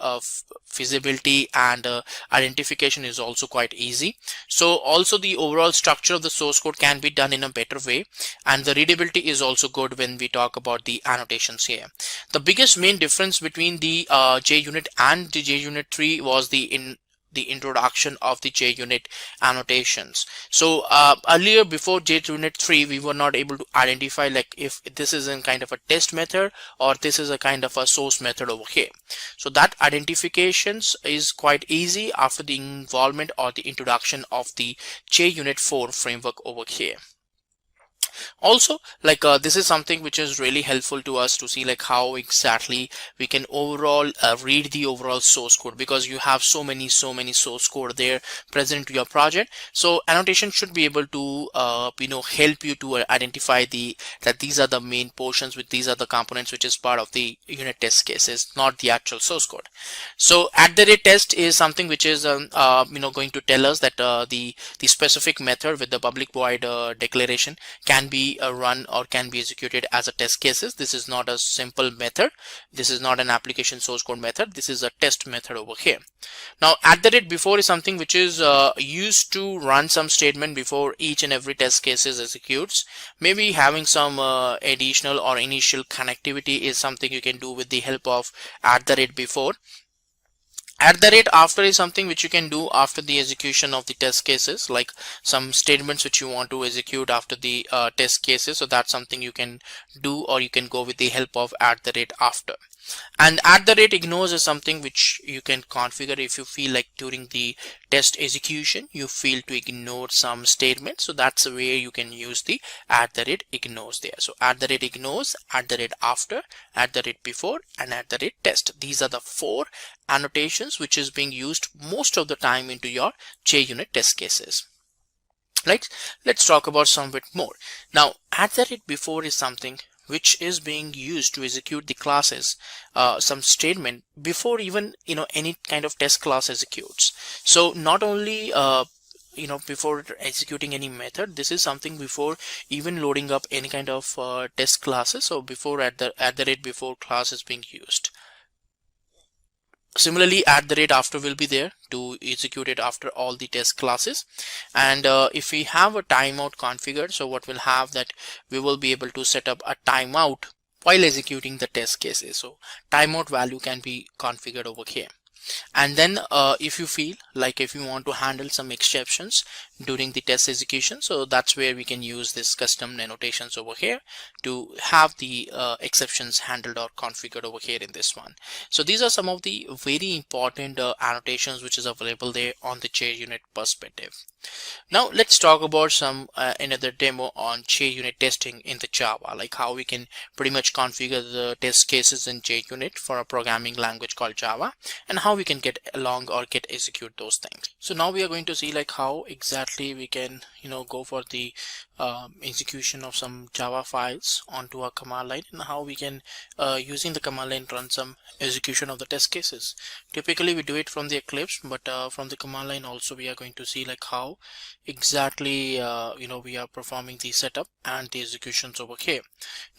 feasibility and identification is also quite easy. So also the overall structure of the source code can be done in a better way, and the readability is also good when we talk about the annotations here. The biggest main difference between the JUnit and the JUnit 3 was the introduction of the JUnit annotations. So earlier, before JUnit 3, we were not able to identify like if this is in kind of a test method or this is a kind of a source method over here. So that identifications is quite easy after the involvement or the introduction of the JUnit 4 framework over here. Also, like this is something which is really helpful to us to see like how exactly we can overall read the overall source code, because you have so many source code there present to your project. So annotation should be able to help you to identify that these are the main portions, with these are the components which is part of the unit test cases, not the actual source code. So @test is something which is going to tell us that the specific method with the public void declaration can be run or can be executed as a test cases. This is not a simple method. This is not an application source code method. This is a test method over here. Now @before is something which is used to run some statement before each and every test cases executes. Maybe having some additional or initial connectivity is something you can do with the help of @before. @after is something which you can do after the execution of the test cases, like some statements which you want to execute after the test cases. So that's something you can do, or you can go with the help of @after. And @ignores is something which you can configure if you feel like during the test execution you feel to ignore some statement. So that's the way you can use the @ignores there. So @ignores, @after, @before, and @test. These are the 4 annotations which is being used most of the time into your JUnit test cases. Right? Let's talk about some bit more. Now @before is something which is being used to execute the classes, some statement before even any kind of test class executes. So not only before executing any method, this is something before even loading up any kind of test classes. So before @before class is being used. Similarly, @after will be there to execute it after all the test classes. And if we have a timeout configured, so what we'll have that we will be able to set up a timeout while executing the test cases. So timeout value can be configured over here. And then if you feel like if you want to handle some exceptions during the test execution, so that's where we can use this custom annotations over here to have the exceptions handled or configured over here in this one. So these are some of the very important annotations which is available there on the JUnit perspective. Now let's talk about some another demo on JUnit testing in the Java, like how we can pretty much configure the test cases in JUnit for a programming language called Java, and how we can get along or get execute those things. So now we are going to see like how exactly we can go for the execution of some Java files onto a command line, and how we can using the command line run some execution of the test cases. Typically we do it from the Eclipse, but from the command line also we are going to see like how exactly we are performing the setup and the executions over here.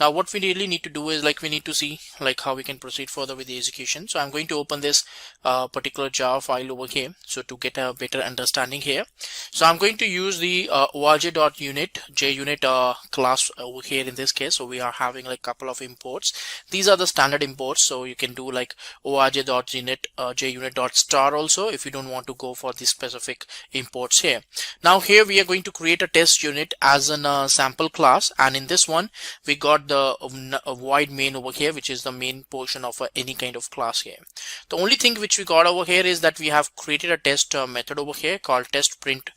Now what we really need to do is like we need to see like how we can proceed further with the execution. So I'm going to open this particular Java file over here, so to get a better understanding here. So I'm going to use the org.unit JUnit class over here in this case. So we are having like couple of imports. These are the standard imports, so you can do like org.unit JUnit.star also if you don't want to go for the specific imports here. Now here we are going to create a test unit as a sample class, and in this one we got the void main over here, which is the main portion of any kind of class here. The only thing which we got over here is that we have created a test method over here called test print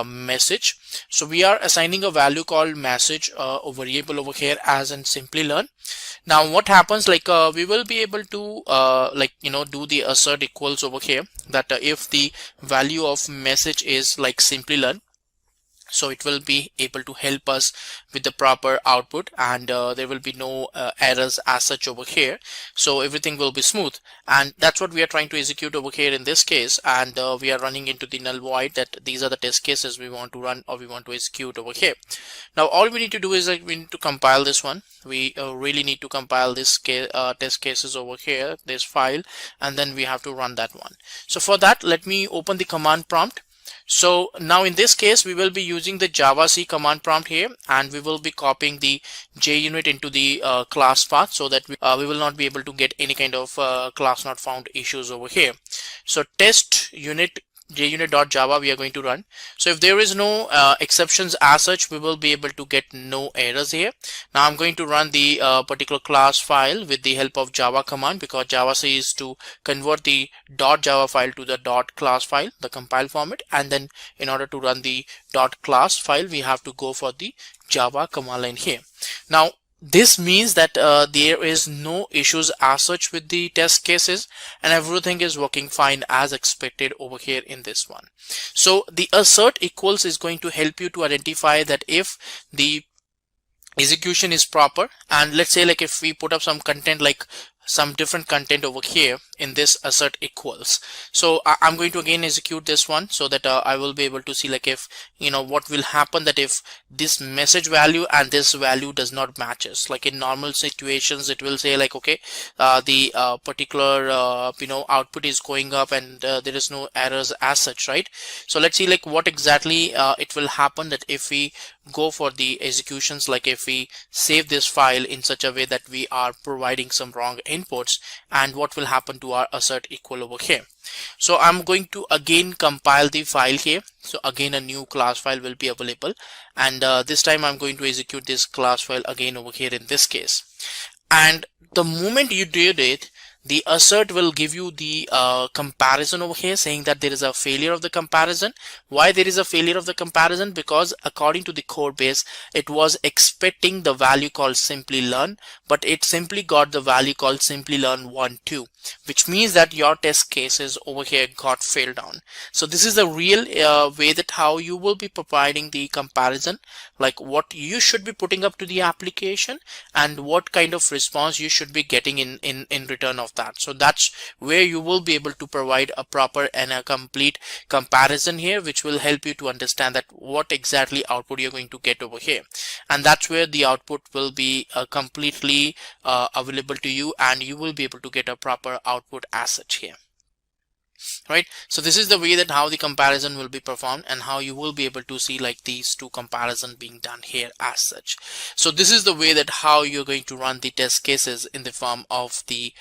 message. So we are assigning a value called message, a variable over here as in Simplilearn. Now what happens, like we will be able to do the assert equals over here, that if the value of message is like Simplilearn, So it will be able to help us with the proper output, and there will be no errors as such over here. So everything will be smooth, and that's what we are trying to execute over here in this case. And we are running into the null void that these are the test cases we want to run or we want to execute over here. Now all we need to do is that we need to compile this one. We really need to compile this test cases over here, this file, and then we have to run that one. So for that, let me open the command prompt. So now in this case, we will be using the javac command prompt here, and we will be copying the JUnit into the class path, so that we will not be able to get any kind of class not found issues over here. So test unit junit.java we are going to run. So if there is no exceptions as such, we will be able to get no errors here. Now I'm going to run the particular class file with the help of java command, because java says to convert the .java file to the .class file, the compile format, and then in order to run the .class file we have to go for the java command line here. Now this means that there is no issues as such with the test cases, and everything is working fine as expected over here in this one. So the assert equals is going to help you to identify that if the execution is proper, and let's say like if we put up some content, like some different content over here in this assert equals. So I'm going to again execute this one, so that I will be able to see like if what will happen, that if this message value and this value does not matches. Like in normal situations it will say like, okay, the particular output is going up and there is no errors as such, right? So let's see like what exactly it will happen, that if we go for the executions, like if we save this file in such a way that we are providing some wrong inputs, and what will happen to our assert equal over here. So I'm going to again compile the file here. So again a new class file will be available, and this time I'm going to execute this class file again over here in this case. And the moment you did it, the assert will give you the comparison over here, saying that there is a failure of the comparison. Why there is a failure of the comparison? Because according to the code base, it was expecting the value called Simplilearn, but it simply got the value called Simplilearn 1.2, which means that your test cases over here got failed down. So this is the real way that how you will be providing the comparison, like what you should be putting up to the application and what kind of response you should be getting in return of that. So that's where you will be able to provide a proper and a complete comparison here, which will help you to understand that what exactly output you're going to get over here. And that's where the output will be completely available to you, and you will be able to get a proper output as such here. Right, so this is the way that how the comparison will be performed, and how you will be able to see like these two comparisons being done here as such. So this is the way that how you're going to run the test cases in the form of the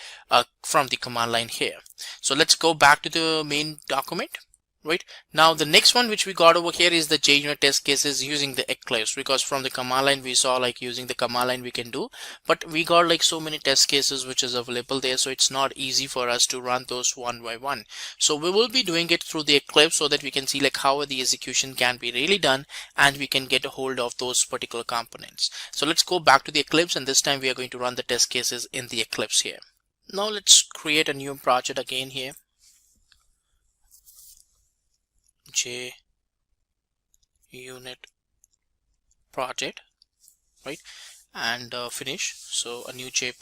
from the command line here. So let's go back to the main document. Right, now the next one which we got over here is the JUnit test cases using the Eclipse, because from the command line we saw like using the command line we can do, but we got like so many test cases which is available there, so it's not easy for us to run those one by one. So we will be doing it through the Eclipse, so that we can see like how the execution can be really done, and we can get a hold of those particular components. So let's go back to the Eclipse, and this time we are going to run the test cases in the Eclipse here. Now let's create a new project again here. JUnit project, right, and finish. So a new JUnit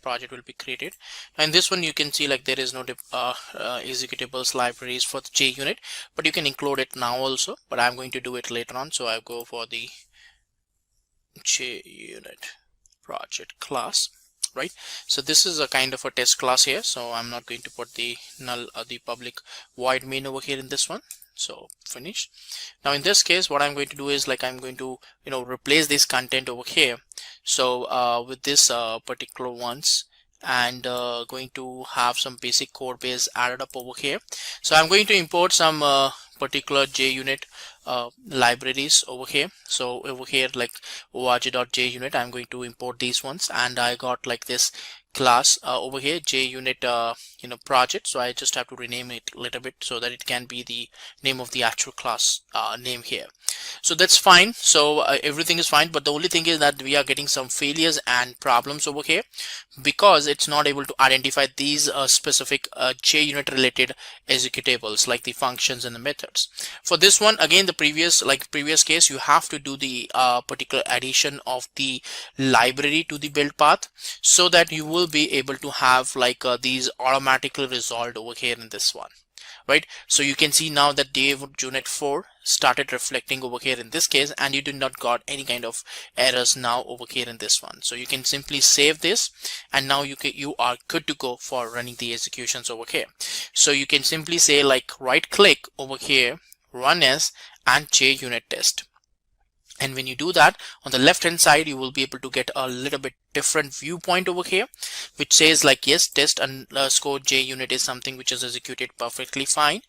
project will be created, and this one you can see like there is no executables libraries for the JUnit, but you can include it now also, but I'm going to do it later on. So I go for the JUnit project class. Right, so this is a kind of a test class here, so I'm not going to put the null the public void main over here in this one. So finish. Now in this case what I'm going to do is like I'm going to replace this content over here, so with this particular ones, and going to have some basic code base added up over here. So I'm going to import some particular JUnit libraries over here. So over here like org.junit, I'm going to import these ones, and I got like this class over here JUnit project, so I just have to rename it a little bit so that it can be the name of the actual class name here. So that's fine. So everything is fine, but the only thing is that we are getting some failures and problems over here because it's not able to identify these specific JUnit related executables like the functions and the methods. For this one, again, the previous case, you have to do the particular addition of the library to the build path so that you will be able to have these automatically resolved over here in this one, right? So you can see now that JUnit 4 started reflecting over here in this case, and you did not got any kind of errors now over here in this one. So you can simply save this, and now you are good to go for running the executions over here. So you can simply say right click over here, run as, and JUnit test. And when you do that, on the left hand side, you will be able to get a little bit different viewpoint over here, which says yes, test underscore JUnit is something which is executed perfectly fine.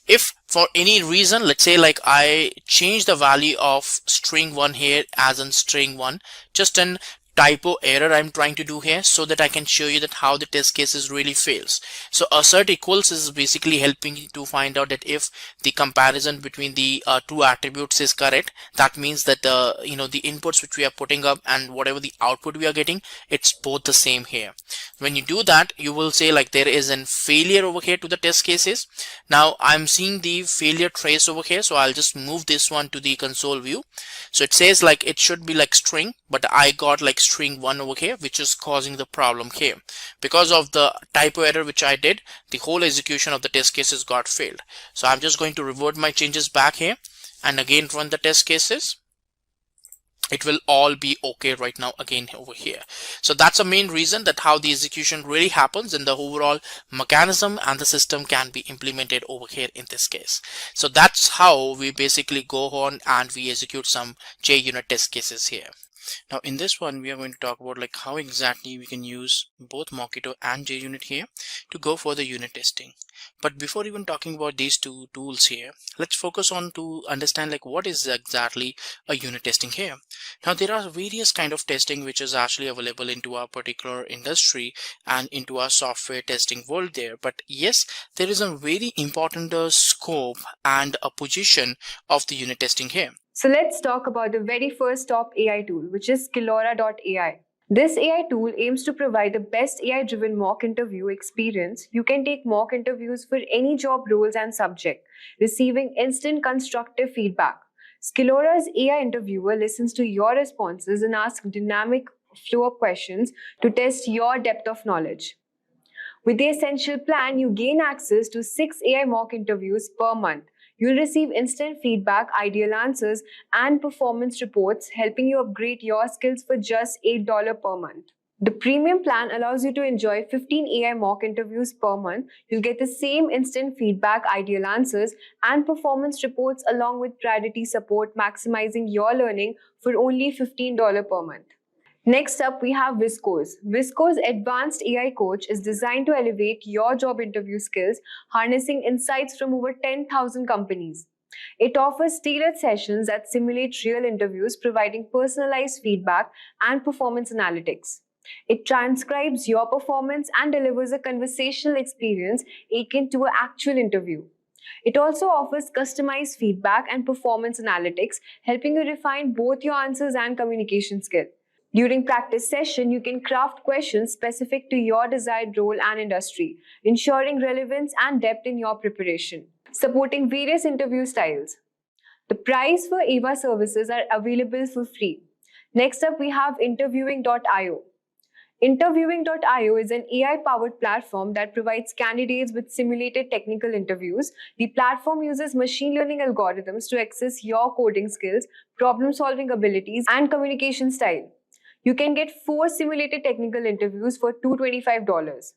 If for any reason, let's say I change the value of string 1 here as in string 1, just an typo error I'm trying to do here so that I can show you that how the test cases really fails. So assert equals is basically helping you to find out that if the comparison between the two attributes is correct, that means that the inputs which we are putting up and whatever the output we are getting, it's both the same here. When you do that, you will say there is a failure over here to the test cases. Now I'm seeing the failure trace over here, so I'll just move this one to the console view. So it says it should be string, but I got string 1 over here, which is causing the problem here. Because of the typo error which I did, the whole execution of the test cases got failed. So I'm just going to revert my changes back here and again run the test cases. It will all be okay right now again over here. So that's the main reason that how the execution really happens, and the overall mechanism and the system can be implemented over here in this case. So that's how we basically go on and we execute some JUnit test cases here. Now in this one, we are going to talk about how exactly we can use both Mockito and JUnit here to go for the unit testing. But before even talking about these two tools here, let's focus on to understand what is exactly a unit testing here. Now there are various kind of testing which is actually available into our particular industry and into our software testing world there. But yes, there is a very important scope and a position of the unit testing here. So let's talk about the very first top AI tool, which is Skillora.ai. This AI tool aims to provide the best AI-driven mock interview experience. You can take mock interviews for any job roles and subject, receiving instant constructive feedback. Skillora's AI interviewer listens to your responses and asks dynamic flow-up questions to test your depth of knowledge. With the Essential plan, you gain access to 6 AI mock interviews per month. You'll receive instant feedback, ideal answers, and performance reports, helping you upgrade your skills for just $8 per month. The premium plan allows you to enjoy 15 AI mock interviews per month. You'll get the same instant feedback, ideal answers, and performance reports along with priority support, maximizing your learning for only $15 per month. Next up, we have Visco's. Visco's advanced AI coach is designed to elevate your job interview skills, harnessing insights from over 10,000 companies. It offers tailored sessions that simulate real interviews, providing personalized feedback and performance analytics. It transcribes your performance and delivers a conversational experience akin to an actual interview. It also offers customized feedback and performance analytics, helping you refine both your answers and communication skill. During practice session, you can craft questions specific to your desired role and industry, ensuring relevance and depth in your preparation. Supporting various interview styles. The price for AVA services are available for free. Next up, we have Interviewing.io. Interviewing.io is an AI-powered platform that provides candidates with simulated technical interviews. The platform uses machine learning algorithms to assess your coding skills, problem-solving abilities, and communication style. You can get 4 simulated technical interviews for $225.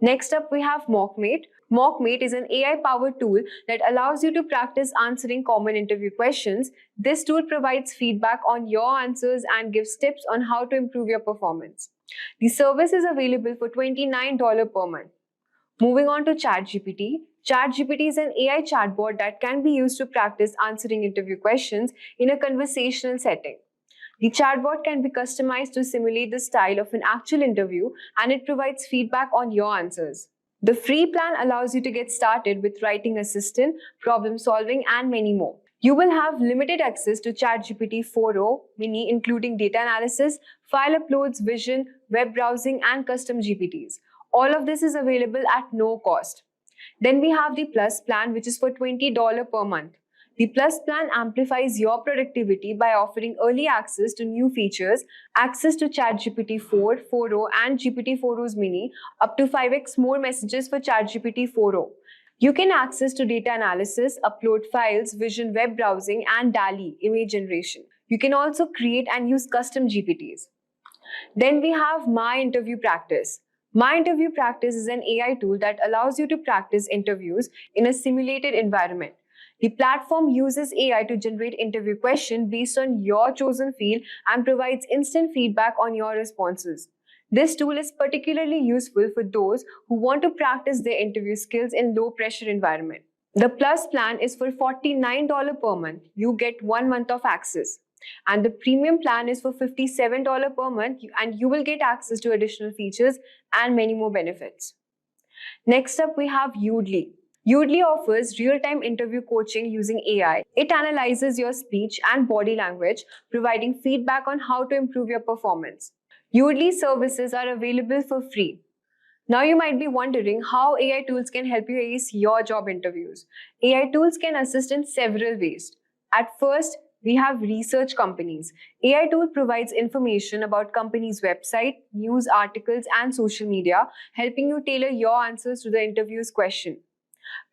Next up, we have Mockmate. Mockmate is an AI-powered tool that allows you to practice answering common interview questions. This tool provides feedback on your answers and gives tips on how to improve your performance. The service is available for $29 per month. Moving on to ChatGPT. ChatGPT is an AI chatbot that can be used to practice answering interview questions in a conversational setting. The chatbot can be customized to simulate the style of an actual interview, and it provides feedback on your answers. The free plan allows you to get started with writing assistant, problem solving, and many more. You will have limited access to ChatGPT 4.0 mini, including data analysis, file uploads, vision, web browsing, and custom GPTs. All of this is available at no cost. Then we have the Plus plan, which is for $20 per month. The Plus plan amplifies your productivity by offering early access to new features, access to ChatGPT 4, 4.0 and GPT 4.0's mini, up to 5x more messages for ChatGPT 4.0. You can access to data analysis, upload files, vision web browsing, and DALL-E image generation. You can also create and use custom GPTs. Then we have My Interview Practice. My Interview Practice is an AI tool that allows you to practice interviews in a simulated environment. The platform uses AI to generate interview questions based on your chosen field and provides instant feedback on your responses. This tool is particularly useful for those who want to practice their interview skills in low-pressure environment. The Plus plan is for $49 per month. You get 1 month of access. And the premium plan is for $57 per month, and you will get access to additional features and many more benefits. Next up, we have Udly. Udly offers real-time interview coaching using AI. It analyzes your speech and body language, providing feedback on how to improve your performance. Udly services are available for free. Now you might be wondering how AI tools can help you ace your job interviews. AI tools can assist in several ways. At first, we have research companies. AI tool provides information about companies' website, news articles, and social media, helping you tailor your answers to the interview's question.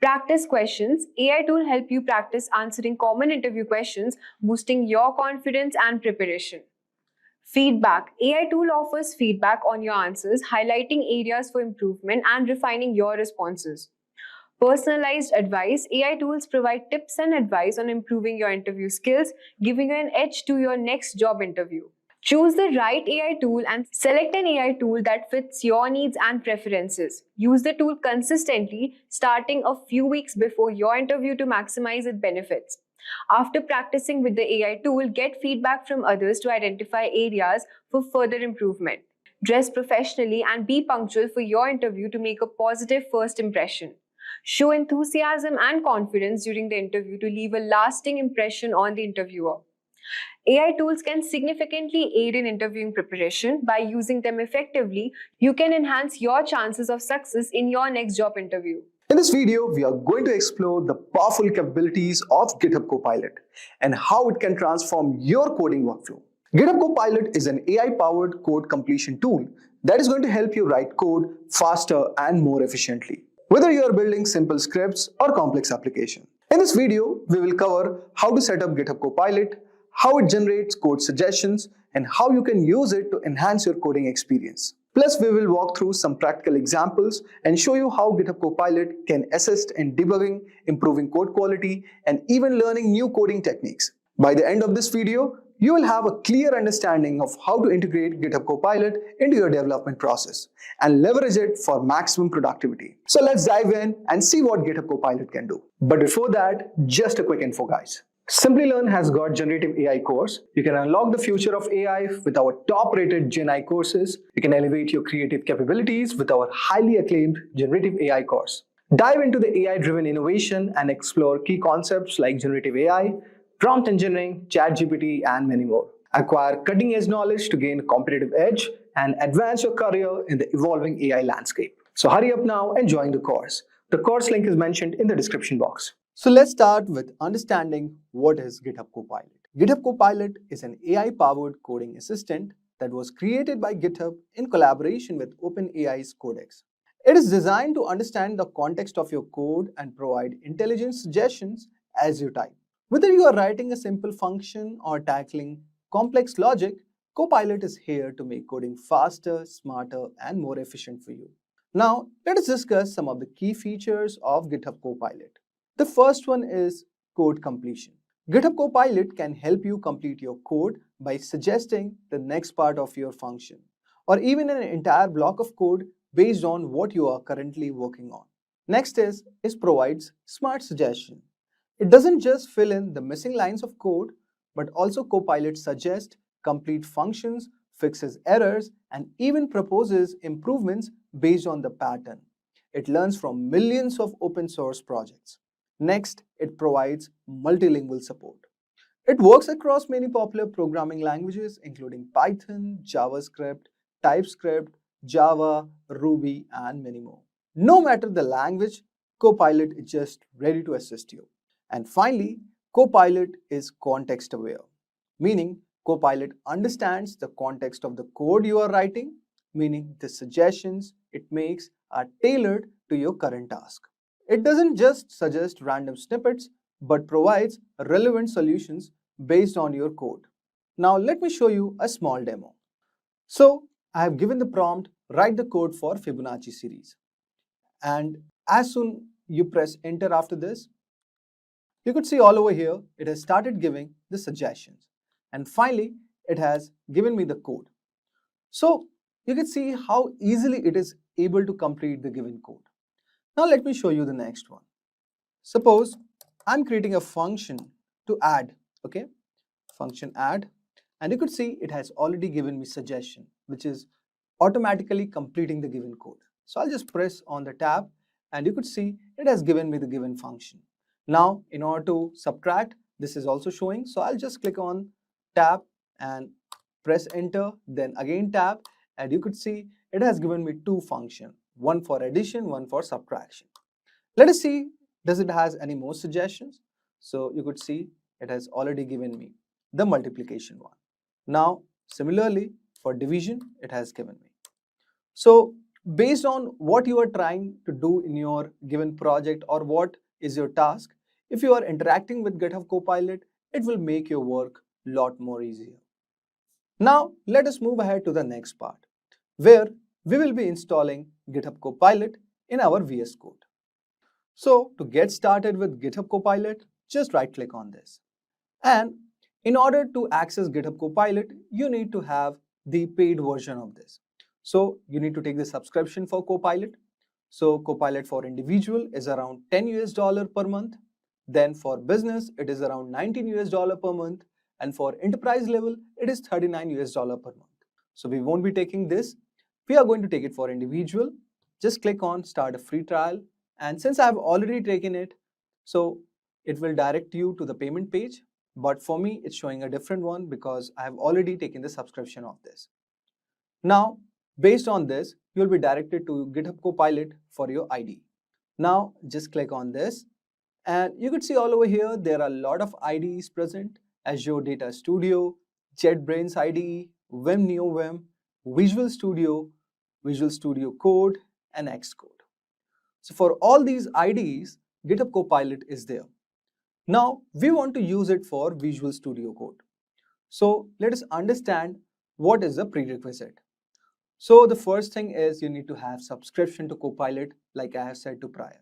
Practice questions. AI tool help you practice answering common interview questions, boosting your confidence and preparation. Feedback. AI tool offers feedback on your answers, highlighting areas for improvement and refining your responses. Personalized advice. AI tools provide tips and advice on improving your interview skills, giving you an edge to your next job interview. Choose the right AI tool and select an AI tool that fits your needs and preferences. Use the tool consistently, starting a few weeks before your interview to maximize its benefits. After practicing with the AI tool, get feedback from others to identify areas for further improvement. Dress professionally and be punctual for your interview to make a positive first impression. Show enthusiasm and confidence during the interview to leave a lasting impression on the interviewer. AI tools can significantly aid in interviewing preparation. By using them effectively, you can enhance your chances of success in your next job interview. In this video, we are going to explore the powerful capabilities of GitHub Copilot and how it can transform your coding workflow. GitHub Copilot is an AI-powered code completion tool that is going to help you write code faster and more efficiently, whether you are building simple scripts or complex applications. In this video, we will cover how to set up GitHub Copilot, how it generates code suggestions, and how you can use it to enhance your coding experience. Plus, we will walk through some practical examples and show you how GitHub Copilot can assist in debugging, improving code quality, and even learning new coding techniques. By the end of this video, you will have a clear understanding of how to integrate GitHub Copilot into your development process and leverage it for maximum productivity. So let's dive in and see what GitHub Copilot can do. But before that, just a quick info, guys. Simplilearn has got generative AI course. You can unlock the future of AI with our top-rated Gen AI courses. You can elevate your creative capabilities with our highly acclaimed generative AI course. Dive into the AI-driven innovation and explore key concepts like generative AI, prompt engineering, ChatGPT, and many more. Acquire cutting-edge knowledge to gain a competitive edge and advance your career in the evolving AI landscape. So hurry up now and join the course. The course link is mentioned in the description box. So let's start with understanding what is GitHub Copilot. GitHub Copilot is an AI-powered coding assistant that was created by GitHub in collaboration with OpenAI's Codex. It is designed to understand the context of your code and provide intelligent suggestions as you type. Whether you are writing a simple function or tackling complex logic, Copilot is here to make coding faster, smarter, and more efficient for you. Now, let us discuss some of the key features of GitHub Copilot. The first one is code completion. GitHub Copilot can help you complete your code by suggesting the next part of your function, or even an entire block of code based on what you are currently working on. Next is provides smart suggestion. It doesn't just fill in the missing lines of code, but also Copilot suggests complete functions, fixes errors, and even proposes improvements based on the pattern. It learns from millions of open source projects. Next, it provides multilingual support. It works across many popular programming languages including Python, JavaScript, TypeScript, Java, Ruby, and many more. No matter the language, Copilot is just ready to assist you. And finally, Copilot is context aware, meaning Copilot understands the context of the code you are writing, meaning the suggestions it makes are tailored to your current task. It doesn't just suggest random snippets, but provides relevant solutions based on your code. Now let me show you a small demo. So I have given the prompt, write the code for Fibonacci series. And as soon you press enter after this, you could see all over here, it has started giving the suggestions. And finally, it has given me the code. So you can see how easily it is able to complete the given code. Now let me show you the next one. Suppose I'm creating a function to add, okay? Function add, and you could see it has already given me suggestion, which is automatically completing the given code. So I'll just press on the tab and you could see it has given me the given function. Now, in order to subtract, this is also showing. So I'll just click on tab and press enter, then again tab, and you could see it has given me two functions, one for addition, one for subtraction. Let us see, does it has any more suggestions? So you could see it has already given me the multiplication one. Now, similarly, for division, it has given me. So based on what you are trying to do in your given project or what is your task, if you are interacting with GitHub Copilot, it will make your work a lot more easier. Now, let us move ahead to the next part, where we will be installing GitHub Copilot in our VS Code. So to get started with GitHub Copilot, just right click on this. And in order to access GitHub Copilot, you need to have the paid version of this. So you need to take the subscription for Copilot. So Copilot for individual is around $10 per month. Then for business, it is around $19 per month. And for enterprise level, it is $39 per month. So we won't be taking this. We are going to take it for individual. Just click on start a free trial. And since I have already taken it, so it will direct you to the payment page. But for me, it's showing a different one because I have already taken the subscription of this. Now, based on this, you'll be directed to GitHub Copilot for your ID. Now, just click on this. And you could see all over here, there are a lot of IDs present. Azure Data Studio, JetBrains IDE, Vim NeoVim, Visual Studio Code, and Xcode. So for all these IDEs, GitHub Copilot is there. Now, we want to use it for Visual Studio Code. So let us understand what is the prerequisite. So the first thing is you need to have subscription to Copilot, like I have said to prior.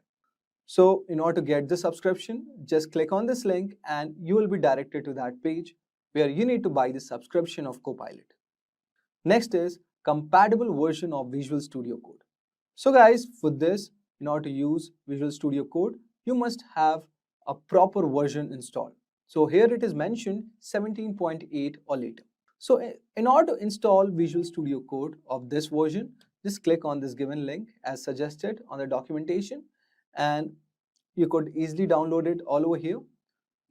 So in order to get the subscription, just click on this link and you will be directed to that page where you need to buy the subscription of Copilot. Next is compatible version of Visual Studio Code. So guys, for this, in order to use Visual Studio Code, you must have a proper version installed. So here it is mentioned 17.8 or later. So in order to install Visual Studio Code of this version, just click on this given link as suggested on the documentation and you could easily download it all over here.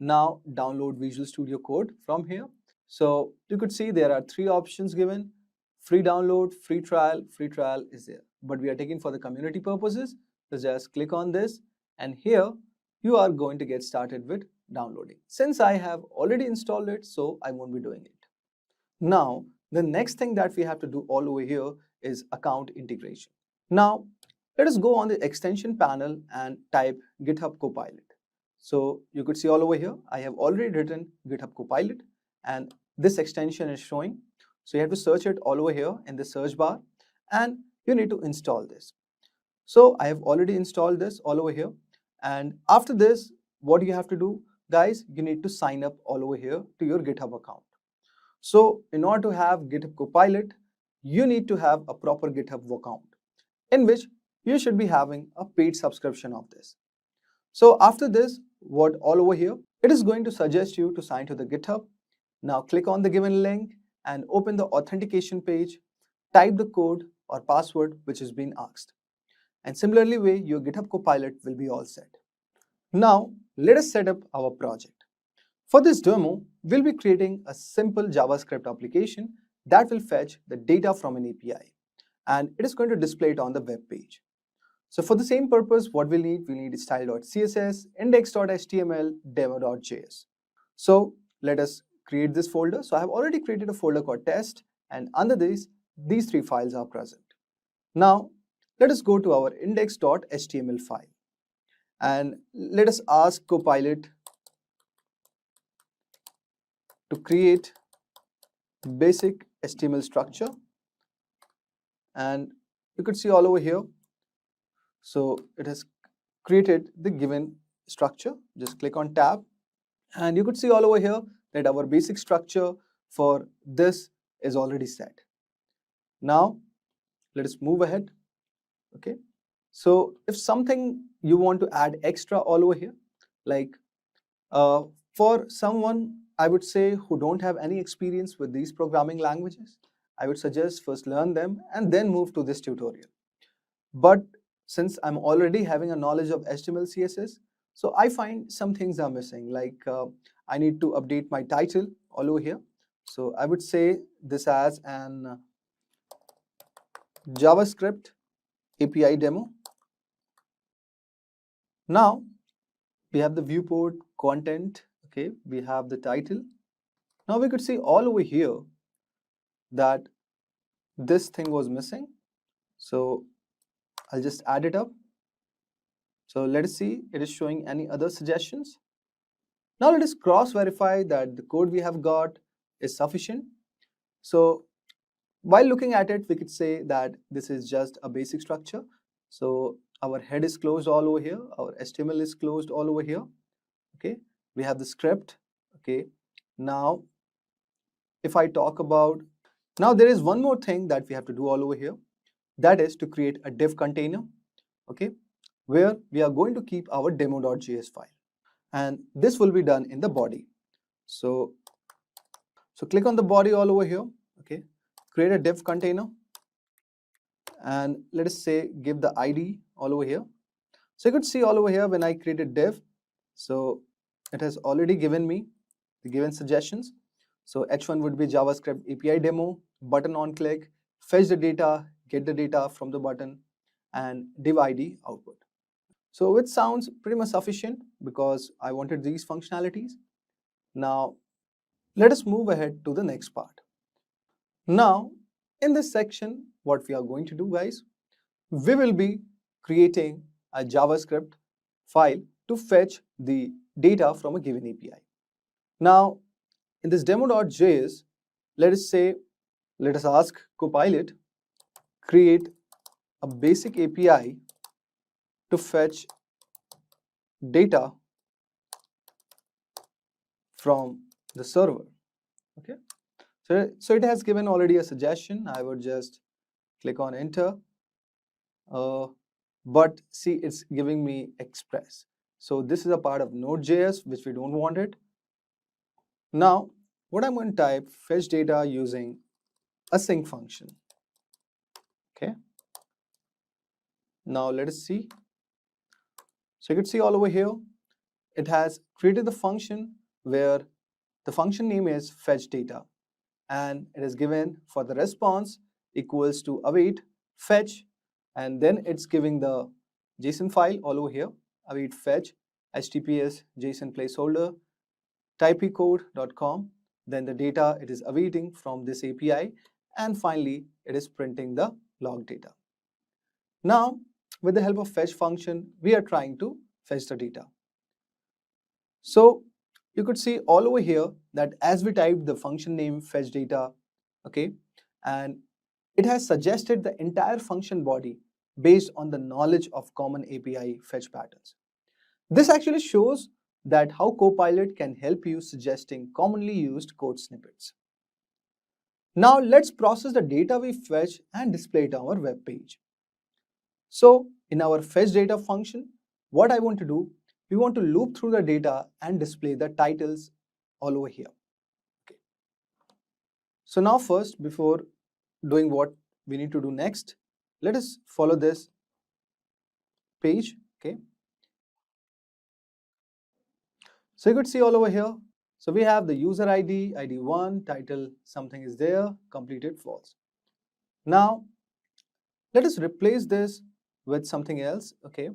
Now download Visual Studio Code from here. So you could see there are three options given: free download, free trial is there. But we are taking for the community purposes. So just click on this and here you are going to get started with downloading. Since I have already installed it, so I won't be doing it. Now, the next thing that we have to do all over here is account integration. Now, let us go on the extension panel and type GitHub Copilot. So you could see all over here, I have already written GitHub Copilot and this extension is showing. So you have to search it all over here in the search bar and you need to install this. So I have already installed this all over here. And after this, what do you have to do? Guys, you need to sign up all over here to your GitHub account. So in order to have GitHub Copilot, you need to have a proper GitHub account in which you should be having a paid subscription of this. So after this, what all over here, it is going to suggest you to sign to the GitHub. Now click on the given link and open the authentication page, type the code or password which is being asked. And similarly way, your GitHub Copilot will be all set. Now, let us set up our project. For this demo, we'll be creating a simple JavaScript application that will fetch the data from an API, and it is going to display it on the web page. So for the same purpose, what we'll need style.css, index.html, demo.js. So let us create this folder. So I have already created a folder called test, and under this, these three files are present. Now, let us go to our index.html file, and let us ask Copilot to create basic HTML structure, and you could see all over here. So it has created the given structure. Just click on tab, and you could see all over here that our basic structure for this is already set. Now let us move ahead. Okay, so if something you want to add extra all over here, like for someone I would say who don't have any experience with these programming languages, I would suggest first learn them and then move to this tutorial. But since I'm already having a knowledge of HTML, CSS, so I find some things are missing, like I need to update my title all over here. So I would say this as an JavaScript API demo. Now we have the viewport content, okay, we have the title. Now we could see all over here that this thing was missing. So I'll just add it up. So let us see, it is showing any other suggestions. Now let us cross verify that the code we have got is sufficient. So while looking at it, we could say that this is just a basic structure. So our head is closed all over here, our HTML is closed all over here. Okay, we have the script. Okay, now if I talk about, now there is one more thing that we have to do all over here, that is to create a div container, okay, where we are going to keep our demo.js file, and this will be done in the body. So click on the body all over here, okay, create a div container, and let us say give the ID all over here. So you could see all over here when I created div, so it has already given me the given suggestions. So h1 would be JavaScript API demo, button on click, fetch the data, get the data from the button, and div ID output. So which sounds pretty much sufficient because I wanted these functionalities. Now let us move ahead to the next part. Now in this section, what we are going to do, guys, we will be creating a JavaScript file to fetch the data from a given API. Now in this demo.js, let us ask Copilot create a basic API to fetch data from the server. Okay, so it has given already a suggestion. I would just click on enter, but see, it's giving me express. So this is a part of Node.js which we don't want it. Now what I'm going to type, fetch data using async function. Okay, now let us see. So you can see all over here, it has created the function where the function name is fetch data, and it is given for the response equals to await fetch, and then it's giving the JSON file all over here, await fetch https JSON placeholder typecode.com, then the data it is awaiting from this API, and finally it is printing the log data. Now with the help of fetch function, we are trying to fetch the data. So you could see all over here that as we typed the function name fetch data, okay, and it has suggested the entire function body based on the knowledge of common API fetch patterns. This actually shows that how Copilot can help you suggesting commonly used code snippets. Now let's process the data we fetch and display it on our web page. So in our fetch data function, what I want to do, we want to loop through the data and display the titles all over here. Okay. So now first, before doing what we need to do next, let us follow this page. Okay. So you could see all over here. So we have the user ID, ID1, title, something is there, completed false. Now, let us replace this with something else. Okay.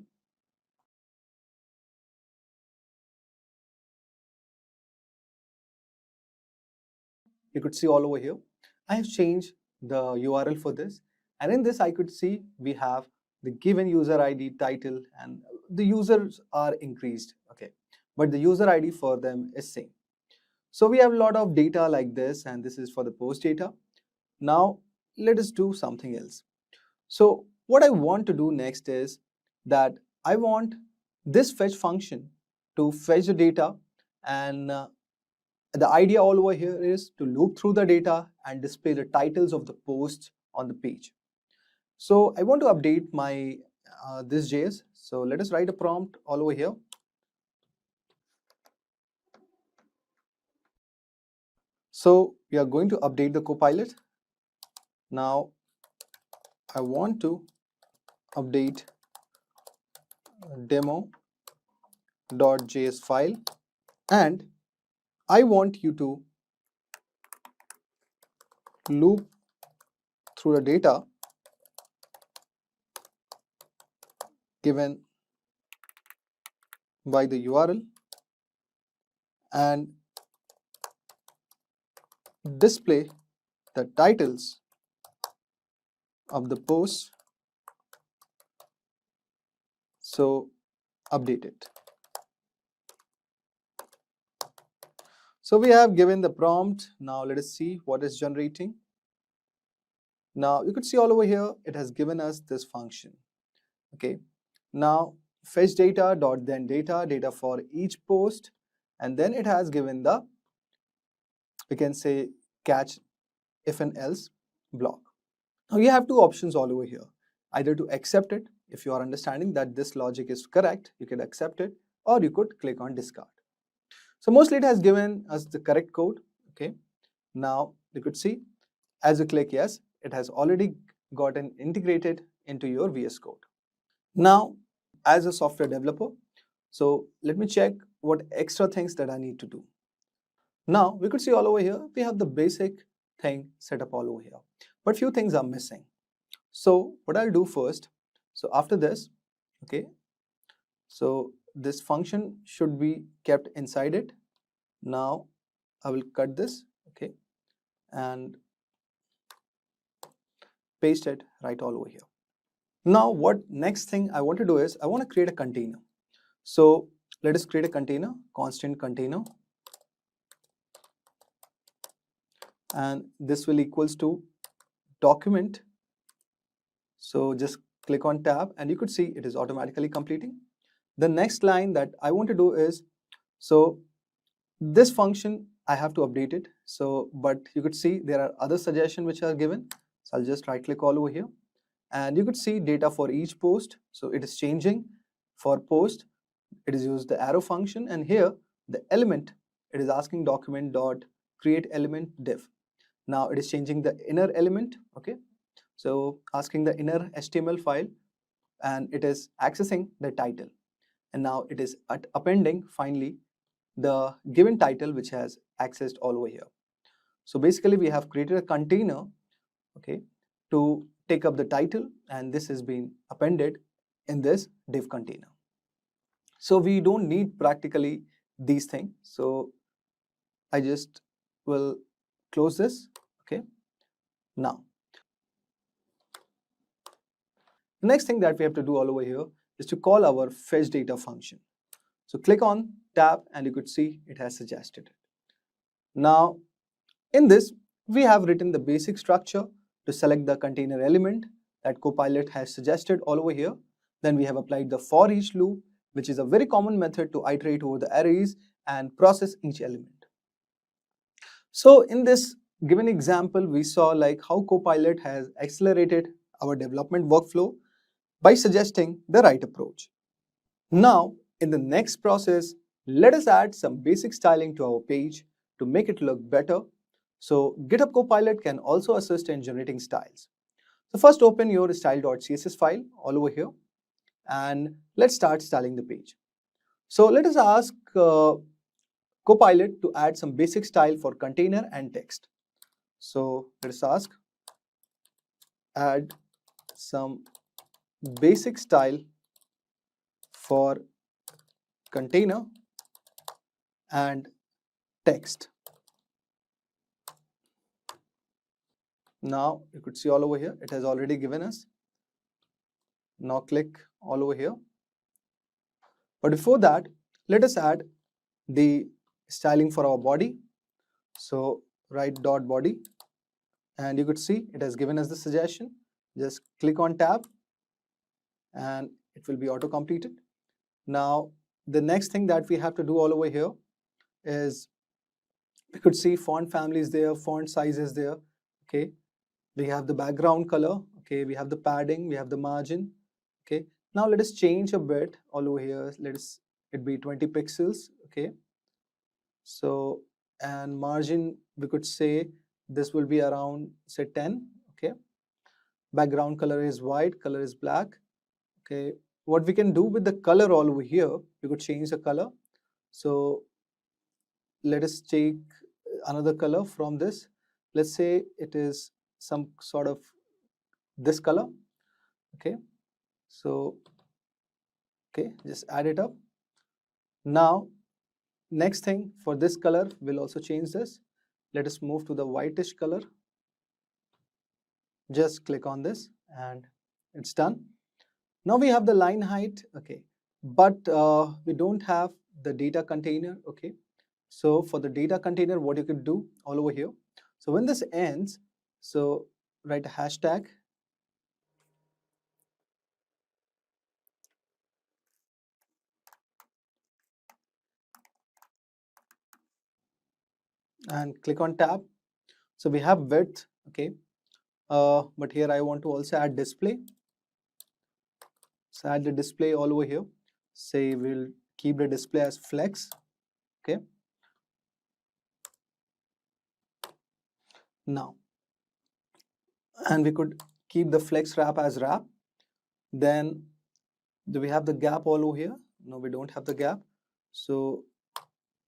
You could see all over here. I have changed the URL for this, and in this I could see we have the given user ID, title, and the users are increased. Okay, but the user ID for them is same. So we have a lot of data like this, and this is for the post data. Now let us do something else. So what I want to do next is that I want this fetch function to fetch the data, and the idea all over here is to loop through the data and display the titles of the posts on the page. So I want to update my this JS. So let us write a prompt all over here. So we are going to update the Copilot. Now I want to update demo.js file, and I want you to loop through the data given by the URL and display the titles of the posts. So update it. So we have given the prompt. Now let us see what is generating. Now you could see all over here it has given us this function. Okay. Now fetch data dot then data for each post, and then it has given the, we can say, catch if and else block. Now you have two options all over here, either to accept it. If you are understanding that this logic is correct, you can accept it, or you could click on discard. So mostly it has given us the correct code. Okay. Now you could see as you click yes, it has already gotten integrated into your VS Code. Now as a software developer, so let me check what extra things that I need to do. Now we could see all over here we have the basic thing set up all over here, but few things are missing. So what I'll do first, so after this, okay, so this function should be kept inside it. Now I will cut this, okay, and paste it right all over here. Now what next thing I want to do is I want to create a container. So let us create a container, constant container, and this will equals to document. So just click on tab and you could see it is automatically completing. The next line that I want to do is, so this function I have to update it. So but you could see there are other suggestions which are given. So I'll just right click all over here, and you could see data for each post. So it is changing. For post it is used the arrow function, and here the element it is asking document dot create element div. Now it is changing the inner element. Okay, so asking the inner HTML file, and it is accessing the title, and now it is appending finally the given title which has accessed all over here. So basically we have created a container, okay, to take up the title, and this has been appended in this div container. So we don't need practically these things. So I just will close this. Okay. Now the next thing that we have to do all over here is to call our fetch data function. So click on tab and you could see it has suggested it. Now in this we have written the basic structure to select the container element that Copilot has suggested all over here. Then we have applied the for each loop, which is a very common method to iterate over the arrays and process each element. So in this given example, we saw like how Copilot has accelerated our development workflow by suggesting the right approach. Now in the next process, let us add some basic styling to our page to make it look better. So GitHub Copilot can also assist in generating styles. So first open your style.css file all over here, and let's start styling the page. So let us ask Copilot to add some basic style for container and text. So let us ask add some basic style for container and text. Now you could see all over here, it has already given us. Now click all over here. But before that, let us add the styling for our body. So write dot body, and you could see it has given us the suggestion. Just click on tab and it will be auto completed. Now the next thing that we have to do all over here is, we could see font family is there, font size is there. Okay, we have the background color. Okay, we have the padding, we have the margin. Okay, now let us change a bit all over here. Let it be 20 pixels. Okay, so, and margin, we could say this will be around, say, 10. Okay, background color is white, color is black. Okay, what we can do with the color all over here, we could change the color. So let us take another color from this. Let's say it is some sort of this color. Okay, so okay, just add it up. Now next thing, for this color, we'll also change this. Let us move to the whitish color. Just click on this and it's done. Now we have the line height. Okay, but we don't have the data container. Okay, so for the data container, what you could do all over here. So when this ends, so write a hashtag. And click on tab. So we have width. Okay, but here I want to also add display. So add the display all over here. Say we'll keep the display as flex. Okay, now, and we could keep the flex wrap as wrap. Then do we have the gap all over here? No, we don't have the gap. So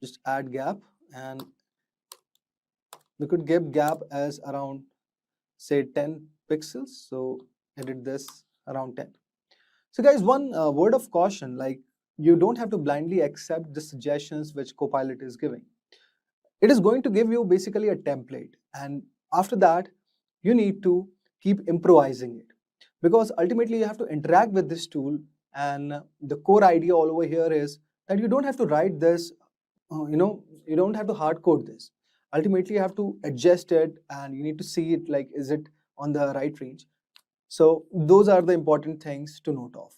just add gap, and we could give gap as around, say, 10 pixels. So edit this around 10. So guys, one word of caution, like, you don't have to blindly accept the suggestions which Copilot is giving. It is going to give you basically a template, and after that you need to keep improvising it, because ultimately you have to interact with this tool. And the core idea all over here is that you don't have to write this, you don't have to hard code this. Ultimately you have to adjust it, and you need to see it, like, is it on the right range. So those are the important things to note of.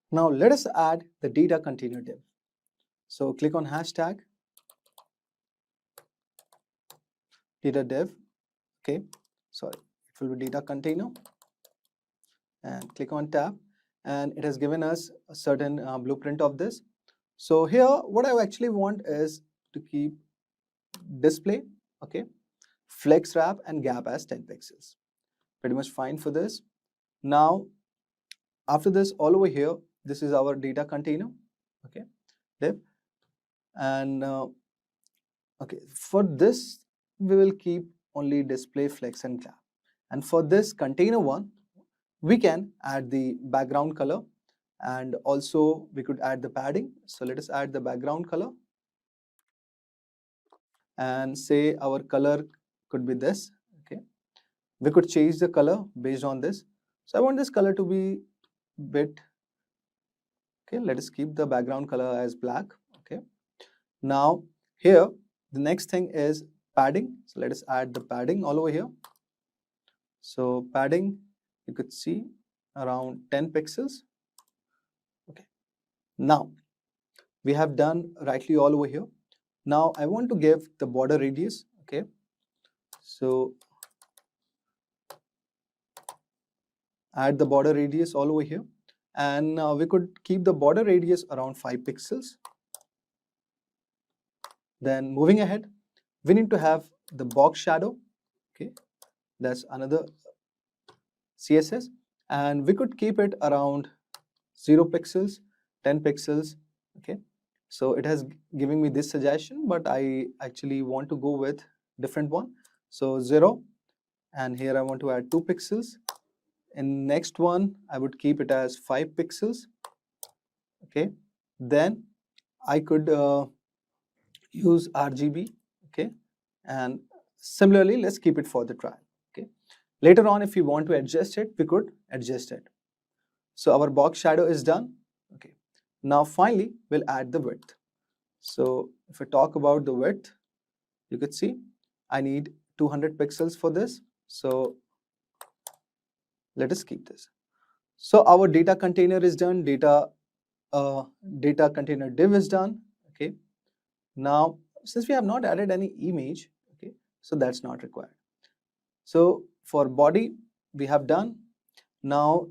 Now let us add the data container div. So click on hashtag data div. Okay, sorry, it will be data container, and click on tab, and it has given us a certain blueprint of this. So here what I actually want is to keep display, okay, flex wrap and gap as 10 pixels. Pretty much fine for this. Now after this, all over here, this is our data container, okay, div. And okay, for this we will keep only display, flex and gap. And for this container one, we can add the background color, and also we could add the padding. So let us add the background color, and say our color could be this. Okay, we could change the color based on this. So I want this color to be bit, okay, let us keep the background color as black. Okay, now here the next thing is padding. So let us add the padding all over here. So padding, you could see around 10 pixels. Okay, now we have done rightly all over here. Now I want to give the border radius. Okay, so add the border radius all over here, and we could keep the border radius around 5 pixels. Then moving ahead, we need to have the box shadow. Okay, that's another CSS, and we could keep it around, 0 pixels, 10 pixels. Okay, so it has giving me this suggestion, but I actually want to go with different one. So 0, and here I want to add 2 pixels. In next one I would keep it as 5 pixels. Okay, then I could use RGB. Okay, and similarly let's keep it for the trial. Okay, later on if we want to adjust it, we could adjust it. So our box shadow is done. Okay, now finally we'll add the width. So if I talk about the width, you could see I need 200 pixels for this. So let us keep this. So our data container is done, data container div is done. Okay, now since we have not added any image, okay, so that's not required. So for body we have done. Now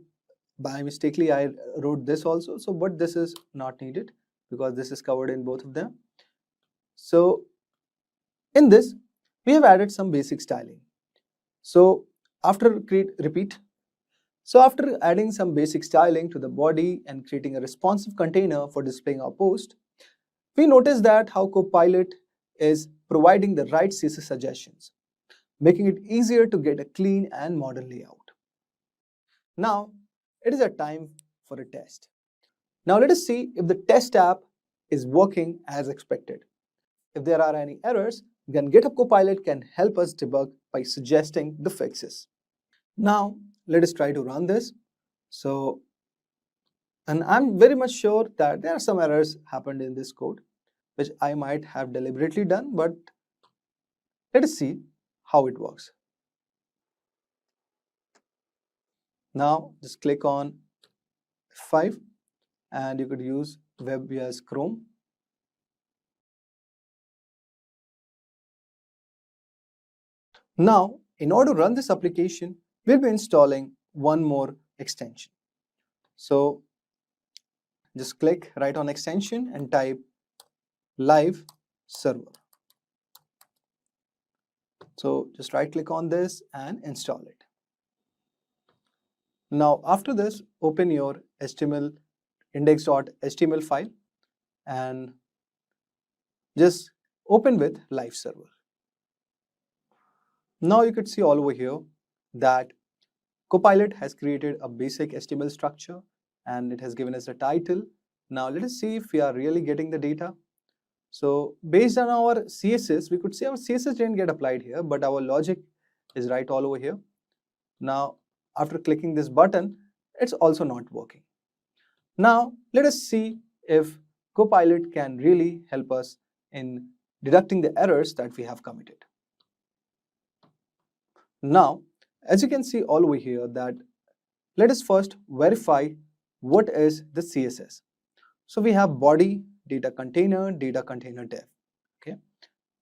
by mistakenly I wrote this also, so but this is not needed because this is covered in both of them. So in this we have added some basic styling. So after repeat. So after adding some basic styling to the body and creating a responsive container for displaying our post, we notice that how Copilot is providing the right CSS suggestions, making it easier to get a clean and modern layout. Now it is a time for a test. Now let us see if the test app is working as expected. If there are any errors, then GitHub Copilot can help us debug by suggesting the fixes. Now let us try to run this. So, and I'm very much sure that there are some errors happened in this code, which I might have deliberately done, but let us see how it works. Now just click on F5 and you could use web via Chrome. Now, in order to run this application, we'll be installing one more extension. So just click right on extension and type live server. So just right click on this and install it. Now after this, open your HTML index.html file and just open with live server. Now you could see all over here that Copilot has created a basic HTML structure and it has given us a title. Now let us see if we are really getting the data. So based on our CSS, we could see our CSS didn't get applied here, but our logic is right all over here. Now after clicking this button, it's also not working. Now let us see if Copilot can really help us in deducting the errors that we have committed. Now, as you can see all over here that let us first verify what is the CSS. So we have body, data container div. Okay.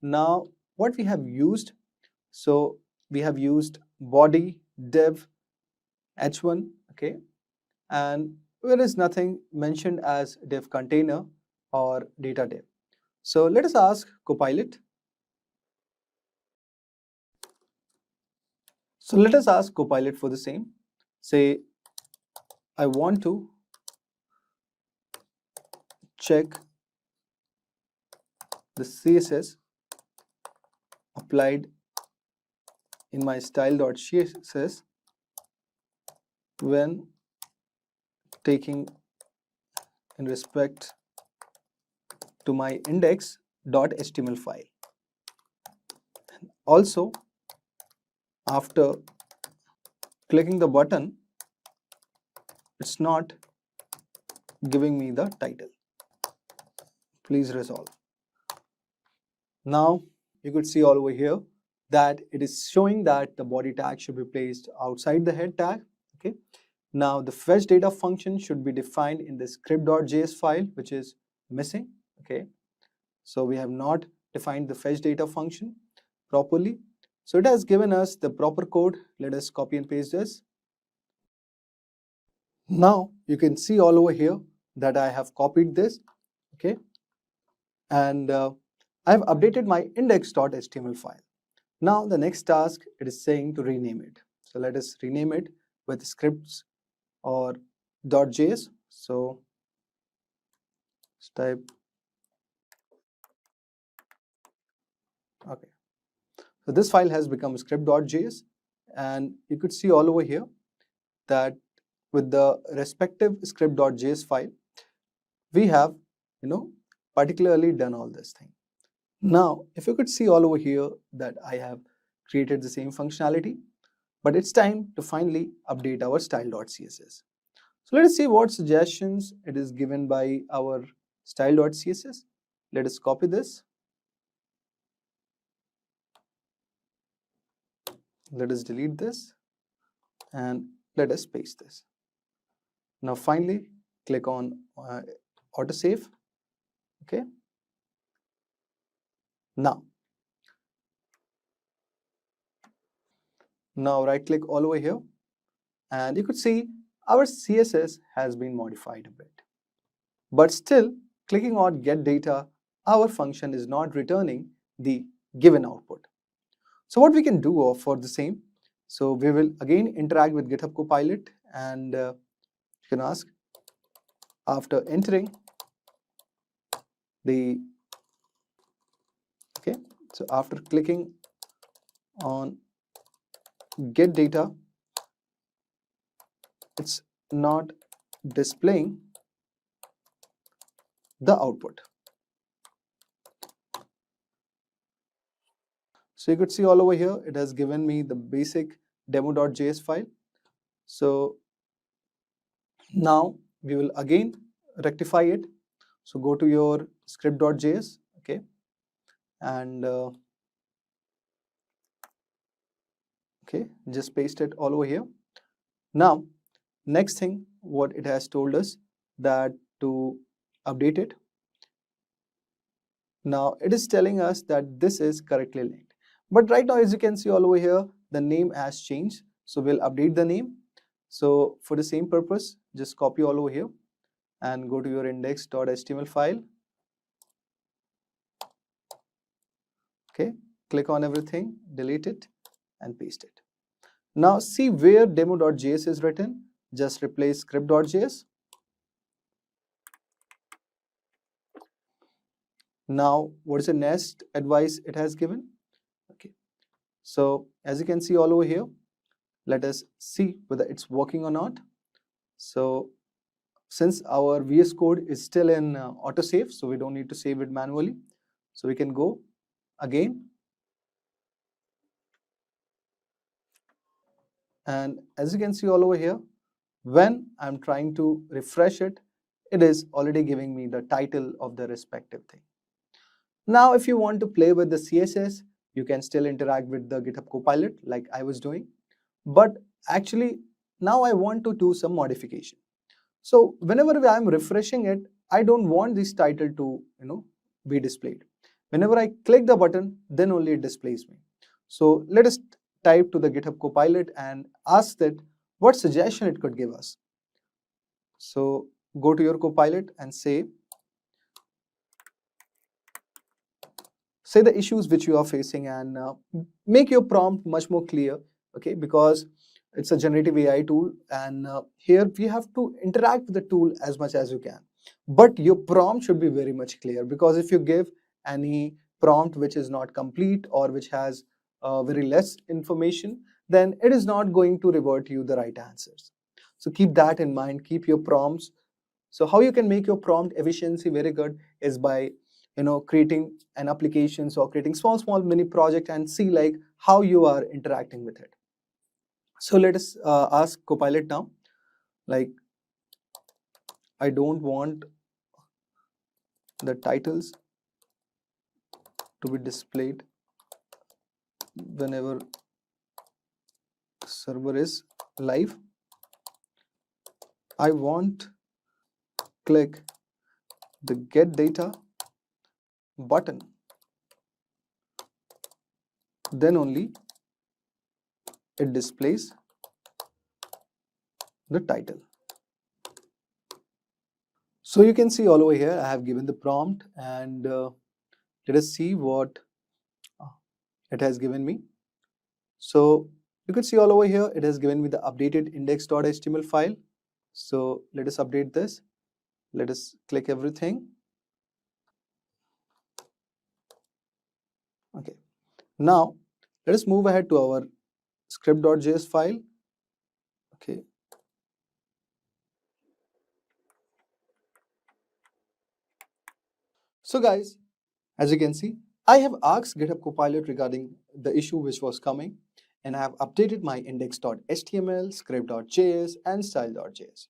Now what we have used, so we have used body div h1. Okay, and there is nothing mentioned as div container or data div. So let us ask Copilot. So let us ask Copilot for the same. Say, I want to check the CSS applied in my style.css when taking in respect to my index.html file. Also, after clicking the button, it's not giving me the title. Please resolve. Now you could see all over here that it is showing that the body tag should be placed outside the head tag. Okay. Now the fetch data function should be defined in the script.js file, which is missing. Okay. So we have not defined the fetch data function properly. So it has given us the proper code. Let us copy and paste this. Now you can see all over here that I have copied this. Okay. And I have updated my index.html file. Now the next task, it is saying to rename it. So let us rename it with scripts or .js. So let's type. Okay. So this file has become script.js, and you could see all over here that with the respective script.js file, we have, particularly done all this thing. Now, if you could see all over here that I have created the same functionality, but it's time to finally update our style.css. So let us see what suggestions it is given by our style.css. Let us copy this. Let us delete this and let us paste this. Now finally click on autosave. Okay. Now right click all over here, and you could see our CSS has been modified a bit. But still, clicking on get data, our function is not returning the given output. So what we can do for the same, so we will again interact with GitHub Copilot, and you can ask, after entering the, okay, so after clicking on get data, it's not displaying the output. So you could see all over here, it has given me the basic demo.js file. So now we will again rectify it. So go to your script.js, okay, and okay, just paste it all over here. Now, next thing, what it has told us that to update it. Now it is telling us that this is correctly linked. But right now, as you can see all over here, the name has changed. So we'll update the name. So for the same purpose, just copy all over here and go to your index.html file. Okay, click on everything, delete it and paste it. Now see where demo.js is written. Just replace script.js. Now, what is the next advice it has given? Okay, so as you can see all over here, let us see whether it's working or not. So since our VS Code is still in autosave, so we don't need to save it manually. So we can go again. And as you can see all over here, when I'm trying to refresh it, it is already giving me the title of the respective thing. Now, if you want to play with the CSS, you can still interact with the GitHub Copilot like I was doing. But actually, now I want to do some modification. So whenever I'm refreshing it, I don't want this title to be displayed. Whenever I click the button, then only it displays me. So let us type to the GitHub Copilot and ask that what suggestion it could give us. So go to your Copilot and say the issues which you are facing, and make your prompt much more clear, okay, because it's a generative AI tool, and here we have to interact with the tool as much as you can. But your prompt should be very much clear, because if you give any prompt which is not complete or which has very less information, then it is not going to revert you the right answers. So keep that in mind, keep your prompts. So how you can make your prompt efficiency very good is by creating an applications or creating small mini project and see like how you are interacting with it. So let us ask Copilot now, like I don't want the titles to be displayed whenever server is live. I want click the get data button, then only it displays the title. So you can see all over here, I have given the prompt, and let us see what it has given me. So you could see all over here, it has given me the updated index.html file. So let us update this. Let us click everything. Okay. Now let us move ahead to our script.js file. Okay. So guys, as you can see, I have asked GitHub Copilot regarding the issue which was coming, and I have updated my index.html, script.js and style.js.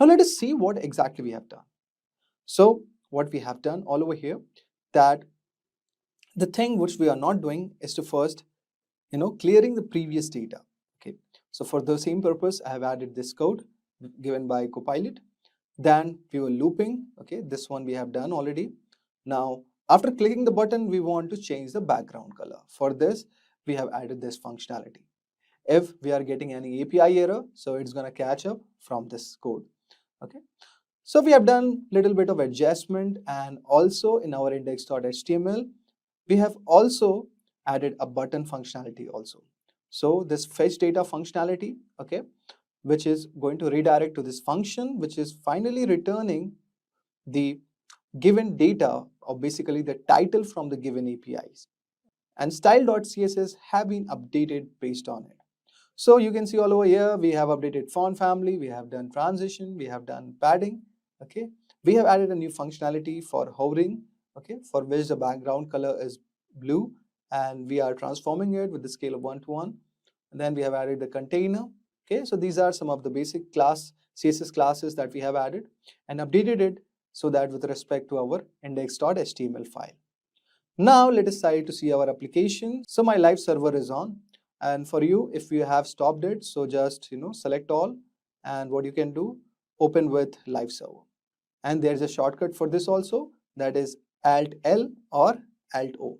Now let us see what exactly we have done. So what we have done all over here, that the thing which we are not doing is to first, clearing the previous data. Okay. So for the same purpose, I have added this code given by Copilot. Then we were looping. Okay. This one we have done already. Now, after clicking the button, we want to change the background color. For this, we have added this functionality. If we are getting any API error, so it's going to catch up from this code. Okay. So we have done a little bit of adjustment, and also in our index.html, we have also added a button functionality also. So this fetch data functionality, okay, which is going to redirect to this function, which is finally returning the given data, or basically the title from the given APIs. And style.css have been updated based on it. So you can see all over here, we have updated font family, we have done transition, we have done padding. Okay, we have added a new functionality for hovering, okay, for which the background color is blue, and we are transforming it with the scale of 1 to 1. And then we have added the container. Okay, so these are some of the basic CSS classes that we have added and updated it so that with respect to our index.html file. Now let us try to see our application. So my live server is on, and for you, if you have stopped it, so just select all, and what you can do, open with live server. And there's a shortcut for this also, that is Alt-L or Alt-O.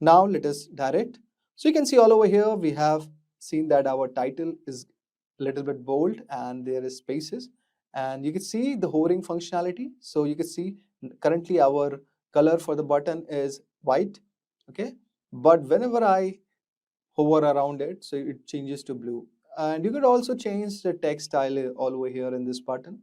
Now let us direct. So you can see all over here, we have seen that our title is a little bit bold and there is spaces, and you can see the hovering functionality. So you can see currently our color for the button is white, okay, but whenever I hover around it, so it changes to blue. And you could also change the text style all over here in this button.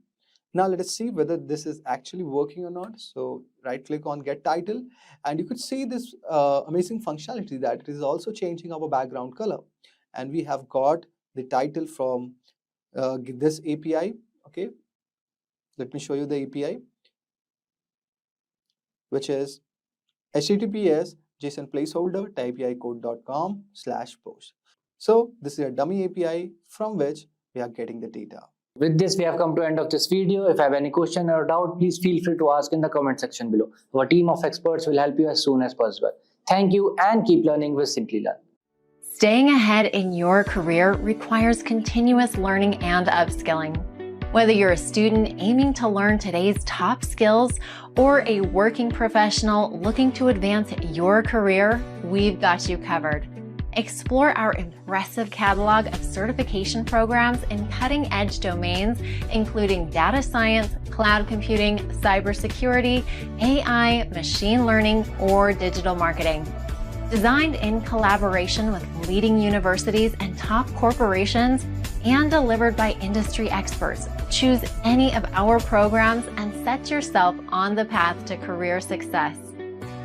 Now let us see whether this is actually working or not. So right click on get title, and you could see this amazing functionality that it is also changing our background color. And we have got the title from this API. Okay, let me show you the API, which is https JSON placeholder typeicode.com/post. So this is a dummy API from which we are getting the data. With this, we have come to the end of this video. If you have any question or doubt, please feel free to ask in the comment section below. Our team of experts will help you as soon as possible. Thank you, and keep learning with Simplilearn. Staying ahead in your career requires continuous learning and upskilling. Whether you're a student aiming to learn today's top skills or a working professional looking to advance your career, we've got you covered. Explore our impressive catalog of certification programs in cutting-edge domains, including data science, cloud computing, cybersecurity, AI, machine learning, or digital marketing. Designed in collaboration with leading universities and top corporations, and delivered by industry experts, choose any of our programs and set yourself on the path to career success.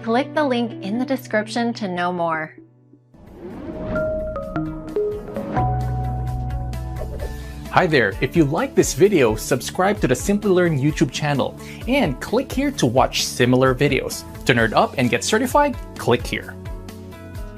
Click the link in the description to know more. Hi there, if you like this video, subscribe to the Simplilearn YouTube channel and click here to watch similar videos. To nerd up and get certified, click here.